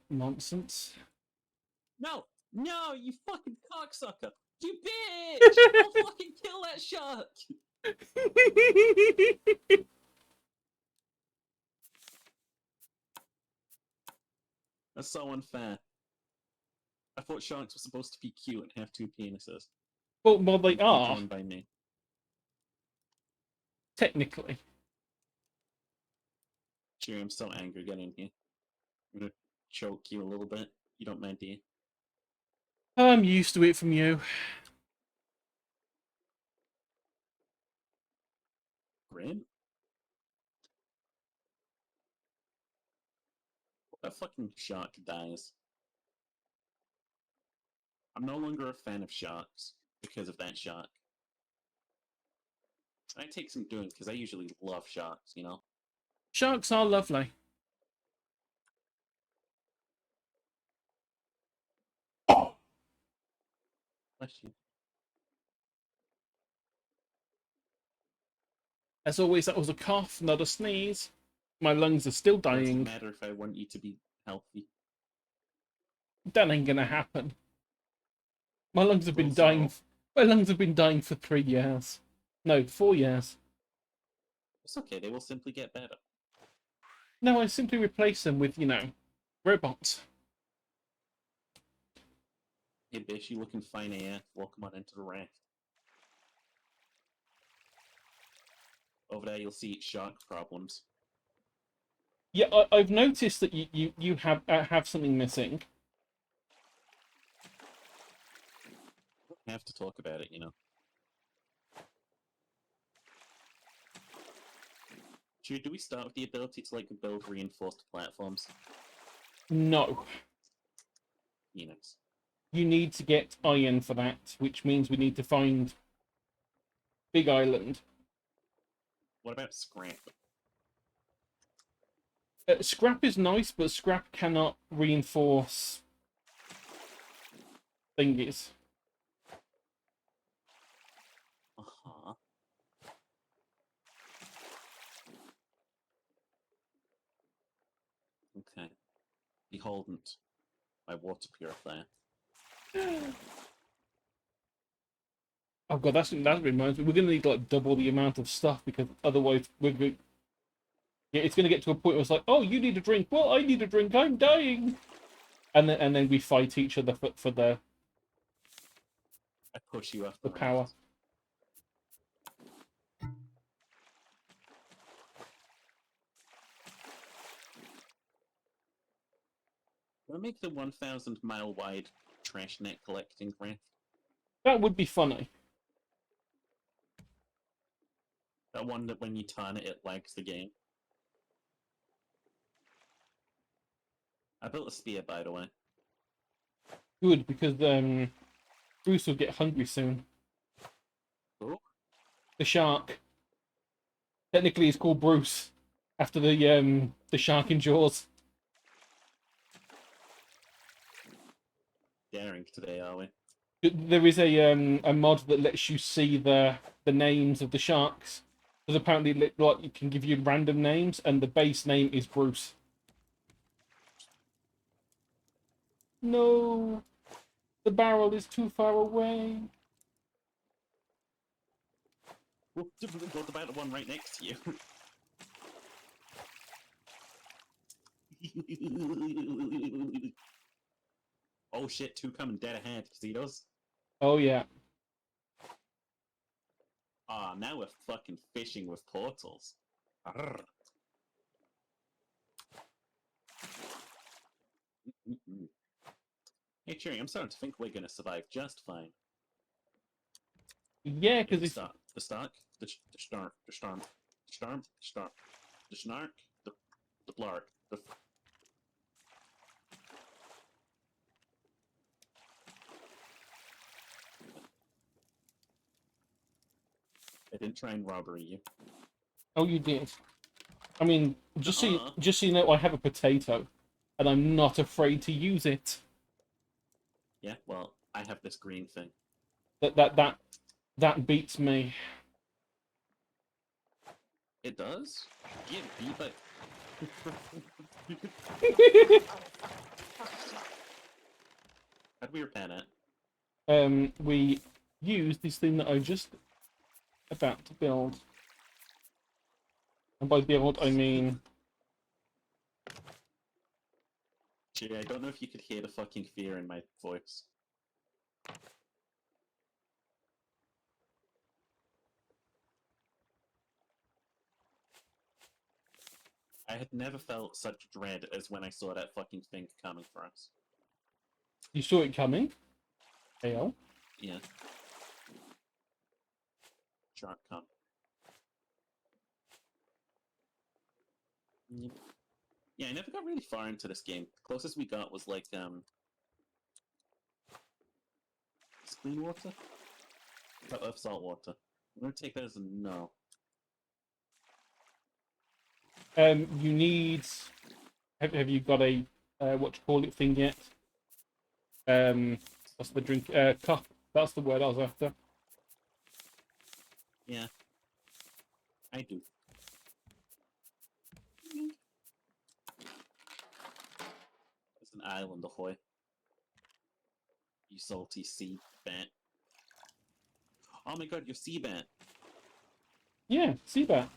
nonsense. No! No, you fucking cocksucker! You bitch! I'll fucking kill that shark! That's so unfair. I thought sharks were supposed to be cute and have two penises. Well, they are, Drawn by me. technically. Cheery, I'm so angry. Get in here. I'm gonna choke you a little bit. You don't mind, do you? I'm used to it from you. Grim? That fucking shark dies. I'm no longer a fan of sharks because of that shark. I take some doing because I usually love sharks, you know? Sharks are lovely. Bless you. As always, that was a cough, not a sneeze. My lungs are still It doesn't dying. matter if I want you to be healthy. That ain't gonna happen. My lungs have been Also, dying. My lungs have been dying for 3 years. No, 4 years. it's okay, they will simply get better. No, I simply replace them with, robots. Hey bitch, you looking fine AF. Welcome on into the raft. Over there you'll see shark problems. Yeah, I've noticed that you have something missing. I have to talk about it, you know. Do we start with the ability to like build reinforced platforms? No. Phoenix. You need to get iron for that, which means we need to find Big Island. What about scrap? Scrap is nice, but scrap cannot reinforce thingies. Uh-huh. Okay. Beholden. My water purifier. Oh god, that reminds me. We're gonna need like double the amount of stuff because otherwise it's gonna get to a point where it's like, oh, you need a drink. Well, I need a drink. I'm dying. And then we fight each other for the I push you off the the power. raft. We'll make the 1,000 mile wide trash net collecting raft. That would be funny. That one that when you turn it, it lags the game. I built a spear, by the way. Good, because Bruce will get hungry soon. Who? The shark. Technically, he's called Bruce after the shark in Jaws. Daring today, are we? There is a mod that lets you see the names of the sharks. Because apparently, like, you can give you random names, and the base name is Bruce. No, the barrel is too far away. Well, what about the one right next to you? Oh shit, two coming dead ahead. See those? Oh yeah. Ah, now we're fucking fishing with portals. Arrgh. Mm-mm. Hey, Cherry, I'm starting to think we're gonna survive just fine. Yeah, Yeah, because the it's stock, the stock, the storm, the storm, the storm, the storm, the snark, the blark, the. I didn't try and robbery you. oh, you did. I mean, just so Uh-uh. you know, I have a potato, and I'm not afraid to use it. Yeah, well, I have this green thing. That beats me. It does? Yeah, but. we repair it? We use this thing that I just about to build. And by build, I mean... Gee, I don't know if you could hear the fucking fear in my voice. I had never felt such dread as when I saw that fucking thing coming for us. You saw it coming? AL? Yeah. Shark come. Yep. Yeah, I never got really far into this game. The closest we got was like, is clean water? Of salt water. I'm gonna take that as a no. You need... Have you got a, what you call it thing yet? What's the drink? Cup. That's the word I was after. Yeah. I do. It's an island, ahoy. You salty sea bat. Oh my god, you're sea bat. Yeah, see that.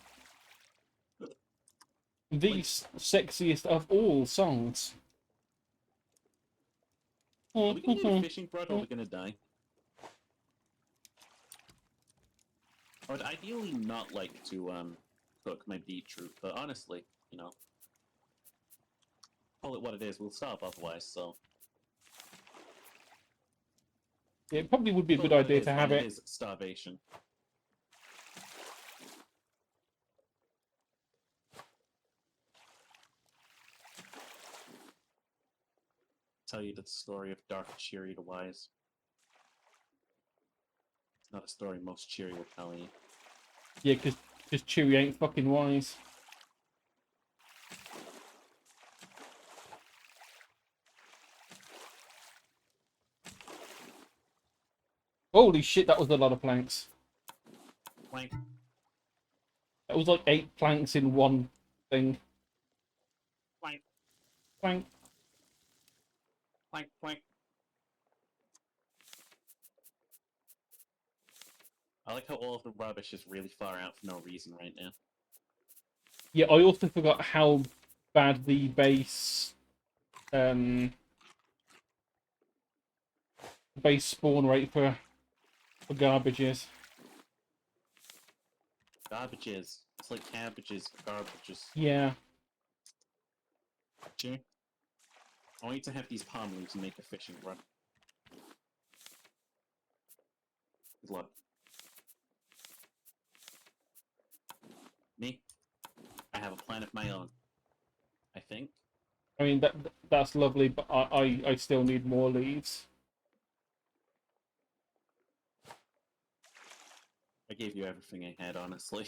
The sexiest of all songs. Are we gonna need a fishing rod or we're gonna die? I would ideally not like to cook my beetroot, but honestly, you know, call it what it is, we'll starve otherwise, so... Yeah, it probably would be a Call good it what idea is, to have and it. It is starvation. Tell you the story of Dark Cheery the Wise. It's not a story most Cheery will tell you. Yeah, because Chewie ain't fucking wise. Holy shit, that was a lot of planks. Plank. That was like 8 planks in one thing. Plank. Plank. Plank. Plank. I like how all of the rubbish is really far out for no reason right now. Yeah, I also forgot how bad the base spawn rate for garbage is. Garbages. It's like cabbages for garbages. Yeah. Cheer. I want you to have these palm leaves and make a fishing rod. Good luck. Me? I have a plan of my own. I think. I mean that's lovely, but I still need more leaves. I gave you everything I had, honestly.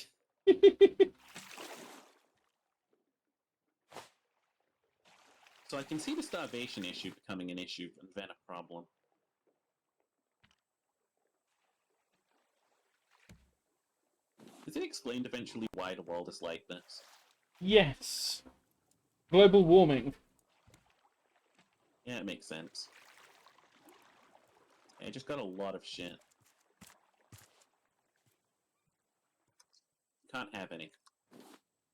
So I can see the starvation issue becoming an issue and then a problem. Is it explained eventually why the world is like this? Yes. Global warming. Yeah, it makes sense. I just got a lot of shit. Can't have any.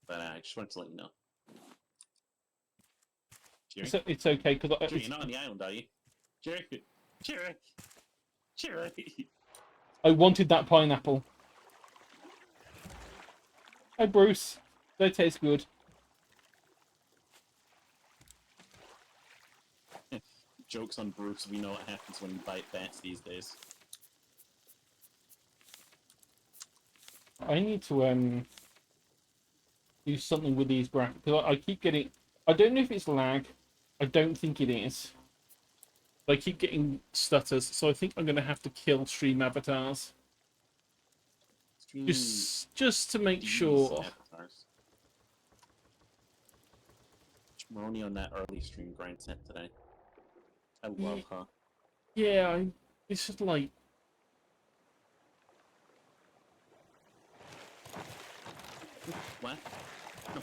But I just wanted to let you know. Jerry? It's okay because Jerry, you're not on the island, are you? Jerry! Jerry! Jerry! I wanted that pineapple. Hey Bruce, they taste good. Jokes on Bruce, we know what happens when you bite bats these days. I need to do something with these graphics because I keep getting. I don't know if it's lag. I don't think it is. But I keep getting stutters, so I think I'm gonna have to kill stream avatars just to make sure. Avatars. We're only on that early stream grind set today. I love her. Yeah, it's just like. What? No.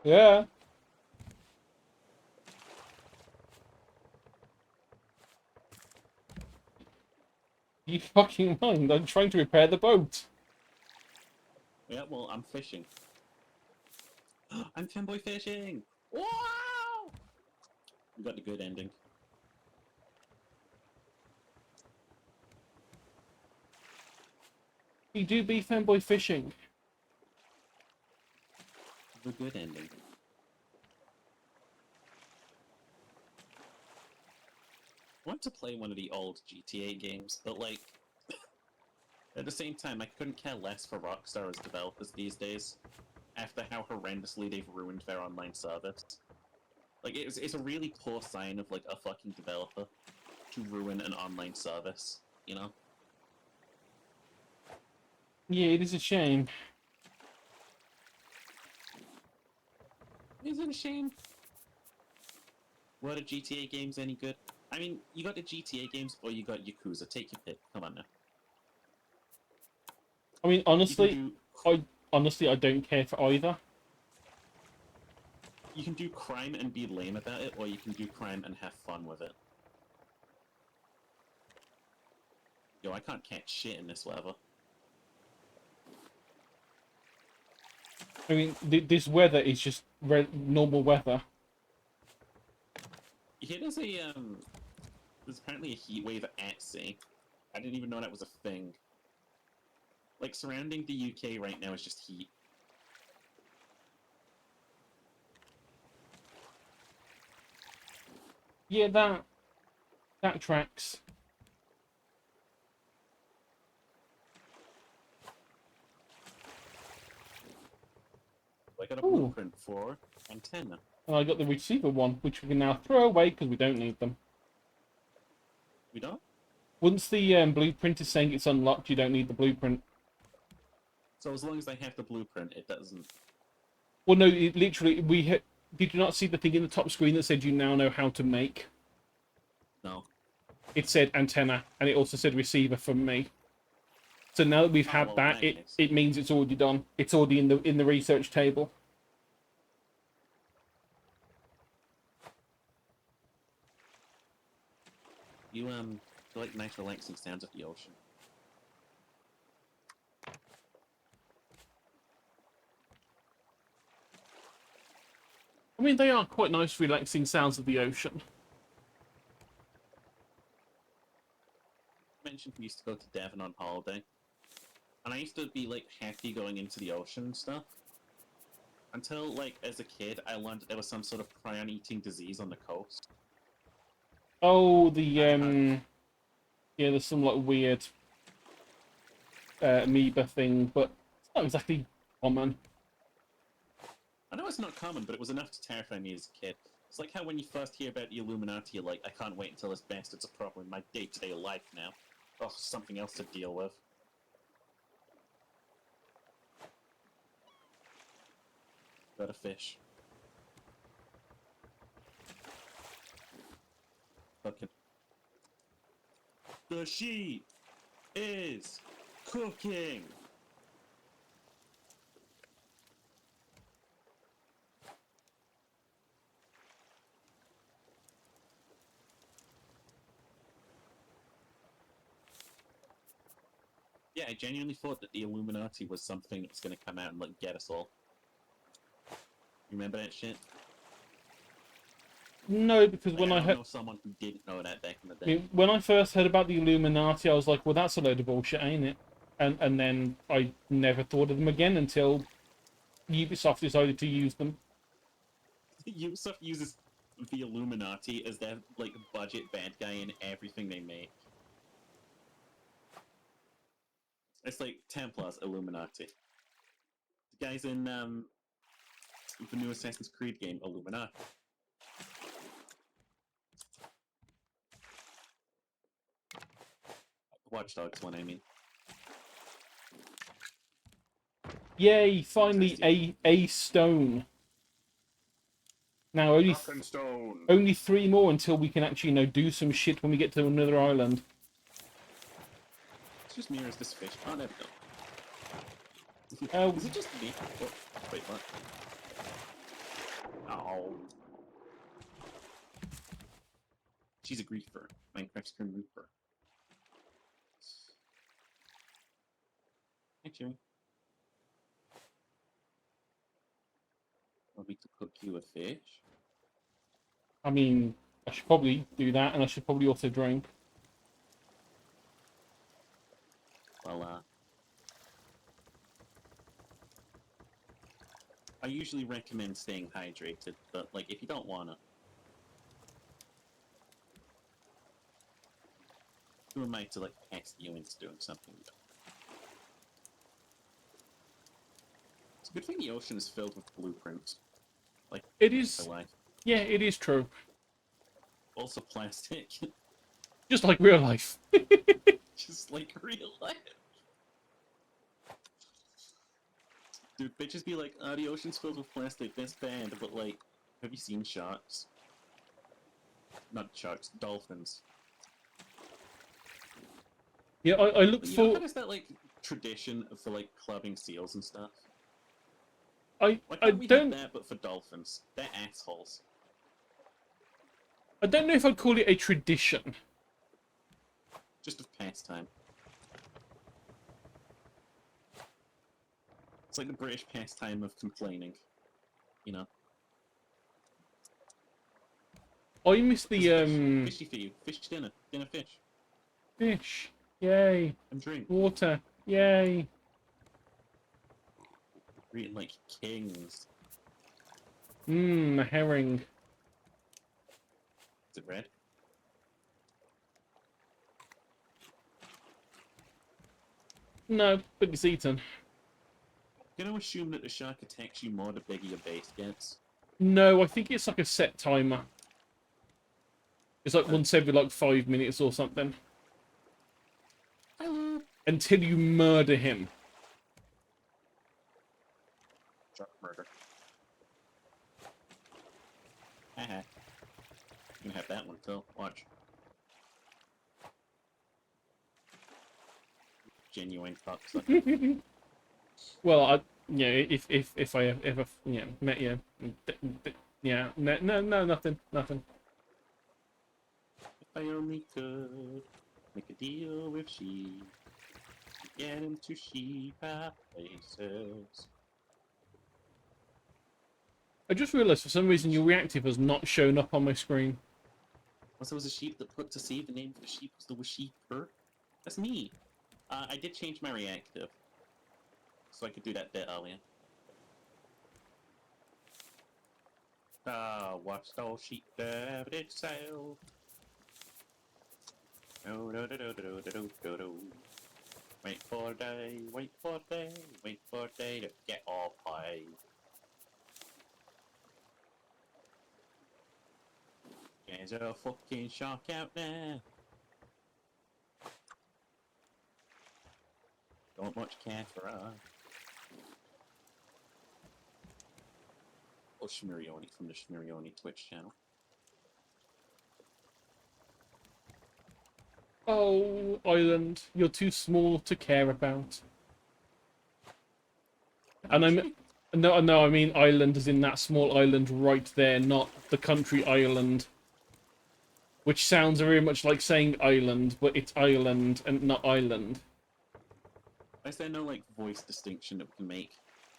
Yeah. You fucking mind? I'm trying to repair the boat. Yeah, well, I'm fishing. I'm femboy fishing! Wow! We got the good ending. You do be fanboy fishing. The good ending. I want to play one of the old GTA games, but like, at the same time, I couldn't care less for Rockstar as developers these days, after how horrendously they've ruined their online service. Like, it's a really poor sign of, like, a fucking developer to ruin an online service, you know? Yeah, it is a shame. Is it a shame? Were the GTA games any good? I mean, you got the GTA games or you got Yakuza. Take your pick. Come on now. I mean, You can honestly, I don't care for either. do crime and be lame about it, or you can do crime and have fun with it. Yo, I can't catch shit in this weather. I mean, this weather is just normal weather. Yeah, there's apparently a heat wave at sea. I didn't even know that was a thing. Like, surrounding the UK right now is just heat. Yeah, that tracks. I got a Ooh, blueprint for antenna. and I got the receiver one, which we can now throw away because we don't need them. We don't? Once the blueprint is saying it's unlocked, you don't need the blueprint. So as long as I have the blueprint, it doesn't... Well, no, it literally, did you not see the thing in the top screen that said you now know how to make? No. It said antenna, and it also said receiver from me. So now that we've Oh, had well, that, nice. it means it's already done. It's already in the research table. You like nice relaxing sounds of the ocean. I mean, they are quite nice, relaxing sounds of the ocean. I mentioned we used to go to Devon on holiday. And I used to be, like, happy going into the ocean and stuff. Until, like, as a kid, I learned that there was some sort of prion-eating disease on the coast. Oh, I yeah, there's some like weird amoeba thing, but it's not exactly common. know it's not common, but it was enough to terrify me as a kid. It's like how when you first hear about the Illuminati, you're like, I can't wait until this bastard's a problem in my day-to-day life now. Oh, something else to deal with. Got a fish. Fucking. The sheep is cooking! Yeah, I genuinely thought that the Illuminati was something that was going to come out and, like, get us all. Remember that shit? No, because Like, when I I don't heard, know someone who didn't know that back in the I day. mean, when I first heard about the Illuminati, I was like, well, that's a load of bullshit, ain't it? And then I never thought of them again until Ubisoft decided to use them. Ubisoft uses the Illuminati as their, like, budget bad guy in everything they make. It's like Templars, Illuminati. The guys in, the new Assassin's Creed game, Illuminati. Watch Dogs one, I mean. Yay! Finally, a stone. Now Stone. only 3 more until we can actually, do some shit when we get to another island. It's just mirrors this fish. Oh, there we go. Oh, Is it just me? Oh, wait, what? Oh. She's a griefer. Minecraft's Grim Reaper. Actually, want me to cook you a fish? I mean, I should probably do that, and I should probably also drink. Well, I usually recommend staying hydrated, but like if you don't wanna, who am I to like pest you into doing something? It's a good thing the ocean is filled with blueprints, like It my is, life. yeah, it is true. Also plastic, Just like real life. just like real life. Dude, bitches be like, the ocean's filled with plastic, that's bad, but like, have you seen sharks? Not sharks, dolphins. Yeah, I look You know how for. there's that like tradition for like clubbing seals and stuff? I Why I can't we have don't that but for dolphins? They're assholes. I don't know if I'd call it a tradition. Just a pastime. It's like the British pastime of complaining. You know? I miss There's the fish. Fishy for you. Fish dinner. Dinner fish. fish. Yay. And drink. Water. Yay. We're eating like kings. Mmm, a herring. Is it red? No, but it's eaten. I'm gonna assume that the shark attacks you more the bigger your base gets. No, I think it's like a set timer. It's like once every like 5 minutes or something. Hello. Until you murder him. Shark murder. Haha. You can have that one too. Watch. Genuine cocksucker. Well, yeah, if I ever met you, yeah, no, nothing. If I only could make a deal with sheep, get into sheep places. I just realised for some reason your reactive has not shown up on my screen. Also, was a sheep that put to see the name for the sheep was the Washeeper. That's me. I did change my reactive, so I could do that bit earlier. Watch those sheep have it sail. Do do do do do do do do. Wait for day, wait for day, wait for day to get all pie. There's a fucking shark out there. Don't much care for us. Oh, Shmirioni from the Shmirioni Twitch channel. Oh, island, you're too small to care about. And I'm no, I mean island as in that small island right there, not the country island. Which sounds very much like saying island, but it's island and not island. Is there no like voice distinction that we can make?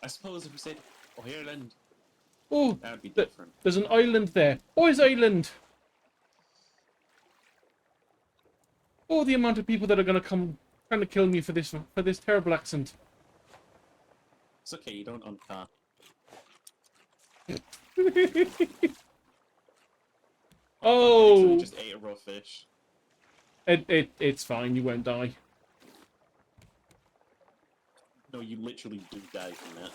I suppose if we said Ireland, Oh, that would be different. there's an island there. Boys Island. Oh, the amount of people that are gonna come trying to kill me for this terrible accent. It's okay, you don't own a car. Oh, I just ate a raw fish. it's fine. You won't die. No, you literally do die from that.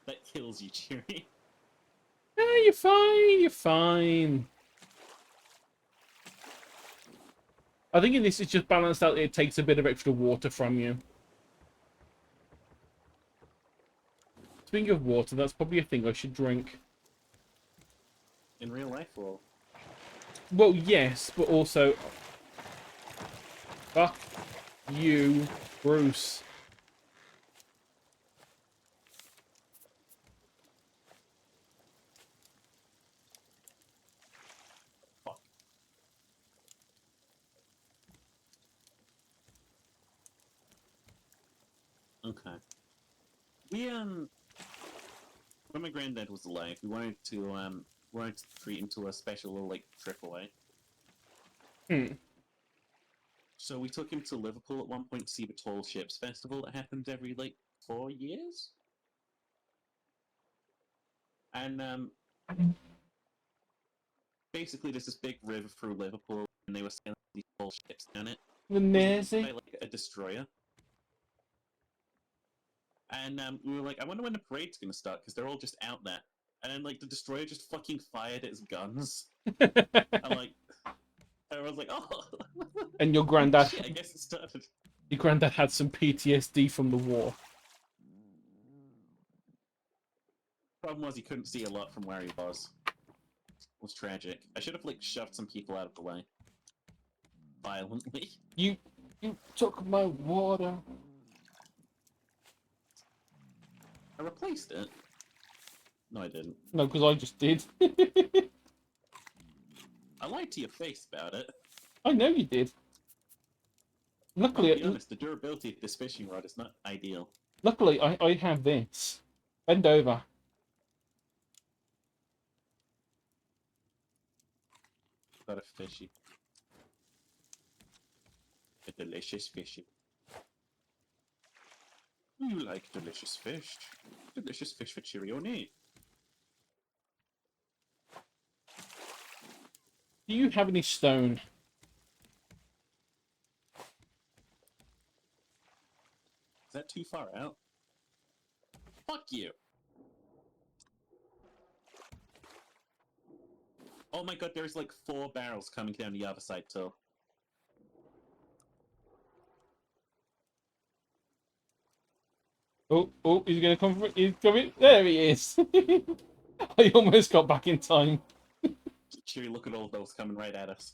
That kills you, Cheery. Yeah, you're fine. You're fine. I think in this it's just balanced out. It takes a bit of extra water from you. Speaking of water, that's probably a thing I should drink. In real life, well, Well, yes, but also... Fuck you, Bruce. fuck. Okay. We when my granddad was alive, we wanted to treat him to a special little like trip away. Hmm. So we took him to Liverpool at one point to see the Tall Ships Festival that happens every like 4 years. And basically there's this big river through Liverpool, and they were sailing these tall ships down it. The It was Mersey. by like a destroyer. And we were like, I wonder when the parade's gonna start, because they're all just out there. And then like the destroyer just fucking fired its guns. I'm like, everyone's like, oh. And your granddad, Shit, I guess it started. your granddad had some PTSD from the war. Problem was he couldn't see a lot from where he was. It was tragic. I should have like shoved some people out of the way. Violently. You took my water. I replaced it. No, I didn't. No, because I just did. I lied to your face about it. I know you did. I'll Luckily, be honest, the durability of this fishing rod is not ideal. luckily, I have this. Bend over. Got a fishy. A delicious fishy. You like delicious fish? Delicious fish for Cheerio Nate. Do you have any stone? Is that too far out? Fuck you! Oh my god, there's like 4 barrels coming down the other side too. Oh, he's gonna come for he's coming. There he is. I almost got back in time. Cheery, look at all those coming right at us.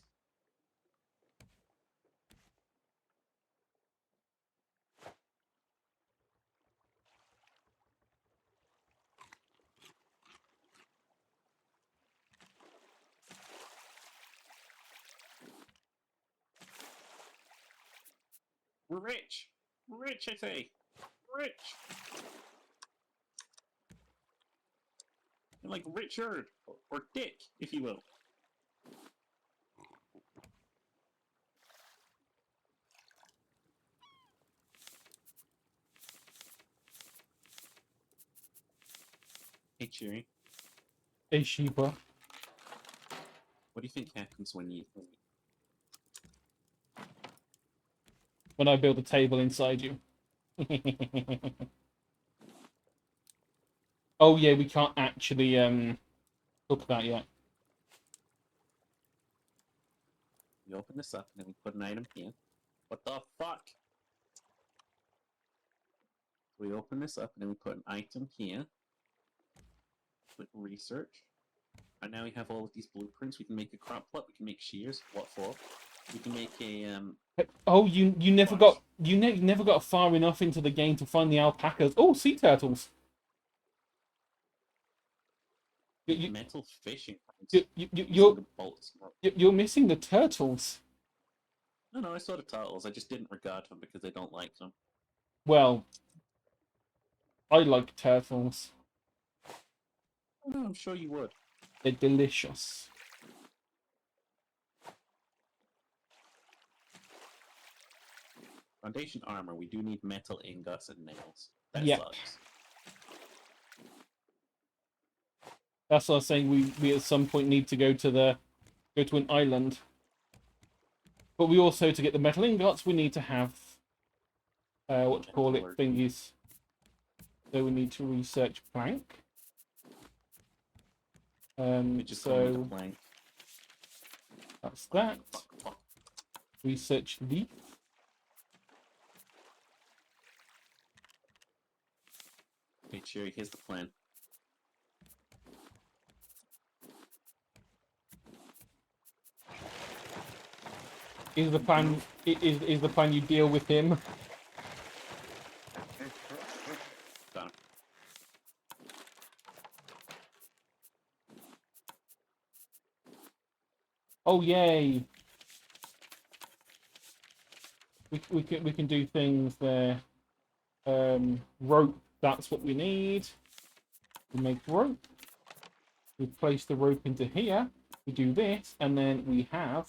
We're rich! Rich, I say! Rich! And like Richard, or Dick, if you will. Hey, Cheery, Hey, Sheba. what do you think happens When I build a table inside you. Oh yeah, we can't actually cook that yet. we open this up and then we put an item here? What the fuck? We open this up and then we put an item here. Click research. And now we have all of these blueprints. We can make a crop plot. We can make shears. What for? We can make a Oh, you never got you never got far enough into the game to find the alpacas. Oh, sea turtles. metal fishing. You're missing the turtles. No, I saw the turtles. I just didn't regard them because I don't like them. Well, I like turtles. Oh, no, I'm sure you would. They're delicious. Foundation armor. We do need metal ingots and nails. That Yep. sucks. That's what I was saying. We at some point need to go to an island. But we also, to get the metal ingots, we need to have what to call it, thingies. So we need to research plank. Just go with the So plank. that's that. Fuck. Research leaf. Okay, Cheery, here's the plan. Is the plan you deal with him? Got him. Oh yay! We can do things there. Rope, that's what we need. We make rope. We place the rope into here. We do this, and then we have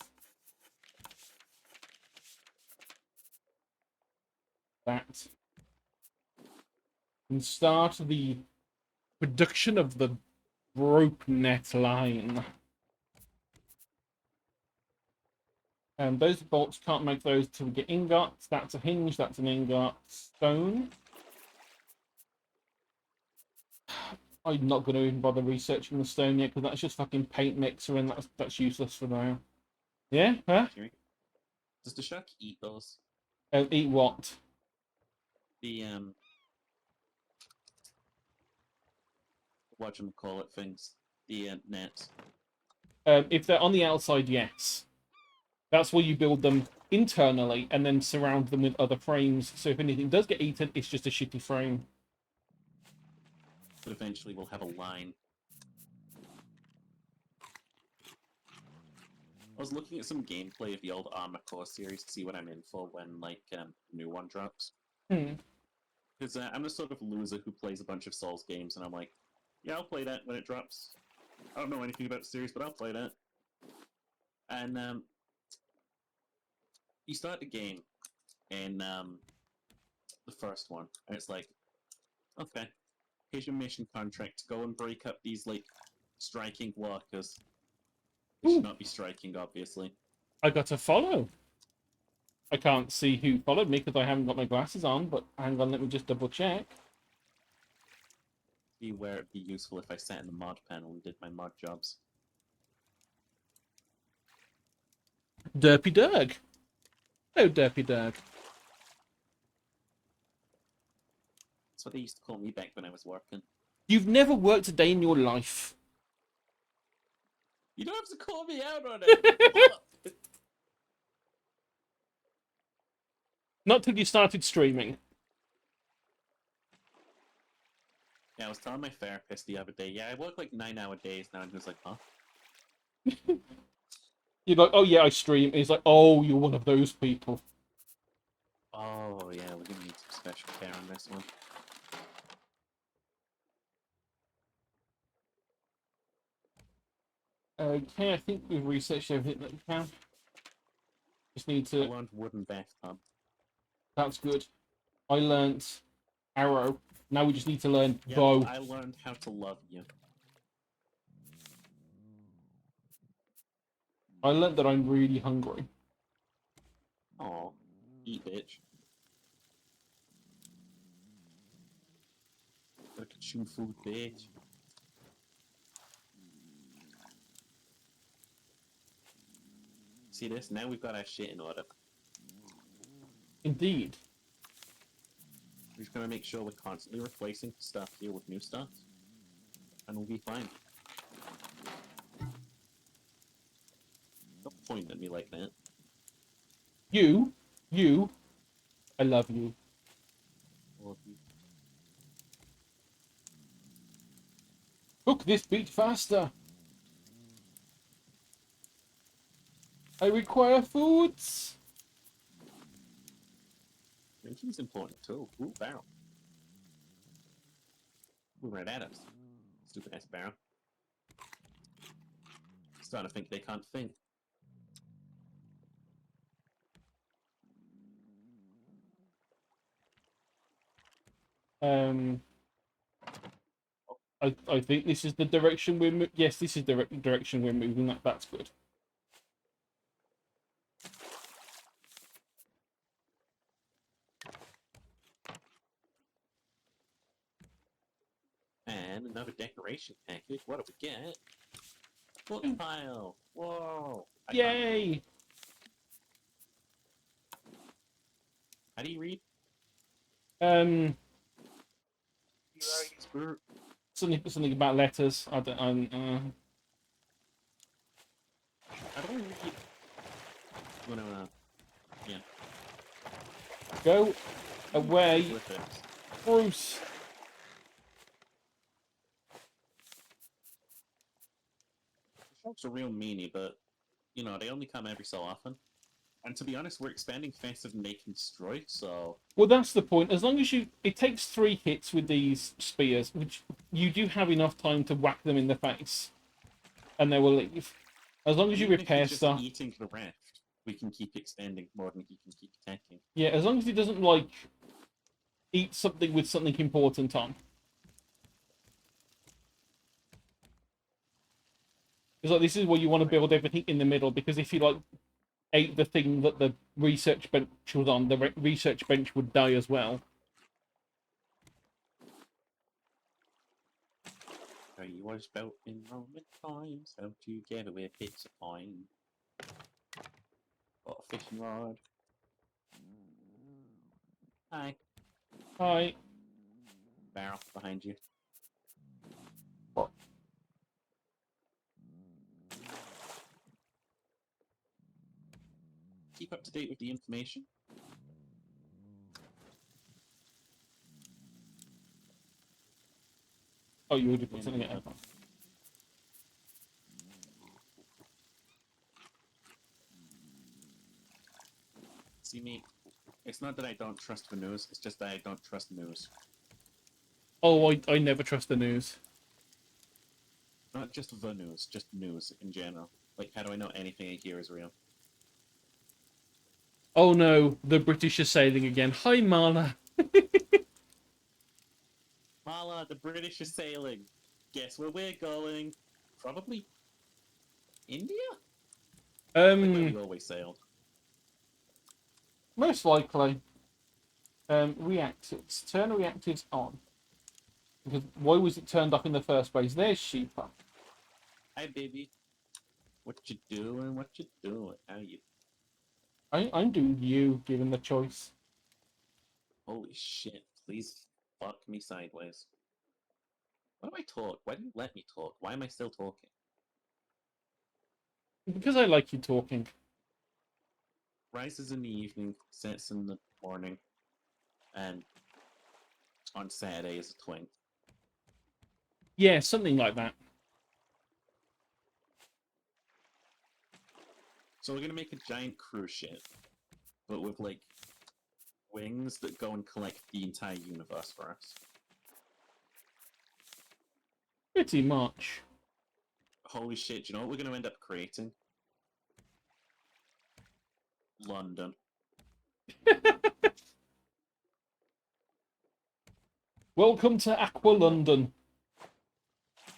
that. And start the production of the rope net line. Those bolts, can't make those till we get ingots. That's a hinge, that's an ingot. Stone. I'm not going to even bother researching the stone yet, because that's just fucking paint mixer, and that's useless for now. Yeah? Huh? Does the shark eat those? Eat what? The whatchamacallit things. The nets. If they're on the outside, yes. That's where you build them internally and then surround them with other frames. So if anything does get eaten, it's just a shitty frame. But eventually we'll have a line. I was looking at some gameplay of the old Armored Core series to see what I'm in for when, like, new one drops. Because I'm the sort of loser who plays a bunch of Souls games, and I'm like, yeah, I'll play that when it drops. I don't know anything about the series, but I'll play that. And you start the game in the first one, and it's like, okay, here's your mission contract. Go and break up these, like, striking workers. They should not be striking, obviously. I got to follow. I can't see who followed me because I haven't got my glasses on, but hang on, let me just double check. See where it'd be useful if I sat in the mod panel and did my mod jobs. Derpy Derg. Oh, Derpy Derg. That's what they used to call me back when I was working. You've never worked a day in your life. You don't have to call me out on it! Not till you started streaming. Yeah, I was telling my therapist the other day, yeah, I work like 9-hour days now, and he was like, huh? You're like, oh yeah, I stream. And he's like, oh, you're one of those people. Oh, yeah, we're gonna need some special care on this one. Okay, I think we've researched everything that we can. Just need I to... learned wooden bathtub. That's good. I learnt arrow. Now we just need to learn Yeah, bow. no, I learned how to love you. I learnt that I'm really hungry. Aw, eat, bitch. Gotta consume food, bitch. See this? Now we've got our shit in order. Indeed. We're just gonna make sure we're constantly replacing stuff here with new stuff. And we'll be fine. Don't point at me like that. You, I love you. Love you. Cook this beat faster. I require foods. Drinking's important too. Ooh, barrel. Ooh, right at us. Stupid ass barrel. Starting to think they can't think. I think this is the direction we're yes, this is the direction we're moving. That's good. And another decoration package. What do we get? Book pile. Whoa. Yay! How do you read? Something about letters. I don't. How do I read? Oh, no, yeah. Go away, With it. Bruce. Sharks are real meanie, but you know they only come every so often. And to be honest, we're expanding faster than they can destroy, so... Well, that's the point. As long as it takes 3 hits with these spears, which you do have enough time to whack them in the face, and they will leave. As long as you Even if repair he's just stuff. eating the raft, we can keep expanding more than he can keep attacking. Yeah, as long as he doesn't, like, eat something with something important on. It's like, this is where you want to build everything in the middle, because if you, like, ate the thing that the research bench was on, the research bench would die as well. He was built in Roman times, how to get away with bits of pine. Got a fishing rod. Hi. Hi. Barrel behind you. What? Keep up to date with the information. Oh, you already put something at F. See me, it's not that I don't trust the news, it's just that I don't trust news. Oh, I never trust the news. Not just the news, just news in general. Like, how do I know anything I hear is real? Oh no, the British are sailing again. Hi, Marla. Mala, the British are sailing. Guess where we're going? Probably India? Like where we always sailed. Most likely. Reactors. Turn reactors on. Because why was it turned off in the first place? There's Sheepa. Hi, baby. What you doing? What you doing? How you? I'm doing you, given the choice. Holy shit! Please fuck me sideways. Why do I talk? Why do you let me talk? Why am I still talking? Because I like you talking. Rises in the evening, sets in the morning, and on Saturday is a twin. Yeah, something like that. So we're gonna make a giant cruise ship, but with like wings that go and collect the entire universe for us. Pretty much. Holy shit! Do you know what we're gonna end up creating? London. Welcome to Aqua London.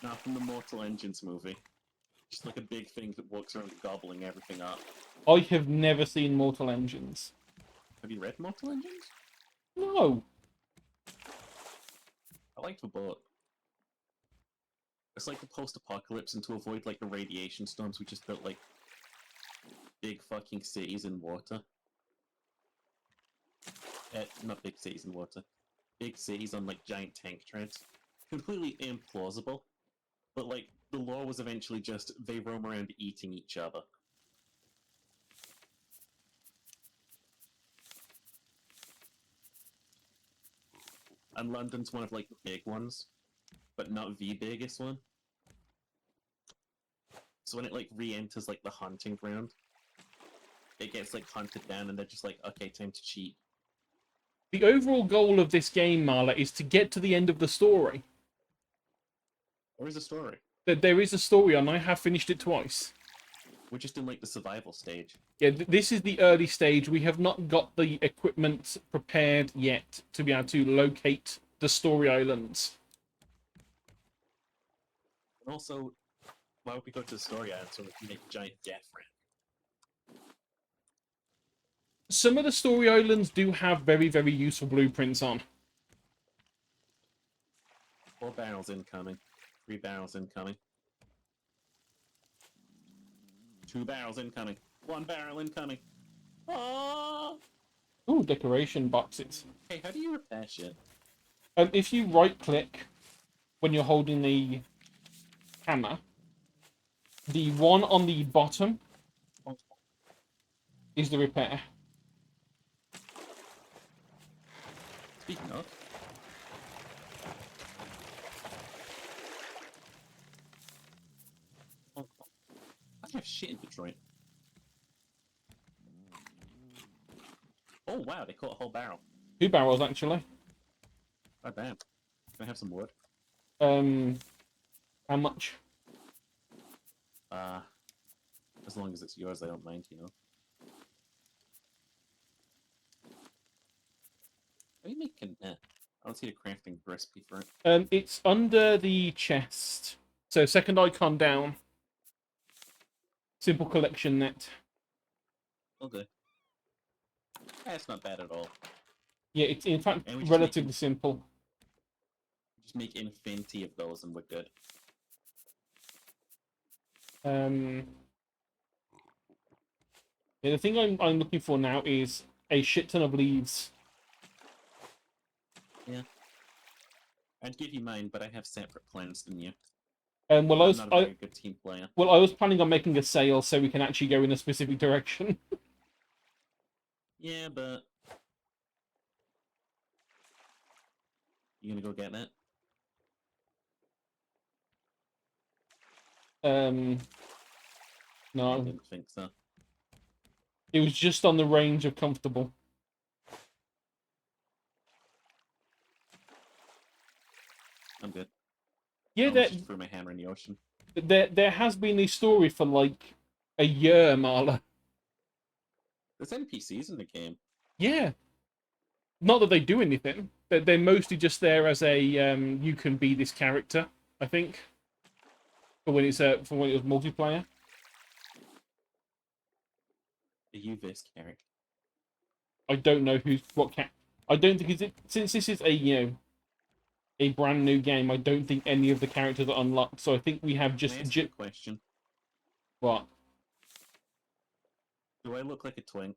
Not from the Mortal Engines movie. Just like a big thing that walks around gobbling everything up. I have never seen Mortal Engines. Have you read Mortal Engines? No. I liked the book. It's like the post-apocalypse, and to avoid like the radiation storms, we just built like big fucking cities in water. Not big cities in water. Big cities on like giant tank treads. Completely implausible. But like, the law was eventually just, they roam around eating each other. And London's one of like the big ones, but not the biggest one. So when it like re-enters like the hunting ground, it gets like hunted down and they're just like, okay, time to cheat. The overall goal of this game, Marla, is to get to the end of the story. Where's the story? There is a story, and I have finished it twice. We're just in like the survival stage. Yeah, this is the early stage. We have not got the equipment prepared yet to be able to locate the story islands. And also, why would we go to the story island so we can make a giant death ramp? Some of the story islands do have very, very useful blueprints on. 4 barrels incoming. 3 barrels incoming. 2 barrels incoming. 1 barrel incoming. Oh! Ooh, decoration boxes. Hey, how do you repair shit? If you right-click when you're holding the hammer, the one on the bottom is the repair. Speaking of, I have shit in Detroit. Oh wow, they caught a whole barrel. 2 barrels actually. Oh damn. Can I have some wood? How much? As long as it's yours, I don't mind, you know. How do you make a net? I don't see the crafting recipe for it. It's under the chest. So second icon down. Simple collection net. Okay. That's not bad at all. Yeah, it's in fact And we just relatively simple. Just make infinity of those and we're good. Yeah, the thing I'm looking for now is a shit ton of leaves. Yeah. I'd give you mine, but I have separate plans than you. Well, I'm not a very good team player. Well, I was planning on making a sail so we can actually go in a specific direction. Yeah, but you gonna go get that? No, I didn't think so. it was just on the range of comfortable. I'm good. Yeah, I just threw my hammer in the ocean. there has been a story for like a year, Marla. There's NPCs in the game. Yeah. Not that they do anything. They're mostly just there as a you can be this character, I think. For when it was multiplayer. The UVis character. I don't know I don't think since this is a brand new game. I don't think any of the characters are unlocked. So I think we have just Can I ask you a question? What? Do I look like a twink?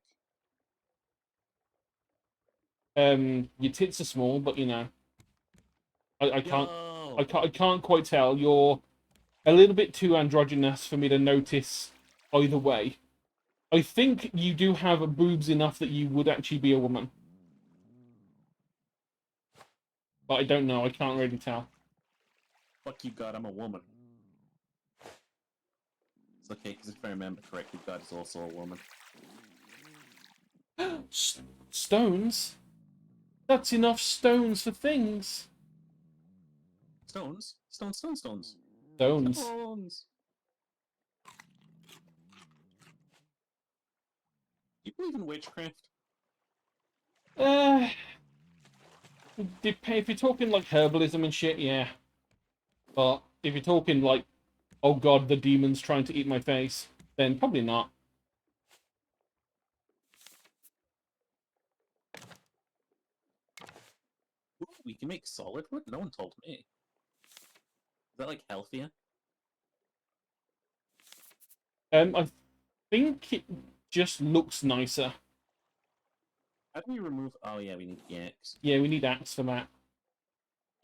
Your tits are small, but you know, I can't Yo! I can't quite tell. You're a little bit too androgynous for me to notice either way. I think you do have boobs enough that you would actually be a woman. But I don't know. I can't really tell. Fuck you, God, I'm a woman. It's okay, because if I remember correctly, God is also a woman. Stones? That's enough stones for things. Stones? Stones, stones, stones. Stones. Stones! Do you believe in witchcraft? If you're talking like herbalism and shit, yeah. But if you're talking like, oh god, the demon's trying to eat my face, then probably not. Ooh, we can make solid wood? No one told me. Is that, like, healthier? I think it just looks nicer. How do we remove... Oh, yeah, we need the axe. Yeah, we need axe for that.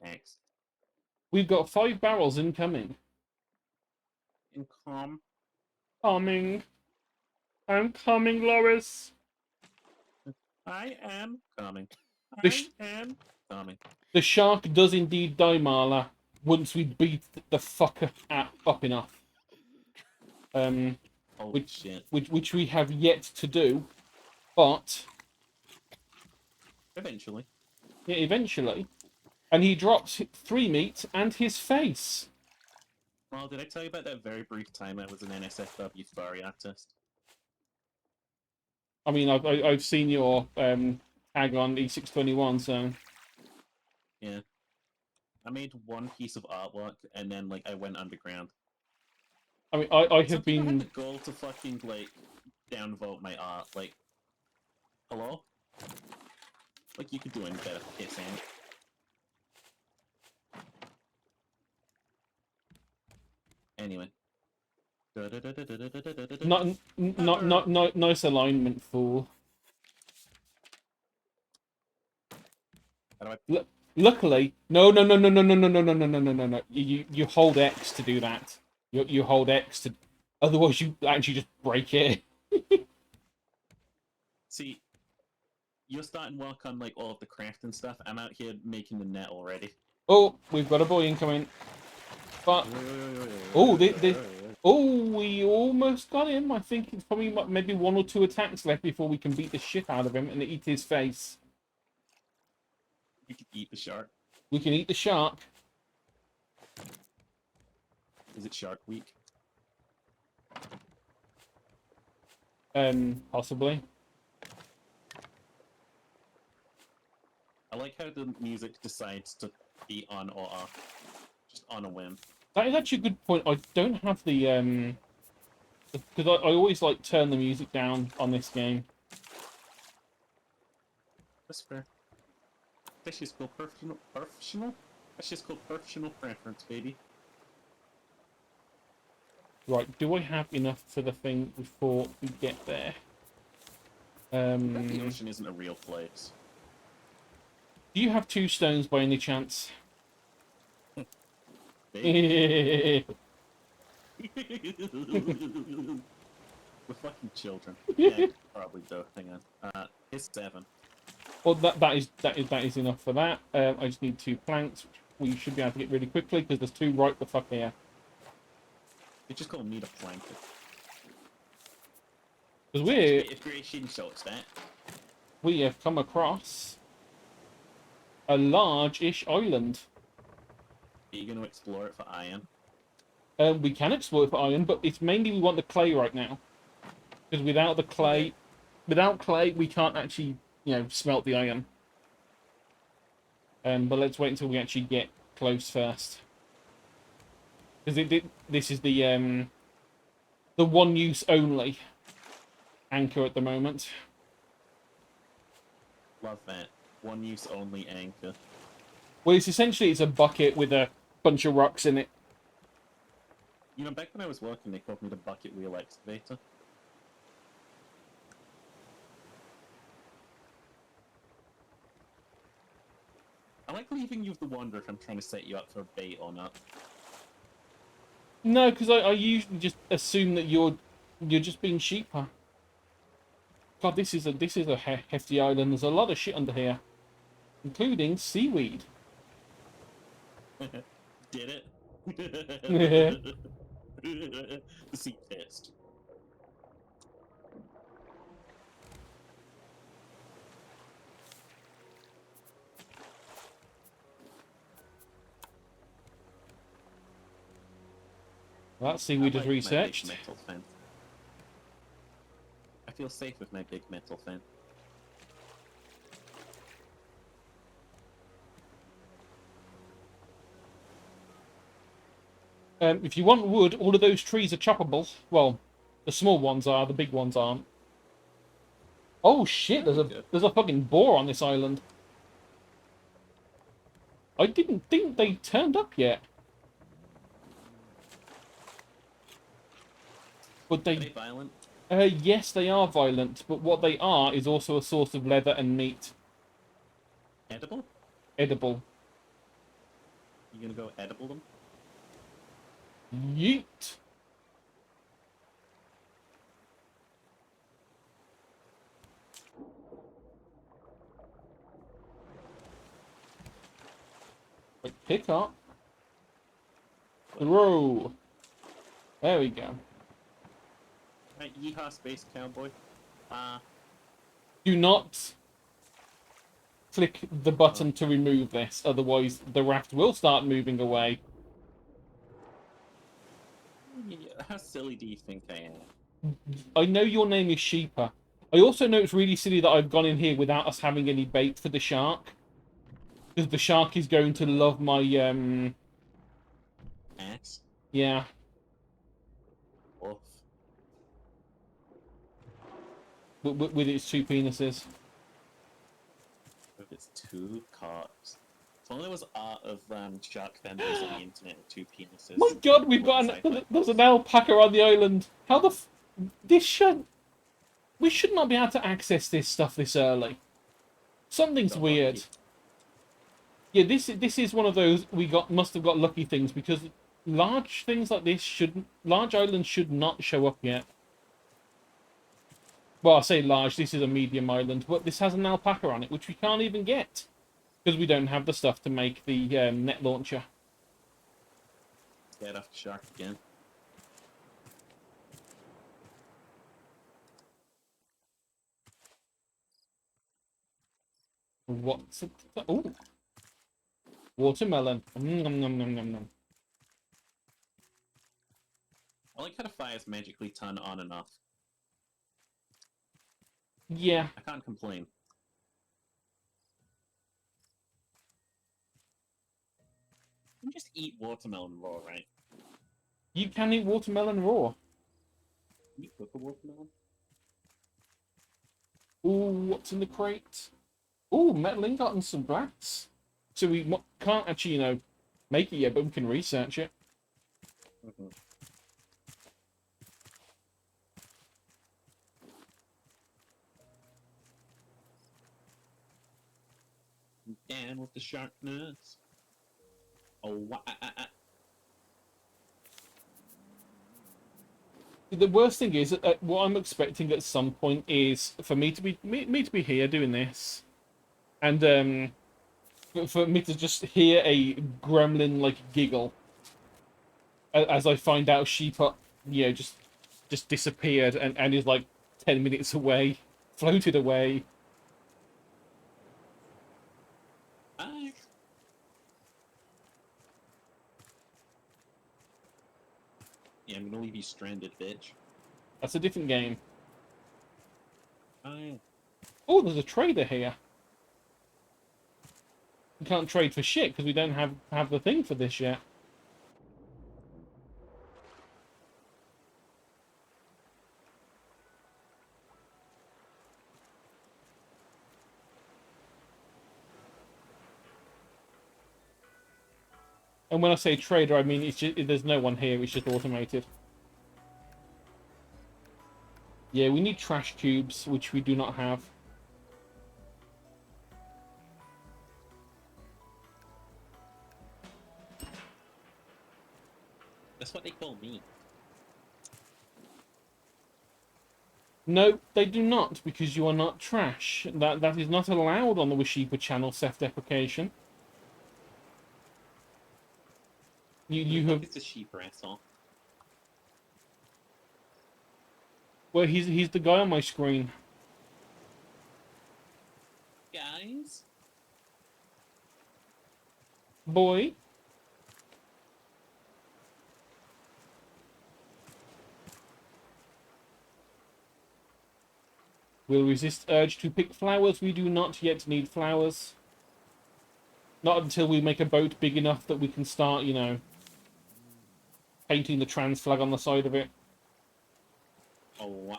Axe. We've got 5 barrels incoming. Coming. I'm coming, Loris. I am coming. The I am coming. The shark does indeed die, Marla, once we beat the fucker up enough. Holy shit. Which we have yet to do, but... Eventually. Yeah, eventually. And he drops 3 meat and his face. Well, did I tell you about that very brief time I was an NSFW furry artist? I mean, I've seen your tag on E621, so... Yeah. I made one piece of artwork, and then, like, I went underground. I mean, I have Some people been... had the goal to fucking, like, downvote my art. Like, hello? Like, you could do any better for kissing. Anyway. Not nice alignment, fool. Luckily, no. You hold X to do that. You hold X to, otherwise you actually just break it. See, you're starting work on like all of the craft and stuff. I'm out here making the net already. Oh, we've got a boy incoming. But oh, Oh, we almost got him. I think it's probably maybe 1 or 2 attacks left before we can beat the shit out of him and eat his face. You can eat the shark. We can eat the shark. Is it Shark Week? Possibly. I like how the music decides to be on or off, just on a whim. That is actually a good point. I don't have the because I always like turn the music down on this game. That's fair. That's just called professional. That's just called professional preference, baby. Right, do I have enough for the thing before we get there? The ocean isn't a real place. Do you have 2 stones by any chance? Baby. We're fucking children. Yeah, probably do. Hang on. It's 7. Well, that is enough for that. I just need 2 planks, which we should be able to get really quickly because there's 2 right the fuck here. You just call me the plank. Because we have come across a large-ish island. Are you going to explore it for iron? We can explore it for iron, but it's mainly we want the clay right now. Because without the clay, we can't actually, smelt the iron. But let's wait until we actually get close first. Because this is the one use only anchor at the moment. Love that. One use only anchor. Well, it's a bucket with a bunch of rocks in it. You know, back when I was working, they called me the bucket wheel excavator. I like leaving you with the wonder if I'm trying to set you up for a bait or not. No, because I usually just assume that you're just being sheeper. God, this is a hefty island. There's a lot of shit under here, including seaweed. Did it? The sea pissed. That seaweed is researched. I feel safe with my big metal fin. If you want wood, all of those trees are choppable. Well, the small ones are, the big ones aren't. Oh shit! There's a fucking boar on this island. I didn't think they turned up yet. But Are they violent? Yes, they are violent, but what they are is also a source of leather and meat. Edible? Edible. You gonna go edible them? Yeet. Wait, pick up. Throw. There we go. Right, yeehaw, space cowboy. Do not click the button to remove this, otherwise the raft will start moving away. How silly do you think I am? I know your name is Sheeper. I also know it's really silly that I've gone in here without us having any bait for the shark. Because the shark is going to love my, Ass? yeah. Oof. With its 2 penises. With its 2 cocks. If only there was art of shark vendors on the internet with 2 penises. My god, there's an alpaca on the island. How the we should not be able to access this stuff this early. Something's weird. Yeah, this is one of those must have got lucky things, because large things like this large islands should not show up yet. Well, I say large, this is a medium island, but this has an alpaca on it, which we can't even get. Because we don't have the stuff to make the net launcher. Get off the shark again. What's it? Oh, watermelon. Nom, nom, nom, nom, nom. I like how the fires magically turn on and off. Yeah, I can't complain. You can just eat watermelon raw, right? you can eat watermelon raw. Can you cook a watermelon? Ooh, what's in the crate? Ooh, metal ingot and some glass. So we can't actually, make it yet, but we can research it. Mm-hmm. Down with the sharpness. Oh, The worst thing is that what I'm expecting at some point is for me to be here doing this, and for me to just hear a gremlin like giggle as I find out Sheepot, just disappeared and is like 10 minutes away, floated away. I... Yeah, I'm gonna leave you stranded, bitch. That's a different game. I... Oh, there's a trader here. We can't trade for shit because we don't have the thing for this yet. And when I say trader, I mean it's just, there's no one here. It's just automated. Yeah, we need trash tubes, which we do not have. That's what they call me. No, they do not, because you are not trash. That is not allowed on the Wishipa channel, self-deprecation. You have... It's a sheep asshole. Well, he's the guy on my screen. Guys? Boy. Will resist urge to pick flowers. We do not yet need flowers. Not until we make a boat big enough that we can start, painting the trans flag on the side of it. Oh,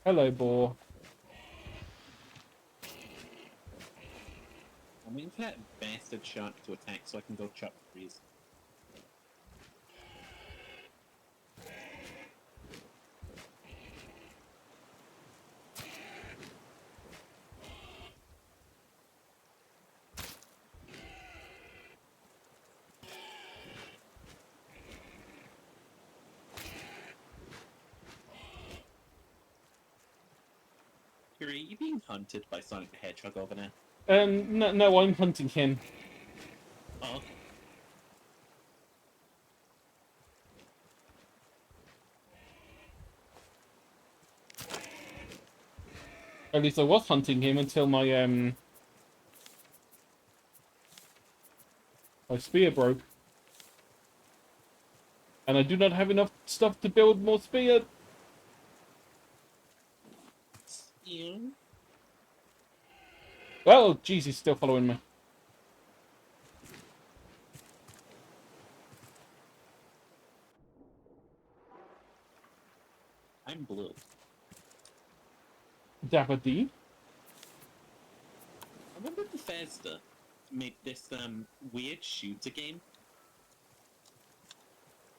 Hello, boar. I'm waiting for that bastard shark to attack so I can go chop trees. Are you being hunted by Sonic the Hedgehog over there? No, I'm hunting him. Oh, okay. At least I was hunting him until my spear broke. And I do not have enough stuff to build more spear. You? Well, jeez, he's still following me. I'm blue. Dapper D. I remember Bethesda made this weird shooter game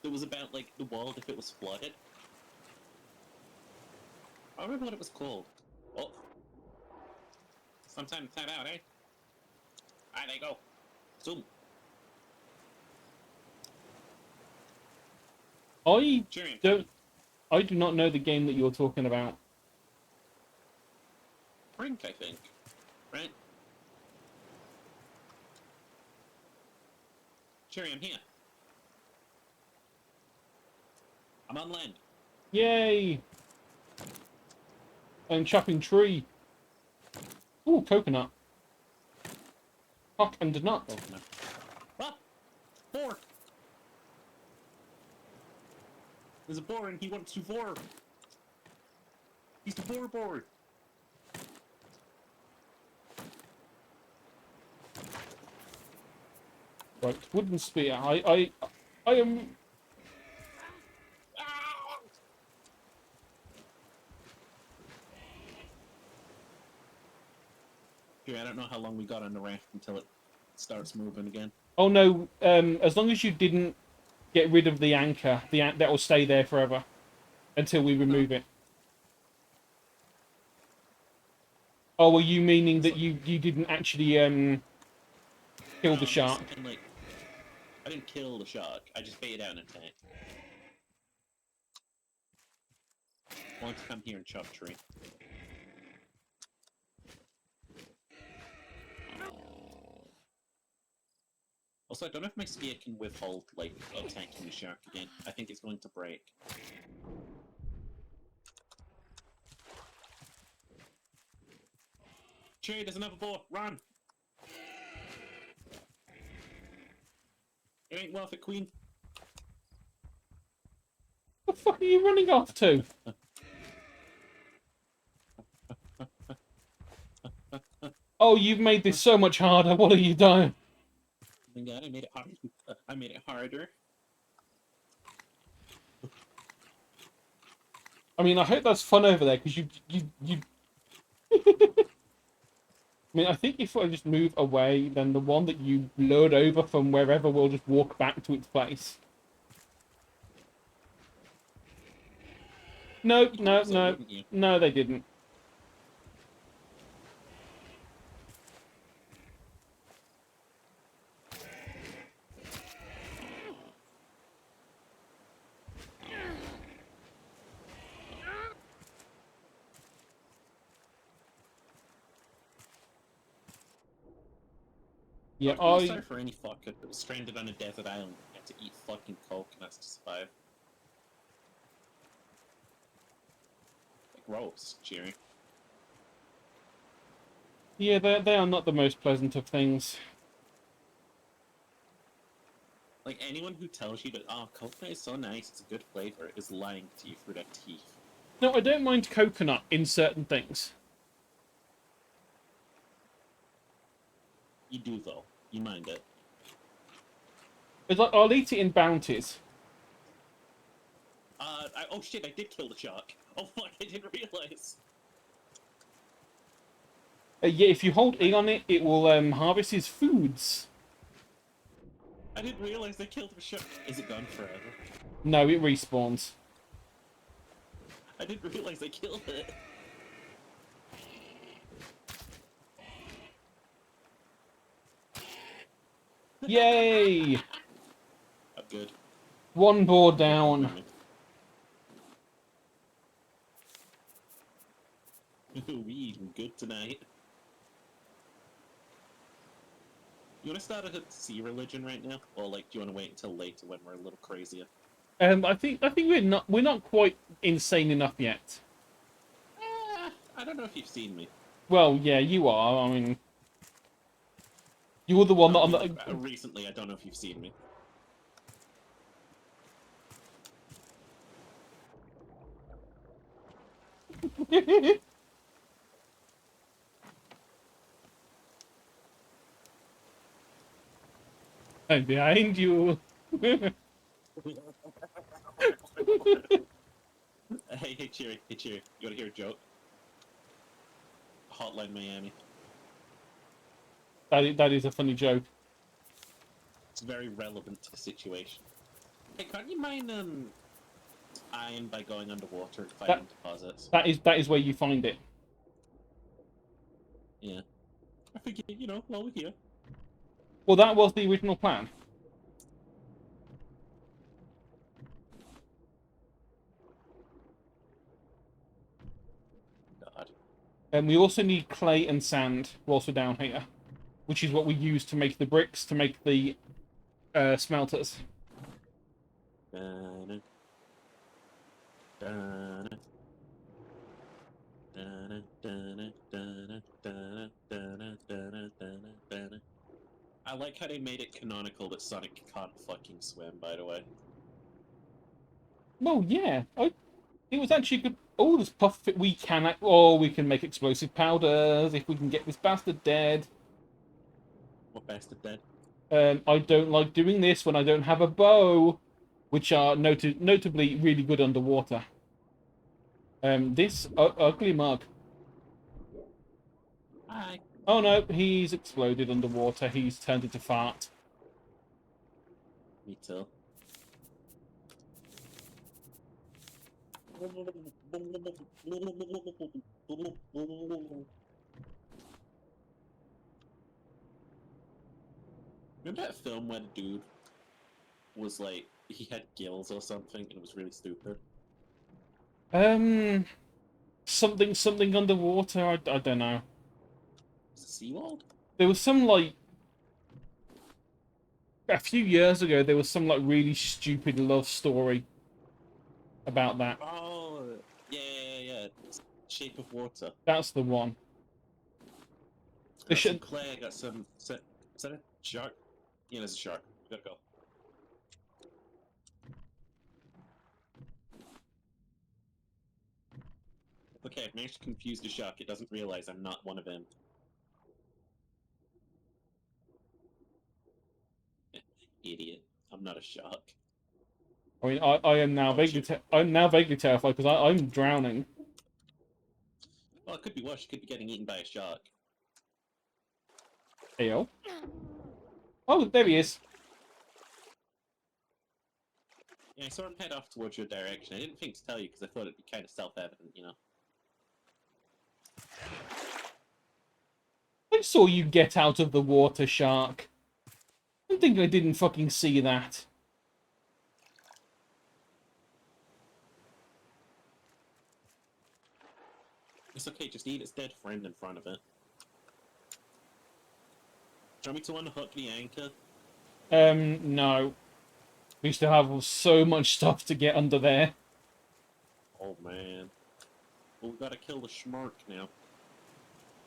that was about like the world if it was flooded. I don't remember what it was called. Oh, sometime time out, eh? Alright, there you go. Zoom. I Cheering. don't. I do not know the game that you're talking about. brink, I think. Right? Cherry, I'm here. I'm on land. Yay! I'm chopping tree. Ooh, coconut. Cock and nut. Coconut. Ah! Boar! There's a boar and he wants to boar! He's the boar! Right, wooden spear. I am. Here, I don't know how long we got on the raft until it starts moving again. Oh no! As long as you didn't get rid of the anchor, that will stay there forever until we remove it. Oh, were you meaning that you didn't actually kill the shark? Saying, like, I didn't kill the shark. I just baited out an attack. I want to come here and chop tree. Also, I don't know if my spear can withhold, like, attacking the shark again. I think it's going to break. Cherry, there's another boar! Run! It ain't worth it, Queen. What the fuck are you running off to? Oh, you've made this so much harder. What are you doing? Oh my god, I made it hard. I made it harder. I mean, I hope that's fun over there, because you... I mean, I think if I just move away, then the one that you lured over from wherever will just walk back to its place. No, no, So, no. wouldn't you? No, they didn't. Yeah, I feel sorry for any fucker that was stranded on a desert island and had to eat fucking coconuts to survive. Like, gross, Jerry. Yeah, they are not the most pleasant of things. Like, anyone who tells you that, oh, coconut is so nice, it's a good flavor, is lying to you through their teeth. No, I don't mind coconut in certain things. You do, though. You mind it. It's like, I'll eat it in bounties. Oh shit, I did kill the shark. Oh fuck, I didn't realize. Yeah, if you hold E on it, it will harvest his foods. I didn't realize I killed the shark. Is it gone forever? No, it respawns. I didn't realize I killed it. Yay! Oh, good. One board down. We eating good tonight. You want to start a sea religion right now, or like, do you want to wait until later when we're a little crazier? I think we're not quite insane enough yet. I don't know if you've seen me. Well, yeah, you are. I mean, you're the one that on the. Recently, I don't know if you've seen me. I'm behind you. Hey, Cheery, you wanna hear a joke? Hotline Miami. That is a funny joke. It's very relevant to the situation. Hey, can't you mine iron by going underwater and finding deposits? That is where you find it. Yeah. I figured, you know, while we're here. Well, that was the original plan. God. And we also need clay and sand whilst we're down here, which is what we use to make the bricks, to make the smelters. Dun, dun, dun, dun, dun, dun, dun, dun, dun. I like how they made it canonical that Sonic can't fucking swim, by the way. Well, yeah. It was actually good. Oh, there's puff. We can. Oh, we can make explosive powders if we can get this bastard dead. What bastard dead? I don't like doing this when I don't have a bow, which are notably really good underwater. This ugly mug. Hi. Oh no, he's exploded underwater. He's turned into fart. Me too. Remember that film where the dude was like, he had gills or something and it was really stupid? Something underwater. I don't know. Is it SeaWorld? There was some like a few years ago. There was some like really stupid love story about that. Oh, yeah. Shape of Water. That's the one. I got some clay, I got some... Is that a shark? Yeah, there's a shark. We gotta go. Okay, I've managed to confuse the shark. It doesn't realize I'm not one of them. Idiot. I'm not a shark. I mean, I am now I'm now vaguely terrified because I'm drowning. Well, it could be worse. You could be getting eaten by a shark. Ew. Oh, there he is. Yeah, I saw him head off towards your direction. I didn't think to tell you because I thought it'd be kind of self-evident, you know. I saw you get out of the water, shark. I think I didn't fucking see that. It's okay, just eat its dead friend in front of it. Do you want me to unhook the anchor? No. We still have so much stuff to get under there. Oh, man. Well, we gotta kill the schmark now.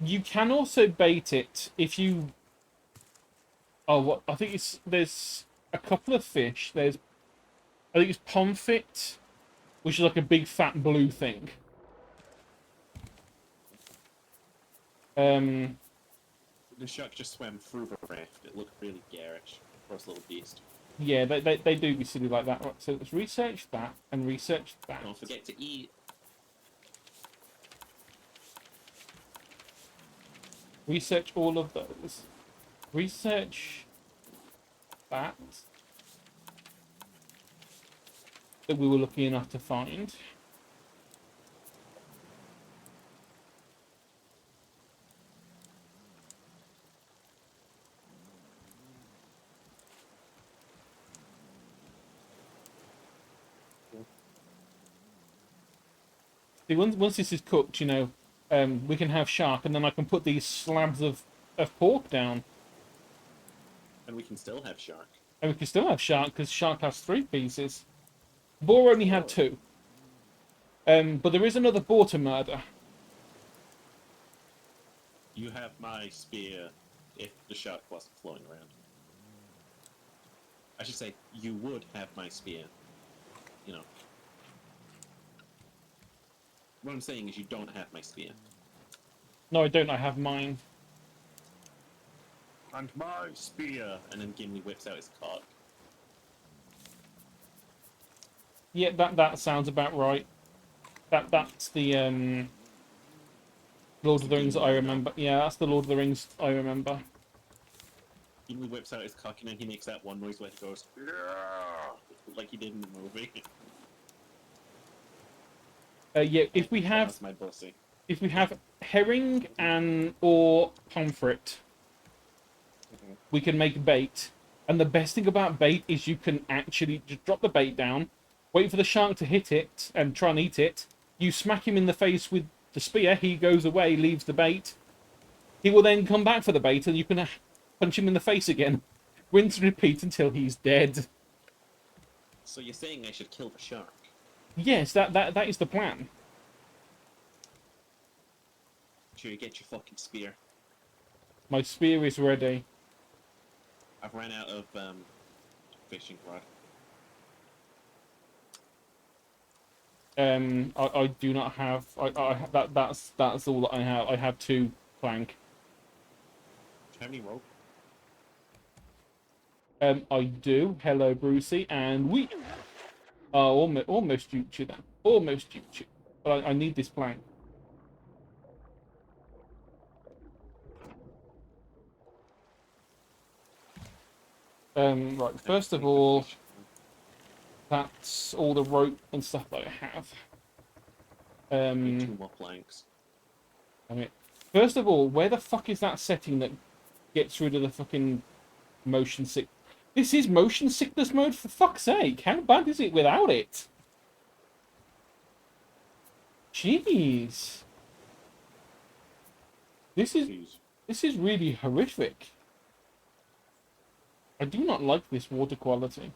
You can also bait it if you... Oh, what? I think there's a couple of fish. I think it's pomfret, which is like a big fat blue thing. The shark just swam through the raft. It looked really garish. Gross little beast. Yeah, they do be silly like that. Right, so let's research that and research that. Don't forget to eat. Research all of those. Research that we were lucky enough to find. See, once this is cooked, you know, we can have shark, and then I can put these slabs of pork down. And we can still have shark. And we can still have shark, because shark has 3 pieces. Boar only had 2. But there is another boar to murder. You have my spear if the shark wasn't floating around. I should say, you would have my spear. You know. What I'm saying is you don't have my spear. No, I don't. I have mine. And my spear! And then Gimli whips out his cock. Yeah, that sounds about right. That's the Lord of the Rings that I remember. Yeah, that's the Lord of the Rings I remember. Gimli whips out his cock and then he makes that one noise where he goes, yeah! Like he did in the movie. Yeah, if we have That's my pussy. if we have herring or pomfret, we can make bait. And the best thing about bait is you can actually just drop the bait down, wait for the shark to hit it and try and eat it. You smack him in the face with the spear, he goes away, leaves the bait. He will then come back for the bait, and you can punch him in the face again. Rinse and repeat until he's dead. So you're saying I should kill the shark? Yes, that is the plan. Sure, you get your fucking spear. My spear is ready. I've ran out of fishing rod. I do not have. That's all that I have. I have 2 plank. Do you have any rope? I do. Hello, Brucey, and we are almost duped you then. Almost duped you. But I need this plank. Right. First of all, that's all the rope and stuff that I have. I need 2 more planks. I mean, first of all, where the fuck is that setting that gets rid of the fucking motion sick? This is motion sickness mode, for fuck's sake. How bad is it without it? Jeez. This is really horrific. I do not like this water quality.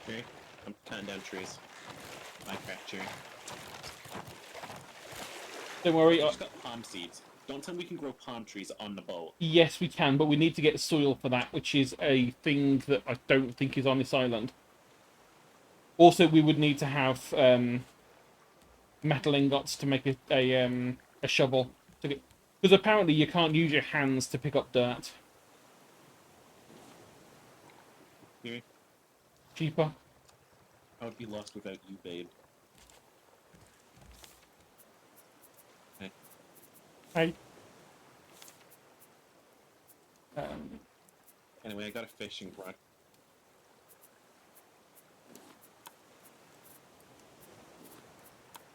Okay, I'm cutting down trees. Minecraft tree. Don't worry. I just got palm seeds. Don't tell me we can grow palm trees on the boat. Yes, we can, but we need to get soil for that, which is a thing that I don't think is on this island. Also, we would need to have metal ingots to make a shovel. Because apparently you can't use your hands to pick up dirt. Here, Cheaper. I would be lost without you, babe. Okay. Hey. Anyway, I got a fishing rod.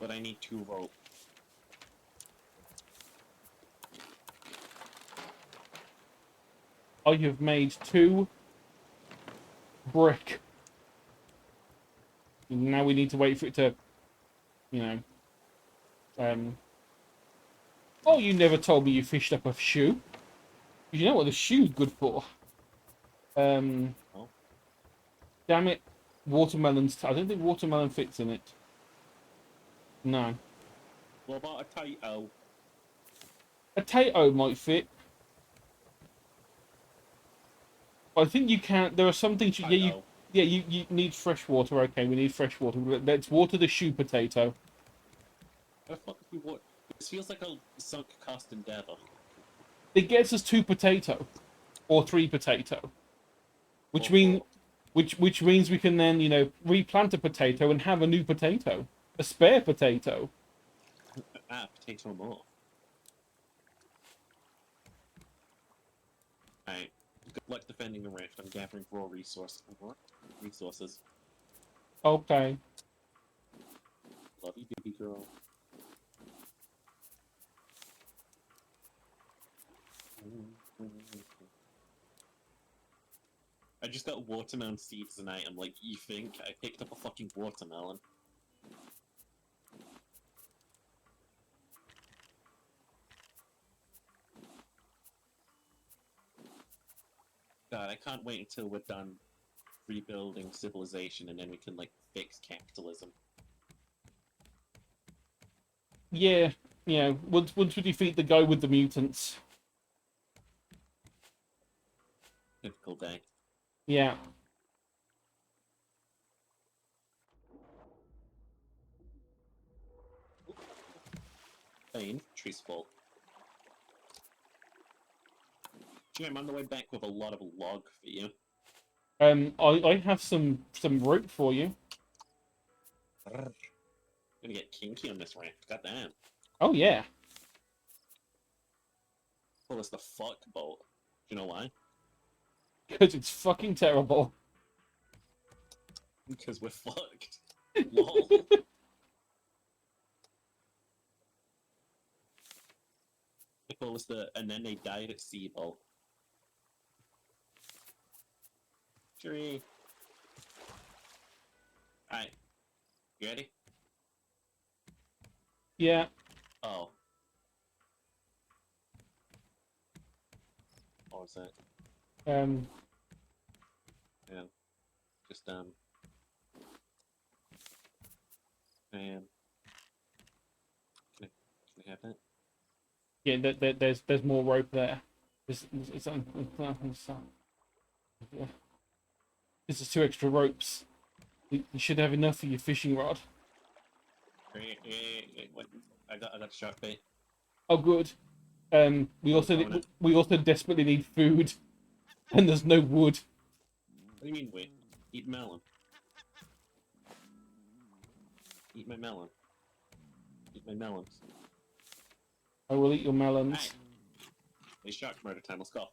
But I need 2 rope. I have made 2 brick. Now we need to wait for it to, you know. Oh, you never told me you fished up a shoe. You know what the shoe's good for. Oh. Damn it. Watermelons. I don't think watermelon fits in it. No. What about a potato? A potato might fit. I think you can. There are some things. You need fresh water. Okay, we need fresh water. Let's water the shoe potato. How the fuck if we water? This feels like a sunk cost endeavor. It gets us 2 potato, or 3 potato, which means we can then replant a potato and have a new potato, a spare potato. Potato more. Alright. Good luck defending the rift. I'm gathering raw resources. Okay. Love you, baby girl. I just got watermelon seeds tonight. I'm like, you think I picked up a fucking watermelon? God, I can't wait until we're done rebuilding civilization and then we can, like, fix capitalism. Yeah. Once we defeat the guy with the mutants. Typical day. Yeah. Infantry spot. Yeah, I'm on the way back with a lot of log for you. I have some rope for you. I'm gonna get kinky on this raft. Goddamn. Oh yeah. Well, it's the fuck boat. Do you know why? Because it's fucking terrible. Because we're fucked. Lol. They call us the and then they died at sea boat. Tree. Alright. You ready? Yeah. Oh. What was that? Um. Yeah. Just, man. Can I have that? Yeah. There's more rope there. Yeah. This is 2 extra ropes. You should have enough for your fishing rod. What? I got shark bait. Oh, good. What We also desperately need food, and there's no wood. do you mean, wait? Eat melon. Eat my melon. Eat my melons. I will eat your melons. Alright. It's shark murder time, let's go.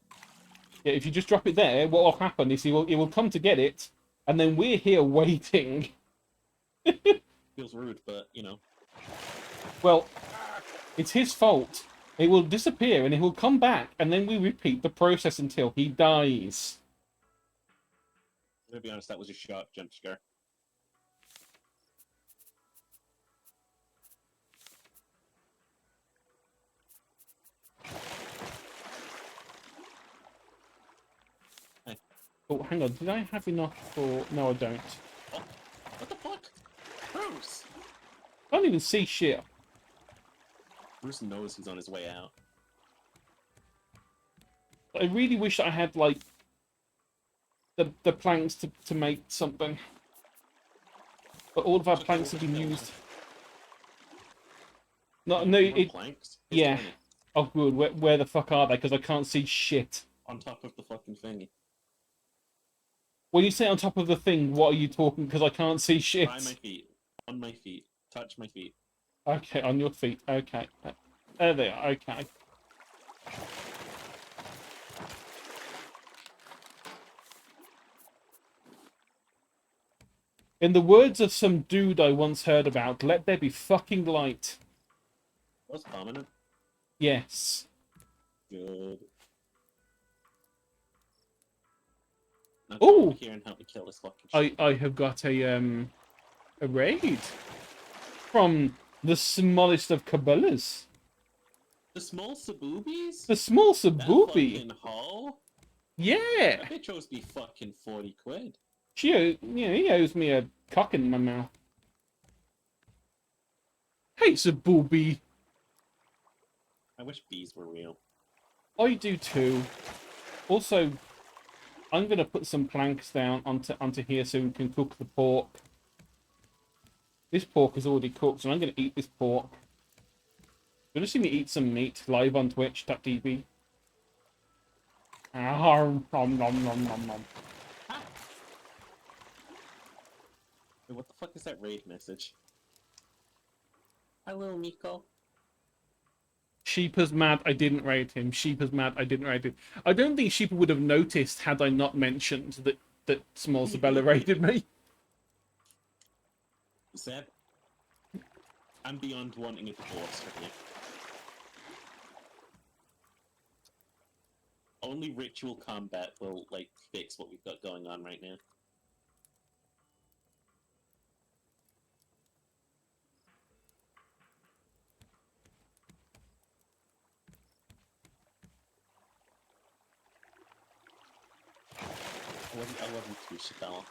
Yeah, if you just drop it there, what will happen is he will come to get it, and then we're here waiting. Feels rude, but, you know. Well, it's his fault. It will disappear, and it will come back, and then we repeat the process until he dies. I'm gonna be honest, that was a shark jump scare. Oh, hang on. Did I have enough for... No, I don't. Oh, what the fuck? Bruce! I don't even see shit. Bruce knows he's on his way out. I really wish I had, like, the planks to make something. But all of our planks have been used. No, it... Planks? Yeah. Oh, good. Where the fuck are they? Because I can't see shit. On top of the fucking thingy. When you say on top of the thing, what are you talking? Because I can't see shit. By my feet. On my feet. Touch my feet. Okay, on your feet. Okay. There they are. Okay. In the words of some dude I once heard about, let there be fucking light. That was prominent. Yes. Good. Now Ooh! come over here and help me kill this fucking shit. I have got a raid from the smallest of Cabela's. The small saboobies? The small That sabooby. fucking hoe? Yeah. That bitch owes me fucking 40 quid. He owes me a cock in my mouth. Hey, sabooby. I wish bees were real. I do too. Also, I'm gonna put some planks down onto here so we can cook the pork. This pork is already cooked, so I'm gonna eat this pork. You'll just see me eat some meat live on Twitch.tv. Nom nom nom nom nom. Wait, what the fuck is that raid message? Hi, little Miko. Sheepa's mad I didn't raid him. Sheepa's mad I didn't raid him. I don't think Sheepa would have noticed had I not mentioned that Small Sabella raided me. Zeb, I'm beyond wanting a divorce from you. Only ritual combat will, like, fix what we've got going on right now. I love you too, Chappelle.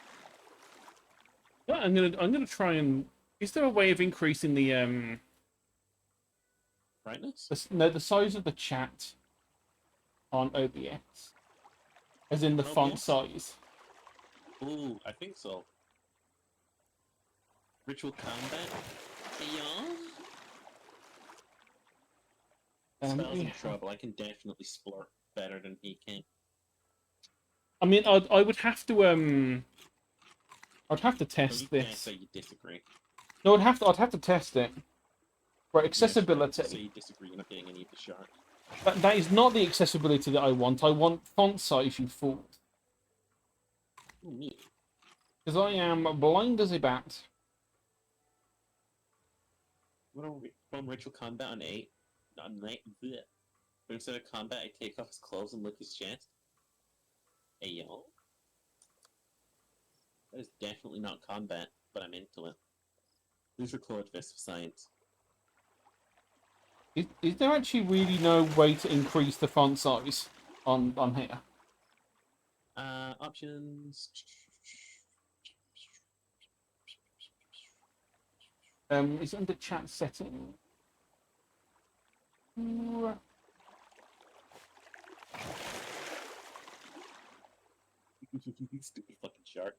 Yeah, I'm gonna try and. Is there a way of increasing the Brightness? the size of the chat on OBS? As in the font OBS? size. Ooh, I think so. Ritual combat? Yeah? Spell's in trouble. I can definitely splurt better than he can. I mean, I would have to I'd have to test You this. can't say you disagree. No, I'd have to test it. Right, Yes, accessibility. so you disagree. You're not getting any of the shark. That is not the accessibility that I want. I want font size, you fool. Ooh, me. Because I am blind as a bat. What are we from ritual combat on 8? On 9? Bleh. But instead of combat, I take off his clothes and lick his chest? Hey, yo. That is definitely not combat. but I'm into it. Please record this for science. Is there actually really no way to increase the font size on here? Options. Is it under chat setting? Stupid fucking shark.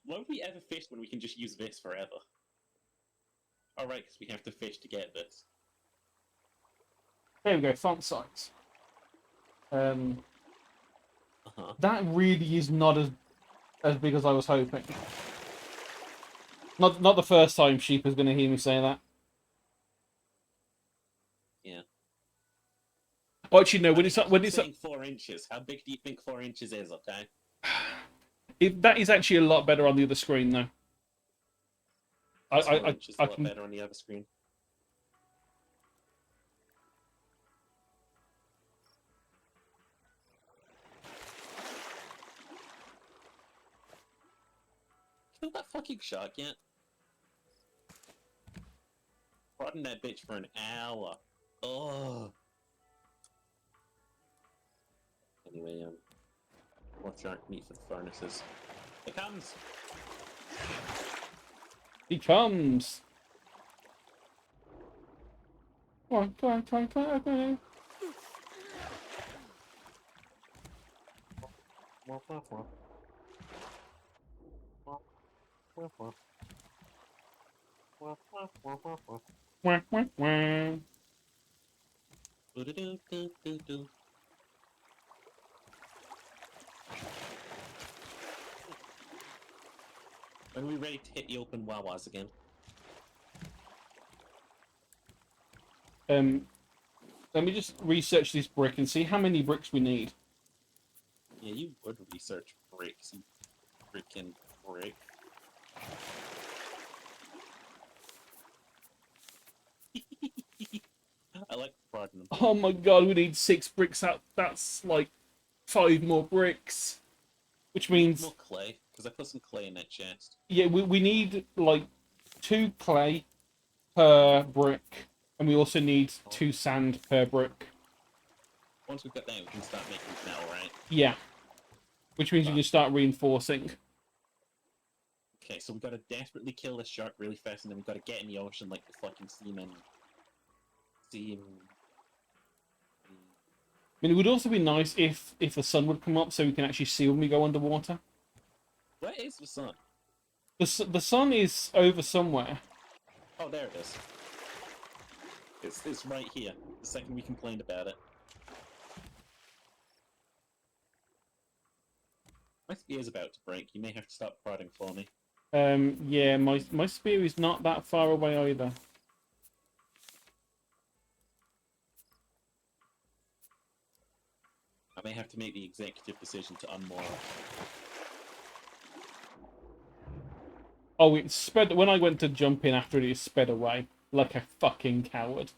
Why would we ever fish when we can just use this forever? Alright, because we have to fish to get this. There we go, font size. Uh-huh. That really is not as big as I was hoping. Not the first time Sheep is going to hear me say that. Yeah. Oh, actually, no. When it's saying 4 inches, how big do you think 4 inches is? Okay. That is actually a lot better on the other screen, though. 4 inches a lot better on the other screen. Kill that fucking shark yet? Prodding that bitch for an hour. Oh. Anyway, more shark meat for the furnaces. It comes! He comes! Come on, okay. Wah, wah, wah. When are we ready to hit the open Wawas again? Let me just research this brick and see how many bricks we need. Yeah, you would research bricks, you freaking brick. I like prodding them. Oh my god, we need 6 bricks out. That's like 5 more bricks. Which means... more clay, because I put some clay in that chest. Yeah, we need like 2 clay per brick. And we also need 2 sand per brick. Once we've got that, we can start making metal, right? Yeah. Which means we can start reinforcing. Okay, so we gotta desperately kill this shark really fast, and then we gotta get in the ocean like the fucking seamen. I mean, it would also be nice if the sun would come up so we can actually see when we go underwater. Where is the sun? The sun is over somewhere. Oh, there it is. It's right here. The second we complained about it. My spear is about to break. You may have to stop prodding for me. Yeah, my spear is not that far away either. I may have to make the executive decision to unmoor. Oh, it sped... When I went to jump in after it sped away. Like a fucking coward.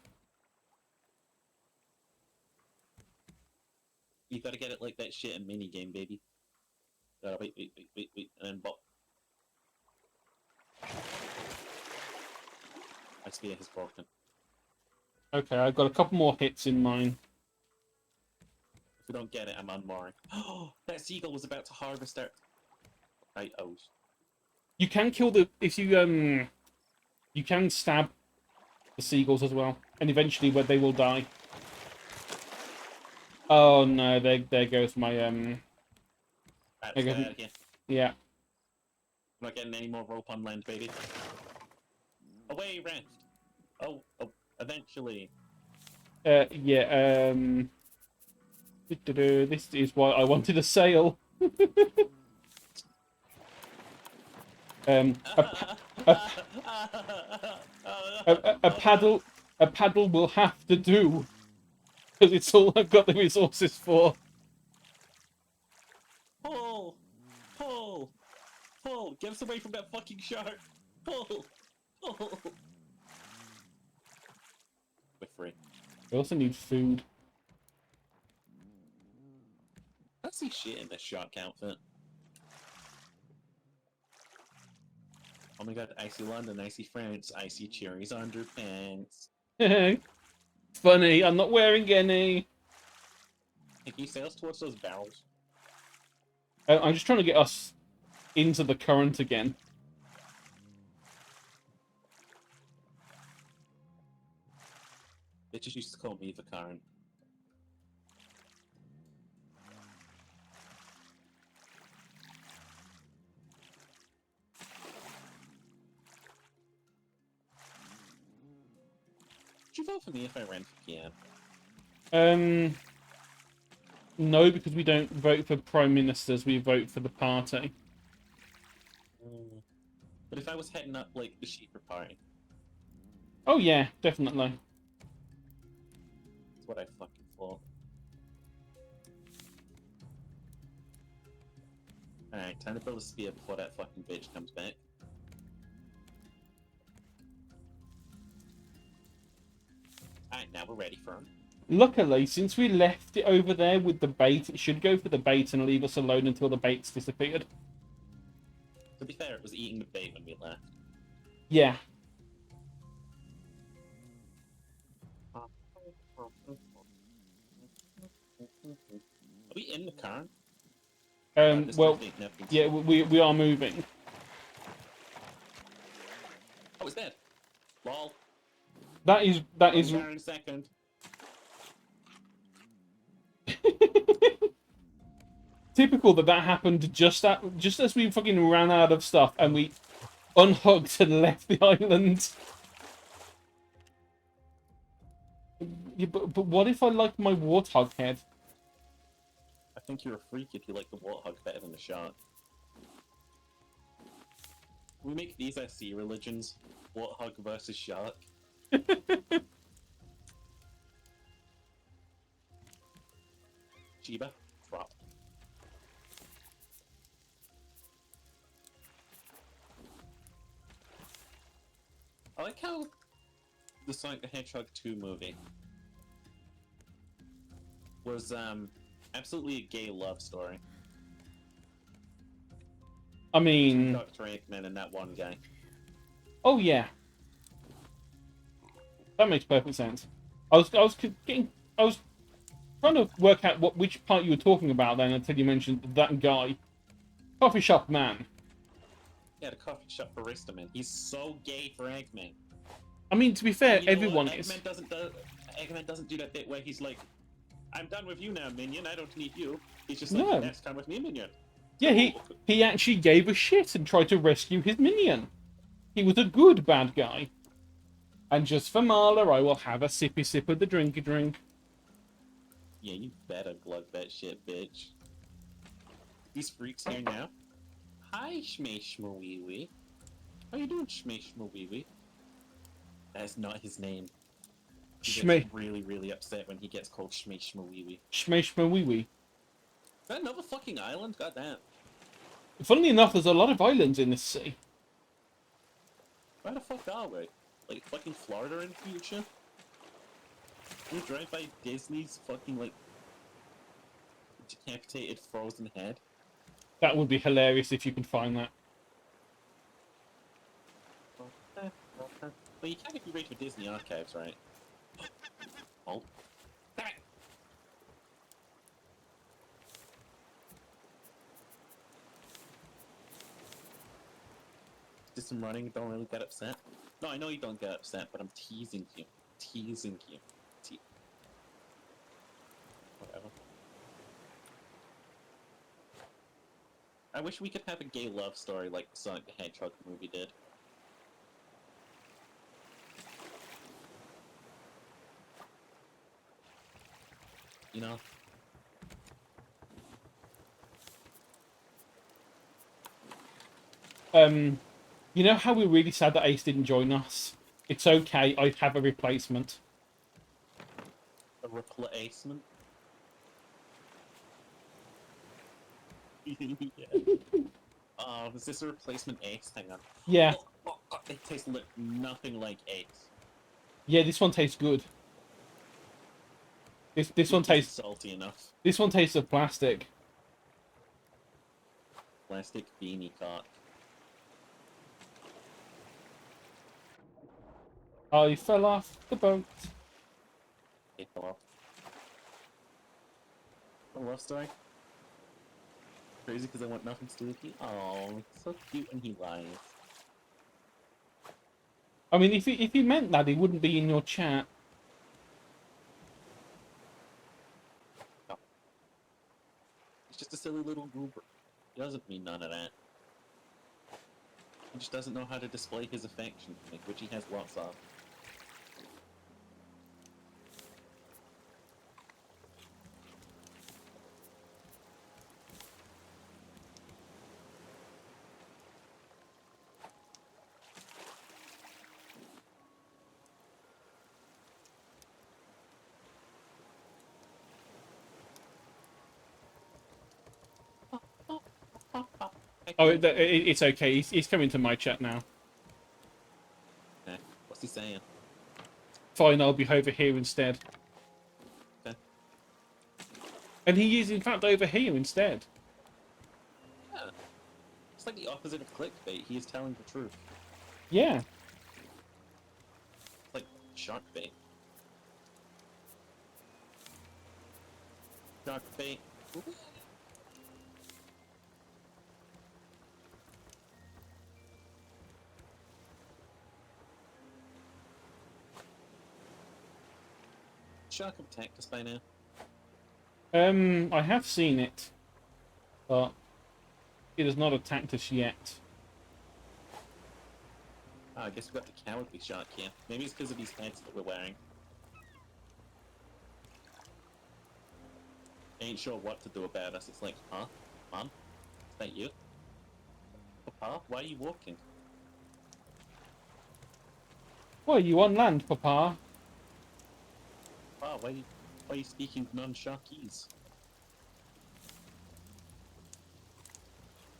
You gotta get it like that shit in minigame, baby. Wait, and then bop. My spear has broken. Okay, I've got a couple more hits in mine. If we don't get it, I'm unmooring. Oh, that seagull was about to harvest our... Right, oh. You can kill the... If you, you can stab the seagulls as well. And eventually where they will die. Oh no, there goes my, Right, let's get out of here. Yeah. I'm not getting any more rope on land, baby. Away, raft! Oh, eventually. Yeah, this is why I wanted a sail. A paddle will have to do. Because it's all I've got the resources for. Pull! Pull! Pull! Get us away from that fucking shark! Pull! Pull! We're free. We also need food. I see shit in this shark outfit. Oh my god, I see London, I see France, I see cherries underpants. Funny, I'm not wearing any. Hey, can you sail us towards those barrels? I'm just trying to get us into the current again. Bitches used to call me the current. Would you vote for me if I ran for PM? No, because we don't vote for prime ministers. We vote for the party. But if I was heading up, like, the Sheeper Party, Oh yeah, definitely. that's what I fucking thought. Alright, time to build a spear before that fucking bitch comes back. Alright, now we're ready for him. Luckily, since we left it over there with the bait, it should go for the bait and leave us alone until the bait's disappeared. To be fair, it was eating the bait when we left. Yeah. Are we in the car? Well, yeah, we are moving. Oh, it's dead. Lol. That is In a second. typical that happened just as we fucking ran out of stuff and we unhooked and left the island. Yeah, but what if I like my warthog head? I think you're a freak if you like the warthog better than the shark. We make these our sea religions. Warthog versus shark. Chiba, drop. I like how the Sonic the Hedgehog 2 movie was absolutely a gay love story. I mean, Dr. Eggman and that one guy. oh yeah, that makes perfect sense. I was trying to work out which part you were talking about then until you mentioned that guy, coffee shop man. Yeah, the coffee shop barista man. He's so gay for Eggman. I mean, to be fair, You know everyone what? is. Eggman doesn't do that bit where he's like, "I'm done with you now, minion. I don't need you." He's just No. like, "Next time with me, minion." Yeah, he actually gave a shit and tried to rescue his minion. He was a good bad guy. And just for Marla, I will have a sippy sip of the drinky drink. Yeah, you better glug that shit, bitch. These freaks here now. Hi, Shmee-Shmoo-Wee-Wee. How you doing, Shmee-Shmoo-Wee-Wee? That's not his name. He gets really, really upset when he gets called Shmee-Shmoo-Wee-Wee. Shmee-Shmoo-Wee-Wee. Is that another fucking island? Goddamn. Funnily enough, there's a lot of islands in this sea. Where the fuck are we? Like, fucking Florida in the future? Can we drive by Disney's fucking, like, decapitated frozen head? That would be hilarious if you could find that. Well, you can if you reach for Disney Archives, right? Oh. Damn it! Just some running, don't really get upset. No, I know you don't get upset, but I'm teasing you. Teasing you. Whatever. I wish we could have a gay love story like the Sonic the Hedgehog movie did. You know? You know how we're really sad that Ace didn't join us? It's okay, I have a replacement. A replacement? Yeah. Is this a replacement Ace? Hang on. Yeah. Oh, it tastes nothing like Ace. Yeah, this one tastes good. This one tastes salty enough. This one tastes of plastic. Plastic beanie cock. I fell off the boat. It fell off. A love story. Crazy because I want nothing to do with you. Oh, so cute when he lies. I mean, if he meant that, he wouldn't be in your chat. Oh. He's just a silly little goober. He doesn't mean none of that. He just doesn't know how to display his affection, which he has lots of. Oh, it's okay. He's coming to my chat now. Okay. What's he saying? Fine, I'll be over here instead. Okay. And he is, in fact, over here instead. Yeah. It's like the opposite of clickbait. He is telling the truth. Yeah. It's like shark bait. Shark bait. Shark have attacked us by now. I have seen it, but it has not attacked us yet. Oh, I guess we got the cowardly shark here. Maybe it's because of these pants that we're wearing. Ain't sure what to do about us. It's like, huh? Mom? Is that you? Papa? Why are you walking? Well, you on land, Papa? Papa, why are you speaking non-sharkese?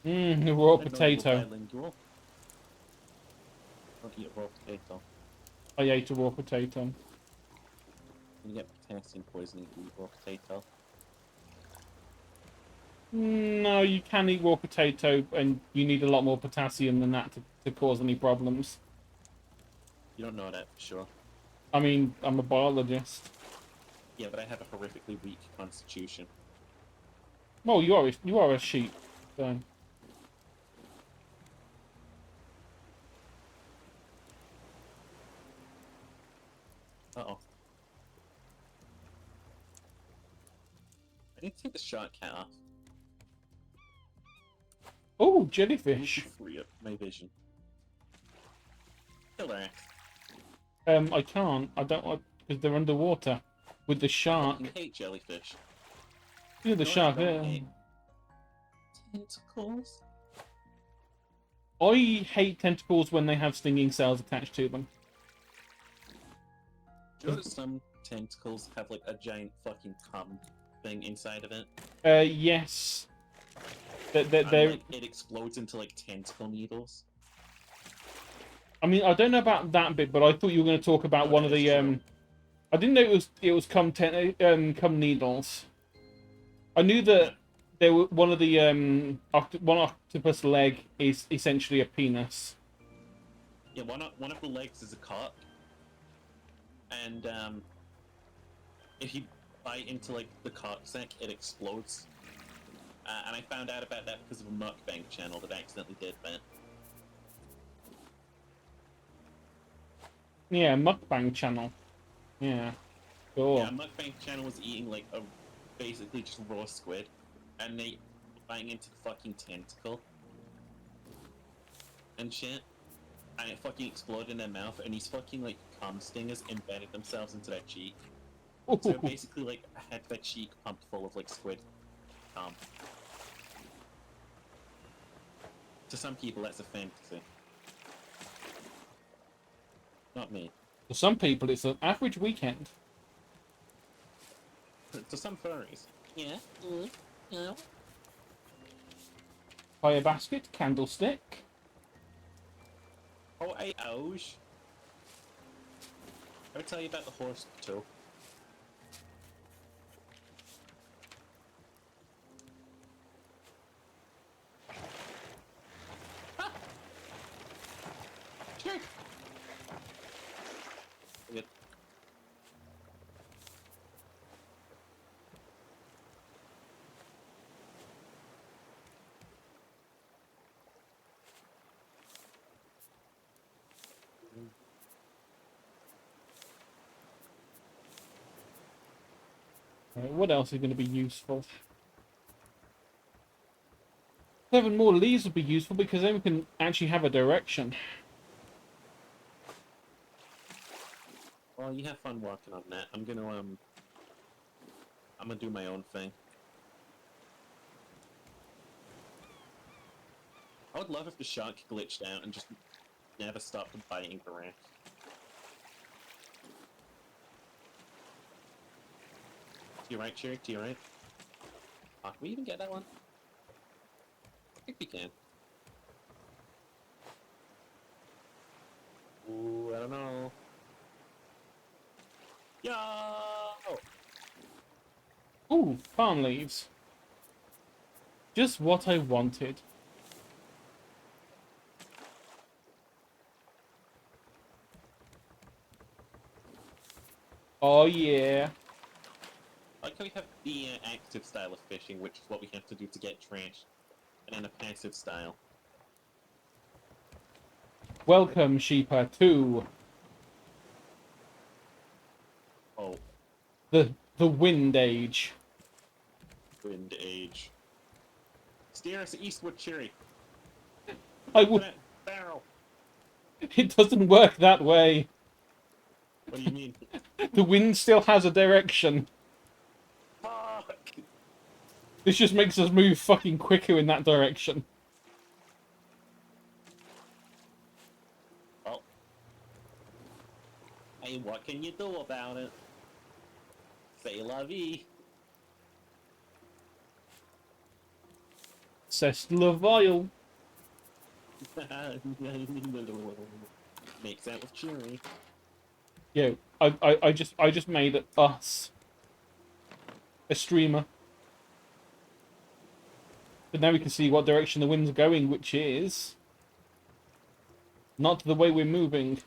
Raw I didn't know you were potato. bilingual. Don't eat a raw potato. I ate a raw potato. You get potassium poisoning if you eat raw potato. No, you can eat raw potato, and you need a lot more potassium than that to cause any problems. You don't know that for sure. I mean, I'm a biologist. Yeah, but I have a horrifically weak constitution. Well, you are a sheep, so. Uh-oh. I need to take the shark hat off. Oh, I need to jellyfish. free up my vision. Kill their ass. I can't. I don't want because they're underwater with the I shark. fucking hate jellyfish. Yeah, the You know what I shark. don't hate? Tentacles? I hate tentacles when they have stinging cells attached to them. Do you know that some tentacles have like a giant fucking cum thing inside of it? Yes. They're, And they're, like it explodes into like tentacle needles. I mean, I don't know about that bit, but I thought you were going to talk about No, one that of is the true. I didn't know it was cum needles. I knew that there were one of the one octopus leg is essentially a penis. Yeah, one of the legs is a cock, and if you bite into like the cock sack, it explodes. And I found out about that because of a mukbang channel that accidentally did that. Yeah, mukbang channel. Yeah, Yeah, sure. a mukbang channel was eating like a basically just raw squid, and they biting into the fucking tentacle and shit, and it fucking exploded in their mouth, and these fucking like cum stingers embedded themselves into their cheek. So it basically like had their cheek pumped full of like squid cum. To some people, that's a fantasy. Not me. For some people, it's an average weekend. To some furries. Yeah. Yeah. Fire basket, candlestick. Oh, hey, ouch. Let me tell you about the horse too. Ah! Sure. Right, what else is going to be useful? 7 more leaves would be useful because then we can actually have a direction. Well, you have fun working on that. I'm gonna do my own thing. I would love if the shark glitched out and just never stopped biting the raft. To your right, Cherry, to your right. Oh, can we even get that one? I think we can. Ooh, I don't know. Yo! Ooh, palm leaves. Just what I wanted. Oh yeah. I like how we have the active style of fishing, which is what we have to do to get trash, and then a passive style. Welcome, Sheeper, to Oh, the Wind Age. wind age. Steer us eastward, Cherry. I Look would. at that barrel. It doesn't work that way. What do you mean? The wind still has a direction. Fuck! This just makes us move fucking quicker in that direction. Well, hey, what can you do about it? Say la vie. C'est le vile. Makes out with Cherry. Yo, I just made us a streamer. But now we can see what direction the wind's going, which is not the way we're moving.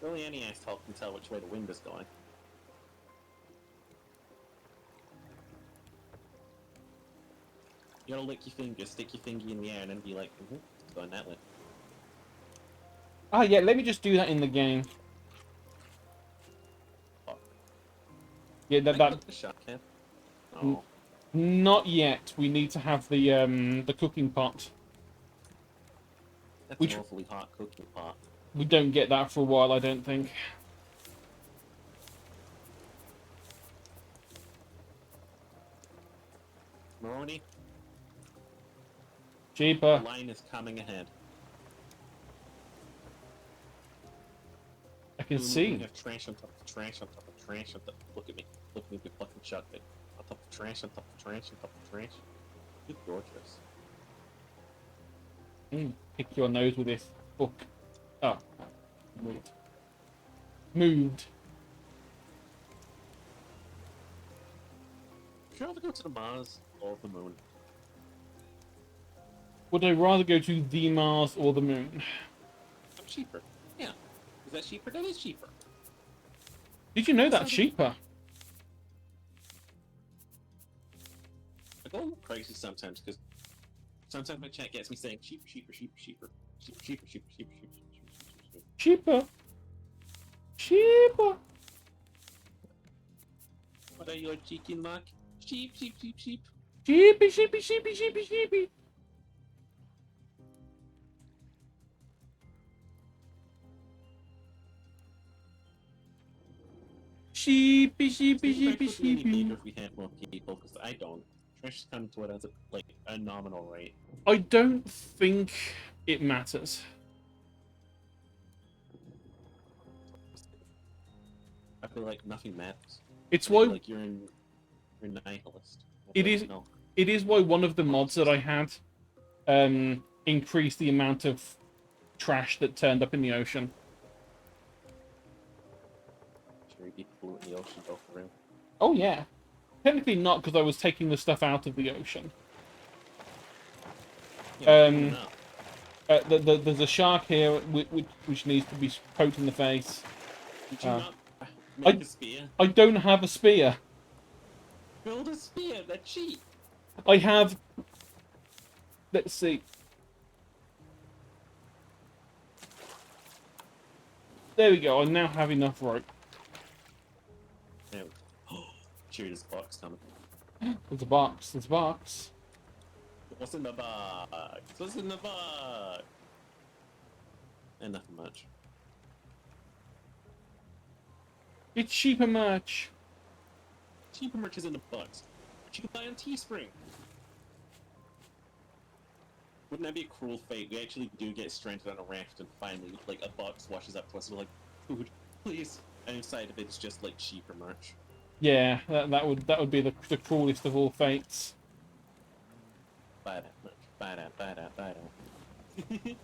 Only any asshole can tell which way the wind is going. You gotta lick your finger, stick your finger in the air, and then be like, it's going that way. Ah, yeah, let me just do that in the game. Fuck. Yeah, Can I that cook the shark head? Oh. not yet. We need to have the cooking pot. That's Which an awfully hot cooking pot. we don't get that for a while, I don't think. Maroni, the Cheaper. line is coming ahead. I can Ooh, see. We have trash on top of trash on top of trash on top. Look at me. Look at me, big fucking shark thing. On top of trash on top of trash on top of trash. You're gorgeous. Pick your nose with this book. Oh. Moved. Moved. Would you rather go to the Mars or the Moon? Would I rather go to the Mars or the Moon? I'm cheaper. Yeah. Is that cheaper? That is cheaper. Did you know That's that's not cheaper? I go a little crazy sometimes because sometimes my chat gets me saying cheaper, cheaper, cheaper, cheaper, cheaper, cheaper, cheaper, cheaper, cheaper, cheaper, cheaper. Cheaper. Cheaper. What are your chicken mark? Cheap, cheap, cheap, cheap. Sheepy, sheepy, sheepy, sheepy, sheepy. Sheepy, sheepy, sheepy, Would be any sheepy. bigger if we had more people, because I don't. Trash is coming to it as a nominal rate. I don't think it matters. I feel like nothing matters. It's I feel why like you're a nihilist. It is- it is why one of the mods that I had increased the amount of trash that turned up in the ocean. Sure, you blew it in the ocean both around. Oh yeah. Technically not, because I was taking the stuff out of the ocean. Yeah, no. There's a shark here which needs to be poked in the face. Did you not make a spear? I don't have a spear. Build a spear, they're cheap! I have... Let's see. There we go, I now have enough rope. Sure, there's a box coming. There's a box. There's a box. What's in the box? What's in the box? And nothing much. It's cheaper merch. Cheaper merch is in the box, which you can buy on Teespring. Wouldn't that be a cruel fate? We actually do get stranded on a raft and finally, like, a box washes up to us. We're like, food, please. And inside of it's just, like, cheaper merch. Yeah, that would be the cruelest of all fates. Buy that merch. Buy that, buy that, buy that.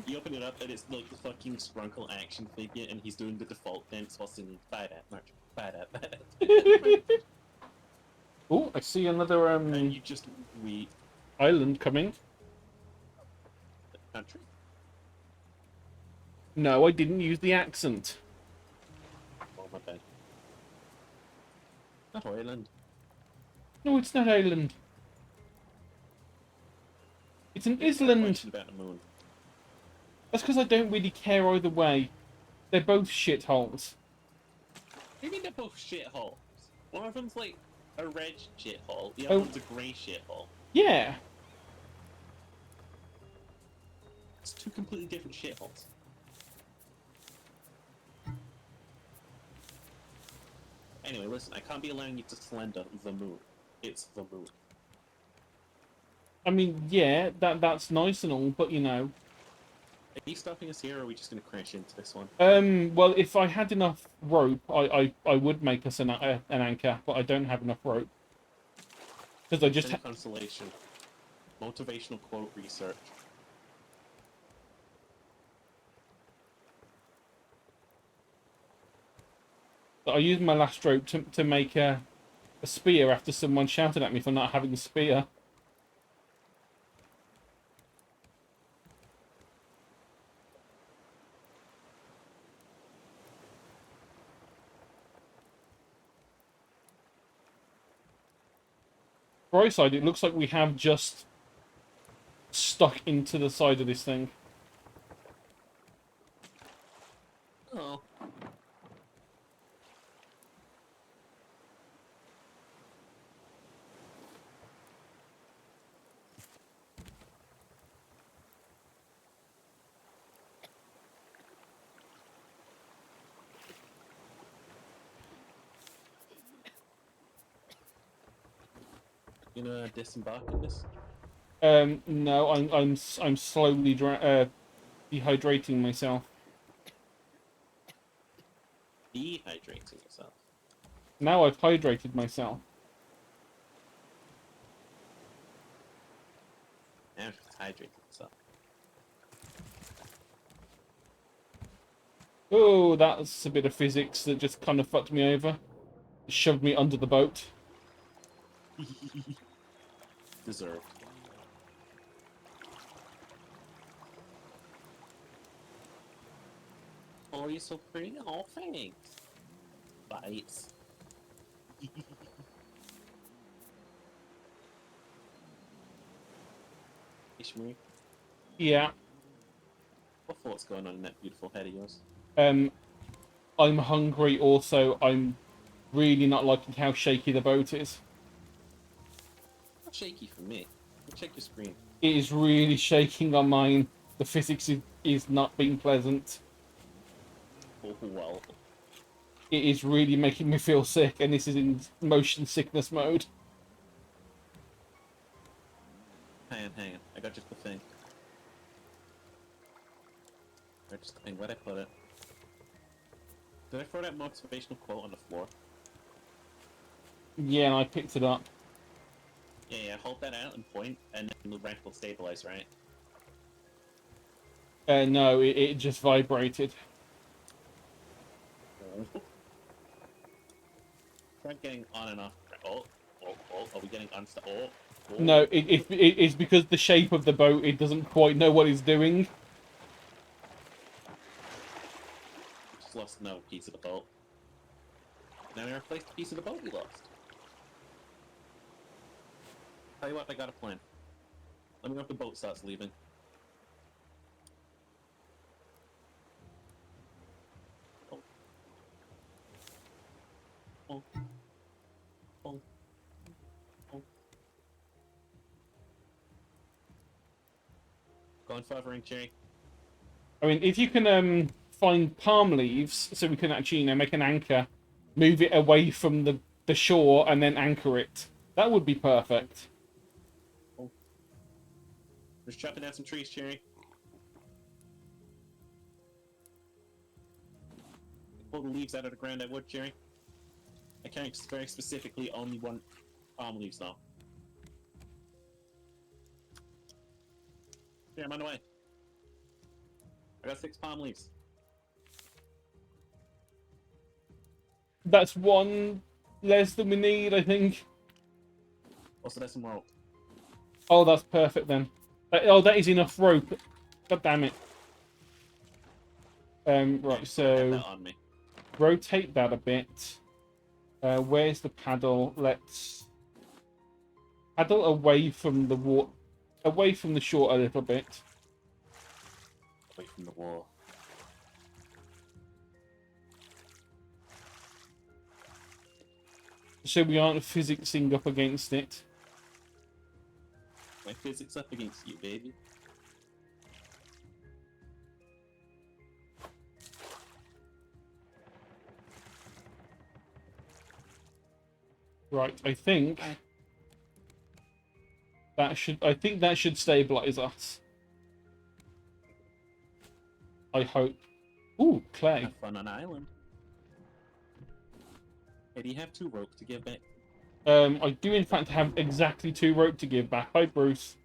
You open it up and it's like the fucking Sprunkle action figure and he's doing the default dance while singing, buy that merch, buy that, buy that. Oh, I see another And you just weep. island coming. Country? No, I didn't use the accent. Oh, my bad. Not Ireland. No, it's not island. It's an island. About the moon. That's because I don't really care either way. They're both shitholes. Maybe they're both shitholes. One of them's like a red shithole, the other Oh. one's a grey shithole. Yeah. It's two completely different shitholes. Anyway, listen, I can't be allowing you to slander the moon. It's the moon. I mean, yeah, that's nice and all, but you know. Are you stopping us here, or are we just going to crash into this one? Well, if I had enough rope, I would make us an anchor, but I don't have enough rope. Because I just... Consolation. Motivational quote research. I used my last rope to make a spear after someone shouted at me for not having a spear. Bright side, it looks like we have just stuck into the side of this thing. Oh. You gonna disembark in this? No, I'm slowly dehydrating myself. Dehydrating yourself. Now I've hydrated myself. Now just hydrating yourself. Oh, that's a bit of physics that just kind of fucked me over. Shoved me under the boat. Deserved. Oh, you're so pretty. Oh, thanks. Bites. Ishmael, Yeah. what thoughts going on in that beautiful head of yours? I'm hungry also. I'm really not liking how shaky the boat is. Not shaky for me. Check your screen. It is really shaking on mine. The physics is not being pleasant. Oh, well. It is really making me feel sick, and this is in motion sickness mode. Hang on. I got just the thing. I just the thing. Where'd I put it? Did I throw that motivational quote on the floor? Yeah, and I picked it up. Yeah, hold that out and point, and then the ramp will stabilize, right? No, it just vibrated. Try getting on and off. Oh, are we getting unstuck? Oh. No, it's because the shape of the boat, it doesn't quite know what it's doing. Just lost another piece of the boat. Now we replaced the piece of the boat we lost. Tell you what, I got a plan. Let me know if the boat starts leaving. Oh. going further in, Cherry. I mean, if you can find palm leaves, so we can actually, make an anchor, move it away from the shore, and then anchor it, that would be perfect. Oh. Just chopping down some trees, Cherry. Pull the leaves out of the ground, I would, Cherry. I can't very specifically only want palm leaves now. Yeah, I'm on the way. I got 6 palm leaves. That's one less than we need, I think. Also, there's some rope. Oh, that's perfect then. Oh, that is enough rope. God damn it. Right, Have so that on me. rotate that a bit. Where's the paddle? Let's paddle away from the water, away from the shore a little bit. Away from the wall. So we aren't physicsing up against it. My physics up against you, baby. Right, I think that should stabilize us. I hope. Ooh, clay. Have fun on island. Hey, do you have 2 rope to give back? I do in fact have exactly 2 rope to give back. Hi, Bruce.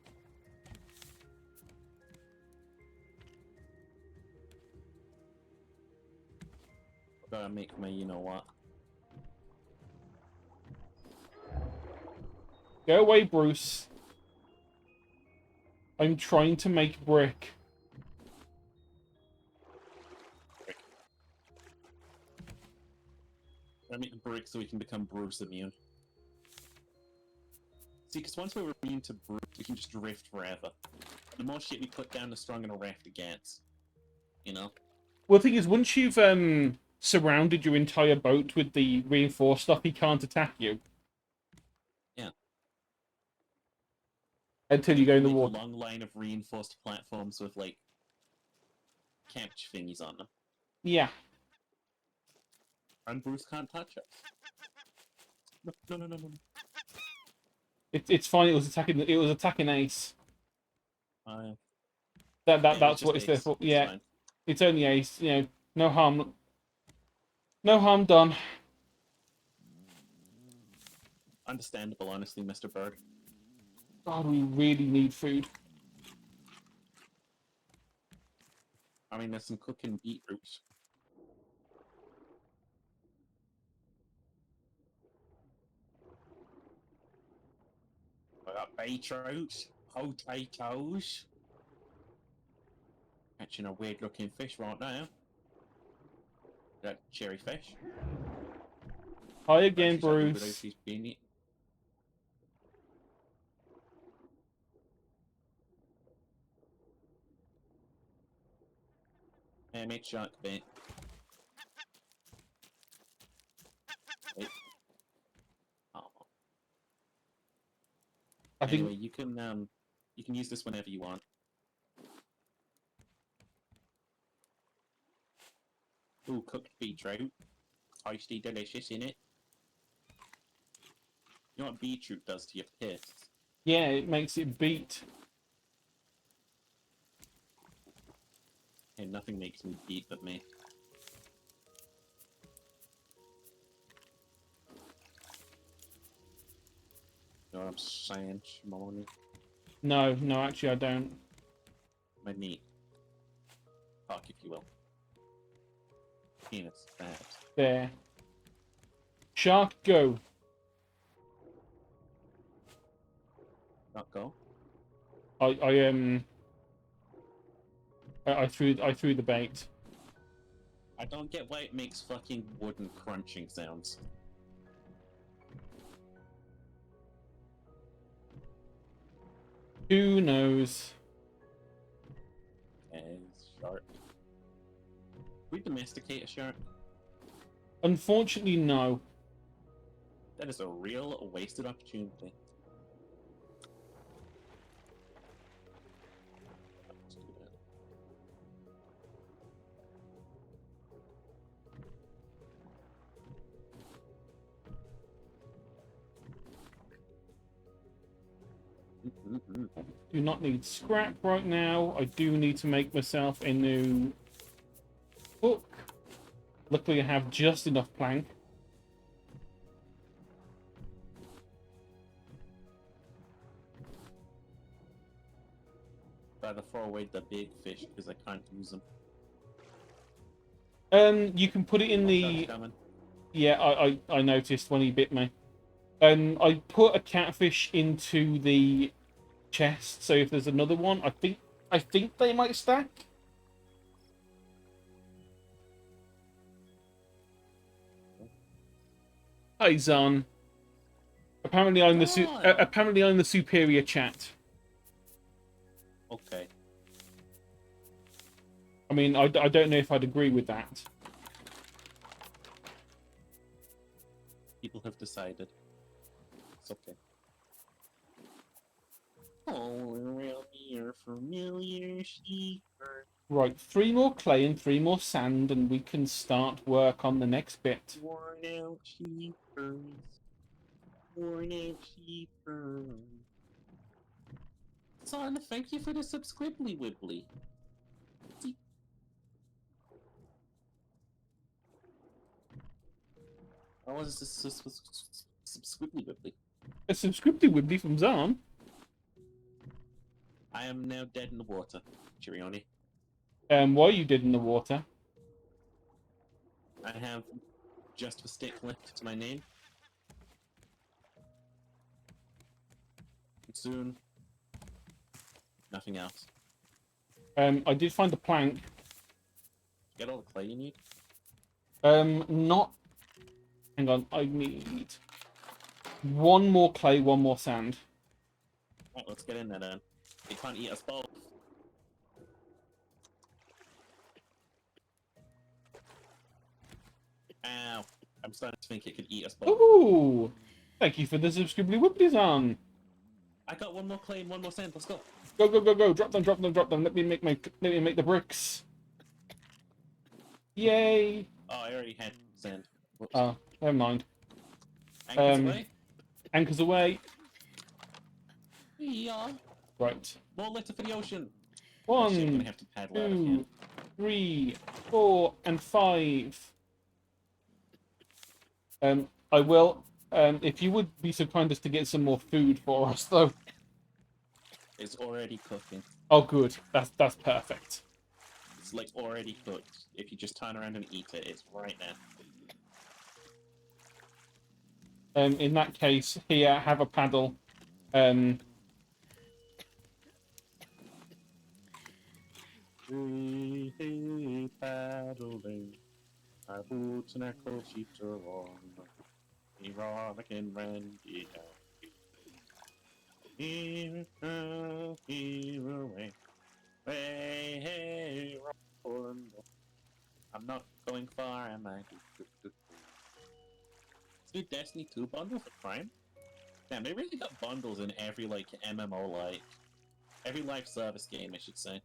Gotta make my you-know-what. Go away, Bruce. I'm trying to make brick. Gotta make the brick so we can become Bruce immune. See, because once we're immune to Bruce, we can just drift forever. The more shit we put down, the stronger the raft it gets. You know? Well, the thing is, once you've surrounded your entire boat with the reinforced stuff, he can't attack you. Yeah. Until you go in the Make water. a long line of reinforced platforms with, like, catch thingies on them. Yeah. And Bruce can't touch us. No. It's fine. It was attacking Ace. Yeah, That's what it's there Ace. for. It's Yeah. fine. It's only Ace. No harm. No harm done. Understandable, honestly, Mr. Bird. God, we really need food. I mean, there's some cooking beetroots. I got beetroots, potatoes. Catching a weird looking fish right now. That cherry fish. Hi again, She's having Bruce. she's been it. Hey, mate, shark bait. Wait. Oh. I Anyway, think you can use this whenever you want. Ooh, cooked beetroot. Tasty, delicious, innit? You know what beetroot does to your piss? yeah, it makes it beat. Hey, nothing makes me beat but me. You know what I'm saying, Shimoni? No, actually, I don't. My meat. Fuck, if you will. Penis. That. There. Shark, go. Not go. I threw the bait. I don't get why it makes fucking wooden crunching sounds. Who knows? As shark. We domesticate a shark? Unfortunately, no. That is a real wasted opportunity. Do not need scrap right now. I do need to make myself a new hook. Luckily, I have just enough plank. Rather throw away the big fish because I can't use them. You can put it in the. Coming. Yeah, I noticed when he bit me. I put a catfish into the chest, so if there's another one, I think they might stack. Hi, Zan. Apparently, apparently I'm the superior chat. Okay. I mean, I don't know if I'd agree with that. People have decided. It's okay. Oh, around here, familiar sheeper. Right, 3 more clay and 3 more sand, and we can start work on the next bit. Worn out sheepers. Worn out sheepers. Son, thank you for the subscribly wibbly. How was this subscribly wibbly? A subscriptive wibbly from Zan. I am now dead in the water, Chirioni. Why you did in the water? I have just a stick left to my name. And soon, nothing else. I did find a plank. Get all the clay you need. Not. Hang on, I need 1 more clay, 1 more sand. Right, let's get in there then. They can't eat us both. Ow. I'm starting to think it could eat us both. Ooh! Thank you for the subscription whoopties on. I got 1 more clay and 1 more sand. Let's go. Go, go, go, go! Drop them, drop them, drop them. Let me make the bricks. Yay! Oh, I already had sand. Whoops. Oh, never mind. Anchors away. Anchors away. Yeah. Right. More litter for the ocean. Oh, shit, I'm 1, gonna have to paddle out of 2, here. 3, 4, and 5. I will. If you would be so kind as to get some more food for us, though. It's already cooking. Oh, good. That's perfect. It's like already cooked. If you just turn around and eat it, it's right there. In that case, here, have a paddle. Hey, paddling. Our boots and our coat sheets are on. We rock and randy down. Here, here away. Hey, hey, rolling. I'm not going far, am I? New Destiny 2 bundle for Prime? Damn, they really got bundles in every, like, MMO, like... Every live service game, I should say.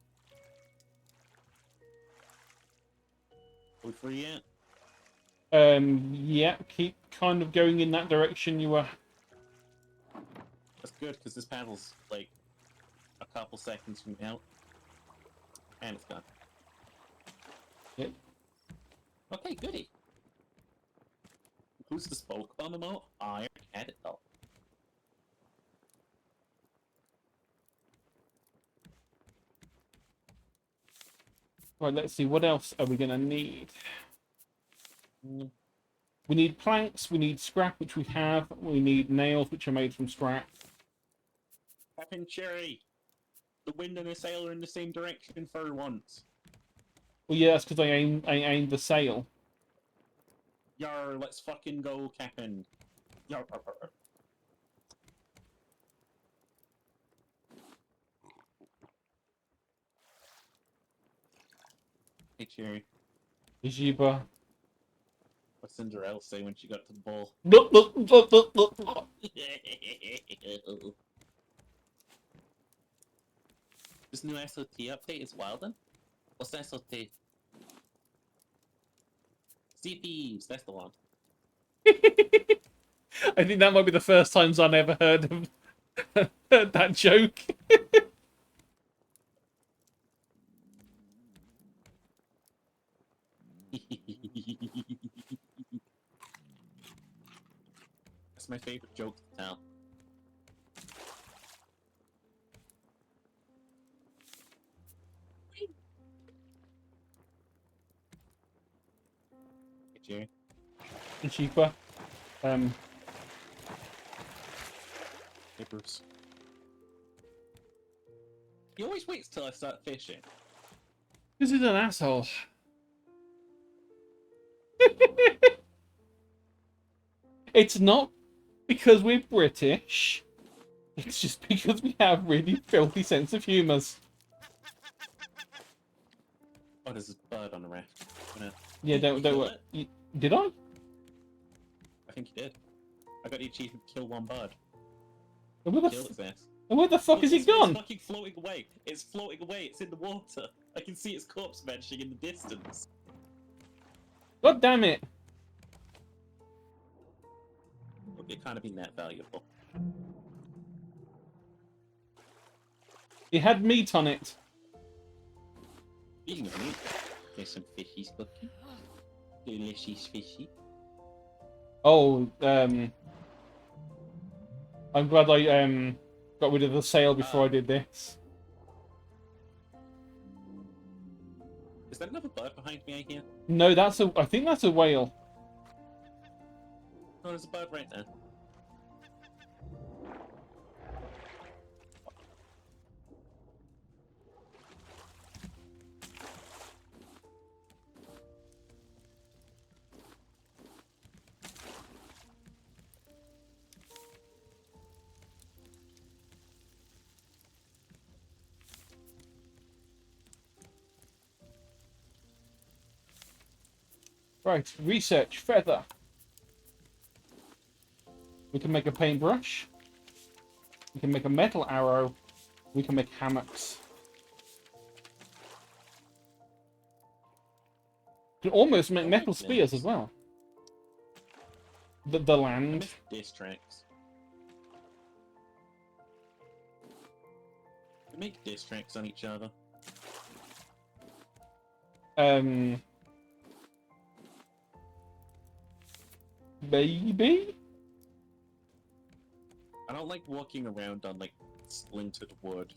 Are we free yet? Yeah, keep kind of going in that direction you were. That's good, because this paddle's, like, a couple seconds from out. And it's gone. Yep. Okay, goody. Who's the spoke bomb emote? I already had it, though. Right, let's see, what else are we gonna need? We need planks, we need scrap, which we have, we need nails, which are made from scrap. Captain Cherry! The wind and the sail are in the same direction for once. Well, yeah, that's because I aimed the sail. Yar, let's fucking go, Captain. Yar, Hey, Cherry. Jiba. What Cinderella say when she got to the ball? Look, look, look, look, look. This new SOT update is Wilden? What's SOT? Sea Thieves, that's the one. I think that might be the first time I've ever heard of That joke. That's my favorite joke to tell. Hey, Jerry. And cheaper. Hey, Bruce. He always waits till I start fishing. This is an asshole. It's not because we're British. It's just because we have really filthy sense of humours. Oh, there's this bird on the raft. Yeah, don't worry. Did I? I think you did. I got the achievement kill one bird. And Kill its ass. where the fuck is it It's gone? fucking floating away. It's floating away. It's in the water. I can see its corpse vanishing in the distance. God damn it. Look, it can't have been that valuable. It had meat on it. Speaking of meat, there's some fishies cooking. Delicious fishy. Oh, I'm glad I got rid of the sail before I did this. Is that another bird behind me I hear? No, I think that's a whale. No, there's a bird right there. Right, research, feather. We can make a paintbrush. We can make a metal arrow. We can make hammocks. We can almost make metal spears as well. The land. Disc tracks. We make disc tracks on each other. Maybe? I don't like walking around on, like, splintered wood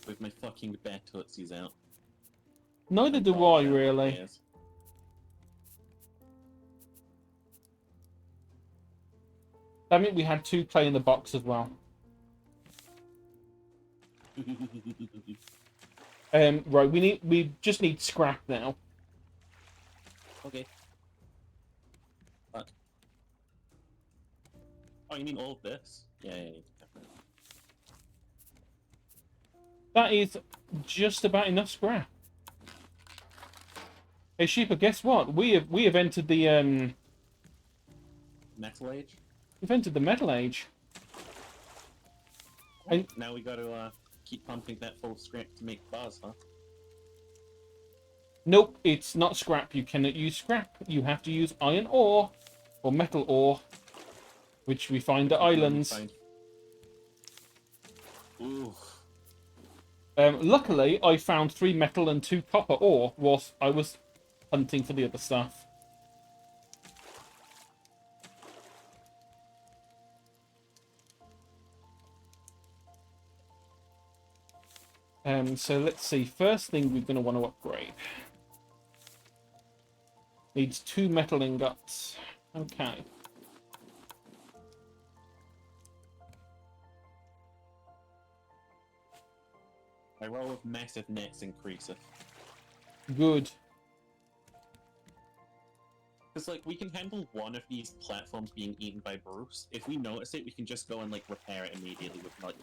with my fucking bare tootsies out. Neither And do balls I, out my really. ears. That meant we had two play in the box as well. Right, we just need scrap now. Okay. Fuck. Oh, you mean all of this? Yeah. That is just about enough scrap. Hey Sheeper, guess what? We have entered the Metal Age? we've entered the metal age. And Now we gotta keep pumping that full of scrap to make bars, huh? nope, it's not scrap. You cannot use scrap. You have to use iron ore or metal ore, which we find at islands. Ooh. Luckily, I found 3 metal and 2 copper ore whilst I was hunting for the other stuff. So let's see. First thing we're going to want to upgrade. Needs 2 metal ingots. Okay. My roll of massive nets increaseth. Good. Because, like, we can handle one of these platforms being eaten by Bruce. If we notice it, we can just go and, like, repair it immediately with, like,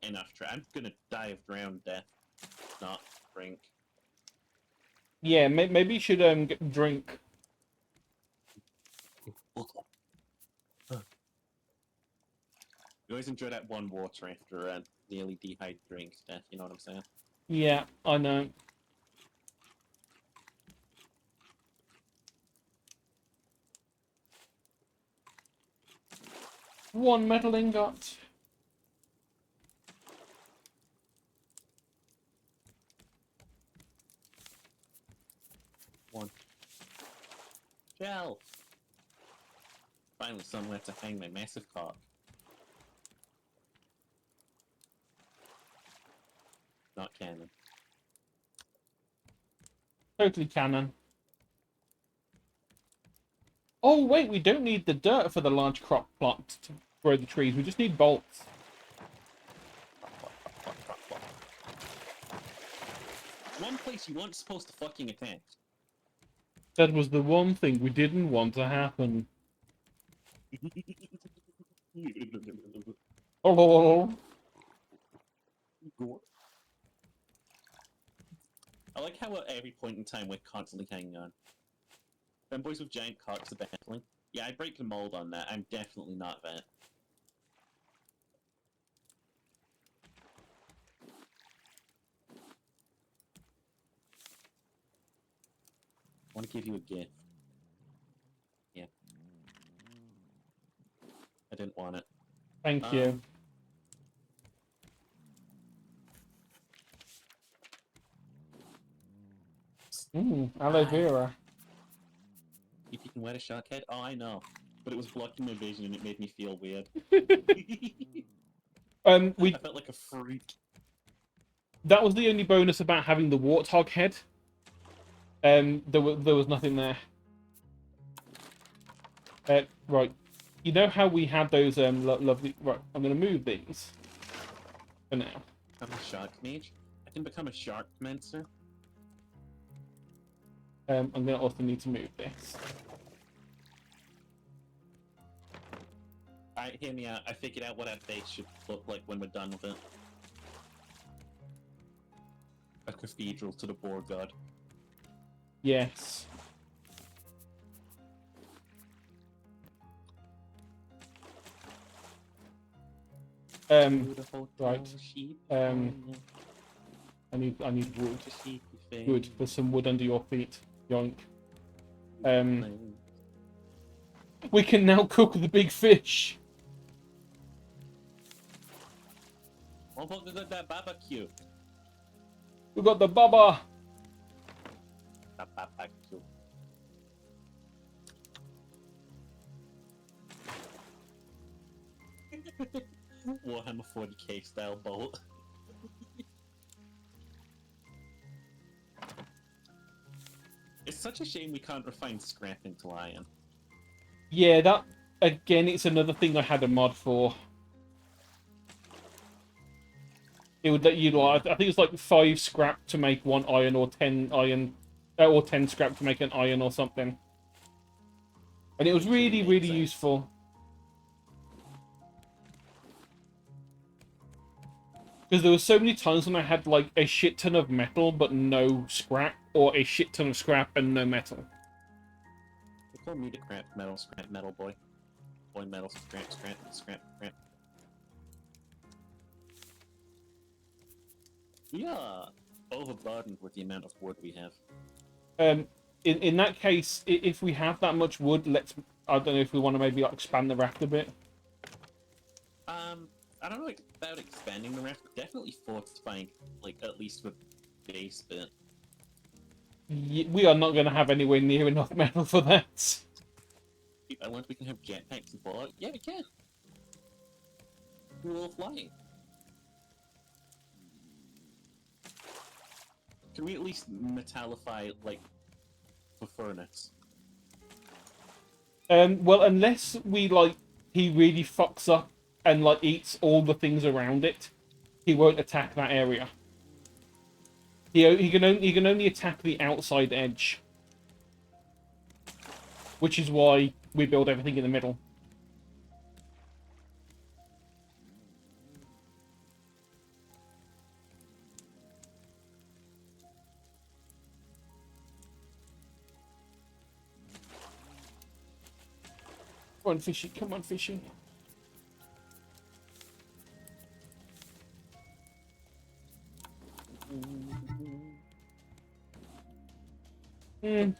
enough I'm gonna die of drowned death. Not drink. Yeah, maybe you should get a drink. You always enjoy that one water after nearly dehydrating to death, you know what I'm saying? Yeah, I know. One metal ingot. Finally, somewhere to hang my massive cock. Not canon. Totally canon. Oh, wait, we don't need the dirt for the large crop plot to grow the trees. We just need bolts. One place you weren't supposed to fucking attack. That was the one thing we didn't want to happen. Oh. I like how at every point in time we're constantly hanging on. Femboys with giant cocks are baffling. Yeah, I break the mold on that. I'm definitely not that. I want to give you a gift. Yeah. I didn't want it. Thank you. Aloe vera. If you can wear a shark head? Oh, I know. But it was blocking my vision and it made me feel weird. I felt like a freak. That was the only bonus about having the warthog head. There was nothing there. Right. You know how we had those lovely... Right, I'm going to move these for now. I'm a shark mage. I can become a shark commencer. I'm going to also need to move this. Alright, hear me out. I figured out what our base should look like when we're done with it. A cathedral to the boar god. Yes. Right. I need wood. Good. There's some wood under your feet. Yoink. We can now cook the big fish. Oh, look, we got that barbecue. We got the baba. Barbecue. Warhammer 40k style bolt. It's such a shame we can't refine scrap into iron. Yeah, that again. It's another thing I had a mod for. It would let you like. I think it's like 5 scrap to make 1 iron, or 10 iron, or 10 scrap to make an iron or something. And it was really, really useful. Because there were so many times when I had like a shit ton of metal but no scrap, or a shit ton of scrap and no metal. They call me the scrap metal boy. Boy metal, scrap. We are overburdened with the amount of wood we have. In that case, if we have that much wood, I don't know if we want to maybe like expand the raft a bit. I don't know about expanding the raft, but definitely fortifying, like, at least with base bit. We are not going to have anywhere near enough metal for that. I learned we can have jetpacks and Fallout. Yeah, we can. We're all flying. Can we at least metallify, like, for furnace? Well, unless we like he really fucks up and like eats all the things around it, he won't attack that area. He can only attack the outside edge, which is why we build everything in the middle. Come on, fishy! Come on, fishy!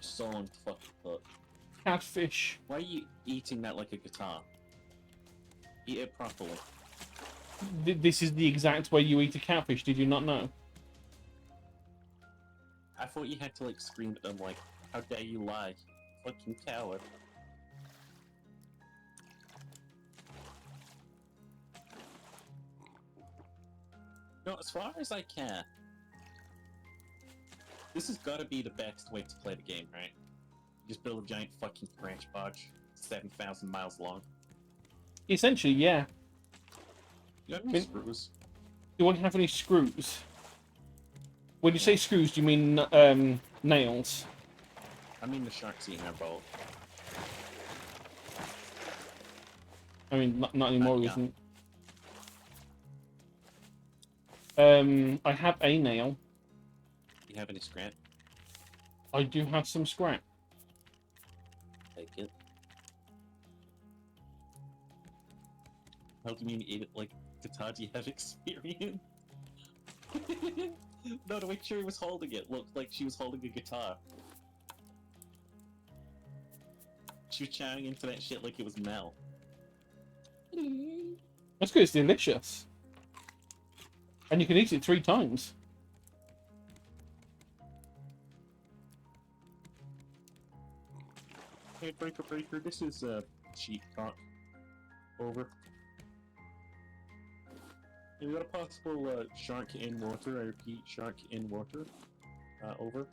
So on fucking hook. Catfish. Why are you eating that like a guitar? Eat it properly. This is the exact way you eat a catfish. Did you not know? I thought you had to like scream at them like, "How dare you lie, fucking coward!" No, as far as I care, this has got to be the best way to play the game, right? Just build a giant fucking crash barge, 7,000 miles long. Essentially, yeah. You have any screws? Do you have any screws? When you say screws, do you mean nails? I mean the shark's eating our boat. I mean, not anymore, Yeah. isn't I have a nail. Do you have any scrap? I do have some scrap. Take it. How do you mean eat it like guitar? Do you have experience? No, the way Cherry was holding it looked like she was holding a guitar. She was chowing into that shit like it was Mel. That's good, it's delicious. And you can eat it 3 times. Hey, breaker, this is sheep talk. Over. Have you got a possible shark in water? I repeat, shark in water. Over.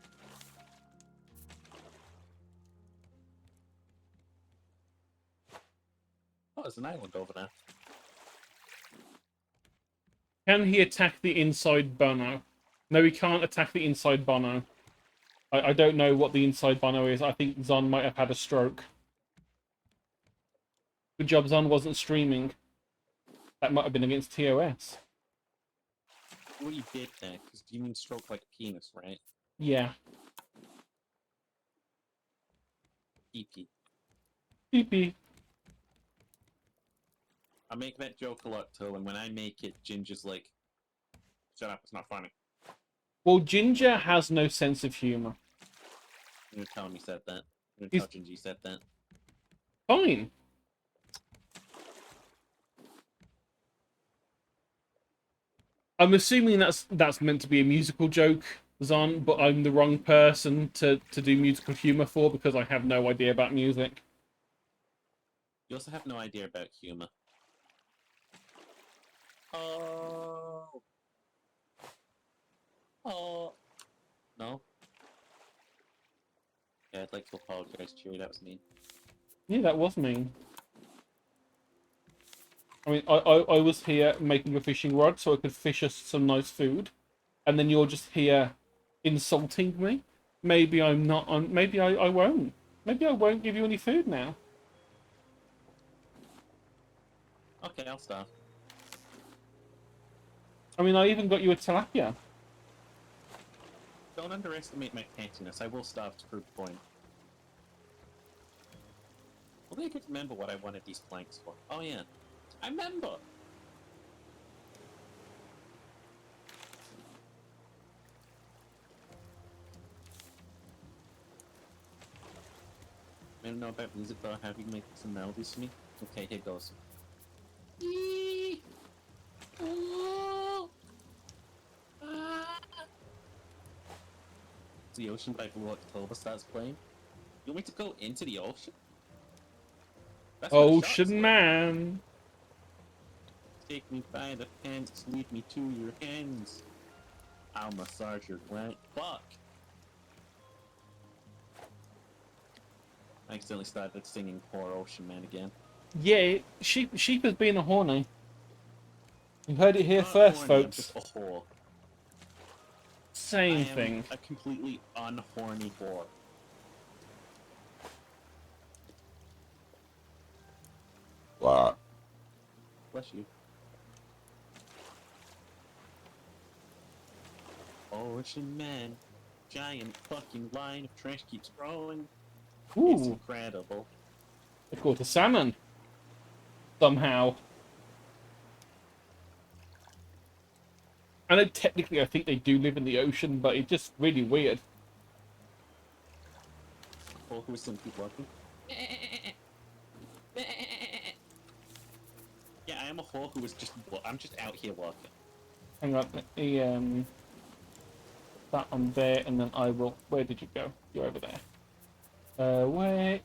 Oh, there's an island over there. Can he attack the inside Bono? No, he can't attack the inside Bono. I don't know what the inside Bono is. I think Zon might have had a stroke. Good job Zon wasn't streaming. That might have been against TOS. What you did there, because you mean stroke like a penis, right? Yeah. Pee-pee. Pee-pee. I make that joke a lot too, and when I make it, Ginger's like, shut up, it's not funny. Well, Ginger has no sense of humour. I'm gonna tell him he said that. I'm gonna tell Ginger he said that. Fine. I'm assuming that's meant to be a musical joke, Zon, but I'm the wrong person to do musical humour for because I have no idea about music. You also have no idea about humor. Oh. Oh. No? Yeah, I'd like to apologize, Cheery, that was mean. Yeah, that was mean. I mean, I was here making a fishing rod so I could fish us some nice food, and then you're just here insulting me. Maybe I'm not on. Maybe I won't. Maybe I won't give you any food now. Okay, I'll stop. I mean, I even got you a tilapia. Don't underestimate my catchiness. I will stop to prove the point. Well, I could remember what I wanted these planks for. Oh yeah, I remember! I don't know about music, though. Have you make some melodies for me? Okay, here goes. The Ocean by Blue October starts playing. You want me to go into the ocean? That's what the sharks Ocean like. man. Take me by the pants, lead me to your hands. I'll massage your gland. Fuck! I accidentally started singing Poor Ocean Man again. Yeah, sheep has been a horny. You heard it here Not first, horny, I'm folks. just a whore. Same I thing. am a completely unhorny whore. What? Bless you. Ocean Man, giant fucking line of trash keeps growing. It's Ooh, incredible. they caught a salmon. Somehow. I know technically I think they do live in the ocean, but it's just really weird. Oh, who is simply walking? Yeah, I am a whore who is just. I'm just out here walking. Hang on, let me that on there, and then I will. Where did you go? You're over there. Where?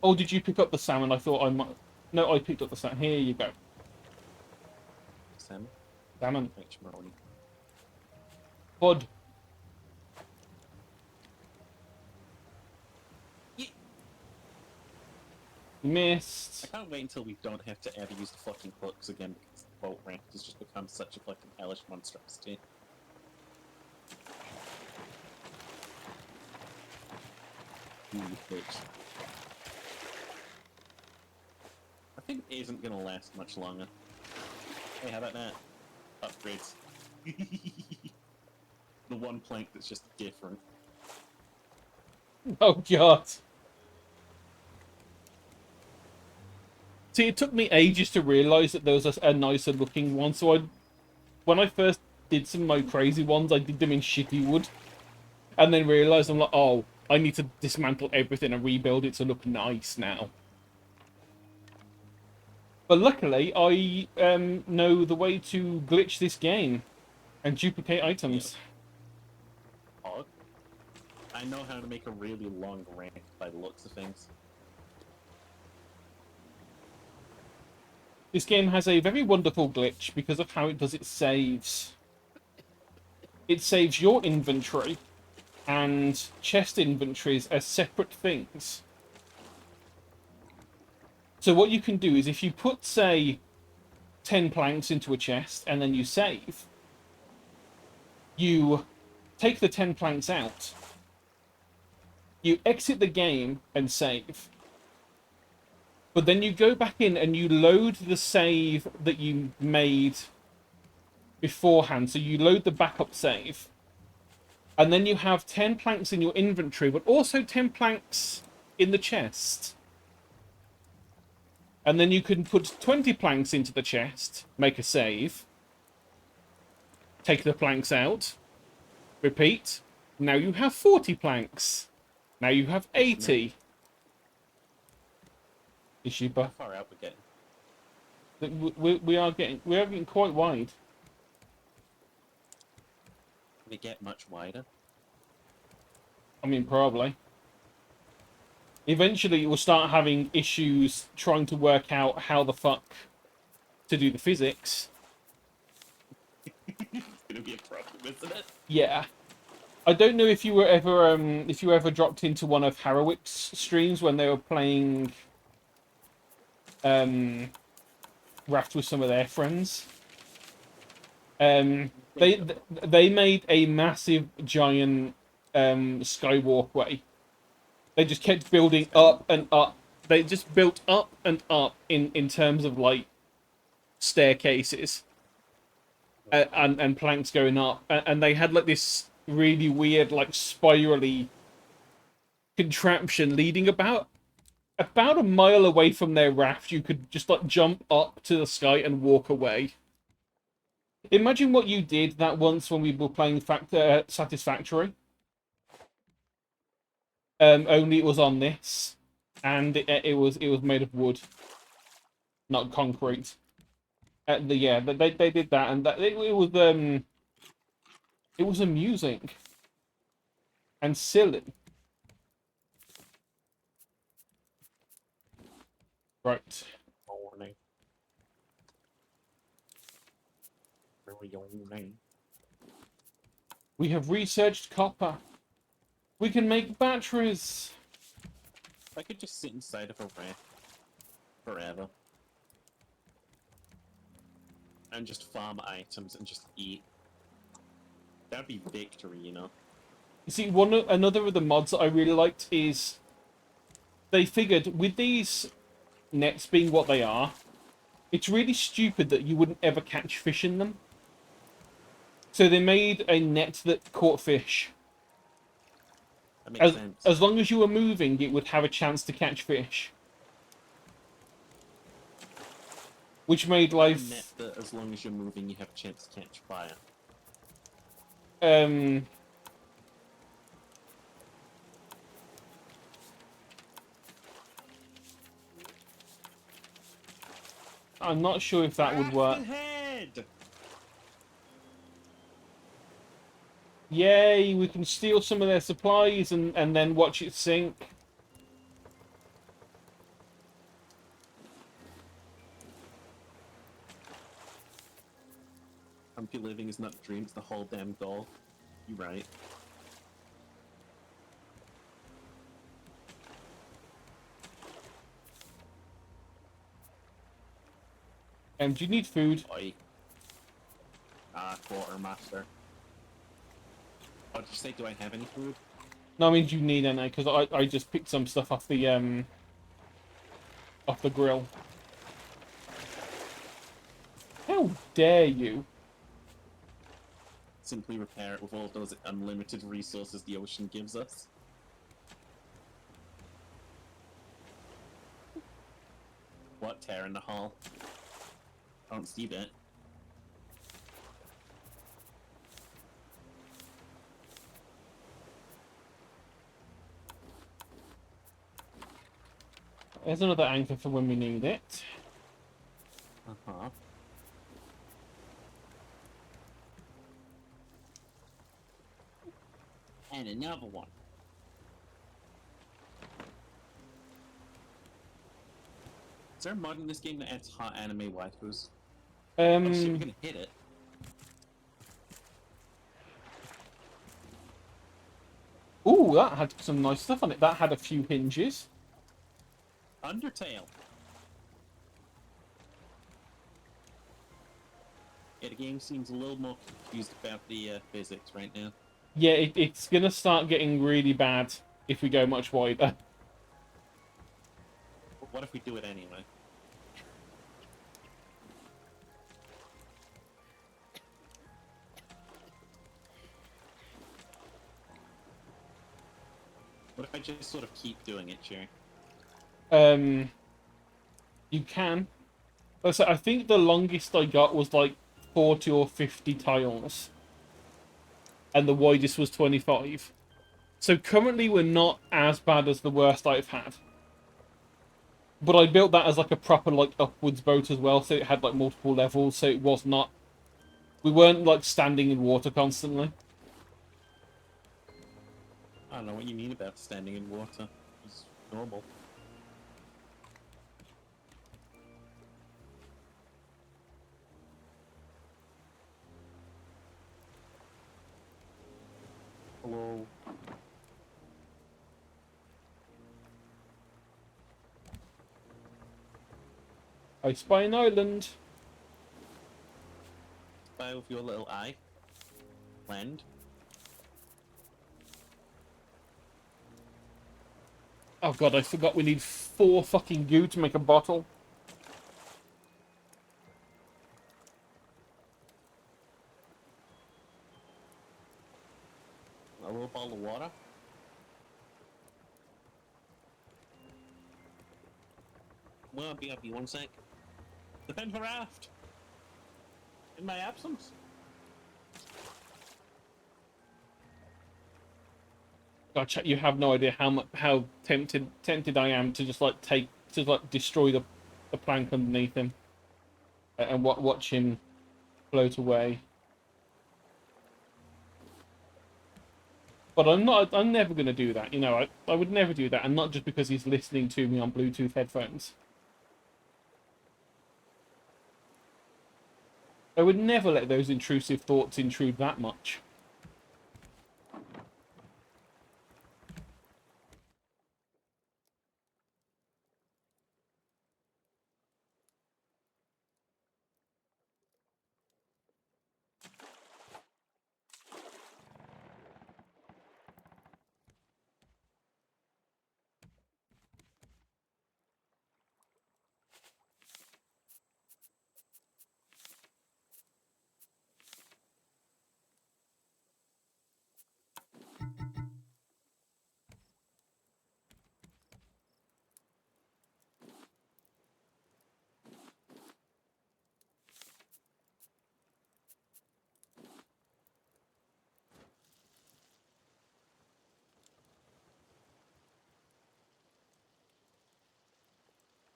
Oh, did you pick up the salmon? I thought I might. No, I picked up the salmon. Here you go. Sam. Salmon. Thanks, Maroni. Bud. Yeah. Missed. I can't wait until we don't have to ever use the fucking hooks again because the boat ramp has just become such a fucking hellish monstrosity. Ooh, bitch. I think it isn't gonna last much longer. Hey, how about that? Upgrades. The one plank that's just different. Oh god. See, it took me ages to realise that there was a nicer looking one, so when I first did some of my crazy ones, I did them in shitty wood. And then realised, I'm like, oh, I need to dismantle everything and rebuild it to look nice now. But luckily, I know the way to glitch this game and duplicate items. Oh, I know how to make a really long ramp by the looks of things. This game has a very wonderful glitch because of how it does its saves. It saves your inventory and chest inventories as separate things. So what you can do is if you put, say, 10 planks into a chest and then you save, you take the 10 planks out, you exit the game and save, but then you go back in and you load the save that you made beforehand. So you load the backup save, and then you have 10 planks in your inventory, but also 10 planks in the chest. And then you can put 20 planks into the chest, make a save, take the planks out, repeat. Now you have 40 planks. Now you have 80. How far out we getting? We are getting quite wide. We get much wider. I mean, probably. Eventually, you will start having issues trying to work out how the fuck to do the physics. It's gonna be a problem, isn't it? Yeah. I don't know if you were ever dropped into one of Harrowit's streams when they were playing Raft with some of their friends. They made a massive giant skywalkway. They just kept building up and up. They just built up and up in terms of like staircases and planks going up, and they had like this really weird like spirally contraption leading about a mile away from their raft. You could just like jump up to the sky and walk away. Imagine what you did that once when we were playing Satisfactory. Only it was on this, and it was made of wood, not concrete. Yeah, they did that, and it was amusing and silly. Right. Morning. Morning. We have researched copper. We can make batteries. If I could just sit inside of a ramp forever and just farm items and just eat, that'd be victory, you know? You see, another of the mods that I really liked is they figured with these nets being what they are, it's really stupid that you wouldn't ever catch fish in them. So they made a net that caught fish. That makes sense. As long as you were moving, it would have a chance to catch fish. Which made life... Net that as long as you're moving, you have a chance to catch fire. I'm not sure if that would work. Head! Yay, we can steal some of their supplies and then watch it sink. Happy living is not a dream, it's the whole damn goal. You're right. Do you need food? Oi. Quartermaster. Oh, did you say, do I have any food? No, I mean, do you need any? Because I just picked some stuff off the grill. How dare you? Simply repair it with all those unlimited resources the ocean gives us. What, tear in the hall? I don't see that. There's another anchor for when we need it. Uh-huh. And another one. Is there a mod in this game that adds hot anime waifus? Oh shit, we're gonna hit it. Ooh, that had some nice stuff on it. That had a few hinges. Undertale. Yeah, the game seems a little more confused about the physics right now. Yeah, it's gonna start getting really bad if we go much wider. But what if we do it anyway? What if I just sort of keep doing it, Cherry? You can. So I think the longest I got was like 40 or 50 tiles. And the widest was 25. So currently we're not as bad as the worst I've had. But I built that as like a proper like upwards boat as well, so it had like multiple levels, so it was not... We weren't like standing in water constantly. I don't know what you mean about standing in water. It's normal. Hello. I spy an island. Spy with your little eye. Land. Oh god, I forgot we need 4 fucking goo to make a bottle. A little bottle of water. Well, I'll be up you one sec. Defend the raft! In my absence? God, chat, you have no idea how tempted I am to just like destroy the plank underneath him and watch him float away. But I'm never gonna do that. You know, I would never do that, and not just because he's listening to me on Bluetooth headphones. I would never let those intrusive thoughts intrude that much.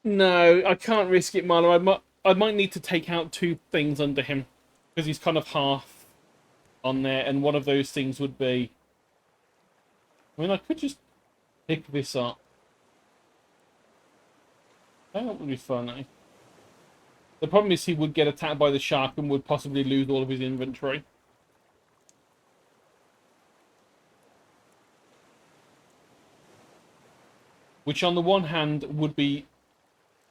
No, I can't risk it, Marlo. I might need to take out 2 things under him because he's kind of half on there, and one of those things would be... I mean, I could just pick this up. That would be funny. The problem is he would get attacked by the shark and would possibly lose all of his inventory. Which on the one hand would be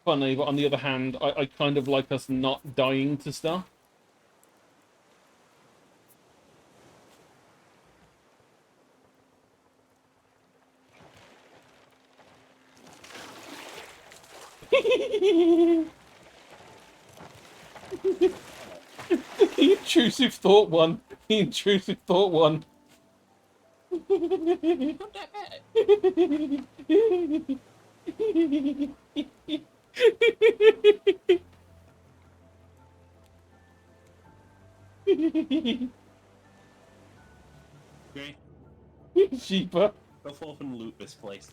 funny, but on the other hand, I kind of like us not dying to stuff. The intrusive thought one. The intrusive thought one. Not that bad. Okay, Sheeper. go forth and loot this place.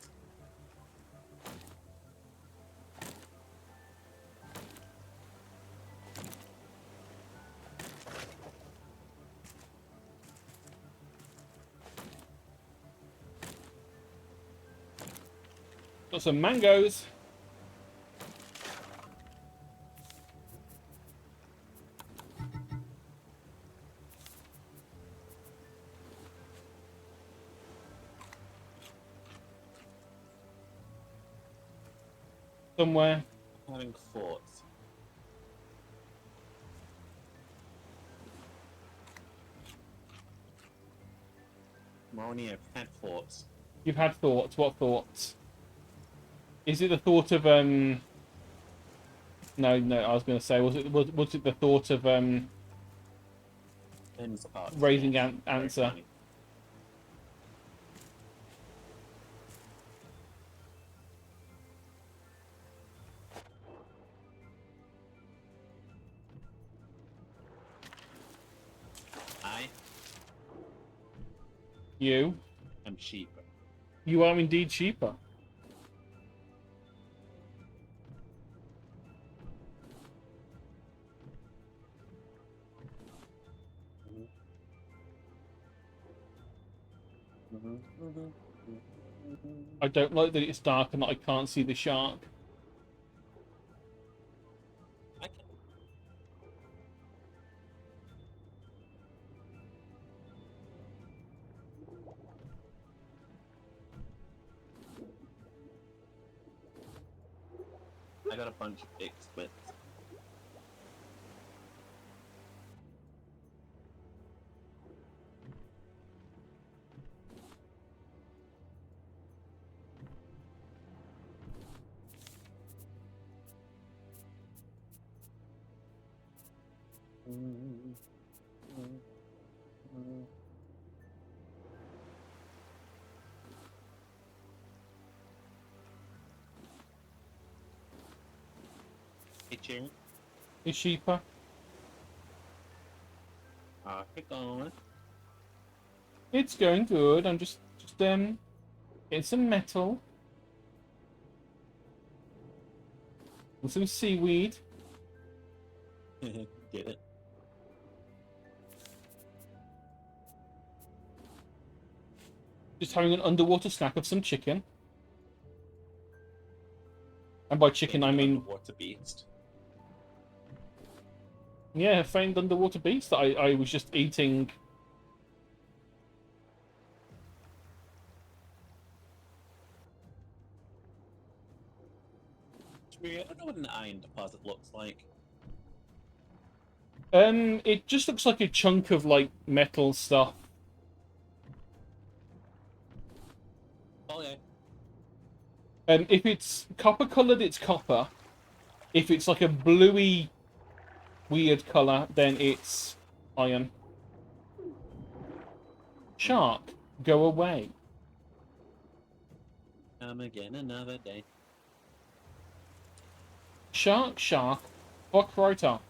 Got some mangoes. Somewhere. Having thoughts. Marnie, I've had thoughts. You've had thoughts. What thoughts? Is it the thought of No, I was going to say, was it the thought of Ends apart. raising Very answer? funny. I You? am sheep. You are indeed cheaper. I don't like that it's dark and that I can't see the shark. I can. I got a bunch of big splits. Hey, Jim. Is cheaper? Keep going. It's going good. I'm just getting some metal and some seaweed. Get it? Just having an underwater snack of some chicken. And by chicken, I mean, Water beast. yeah, a famed underwater beast that I was just eating. I don't know what an iron deposit looks like. It just looks like a chunk of, like, metal stuff. Oh yeah. If it's copper colored, it's copper. If it's like a bluey, weird color, then it's iron. Shark, go away. Come again another day. Shark, fuck right off.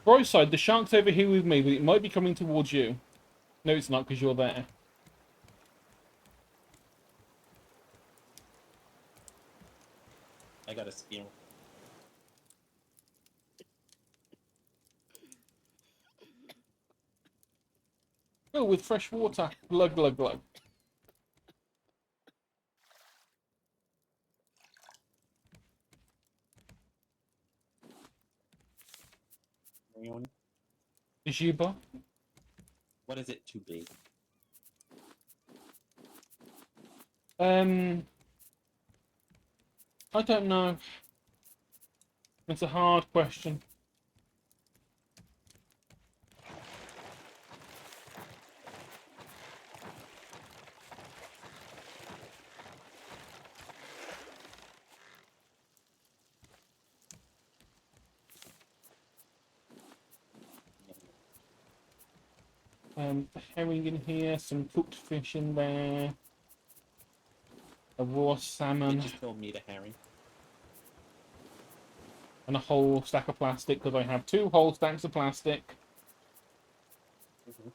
Brightside, the shark's over here with me, but it might be coming towards you. No, it's not, because you're there. I got a spear. Oh, with fresh water. Glug, glug, glug. Juba? What is it to be? I don't know. It's a hard question. Herring in here, some cooked fish in there, a raw You salmon, just told me to herring. and a whole stack of plastic because I have 2 whole stacks of plastic. Mm-hmm.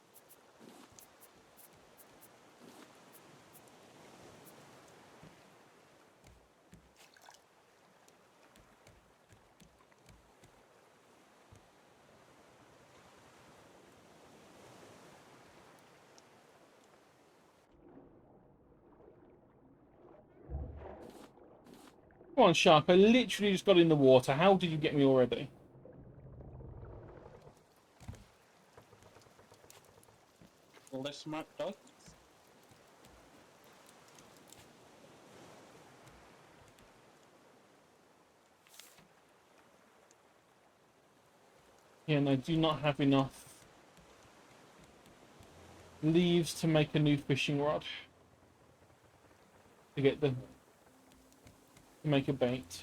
Come on, Shark, I literally just got in the water. How did you get me already? Well, they're smart dogs. Yeah, and I do not have enough leaves to make a new fishing rod. To make a bait.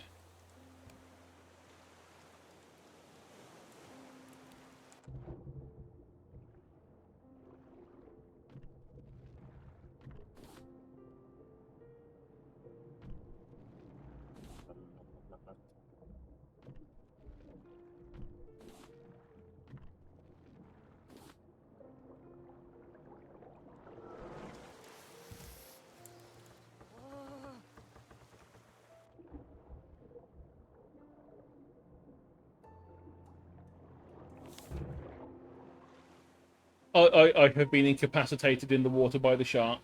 I have been incapacitated in the water by the shark.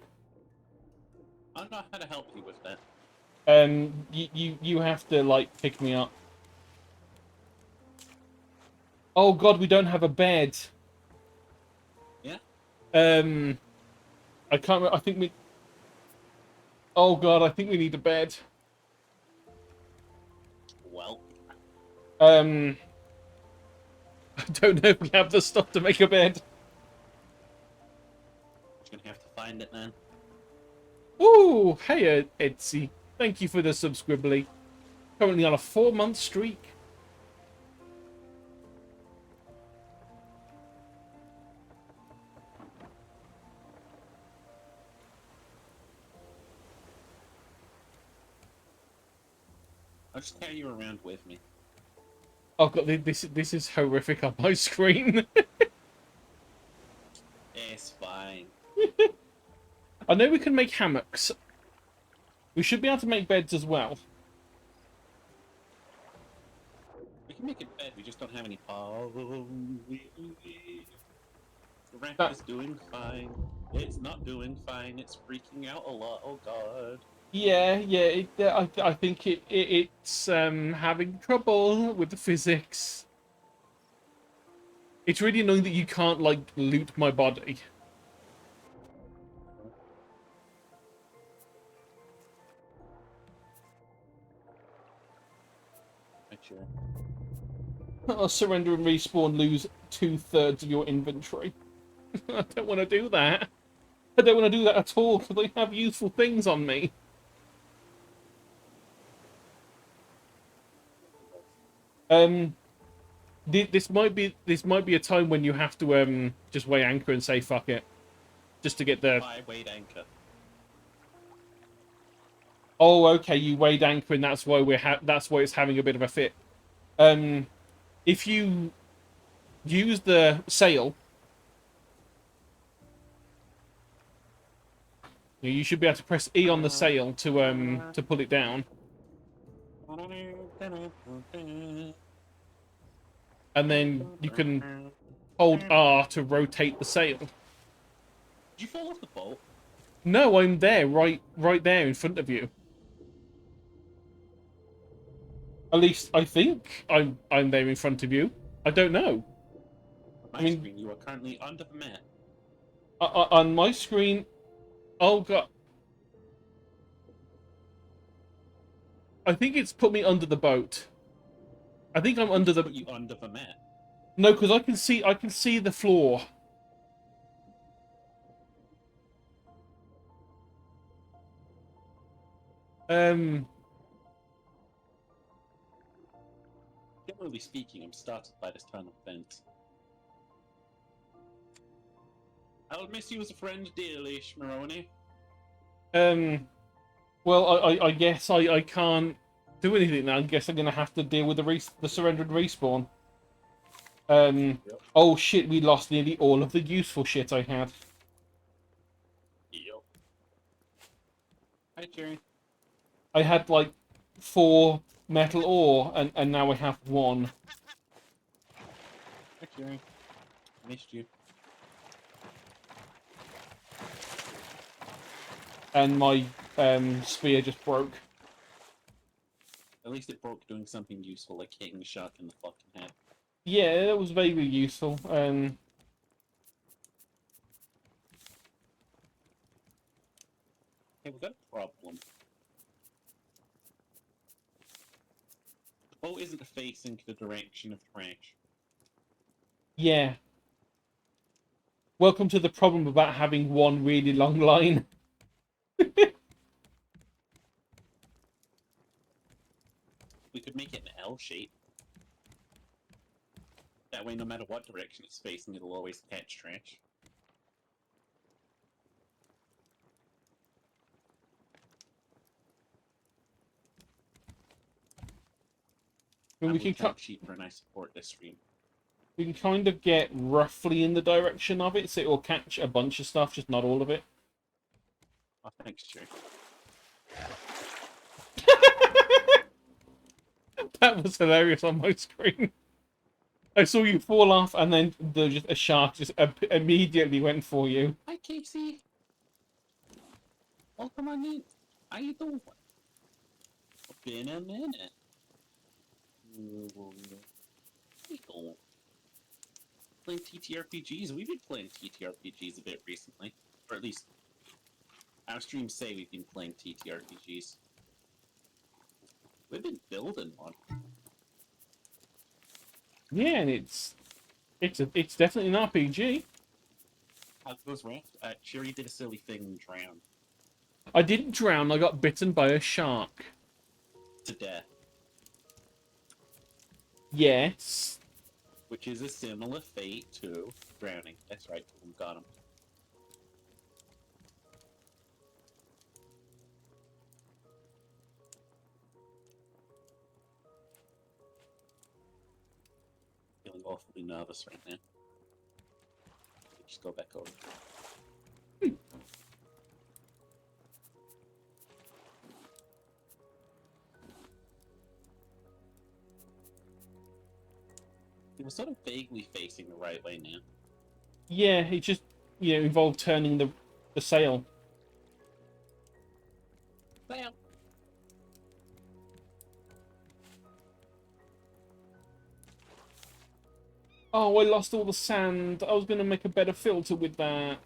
I don't know how to help you with that. You have to like pick me up. Oh God, we don't have a bed. Yeah? I can't. I think we. Oh God, I think we need a bed. Well, I don't know if we have the stuff to make a bed. you're gonna have to find it then. Ooh, hey, Etsy. Thank you for the subscribly. Currently on a 4-month streak. I'll just carry you around with me. Oh God, this is horrific on my screen. It's fine. I know we can make hammocks. We should be able to make beds as well. We can make it bed, we just don't have any power. The raft That- is doing fine. It's not doing fine, it's freaking out a lot, oh god. Yeah. I think it's having trouble with the physics. It's really annoying that you can't like loot my body. Right, sure. I'll surrender and respawn, lose 2/3 of your inventory. I don't want to do that. I don't want to do that at all because I have useful things on me. This might be a time when you have to just weigh anchor and say fuck it, just to get the. I weighed anchor. Oh, okay, you weighed anchor and that's why that's why it's having a bit of a fit. If you use the sail, you should be able to press E on the sail to pull it down, and then you can hold R to rotate the sail. Did you fall off the boat? No, I'm there, right there in front of you. At least I think I'm there in front of you. I don't know. My I mean, screen, you are currently under the map. on my screen, oh god, I think it's put me under the boat. I think I'm under the. Put you under the map. No, because I can see the floor. Um, Generally speaking, I'm startled by this turn of events. I'll miss you as a friend dearly, Shmaroni. well, I guess I can't do anything now. I guess I'm gonna have to deal with the surrendered respawn. Yep. Oh shit, we lost nearly all of the useful shit I had. Yep. Hi, Jerry. I had like 4 metal ore, and now I have 1. Hi, Jerry. Missed you. And my spear just broke. At least it broke doing something useful, like hitting the shark in the fucking head. Yeah, that was vaguely useful. Hey, we've got a problem. The boat isn't facing the direction of trash. Yeah. Welcome to the problem about having one really long line. We could make it an L shape. That way, no matter what direction it's facing, it'll always catch trash. And we I'm can cheaper and I support this stream. we can kind of get roughly in the direction of it, so it will catch a bunch of stuff, just not all of it. Oh, thanks, Jerry. That was hilarious on my screen. I saw you fall off, and then a shark just immediately went for you. Hi, Casey. Welcome on in. How you doing? Been a minute. How you doing? Playing TTRPGs. We've been playing TTRPGs a bit recently, or at least our streams say we've been playing TTRPGs. We've been building one. Yeah, and it's definitely an RPG. How goes Raft? Cherry did a silly thing and drowned I didn't drown. I got bitten by a shark. to death, Yes. which is a similar fate to drowning. That's right, we got him. Feeling awfully nervous right now. Just go back over. It was sort of vaguely facing the right way now. Yeah, it just involved turning the sail. Well, Oh, I lost all the sand. I was going to make a better filter with that.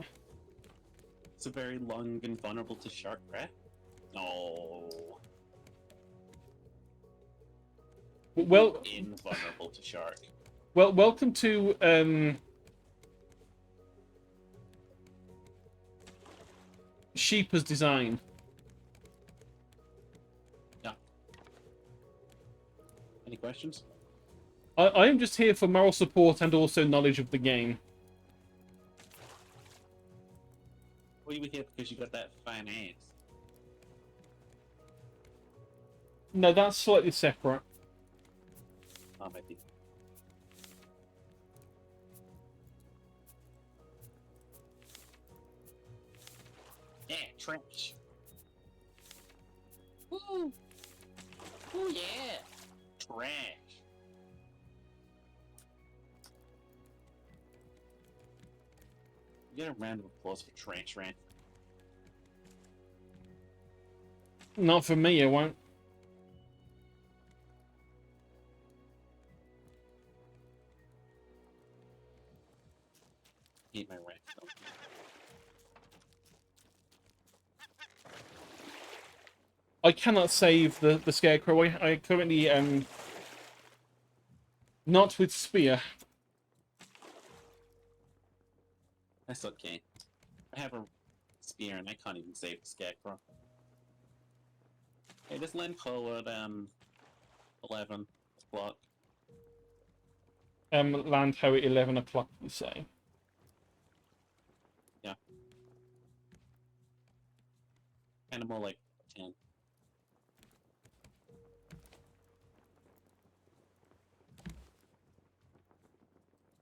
it's a very long and vulnerable to shark breath. No. Well, Invulnerable to shark. welcome to Sheepa's design. Yeah. Any questions? I am just here for moral support and also knowledge of the game. Well, you were here because you got that fine ass. No, that's slightly separate. Oh, maybe. Yeah, trash. Woo! Ooh, yeah! Trash. Get a round of applause for Trash Ran. Not for me, it won't. hate my raft though. I cannot save the scarecrow. I currently not with spear. That's okay. I have a spear and I can't even save the scarecrow. Hey, just land forward 11 block. Land how at 11 o'clock, you say? Yeah. Kind of more like 10.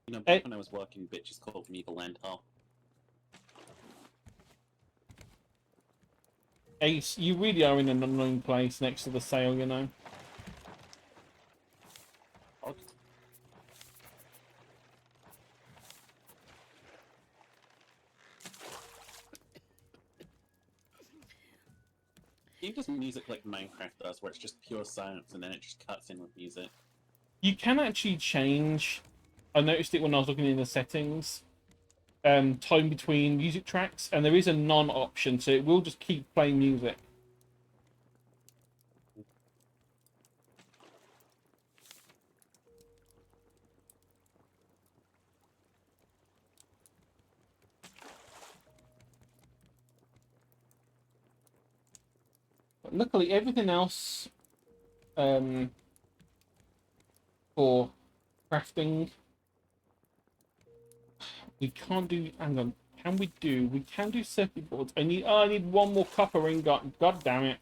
You know, back when I was working, bitches called me the land hole. Ace, you really are in an unknown place next to the sail, you know. Okay. You just music like Minecraft does, where it's just pure silence and then it just cuts in with music. You can actually change. I noticed it when I was looking in the settings. Time between music tracks, and there is a non option, so it will just keep playing music. But luckily, everything else for crafting, we can't do. Hang on, can we do? We can do circuit boards. I need one more copper ingot. God damn it!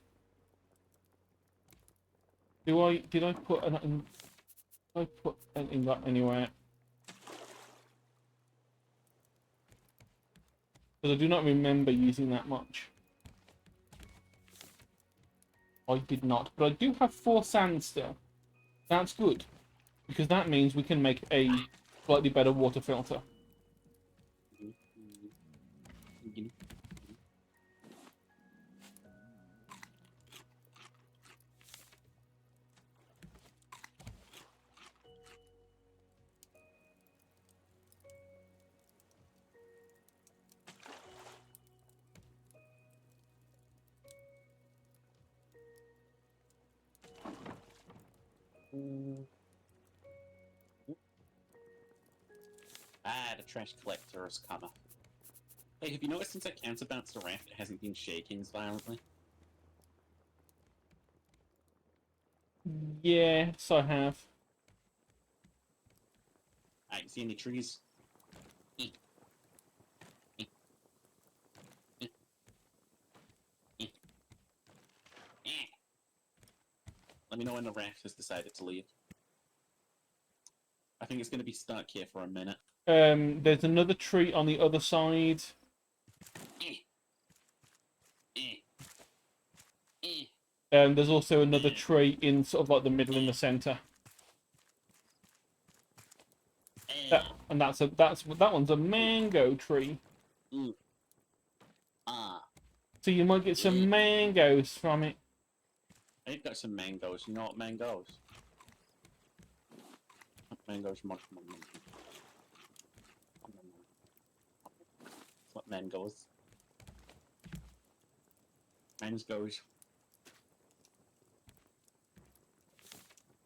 Did I put an? Did I put an ingot anywhere? Because I do not remember using that much. I did not, but I do have 4 sand still. That's good, because that means we can make a slightly better water filter. Ah, the trash collector is coming. Hey, have you noticed since I counterbalanced the raft, it hasn't been shaking as violently? Yes, I have. Ah, you see any trees? Let me know when the raft has decided to leave. I think it's going to be stuck here for a minute. There's another tree on the other side. There's also another tree in sort of like the middle in the center. That one's a mango tree. So you might get some mangoes from it. I've got some mangoes. You know what mangoes? Mangoes, much more. That's what mangoes. Mangoes.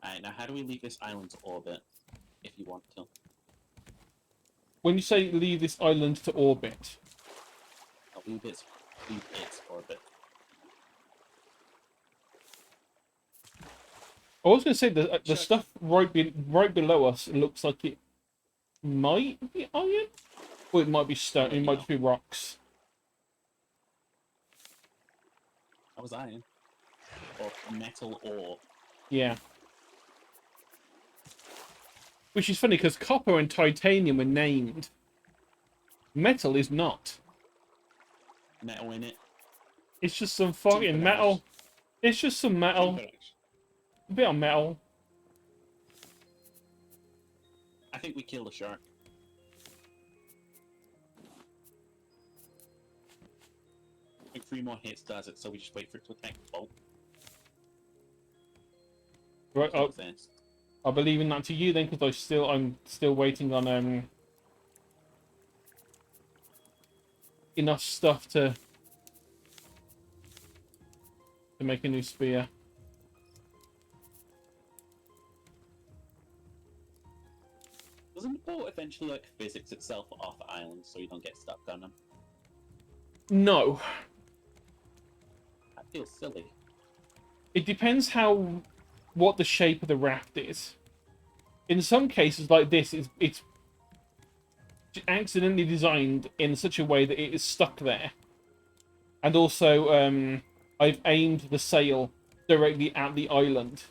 Alright, now how do we leave this island to orbit? If you want to. When you say leave this island to orbit, I'll leave its orbit. I was going to say the stuff right below us looks like it might be iron, or it might be stone. It might just be rocks. That was iron. Or metal ore. Yeah. Which is funny because copper and titanium are named. Metal is not. Metal in it. It's just some fucking metal. It's just some metal. A bit of metal. I think we killed a shark. I think 3 more hits does it, so we just wait for it to attack the bolt. Right, I believe in that to you then, because I'm still waiting on enough stuff to make a new spear. Doesn't the boat eventually like physics itself off island so you don't get stuck on them? No. That feels silly. It depends what the shape of the raft is. In some cases like this, it's accidentally designed in such a way that it is stuck there. And also, I've aimed the sail directly at the island.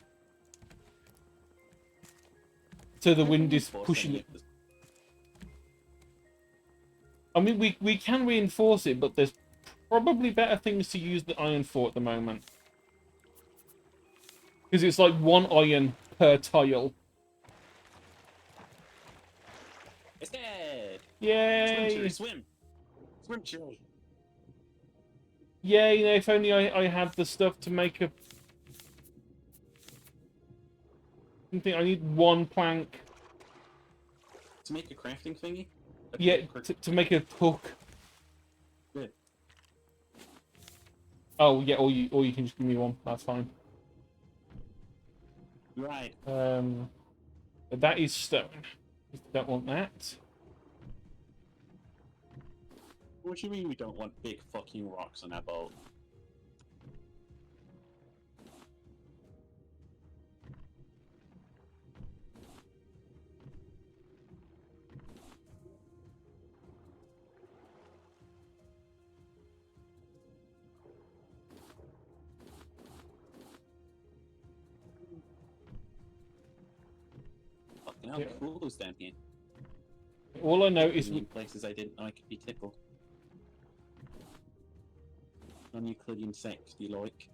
So the wind is pushing it. I mean, we can reinforce it, but there's probably better things to use the iron for at the moment. Because it's like 1 iron per tile. It's dead! Yay! Swim, Chewie, swim! Swim, Chewie! Yay, you know, if only I had the stuff to make a... I need 1 plank. To make a crafting thingy? Yeah, to make a hook. Good. Oh, yeah, or you can just give me 1. That's fine. Right. But that is stone. Don't want that. What do you mean we don't want big fucking rocks on our boat? Fucking hell, Yeah. cool those down here. All I know is... In places I didn't know I could be tickled. Non-Euclidean sex, do you like?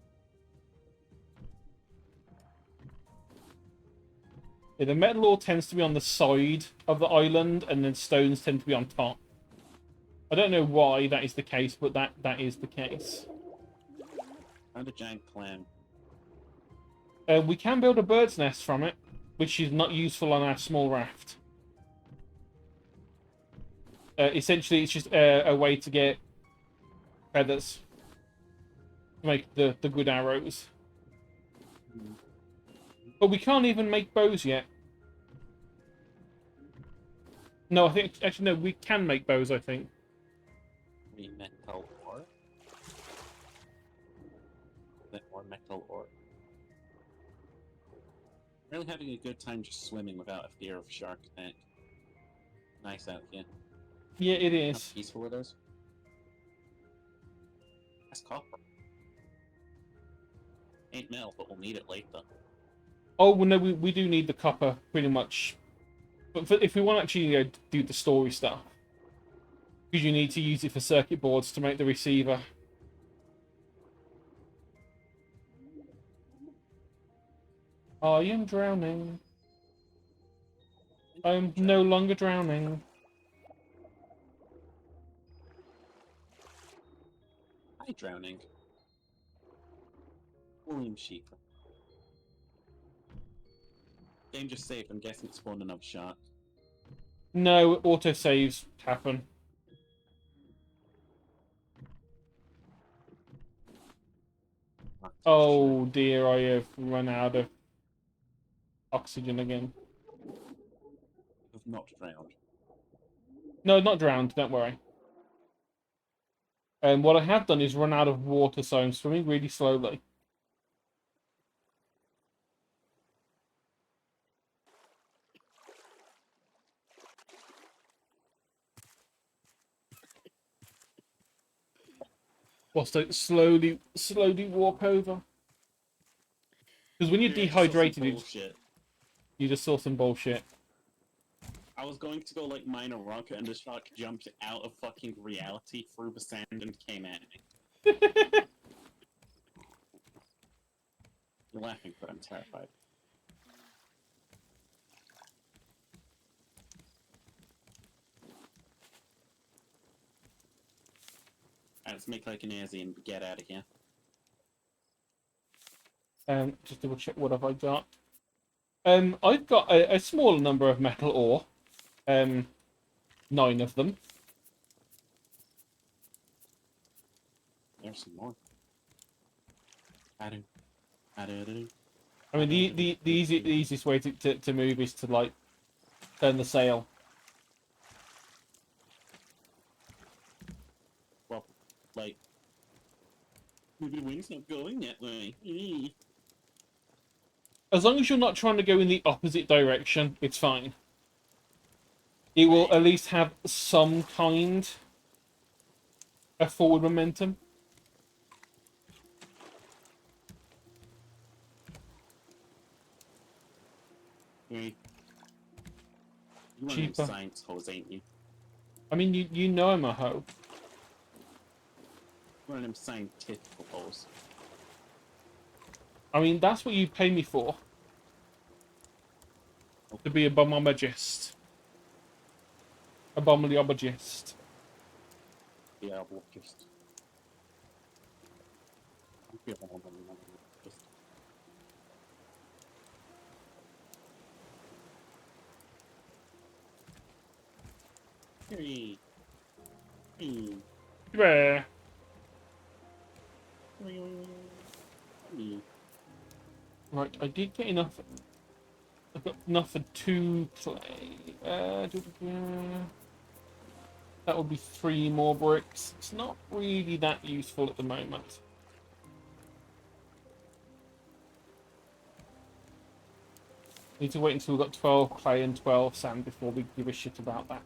Yeah, the metal ore tends to be on the side of the island, and then stones tend to be on top. I don't know why that is the case, but that is the case. Found a giant clam. We can build a bird's nest from it, which is not useful on our small raft. Essentially, it's just a way to get feathers to make the good arrows. But we can't even make bows yet. No, I think... Actually, no, we can make bows, I think. We metal ore? Is that more metal ore? Really having a good time just swimming without a fear of shark attack. Nice out here. Yeah, it How is. peaceful it is. That's copper. Ain't metal, but we'll need it later. Oh, well, no, we do need the copper, pretty much. But if we want to actually do the story stuff, because you need to use it for circuit boards to make the receiver. I am drowning. I am no longer drowning. Hi, drowning. William Sheep. Game just saved. I'm guessing it spawned another shark. No, autosaves happen. Oh dear, I have run out of oxygen again. Have not drowned. No, not drowned, don't worry. And what I have done is run out of water, so I'm swimming really slowly. Whilst I slowly walk over. Because when you're dehydrated, you just saw some bullshit. I was going to go like mine a rocket and the shark jumped out of fucking reality through the sand and came at me. You're laughing, but I'm terrified. Alright, let's make like an Aussie and get out of here. Just double check what have I got. I've got a small number of metal ore. 9 of them. have some more. I do. I do. I mean, the easiest way to move is to like turn the sail. Well, like, the wind's not going that way. As long as you're not trying to go in the opposite direction, it's fine. It will at least have some kind of forward momentum. Right. You want Cheaper. them science hoes, ain't you? I mean, you know I'm a hoe. One of them scientific hoes. I mean, that's what you pay me for. To be a bombologist. A bombologist. Yeah, I'll just. Hey. Hey. Yeah. Right, I did get enough. I've got enough for 2 clay. That would be 3 more bricks. It's not really that useful at the moment. Need to wait until we've got 12 clay and 12 sand before we give a shit about that.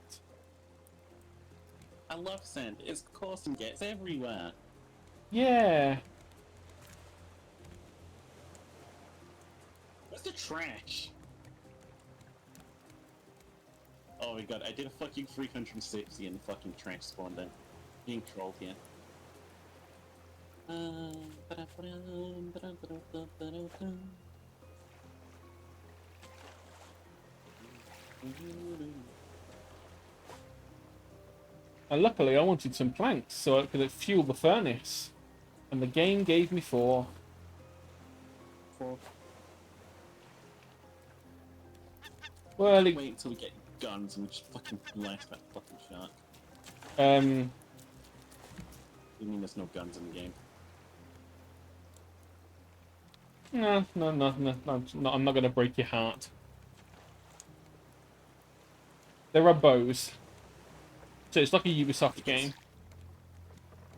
I love sand. It's coarse and gets everywhere. Yeah. What's the trash? Oh my god, I did a fucking 360 and the fucking trash spawned in. Being trolled here. And luckily I wanted some planks so I could fuel the furnace. And the game gave me 4. Well, Wait until we get guns and we just fucking blast that fucking shark. You mean there's no guns in the game? No, I'm not gonna break your heart. There are bows. So it's like a Ubisoft game.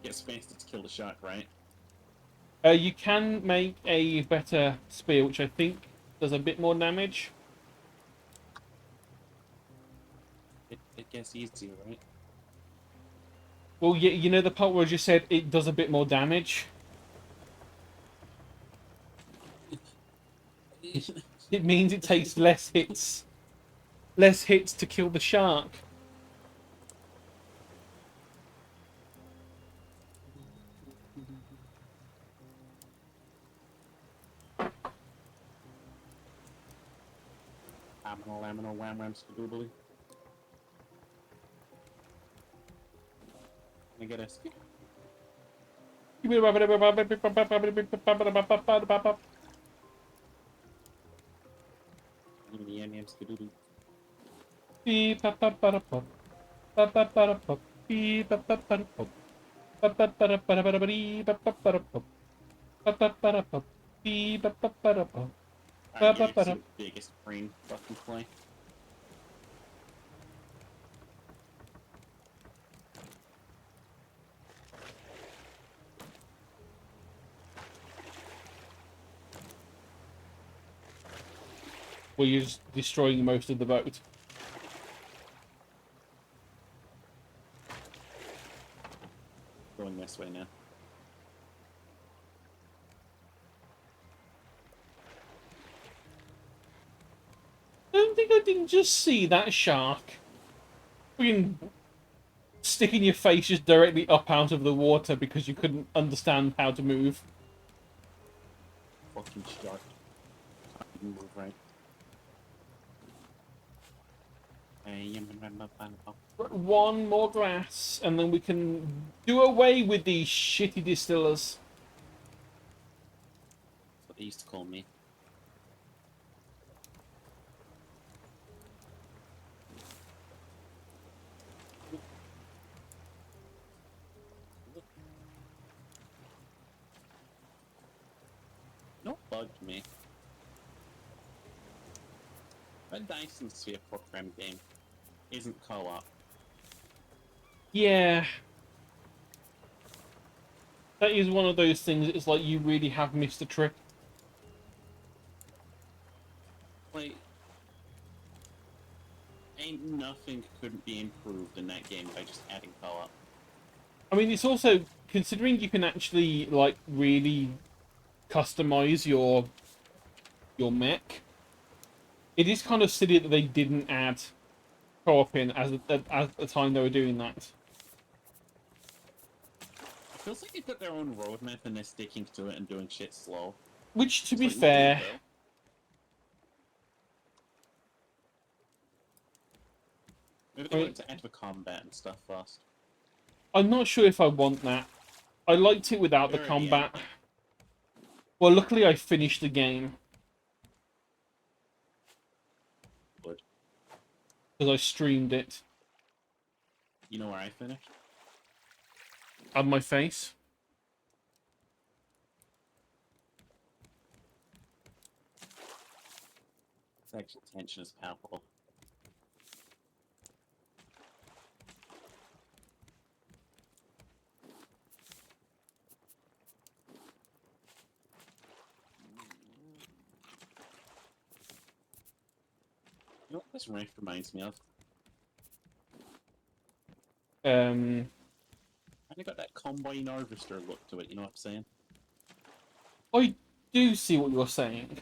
Gets faster to kill the shark, right? You can make a better spear, which I think does a bit more damage. It gets easier, right? Well, you know the part where I just said it does a bit more damage? It means it takes less hits. Less hits to kill the shark. Lamino wham wham skadoobly. I get a skip. Yam yam skadoodle. I give you the biggest brain fucking play. Well, you're just destroying most of the boat. Going this way now. I don't think I didn't just see that shark. Freaking sticking your face just directly up out of the water because you couldn't understand how to move. Fucking shark. Can't even move right. One more glass, and then we can do away with these shitty distillers. That's what they used to call me. bugged me. That Dyson Sphere program game isn't co-op. Yeah. That is one of those things, it's like you really have missed a trick. Like, ain't nothing couldn't be improved in that game by just adding co-op. I mean, it's also, considering you can actually, like, really customize your mech, it is kind of silly that they didn't add co-op in as the time they were doing that. It feels like they've got their own roadmap and they're sticking to it and doing shit slow. Which, to It's be like, no, fair, Bill. Maybe they I mean- wanted to add the combat and stuff first. I'm not sure if I want that. I liked it without the Sure, combat. yeah. Well, luckily I finished the game Good. because I streamed it You know where I finished? on my face. It's actually tension is palpable. You know what this rift reminds me of? Um, Kind of got that Combine Harvester look to it, you know what I'm saying? I do see what you're saying.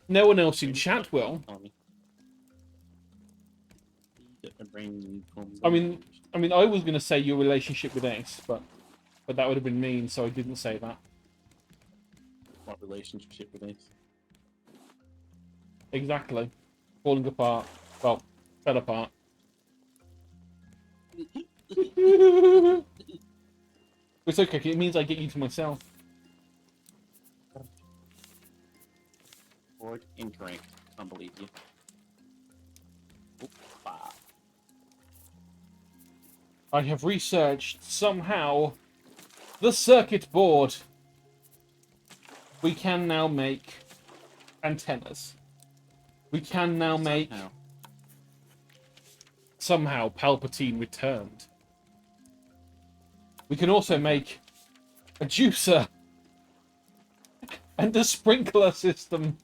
No one else in Maybe chat stop will. on me. Get the brain I mean, I was going to say your relationship with Ace, but that would have been mean, so I didn't say that. what relationship with this? Exactly. Falling apart. Well, fell apart. It's okay, it means I get you to myself. Word incorrect. Can't believe you. Opa. I have researched, somehow, the circuit board. We can now make antennas. We can now make... Somehow, Palpatine returned. We can also make a juicer and a sprinkler system.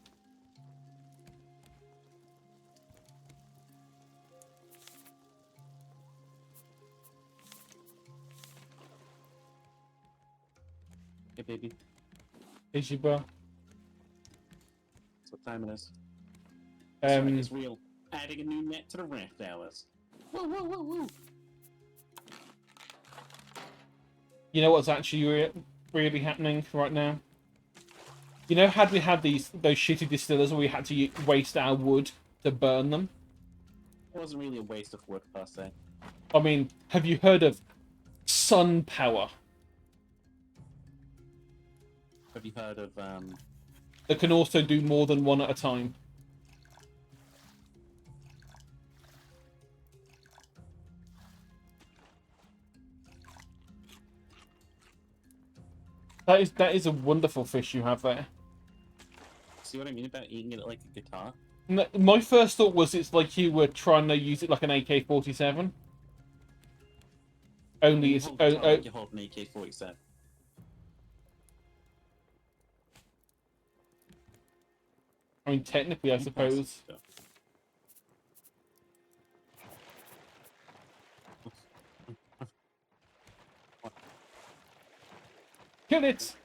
Hey, baby. Is you, bro? That's what time it is. That's right, Um, it's real. Adding a new net to the raft hours. Woo, woo, woo, woo. you know what's actually really happening right now? You know, had we had those shitty distillers where we had to waste our wood to burn them? It wasn't really a waste of wood per se. I mean, have you heard of sun power? Have you heard of That can also do more than one at a time. That is a wonderful fish you have there. see what I mean about eating it like a guitar? My first thought was it's like you were trying to use it like an AK-47. Only it's... like you hold an AK-47. I mean, technically, I suppose. Kill it!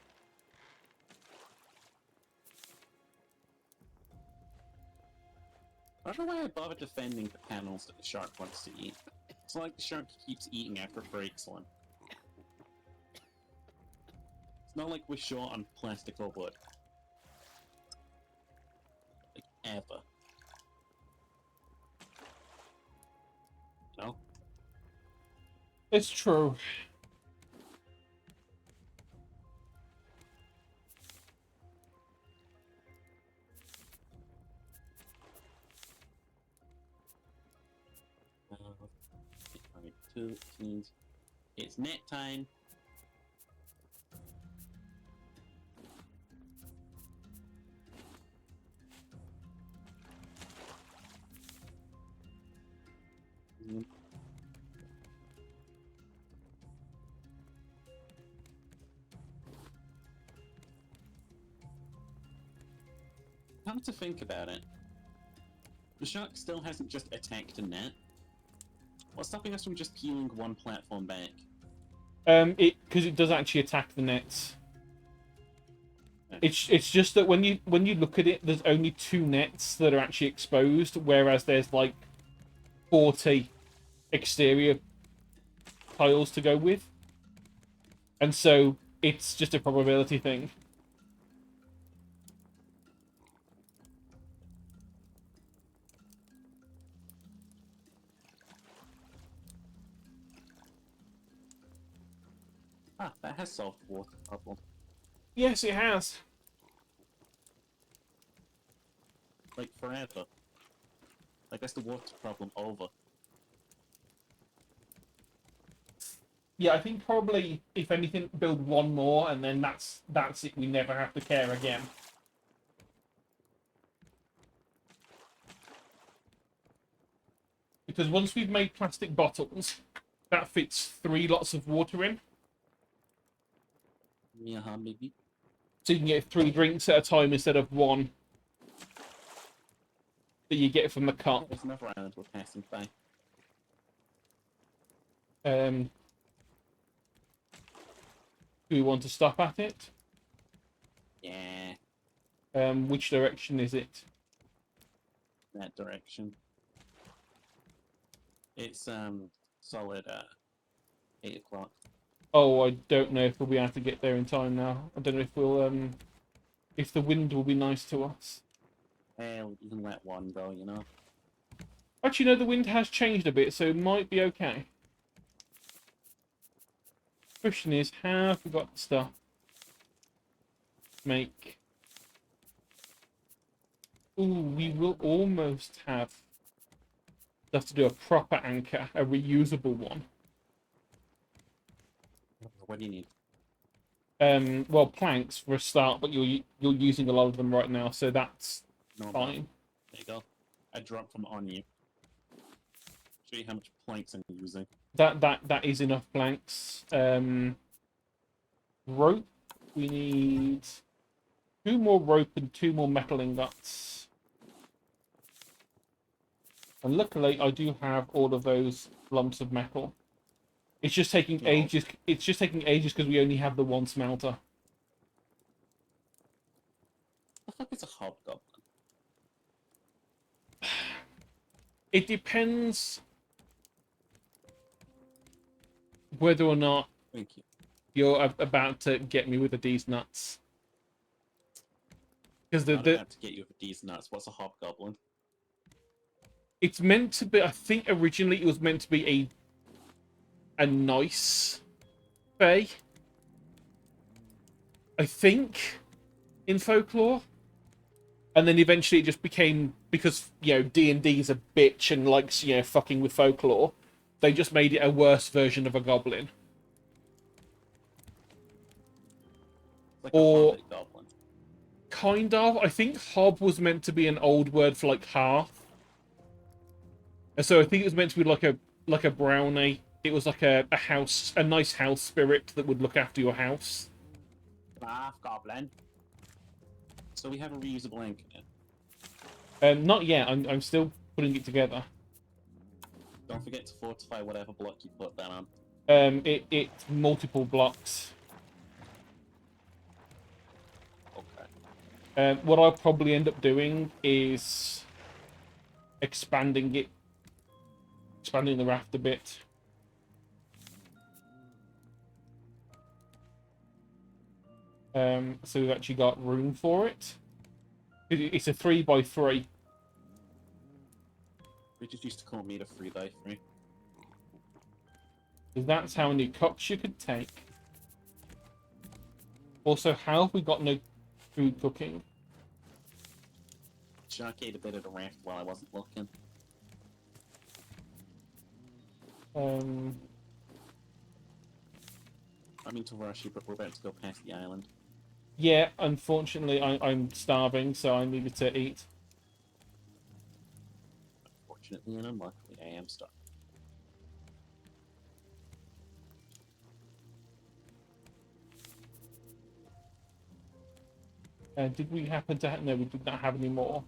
I don't know why I bother defending the panels that the shark wants to eat. It's like the shark keeps eating after it breaks one. It's not like we're short on plastic or wood. Like, ever. No? It's true. It's net time. Come to think about it, the shark still hasn't just attacked a net. What's stopping us from just peeling one platform back? Because it does actually attack the nets. It's just that when you look at it, there's only 2 nets that are actually exposed, whereas there's like 40 exterior tiles to go with, and so it's just a probability thing. Ah, that has solved the water problem. Yes, it has. Like, forever. Like, that's the water problem over. Yeah, I think probably, if anything, build one more, and then that's it. We never have to care again. Because once we've made plastic bottles, that fits 3 lots of water in. Yeah, maybe. So you can get 3 drinks at a time instead of 1 that you get from the cup. There's another island we're passing by. Do we want to stop at it? Yeah, Which direction is it? that direction. It's, solid, 8 o'clock. Oh, I don't know if we'll be able to get there in time now. I don't know if we'll, if the wind will be nice to us. Well, you can let one go, you know? Actually, no, the wind has changed a bit, so it might be okay. Question is, have we got the stuff? Make. Ooh, we will almost have stuff to do a proper anchor, a reusable one. What do you need? Well, planks for a start, but you're using a lot of them right now, so that's No, fine. there you go. I dropped them on you. Show you how much planks I'm using. That is enough planks. Rope. We need 2 more rope and 2 more metal ingots. And luckily, I do have all of those lumps of metal. It's just taking ages. It's just taking ages because we only have the 1 smelter. The fuck is a hobgoblin? It depends whether or not Thank you. you're about to get me with the D's nuts. Because I'm about to get you with these nuts. What's a hobgoblin? it's meant to be. I think originally it was meant to be a nice fae. I think in folklore, and then eventually it just became, because D&D's a bitch and likes fucking with folklore. They just made it a worse version of a goblin. Like Or a hobbit goblin. kind of. I think hob was meant to be an old word for like half. And so I think it was meant to be like a brownie. It was like a nice house spirit that would look after your house. Half goblin. So we have a reusable anchor now. Not yet. I'm still putting it together. Don't forget to fortify whatever block you put that on. It's multiple blocks. Okay. What I'll probably end up doing is expanding the raft a bit. So we've actually got room for it. It's a 3x3. We just used to call meat a 3x3. Because that's how many cups you could take. Also, how have we got no food cooking? Shark ate a bit of the raft while I wasn't looking. I mean to rush you, but we're about to go past the island. Yeah, unfortunately, I'm starving, so I needed to eat. Unfortunately and unluckily, I am stuck. Did we happen to have... No, we did not have any more.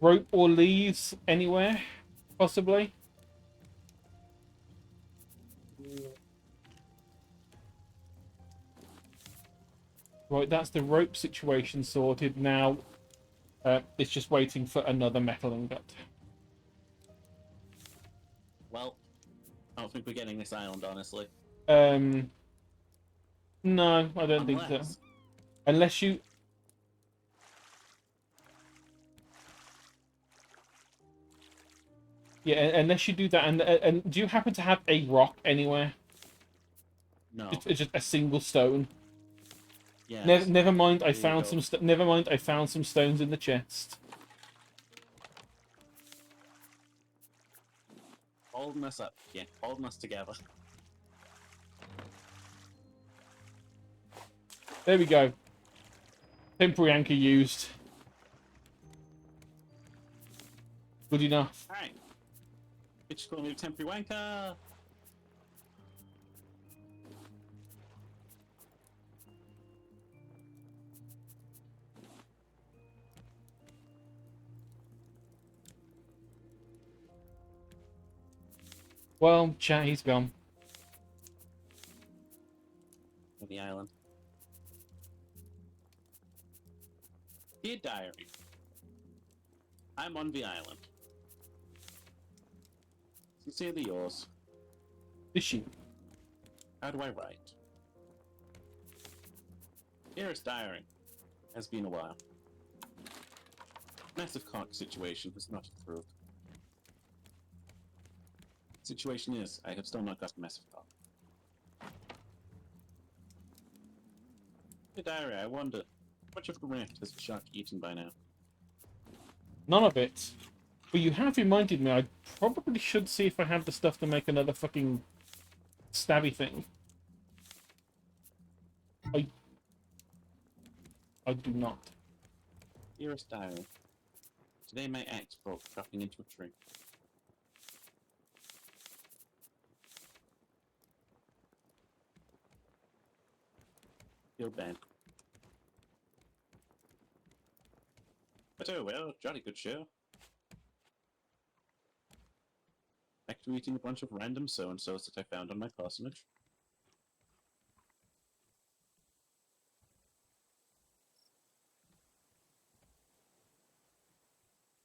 Rope or leaves anywhere, possibly? Right, that's the rope situation sorted. Now, it's just waiting for another metal ingot. Well, I don't think we're getting this island, honestly. No, I don't think so. Unless you... Yeah, unless you do that. And do you happen to have a rock anywhere? No. It's just a single stone. Yes. Never mind. I There you found go. some. Never mind. I found some stones in the chest. Holding us up. Yeah, holding us together. There we go. Temporary anchor used. Good enough. Alright. We're just gonna move temporary wanker. Well, chat, he's gone. On the island. Dear diary. I'm on the island. Sincerely yours. Is she? How do I write? Dearest diary. Has been a while. Massive cock situation has not improved. Situation is, I have still not got the massive cock. Dear diary, I wonder, how much of the raft has the shark eaten by now? None of it. But you have reminded me. I probably should see if I have the stuff to make another fucking stabby thing. I do not. Dearest diary. Today my axe broke, dropping into a tree. Feel bad. But oh well, jolly good show. Back to eating a bunch of random so-and-sos that I found on my parsonage.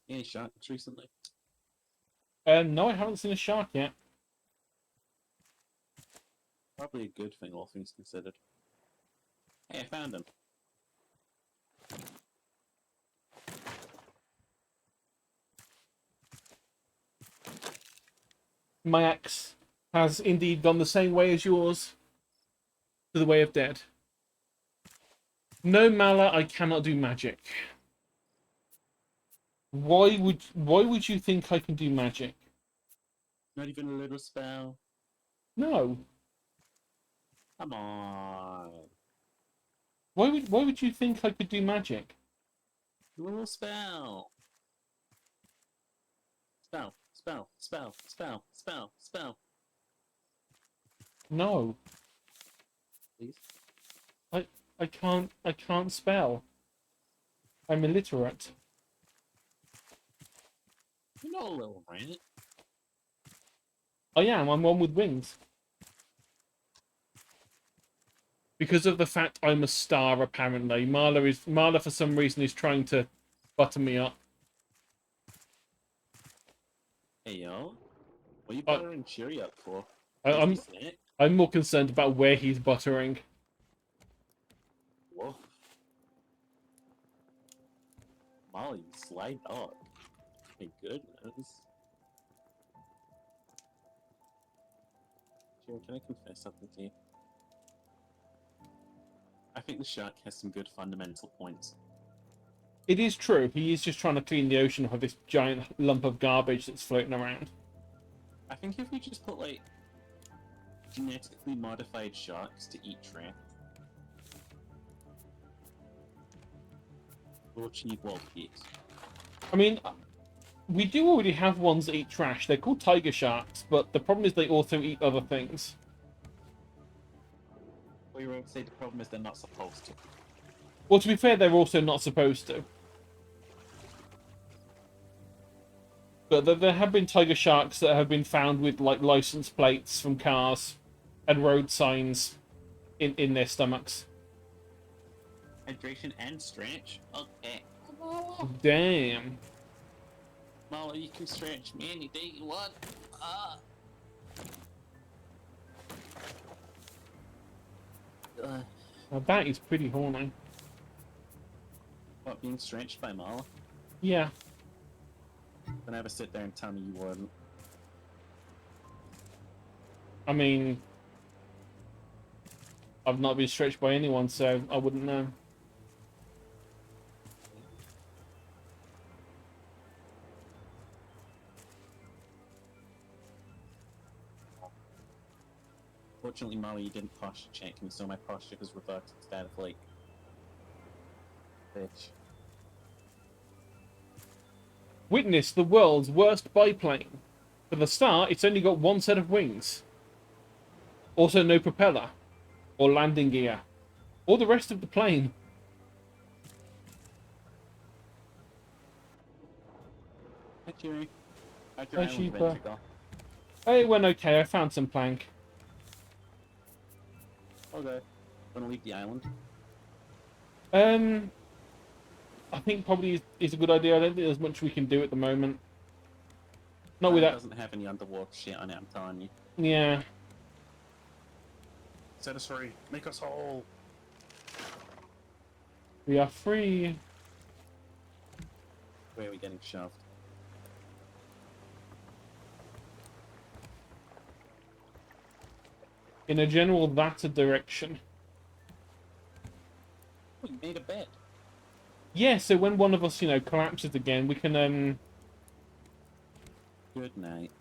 Any sharks recently? No, I haven't seen a shark yet. Probably a good thing, all things considered. Hey, I found him. My axe has indeed gone the same way as yours. To the way of dead. No, Mala, I cannot do magic. Why would you think I can do magic? Not even a little spell. No. Come on. Why would you think I could do magic? A little spell. Spell, spell, spell, spell, spell, spell. No. Please. I can't spell. I'm illiterate. You're not a little rat. I am, I'm one with wings. Because of the fact I'm a star, apparently. Marla for some reason is trying to butter me up. Hey yo. What are you buttering Cheery up for? I'm more concerned about where he's buttering. Whoa. Molly, you sly dog. My goodness. Cheery, can I confess something to you? I think the shark has some good fundamental points. It is true. He is just trying to clean the ocean of this giant lump of garbage that's floating around. I think if we just put, like, genetically modified sharks to eat trash, we'll achieve world peace. I mean, we do already have ones that eat trash. They're called tiger sharks, but the problem is they also eat other things. Well, you won't say the problem is they're not supposed to. Well, to be fair, they're also not supposed to. But there have been tiger sharks that have been found with like license plates from cars and road signs in their stomachs. Hydration and stretch? Okay. Damn. Mala, you can stretch me any day you want. Now that is pretty horny. What, being stretched by Mala? Yeah. Don't ever sit there and tell me you wouldn't. I mean, I've not been stretched by anyone, so I wouldn't know. Fortunately, Molly, you didn't posture check me, so my posture was reverted to that of, like... bitch. Witness the world's worst biplane. For the start, it's only got one set of wings. Also no propeller. Or landing gear. Or the rest of the plane. Hey, Cheery. How'd your Hi, island Sheepa. adventure go? It went okay, I found some plank. Okay. Wanna leave the island? I think probably is a good idea. I don't think there's much we can do at the moment. Not It with that. doesn't have any underwater shit on it, I'm telling you. Yeah. Set us free. Make us whole. We are free. Where are we getting shoved? In a general that direction. Oh, you made a bed. Yeah, so when one of us, collapses again, we can, Good night.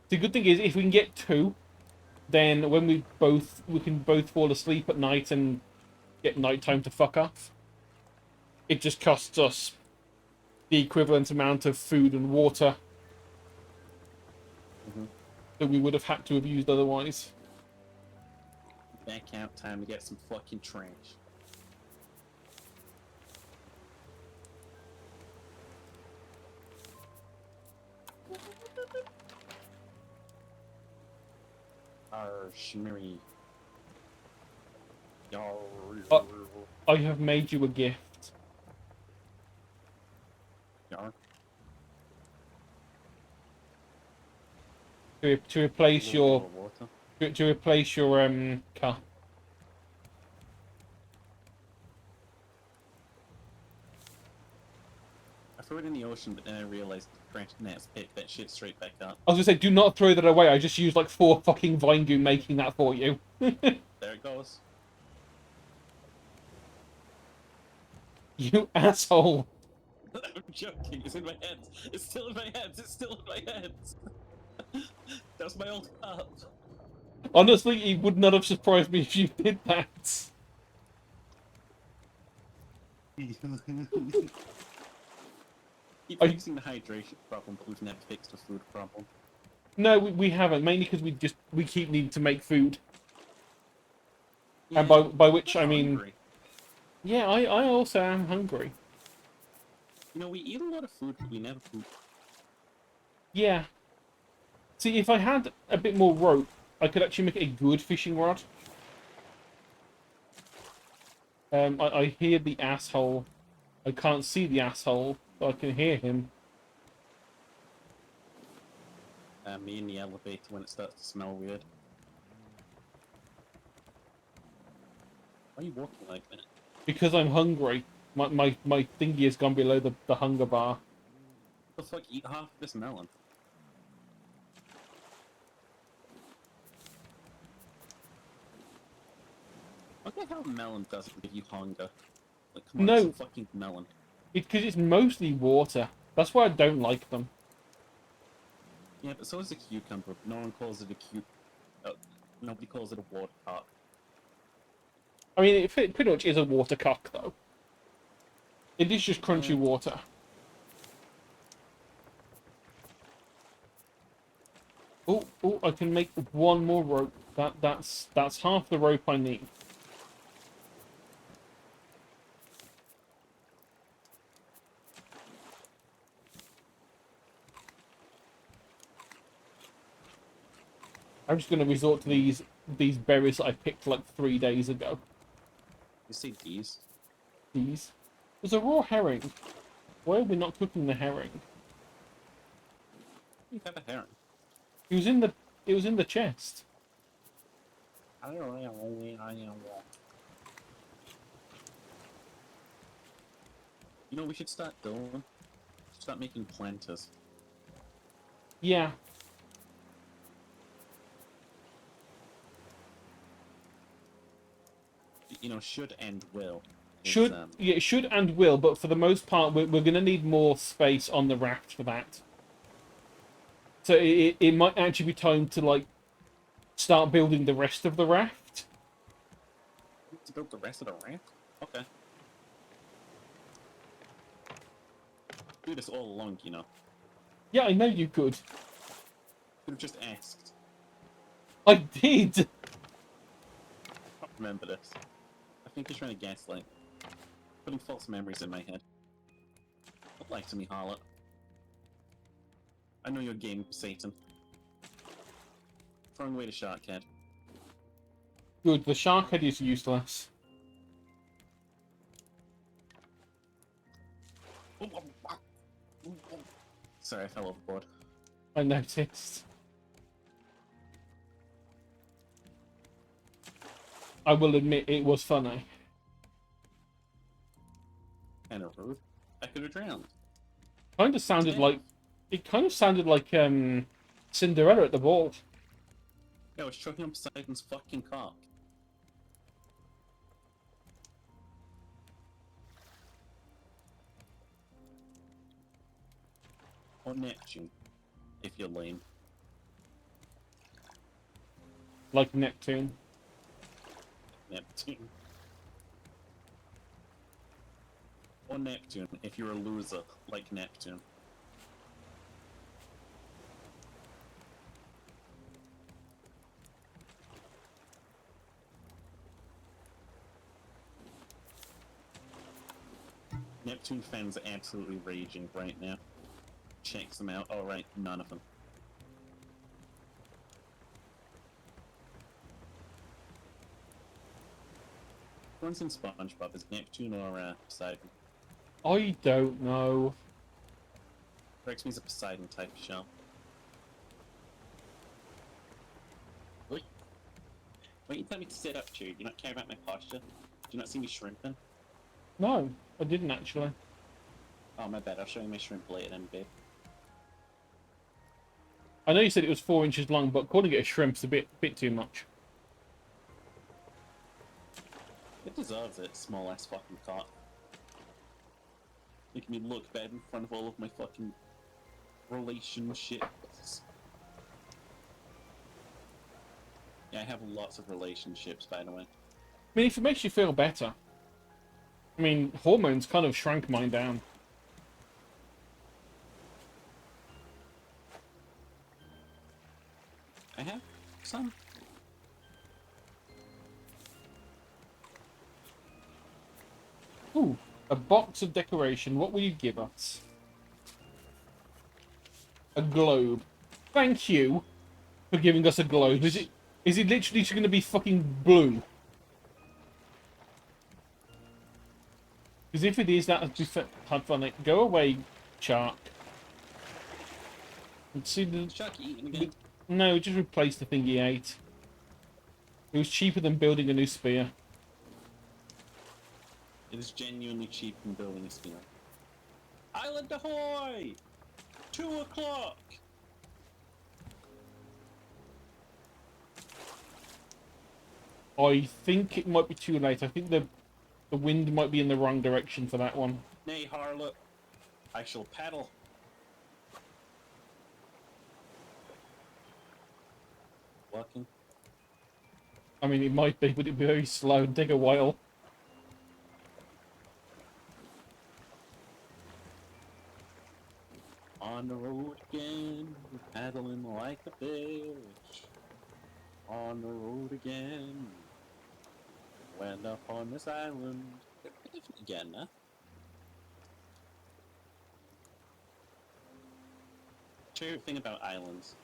The good thing is, if we can get two, then when we can both fall asleep at night and get nighttime to fuck off. It just costs us the equivalent amount of food and water that we would have had to have used otherwise. Back out, time to get some fucking trash. Shimmery. I have made you a gift. Yar. To replace your Water. to replace your cup. I threw it in the ocean, but then I realized the French nets picked that shit straight back up. I was gonna say, do not throw that away. I just used like 4 fucking vine goo making that for you. There it goes. You asshole. I'm joking, it's in my head. It's still in my head. It's still in my head. That was my old cup. Honestly, it would not have surprised me if you did that. Keep I- fixing the hydration problem, but we've never fixed the food problem. No, we haven't. Mainly because we keep needing to make food. Yeah, And by which I I'm mean, hungry. yeah, I also am hungry. You know, we eat a lot of food, but we never poop. Yeah. See, if I had a bit more rope, I could actually make a good fishing rod. I hear the asshole. I can't see the asshole, but I can hear him. Me in the elevator when it starts to smell weird. Why are you walking like that? Because I'm hungry. My thingy has gone below the hunger bar. What the fuck? Eat half this melon. Look at how melon doesn't give you hunger. Like, come on, No. it's a fucking melon. Because it's mostly water. That's why I don't like them. Yeah, but so is a cucumber. No one calls it a nobody calls it a water cock. I mean, it pretty much is a water cock, though. It is just crunchy Yeah. water. Oh, I can make one more rope. That's half the rope I need. I'm just going to resort to these berries that I picked like 3 days ago. You say these? These. There's a raw herring. Why are we not cooking the herring? You have a herring. It was in the. It was in the chest. You know, we should start doing. Start making planters. Yeah. You know, should and will. Should yeah, it should and will, but for the most part, we're going to need more space on the raft for that. So it might actually be time to like start building the rest of the raft. To build the rest of the ramp? Okay. Do this all along, you know. Yeah, I know you could. Could have just asked. I did. I don't remember this. I think you're trying to gaslight. Putting false memories in my head. Don't lie to me, harlot. I know your game, Satan. Throwing away the shark head. Good. The shark head is useless. Sorry, I fell overboard. I noticed. I will admit it was funny. Kind of rude. I could have drowned. Kind of sounded Damn. like it. Kind of sounded like Cinderella at the ball. Yeah, I was choking on Poseidon's fucking cock. Or Neptune, if you're lame. Like Neptune. Neptune. Or Neptune, if you're a loser, like Neptune. Neptune fans are absolutely raging right now. Checks them out. Oh, right, none of them. Runs in SpongeBob is Neptune or Poseidon? I don't know. Strikes me as a Poseidon type show. Wait. Wait, you tell me to sit up, Chew. Do you not care about my posture? Do you not see me shrimping? No, I didn't actually. Oh, my bad. I'll show you my shrimp later then, babe. I know you said it was 4 inches long, but calling it a shrimp's a bit too much. It deserves it, small ass fucking cock. Making me look bad in front of all of my fucking relationships. Yeah, I have lots of relationships, by the way. I mean, if it makes you feel better. I mean, hormones kind of shrank mine down. I have some. Ooh, a box of decoration. What will you give us? A globe. Thank you for giving us a globe. Is it literally just going to be fucking blue? Because if it is, that would be funny. Go away, shark. Let's see the... Shark eating again. No, just replace the thing he ate. It was cheaper than building a new spear. It is genuinely cheap in building a spear. Island ahoy! 2 o'clock! I think it might be too late. I think the wind might be in the wrong direction for that one. Nay, harlot. I shall paddle. Walking. I mean, it might be, but it'd be very slow and take a while. On the road again, paddling like a bitch. On the road again. Went up on this island. Again, huh? What's your favorite thing about islands?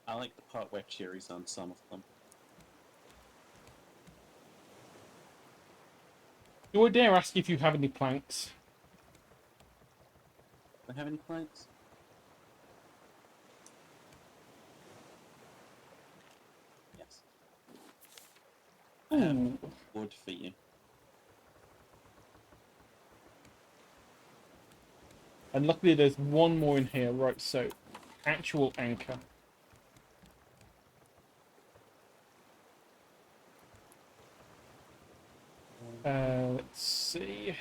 I like the part where cherries on some of them. Do I dare ask if you have any planks? Do I have any planks? Yes. I have Ooh. wood for you. And luckily there's one more in here, right, so actual anchor. Let's see.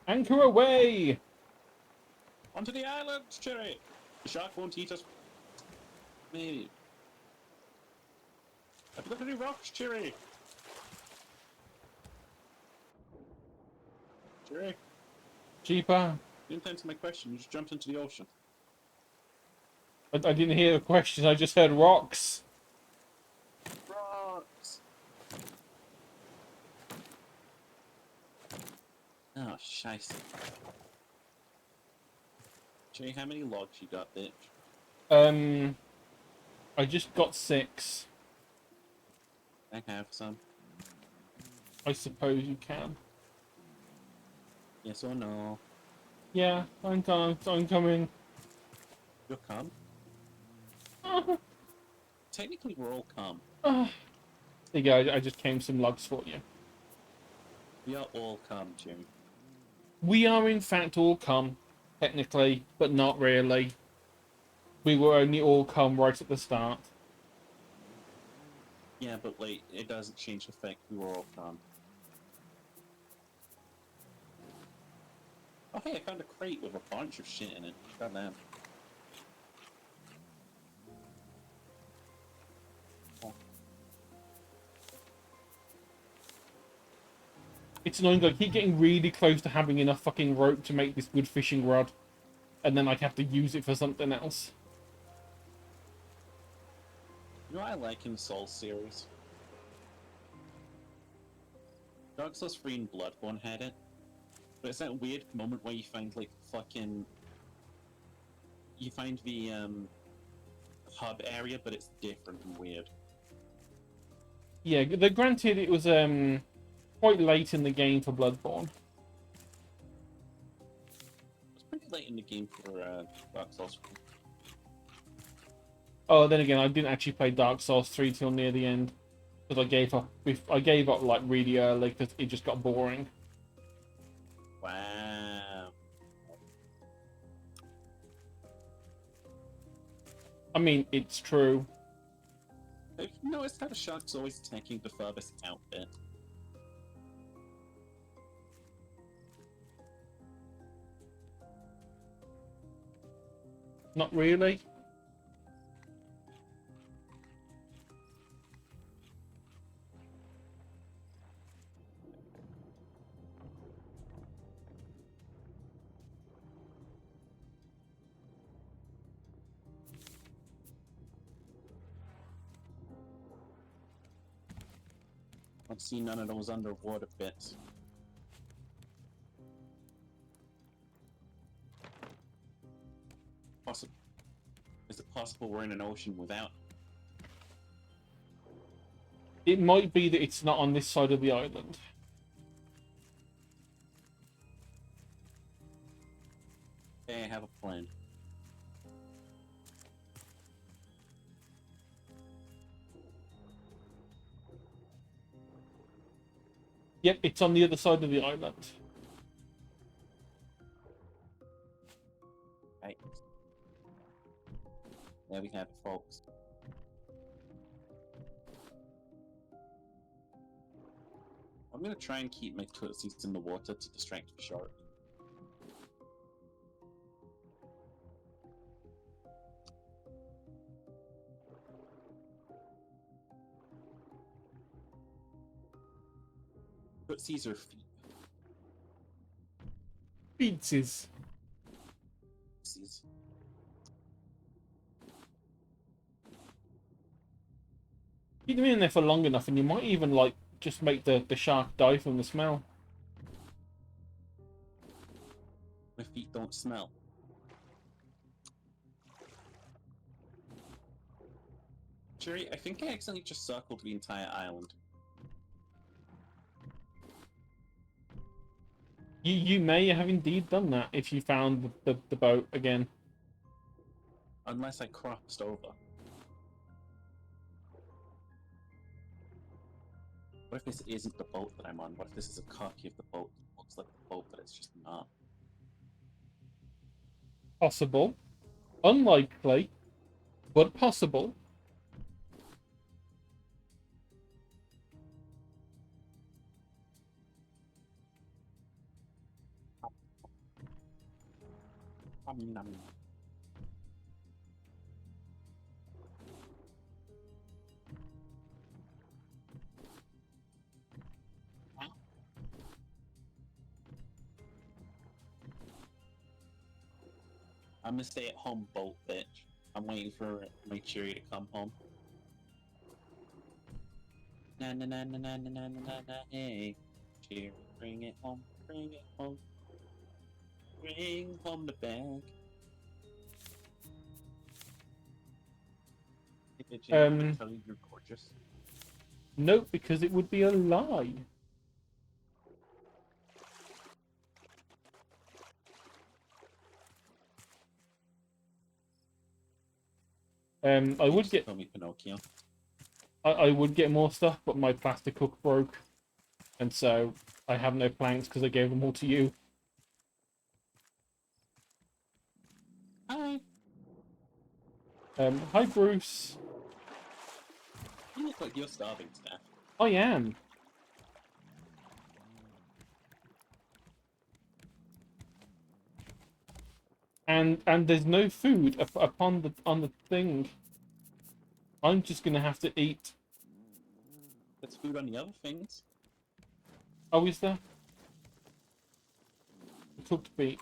Anchor away! Onto the island, Cherry! The shark won't eat us. Maybe. I've got any rocks, Cherry! Cherry, Cheaper. you didn't answer my question. You just jumped into the ocean. I didn't hear the question, I just heard rocks. Rocks! Oh, scheisse. Cherry, how many logs you got, bitch? I just got 6. I have some. I suppose you can. Yes or no? Yeah, I'm coming. You're calm? Technically, we're all calm. There you go, I just came some logs for you. We are all calm, Cherry. We are in fact all come, technically, but not really. We were only all come right at the start. Yeah, but like, it doesn't change the fact we were all calm. Oh hey, I found a crate with a bunch of shit in it. Goddamn. Oh. It's annoying, I keep getting really close to having enough fucking rope to make this good fishing rod. And then I have to use it for something else. You know what I like in the Souls series? Dark Souls 3 and Bloodborne had it. But it's that weird moment where you find like fucking... You find the hub area, but it's different and weird. Yeah, granted it was quite late in the game for Bloodborne. It's pretty late in the game for Dark Souls 3. Oh, then again, I didn't actually play Dark Souls 3 till near the end. Because I gave up like really early because it just got boring. Wow. I mean, it's true. Have you noticed how the shark's always attacking the furthest out bit? Not really. I've seen none of those underwater bits. Is it possible we're in an ocean without? It might be that it's not on this side of the island. Okay, I have a plan. Yep, it's on the other side of the island. Right. There we have it, folks. I'm gonna try and keep my tootsies in the water to distract the shark. Tootsies are feet. Pizzas. Jeez. Keep them in there for long enough, and you might even like just make the shark die from the smell. My feet don't smell. Jerry, I think I accidentally just circled the entire island. You may have indeed done that if you found the boat again. Unless I crossed over. What if this isn't the boat that I'm on? What if this is a copy of the boat that looks like the boat, but it's just not? Possible. Unlikely, but possible. I'm a stay-at-home boat bitch. I'm waiting for my Cheery to come home. Na na na na na na na na na. Hey, Cheery, bring it home, bring it home, bring home the bag. Did you tell you you're gorgeous? Nope, because it would be a lie. I would get. Tell me Pinocchio. I would get more stuff, but my plastic hook broke, and so I have no planks because I gave them all to you. Hi. Hi, Bruce. You look like you're starving to death. I am. And there's no food upon on the thing. I'm just gonna have to eat. There's food on the other things. Oh, is there? Cooked beet.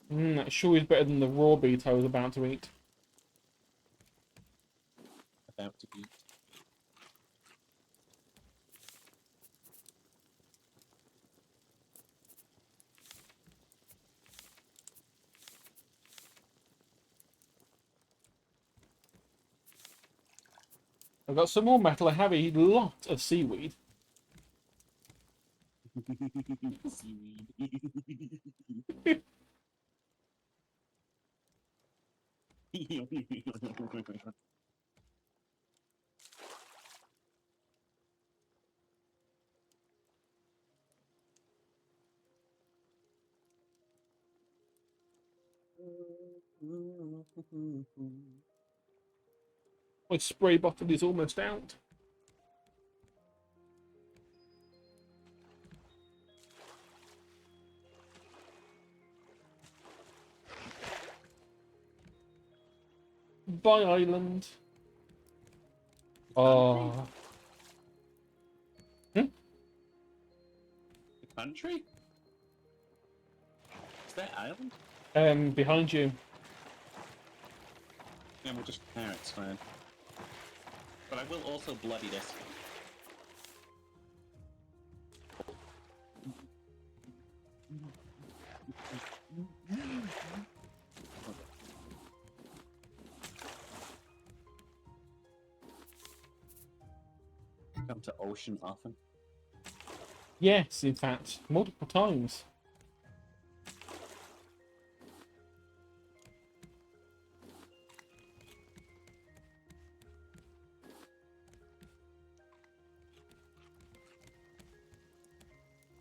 That sure is better than the raw beet I was about to eat. About to eat. I've got some more metal. I have a lot of seaweed. Seaweed. My spray bottle is almost out. Bye, island. Oh. The country? Is that island? Behind you. Yeah, we're just parrots, man. But I will also bloody this one. Come to ocean often. Yes, in fact, multiple times.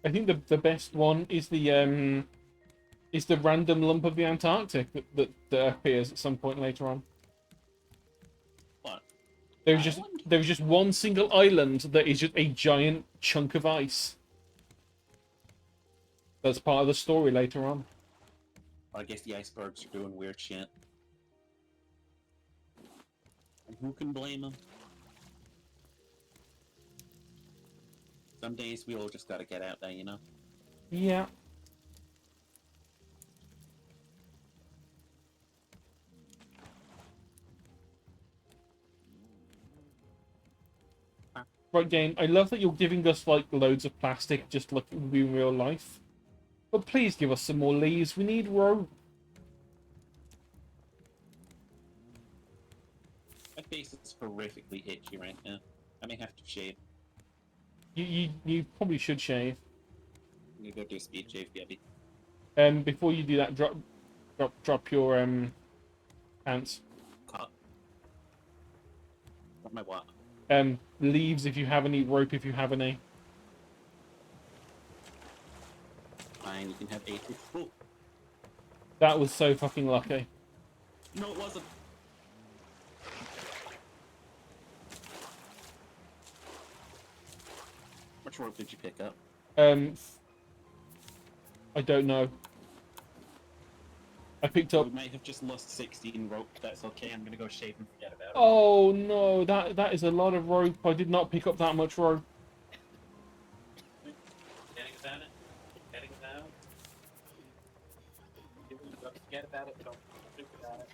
I think the best one is the random lump of the Antarctic that appears at some point later on. What? There's just one single island that is just a giant chunk of ice. That's part of the story later on. I guess the icebergs are doing weird shit. And who can blame them? Some days we all just gotta get out there, you know? Yeah. Right, game. I love that you're giving us like loads of plastic, just like it would be in real life. But please give us some more leaves. We need rope. My face is horrifically itchy right now. I may have to shave. You probably should shave. I'm gonna go do a speed shave, Gabby. Before you do that, drop your pants. Cut. What my what? Leaves if you have any, rope if you have any. Fine, you can have 80. Oh, That was so fucking lucky. no, it wasn't. Which rope did you pick up? I don't know. I picked up. We might have just lost 16 rope. That's okay. I'm gonna go shave and forget about it. Oh no, that is a lot of rope. I did not pick up that much rope. Forgetting about it. Forgetting about it. Forget about it. Don't think about it.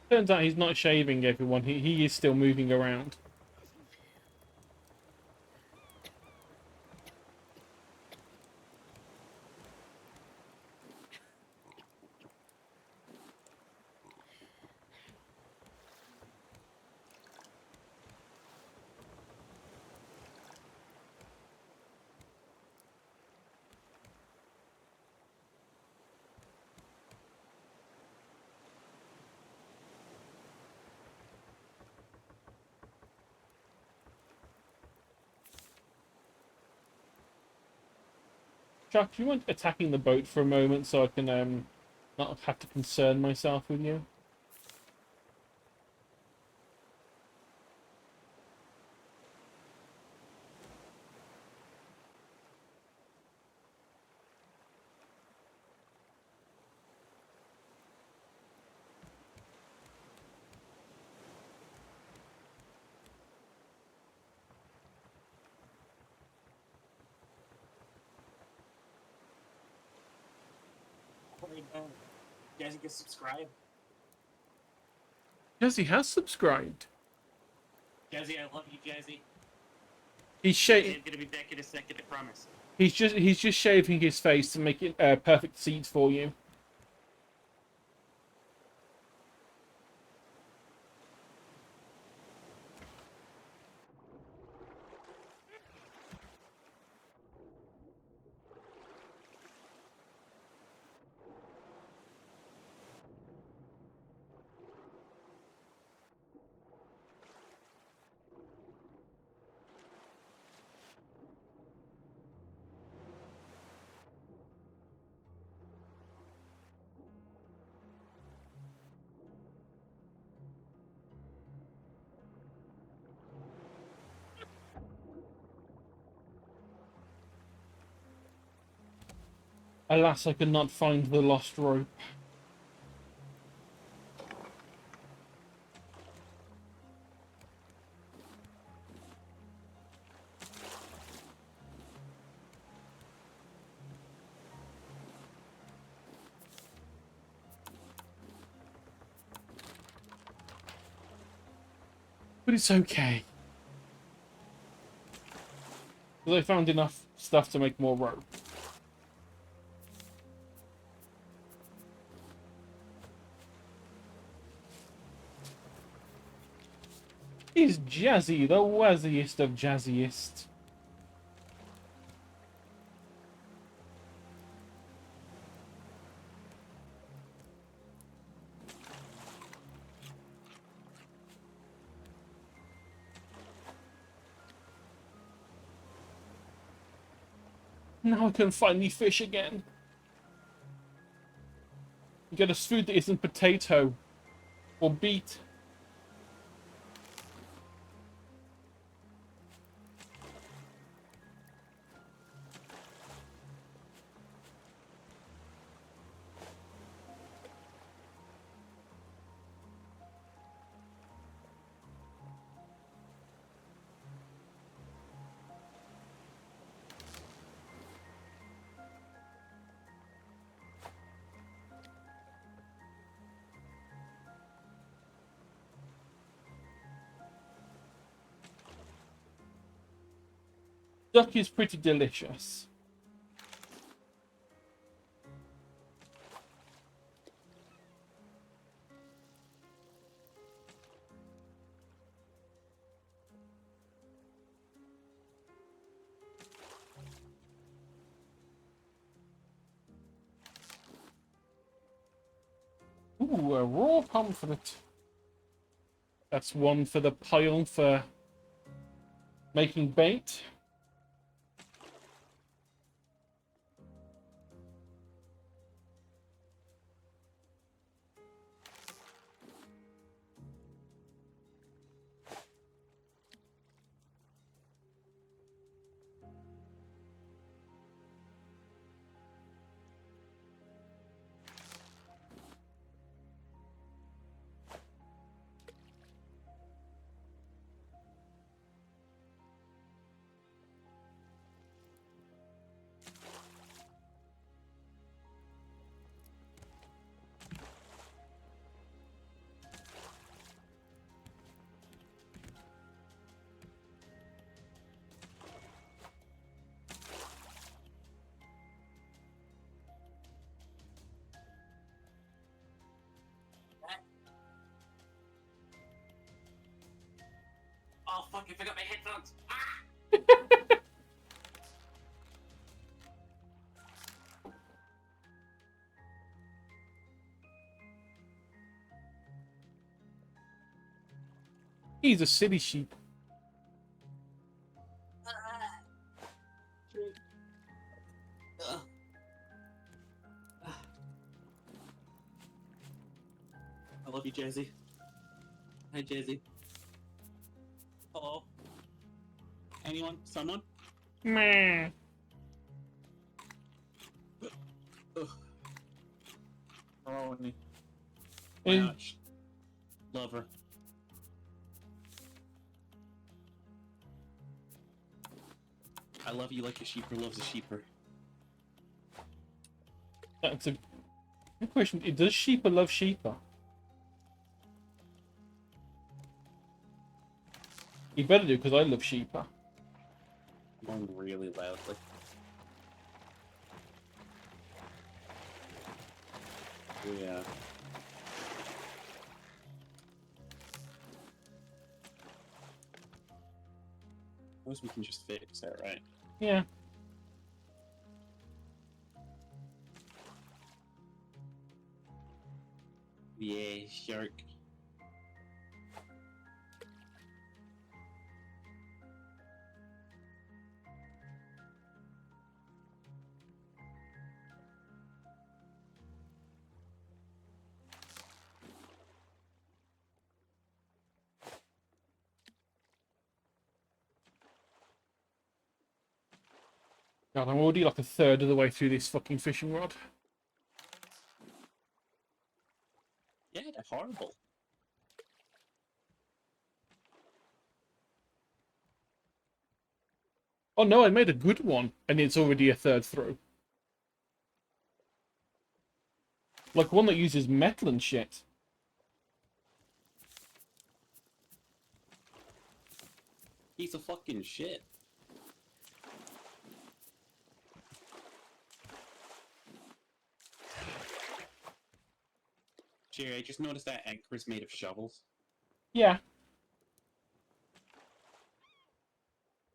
Turns out he's not shaving everyone. He is still moving around. Chuck, do you want attacking the boat for a moment so I can not have to concern myself with you? You guys can subscribe. Jesse has subscribed. Jazzy, I love you, Jazzy. He's shaving. Gonna be back in a second, I promise. He's just shaving his face to make it perfect seats for you. Alas, I could not find the lost rope. But it's okay. Because I found enough stuff to make more rope. He's Jazzy, the wazziest of jazziest. Now I can finally fish again. Get a food that isn't potato or beet. Duck is pretty delicious. Ooh, a raw pomfret. That's one for the pile for making bait. Oh fuck! I forgot my headphones. Ah! He's a silly sheep. I love you, Jazzy. Hi, Jazzy. Hello. Anyone? Someone? Meh. Ugh. Oh, my Eh, gosh. Love her. I love you like a sheeper loves a sheeper. That's a good question. Does sheeper love sheeper? He better do, because I love sheeper. Going really loudly. Yeah. Suppose we can just fix that, right? Yeah. Yeah, shark. God, I'm already like a third of the way through this fucking fishing rod. Yeah, they're horrible. Oh no, I made a good one, and it's already a third through. Like one that uses metal and shit. Piece of fucking shit. Jerry, I just noticed that anchor is made of shovels. Yeah.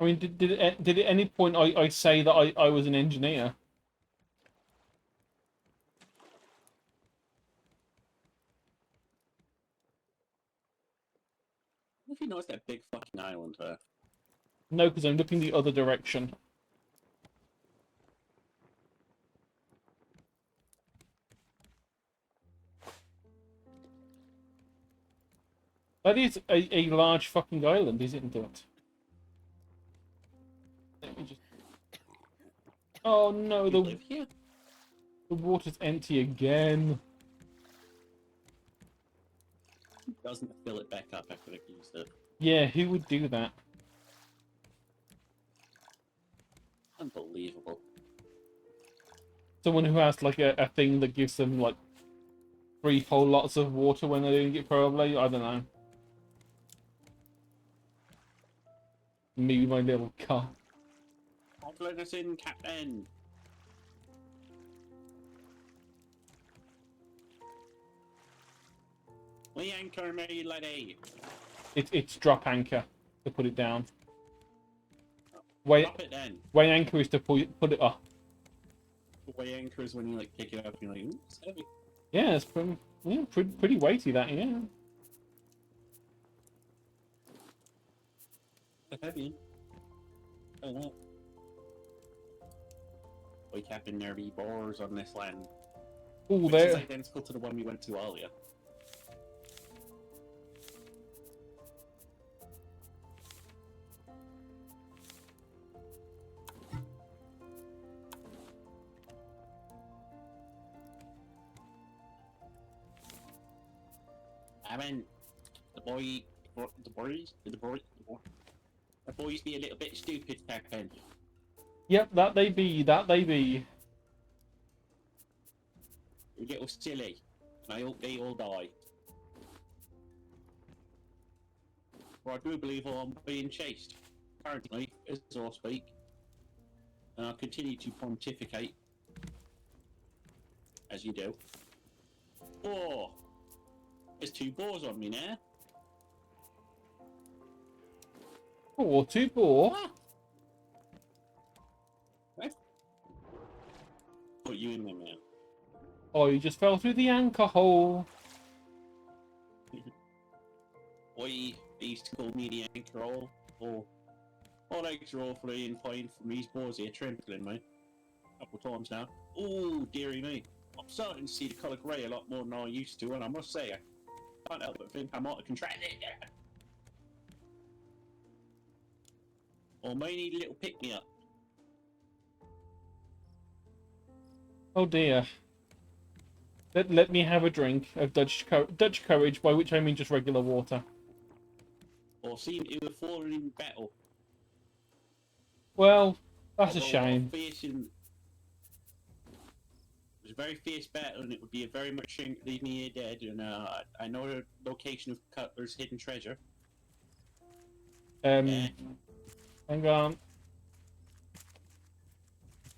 I mean, did at any point I say that I was an engineer? If you notice that big fucking island there. No, because I'm looking the other direction. That is a large fucking island, isn't it? Let me just... Oh no, You live here? the water's empty again. Doesn't fill it back up after they've used it. Yeah, who would do that? Unbelievable. Someone who has like a thing that gives them like free whole lots of water when they're doing it, probably. I don't know. Me with my little car. Let us in, Captain. We anchor, me lady. It's drop anchor to put it down. Way Drop it then. way anchor is to put it up. Way anchor is when you like pick it up and you're like, ooh, it's heavy. Yeah, it's pretty weighty that, yeah. It's heavy. Oh, no. We Captain, there be bars on this land. Ooh, Which is there. identical to the one we went to earlier. I mean, the boys be a little bit stupid, Captain. Yep, that they be. A little silly. I hope they all die. For I do believe I'm being chased, currently, as I speak. And I'll continue to pontificate. As you do. Oh! There's 2 boars on me now. Oh, 2 boar. What? Put you in there, man. Oh, you just fell through the anchor hole. They used to call me the anchor hole. Or my legs are awfully inclined from these boars here, trampling me. A couple times now. Oh, dearie me. I'm starting to see the colour grey a lot more than I used to, and I must say, I can't help but think I might have contracted it. Or may need a little pick-me-up. Oh dear. Let me have a drink of Dutch courage, by which I mean just regular water. Or seem to have fallen in battle. Well, that's a Although shame. It was a very fierce battle, and it would be a very much shame to leave me here dead. And I know the location of Cutler's hidden treasure. Yeah. Hang on.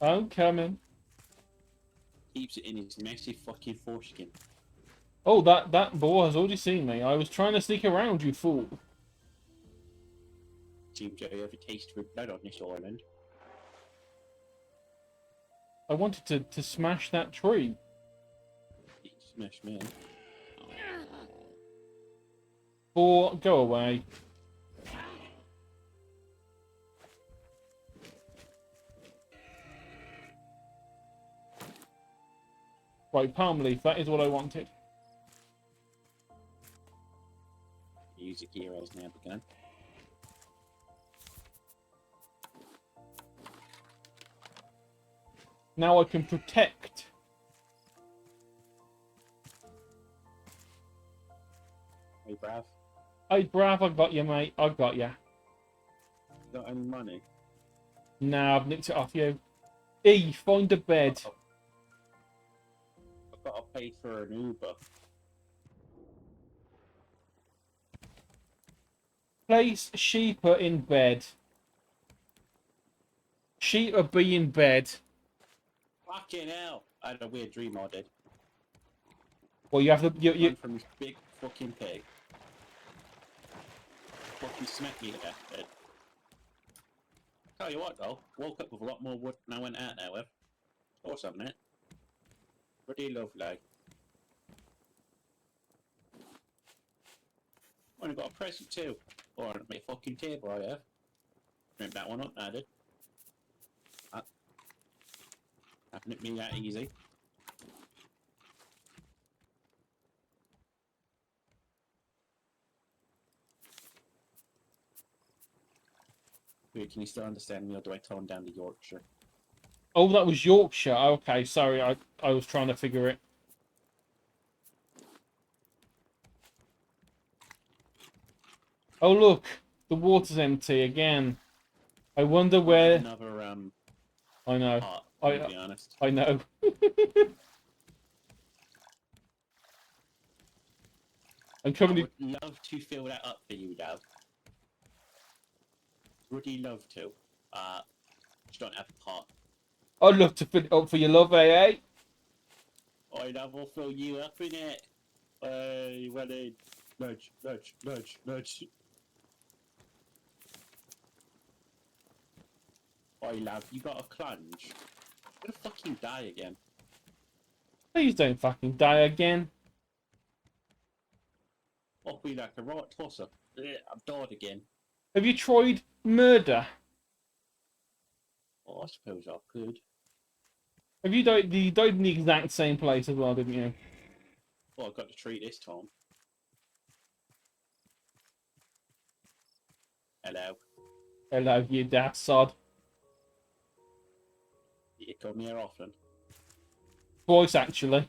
I'm coming. Keeps it in his massive fucking foreskin. Oh, that boar has already seen me. I was trying to sneak around, you fool. Seems I have a taste for blood on this island. I wanted to smash that tree. Smash me. Boar, go away. Right, palm leaf, that is what I wanted. Music heroes now begun. Now I can protect. Hey, Brav. Hey, Brav, I got you, mate. I got you. Got any money? Nah, I've nicked it off you. E, find a bed. I've got to pay for an Uber. Place Sheeper in bed. Sheeper be in bed. Fucking hell! I had a weird dream I did. Well, you have to... Run from this big fucking pig. Fucking smack me in the head. Tell you what though, woke up with a lot more wood than I went out there with. Awesome, mate. Pretty lovely. Only got a present too. Or on my fucking table I have. Remember that one up, I did. Happened to me that easy. Wait, can you still understand me or do I tone down the Yorkshire? Oh, that was Yorkshire. Okay, sorry, I was trying to figure it. Oh look, the water's empty again. I wonder where. Another I know. pot, to be honest. I know. I'm I coming. would love to fill that up for you, Dad. Would love to? Just don't have a pot. I'd love to fill it up for your love, eh? I love will fill you up in it. Hey, well in. Nudge, nudge, nudge, nudge. I love, you got a clunge. I'm gonna fucking die again. Please don't fucking die again. I'll be like a right tosser. I've died again. Have you tried murder? Oh, I suppose I could. Have you died? You died in the exact same place as well, didn't you? Well, I got the treat this time. Hello. Hello, you daft sod. You come here often. Twice, actually.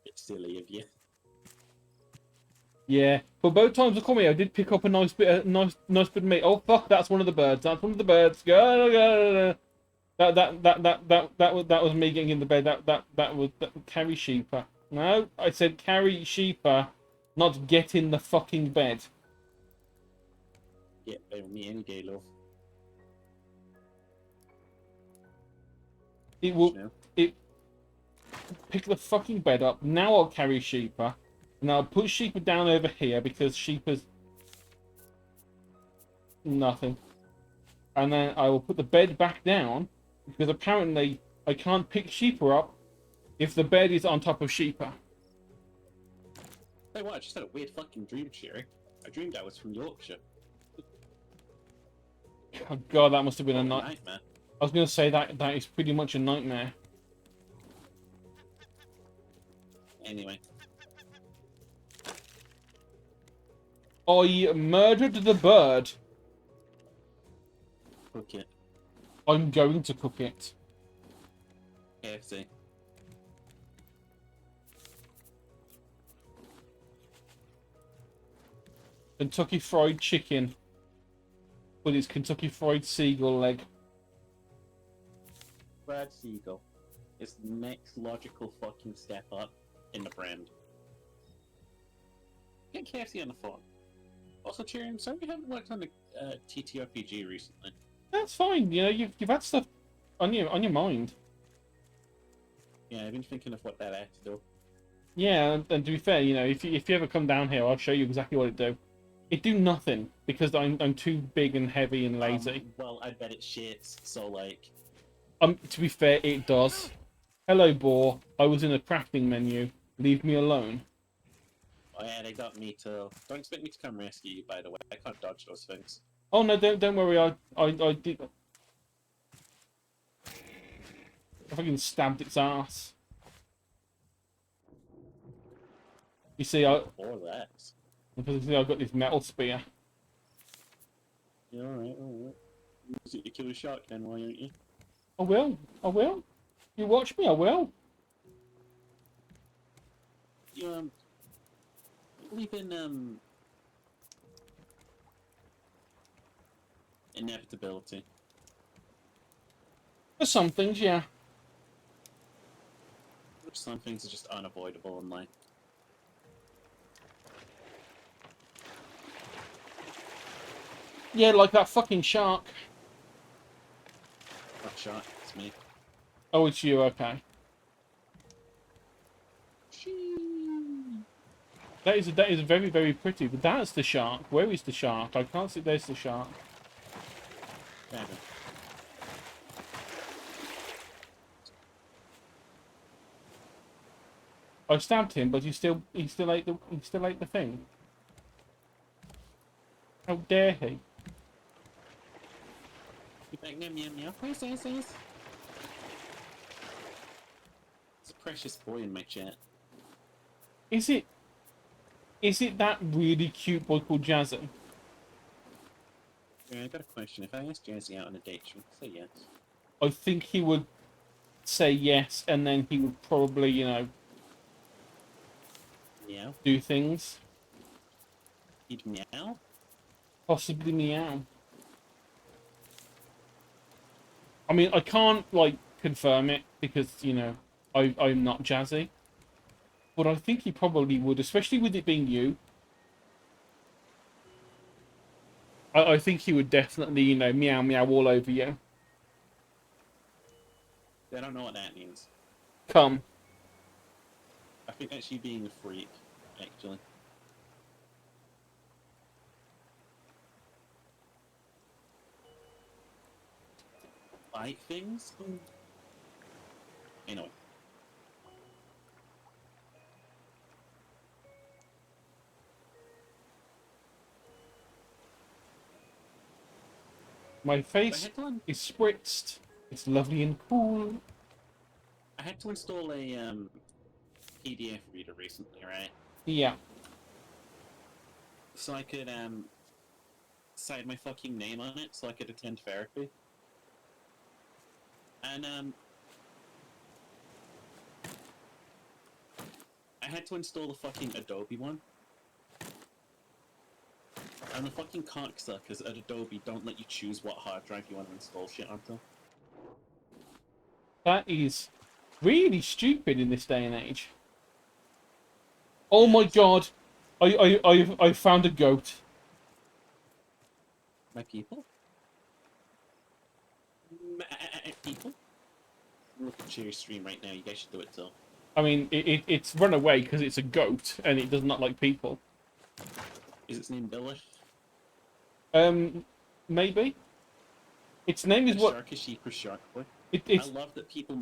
It's silly of you. Yeah, but both times I come here, I did pick up a nice bit of meat. Oh fuck, that's one of the birds. That's one of the birds. Go. That was me getting in the bed. That was carry sheeper. No, I said carry sheeper, not get in the fucking bed. Yeah, bear with me any day, love. It will. No. It pick the fucking bed up. Now I'll carry sheeper. And I'll put sheeper down over here because sheeper's nothing. And then I will put the bed back down because apparently I can't pick sheeper up if the bed is on top of sheeper. Hey, what? I just had a weird fucking dream, Sherry. I dreamed I was from Yorkshire. Oh god, that must have been a nightmare. I was going to say that is pretty much a nightmare. Anyway. I murdered the bird. Cook it. I'm going to cook it. KFC. Kentucky Fried Chicken. But it's Kentucky Fried Seagull leg. Brad Siegel is the next logical fucking step up in the brand. Get KFC on the phone. Also, Tyrion, sorry you haven't worked on the TTRPG recently. That's fine. You know, you've had stuff on your mind. Yeah, I've been thinking of what that had to do. Yeah, and to be fair, you know, if you ever come down here, I'll show you exactly what it do. It do nothing because I'm too big and heavy and lazy. Well, I bet it shits. So like. To be fair, it does. Hello, boar. I was in a crafting menu. Leave me alone. Oh yeah, they got me too. Don't expect me to come rescue you, by the way. I can't dodge those things. Oh no, don't worry. I did. I fucking stabbed its ass. You see, I got this metal spear. Yeah, alright. Use it to kill a shark then, why aren't you? I will. You watch me, I will. You believe in inevitability. For some things, yeah. Some things are just unavoidable in life. Yeah, like that fucking shark. Not shark, it's me. Oh, it's you, okay. That is very, very pretty. But that's the shark. Where is the shark? I can't see. There's the shark. Seven. I stabbed him, but he still ate the thing. How dare he? Get back now, meow meow. Yes, yes, yes. It's a precious boy in my chat. Is it? Is it that really cute boy called Jazzy? Yeah, I got a question. If I asked Jazzy out on a date, she would say yes. I think he would say yes, and then he would probably, Meow? do things. He'd meow? Possibly meow. I mean, I can't, like, confirm it because, I'm not Jazzy. But I think he probably would, especially with it being you. I think he would definitely, meow meow all over you. I don't know what that means. Come. I think that's you being a freak, actually. Bite things? Anyway. My face is spritzed. It's lovely and cool. I had to install a PDF reader recently, right? Yeah. So I could sign my fucking name on it so I could attend therapy. And I had to install the fucking Adobe one. And the fucking cocksuckers at Adobe don't let you choose what hard drive you want to install shit onto. That is really stupid in this day and age. Oh my god. I found a goat. My people? People? Look at your stream right now, you guys should do it too. I mean, it's run away because it's a goat and it does not like people. Is its name Billy? Maybe. Its name is what? Shark is sheep or shark boy. It's I love that people.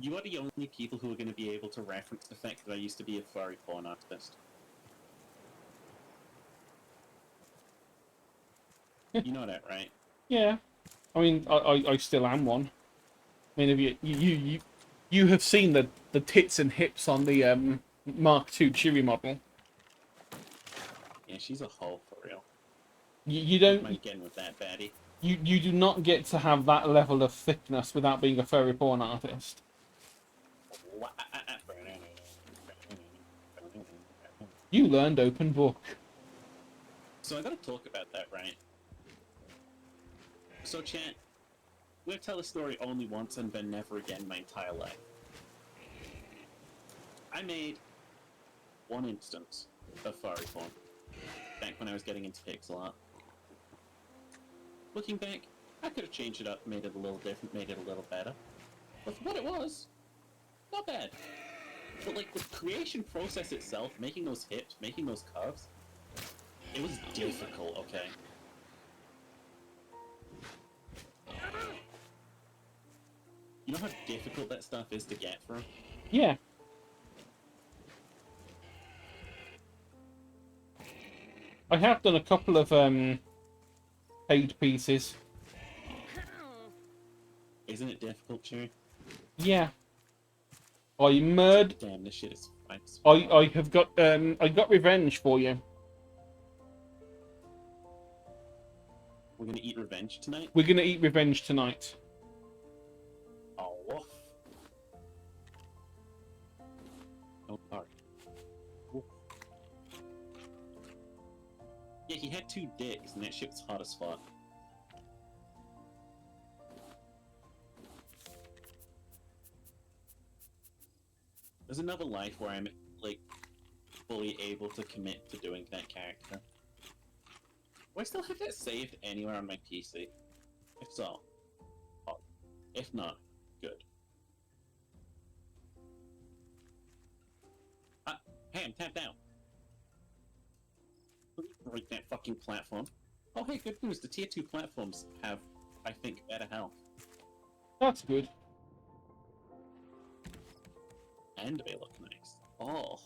You are the only people who are going to be able to reference the fact that I used to be a furry porn artist. You know that, right? yeah. I mean, I still am one. I mean, have you have seen the tits and hips on the Mark II Chewy model. Yeah, she's a hoe for real. You Don't don't. mind getting with that baddie. You do not get to have that level of thickness without being a furry porn artist. You learned open book. So I gotta talk about that, right? So chat, we'll tell a story only once and then never again my entire life. I made one instance of furry porn back when I was getting into pixel art. Looking back, I could have changed it up, made it a little different, made it a little better. But for what it was, not bad. But like the creation process itself, making those hips, making those curves, it was difficult, okay? You know how difficult that stuff is to get through? Yeah. I have done a couple of paid pieces. Isn't it difficult, Cherry? Yeah. I murdered. Damn, this shit is fine. I have got I got revenge for you. We're gonna eat revenge tonight? We're gonna eat revenge tonight. Oh, woof. Oh, sorry. Woof. Yeah, he had 2 dicks, and that shit was hot as fuck. There's another life where I'm, like, fully able to commit to doing that character. Do I still have that saved anywhere on my PC? If so, oh. If not, good. I'm tapped out. Break that fucking platform. Oh, hey, good news. The tier 2 platforms have, I think, better health. That's good. And they look nice. Oh.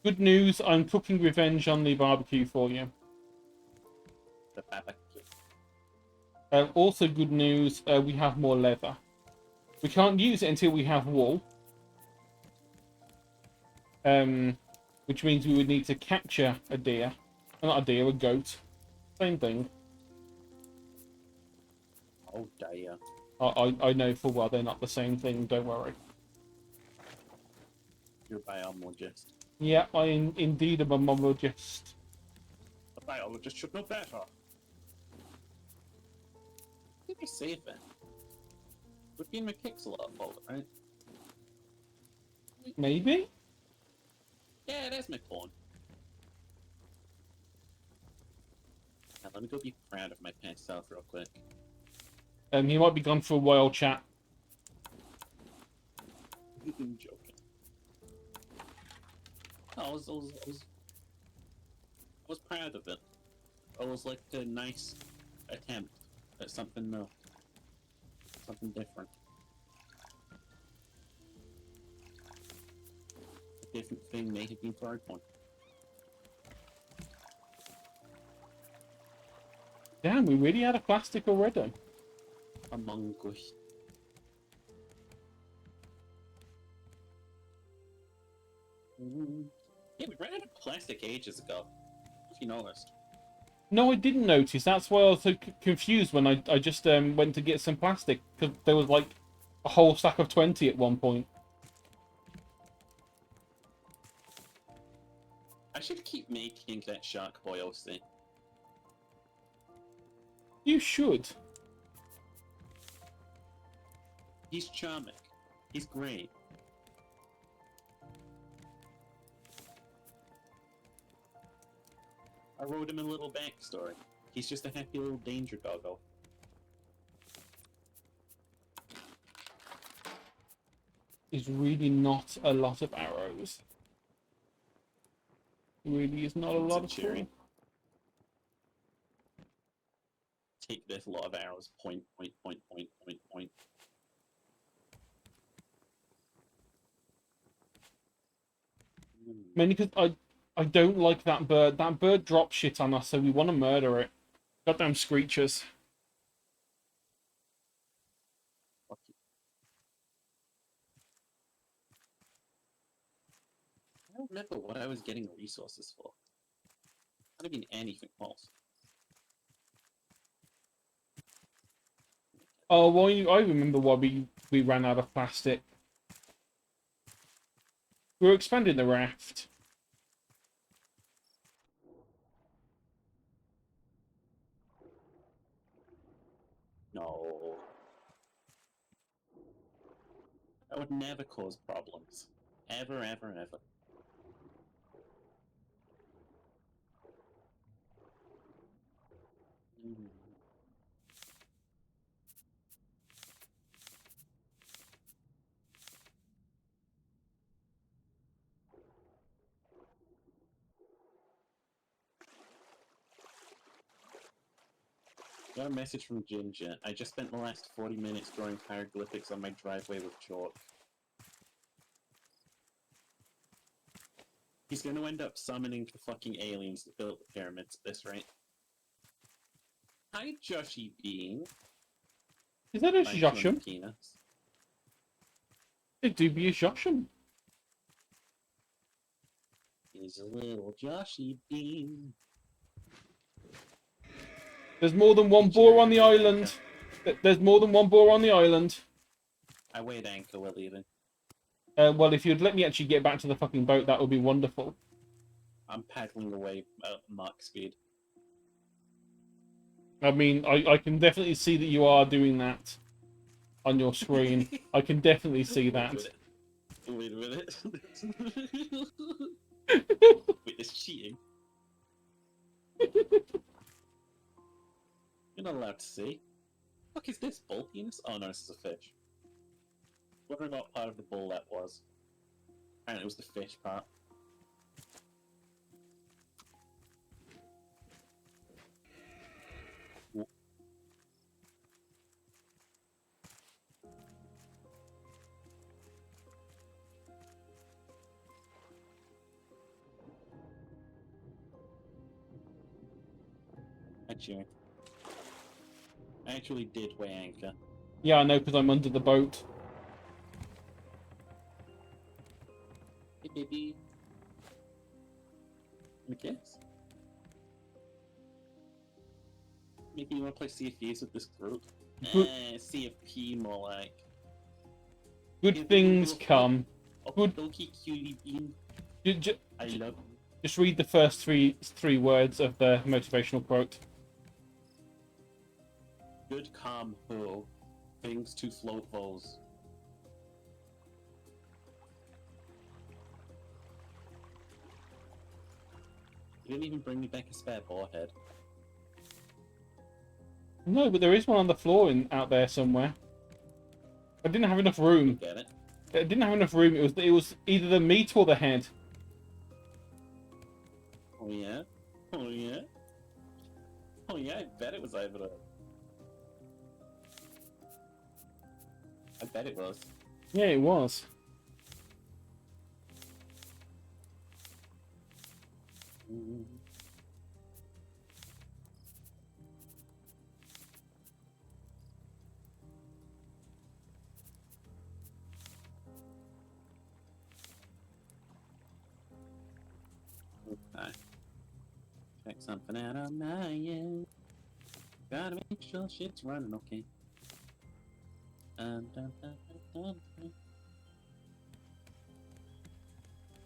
Good news, I'm cooking revenge on the barbecue for you. The barbecue. Also good news, we have more leather. We can't use it until we have wool. Which means we would need to capture a deer. Not a deer, a goat. Same thing. Oh, dear. I know full well they're not the same thing, don't worry. You're a biologist. Yeah, indeed am a monologist. A biologist should know better. Did I save it? Would be in my pixel art folder, right? Maybe? Yeah, there's my pawn. Now, let me go be proud of my past self real quick. He might be gone for a while, chat. I'm joking. I was proud of it. It was like a nice attempt at something new. Something different. A different thing may have been thrown on. Damn, we really had a plastic already. Among Us. Yeah, we ran out of plastic ages ago. If you noticed. No, I didn't notice. That's why I was so confused when I just went to get some plastic. Because there was like a whole stack of 20 at one point. I should keep making that shark boy OC. You should. He's charming. He's great. I wrote him a little backstory. He's just a happy little danger doggo. Is really not a lot of arrows. Really is not a lot of Cherry. fun. Take this lot of arrows. Point, point, point, point, point, point. Mainly because I don't like that bird. That bird drops shit on us, so we want to murder it. Goddamn screechers. Fuck you. I don't remember what I was getting resources for. Could have been anything else. Oh, well, I remember why we ran out of plastic. We were expanding the raft. No. That would never cause problems. Ever, ever, ever. Mm. Got a message from Ginger. I just spent the last 40 minutes drawing hieroglyphics on my driveway with chalk. He's gonna end up summoning the fucking aliens that built the pyramids at this rate. Hi, Joshy Bean. Is that a Thank you, Josham? peanuts. It do be a Josham. He's a little Joshy Bean. There's more than one boar on the island. There's more than one boar on the island. I weighed anchor, we're leaving. Well, if you'd let me actually get back to the fucking boat, that would be wonderful. I'm paddling away at Mach speed. I mean, I can definitely see that you are doing that on your screen. I can definitely see that. Wait a minute. Wait, it's cheating. You're not allowed to see. Fuck is this, bull penis? Oh no, this is a fish. Whether or not part of the bull that was. Apparently it was the fish part. Actually, I actually did weigh anchor. Yeah, I know, because I'm under the boat. Hey, baby. Wanna kiss? Maybe you want to play CFPs with this group? Good, CFP more like. good things come. Good. Okie cutie bean. I love you. Just read the first three words of the motivational quote. Good calm ho. Things to float voles. You didn't even bring me back a spare ball head. No, but there is one on the floor out there somewhere. I didn't have enough room. Get it? I didn't have enough room. It was either the meat or the head. Oh yeah? Oh yeah? Oh yeah, I bet it was either the... I bet it was. Yeah, it was. Okay. Check something out on my end. Gotta make sure shit's running okay. Dun, dun, dun, dun, dun.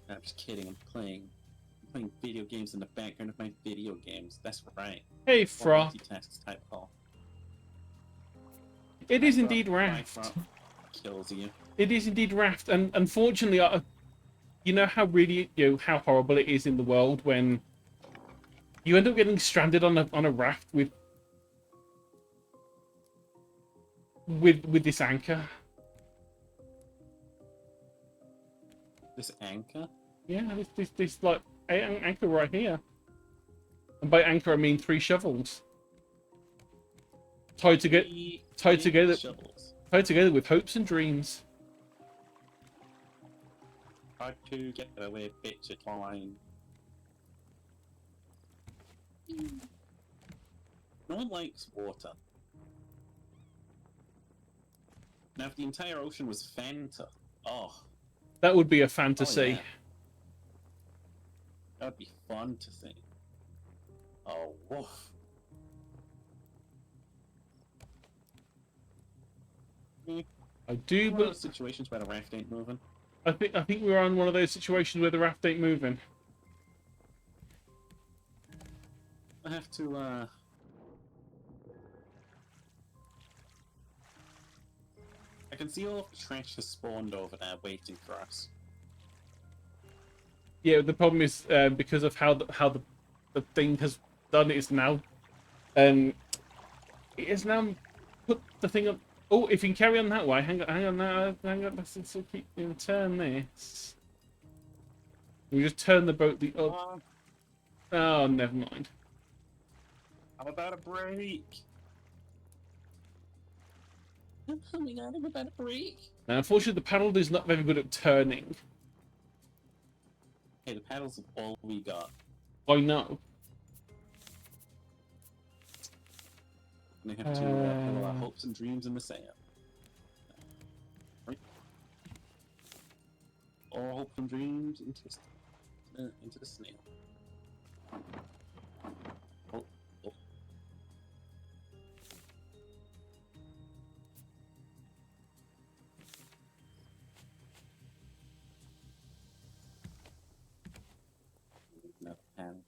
I'm just kidding, I'm playing video games in the background of my video games. That's right. Hey, Fra. Multitasks type call. It is indeed Raft. Kills you. It is indeed Raft, and unfortunately, you know how really how horrible it is in the world when you end up getting stranded on a raft with this anchor. This anchor? Yeah, this like anchor right here. And by anchor I mean 3 shovels. Tied together with hopes and dreams. Hard to get away, bitch, it's line. No one likes water. Now, if the entire ocean was Fanta, oh. That would be a fantasy. Oh, yeah. That would be fun to see. Oh, woof. I do, but situations where the raft ain't moving. I think we're on one of those situations where the raft ain't moving. I have to, I can see all of the trash has spawned over there waiting for us. Yeah, the problem is because of how the thing has done it is now, it has now put the thing up. Oh, if you can carry on that way, hang on, let's keep turn this. We just turn the boat the up. Oh, never mind. I'm about to break. Oh my god, I'm about to break. Now, unfortunately, the paddle is not very good at turning. Hey, the paddles are all we got. I know. And they have to put our hopes and dreams in the sand. Right? All hopes and dreams into the snail. Oh, oh. Another paddle.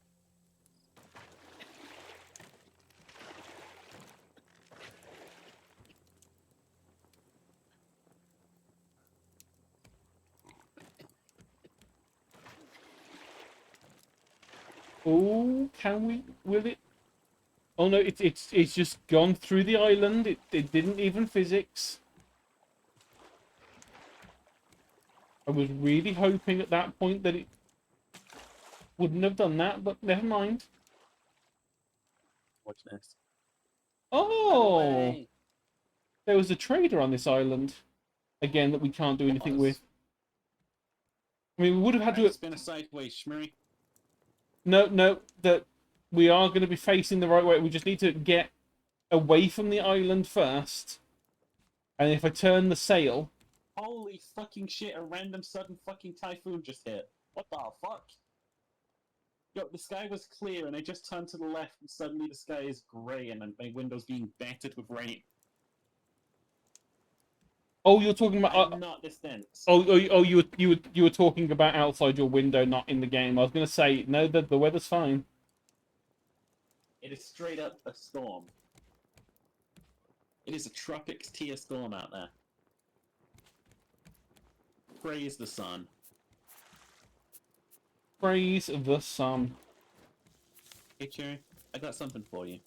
Oh, can we? Will it? Oh no, it's just gone through the island. It didn't even physics. I was really hoping at that point that it wouldn't have done that, but never mind. Watch this. Oh, there was a trader on this island again that we can't do anything with. I mean, we would have had to spin a sideways, Shmurry. No, we are going to be facing the right way. We just need to get away from the island first. And if I turn the sail... Holy fucking shit, a random sudden fucking typhoon just hit. What the fuck? Yo, the sky was clear and I just turned to the left and suddenly the sky is grey and my window's being battered with rain. Oh, you're talking about... I'm not this dense. You were talking about outside your window, not in the game. I was going to say, no, the weather's fine. It is straight up a storm. It is a tropics tier storm out there. Praise the sun. Praise the sun. Hey, Cherry, I got something for you.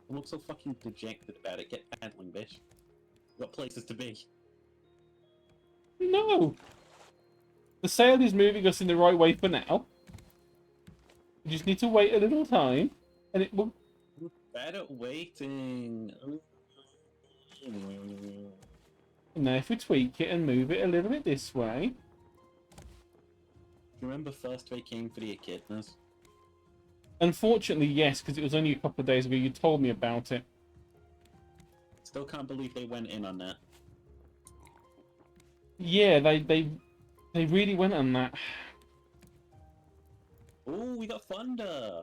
Don't look so fucking dejected about it. Get paddling, bitch. Got places to be. No! The sail is moving us in the right way for now. We just need to wait a little time, and it will... Bad at waiting. Now if we tweak it and move it a little bit this way... Do you remember first they came for the echidnas? Unfortunately, yes, because it was only a couple of days ago you told me about it. Still can't believe they went in on that. Yeah, they really went on that. Ooh, we got thunder!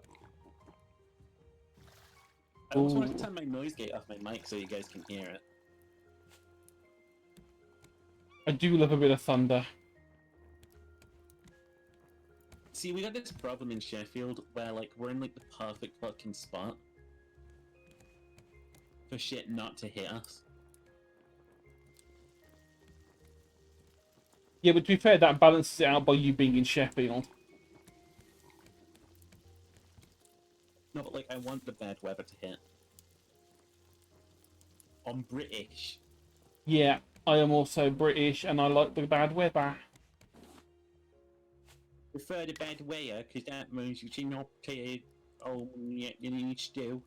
I also wanted to turn my noise gate off my mic so you guys can hear it. I do love a bit of thunder. See, we got this problem in Sheffield where, like, we're in, like, the perfect fucking spot for shit not to hit us. Yeah, but to be fair, that balances it out by you being in Sheffield. No, but, like, I want the bad weather to hit. I'm British. Yeah, I am also British, and I like the bad weather. Prefer the bad weather, because that means you can not play you need to do.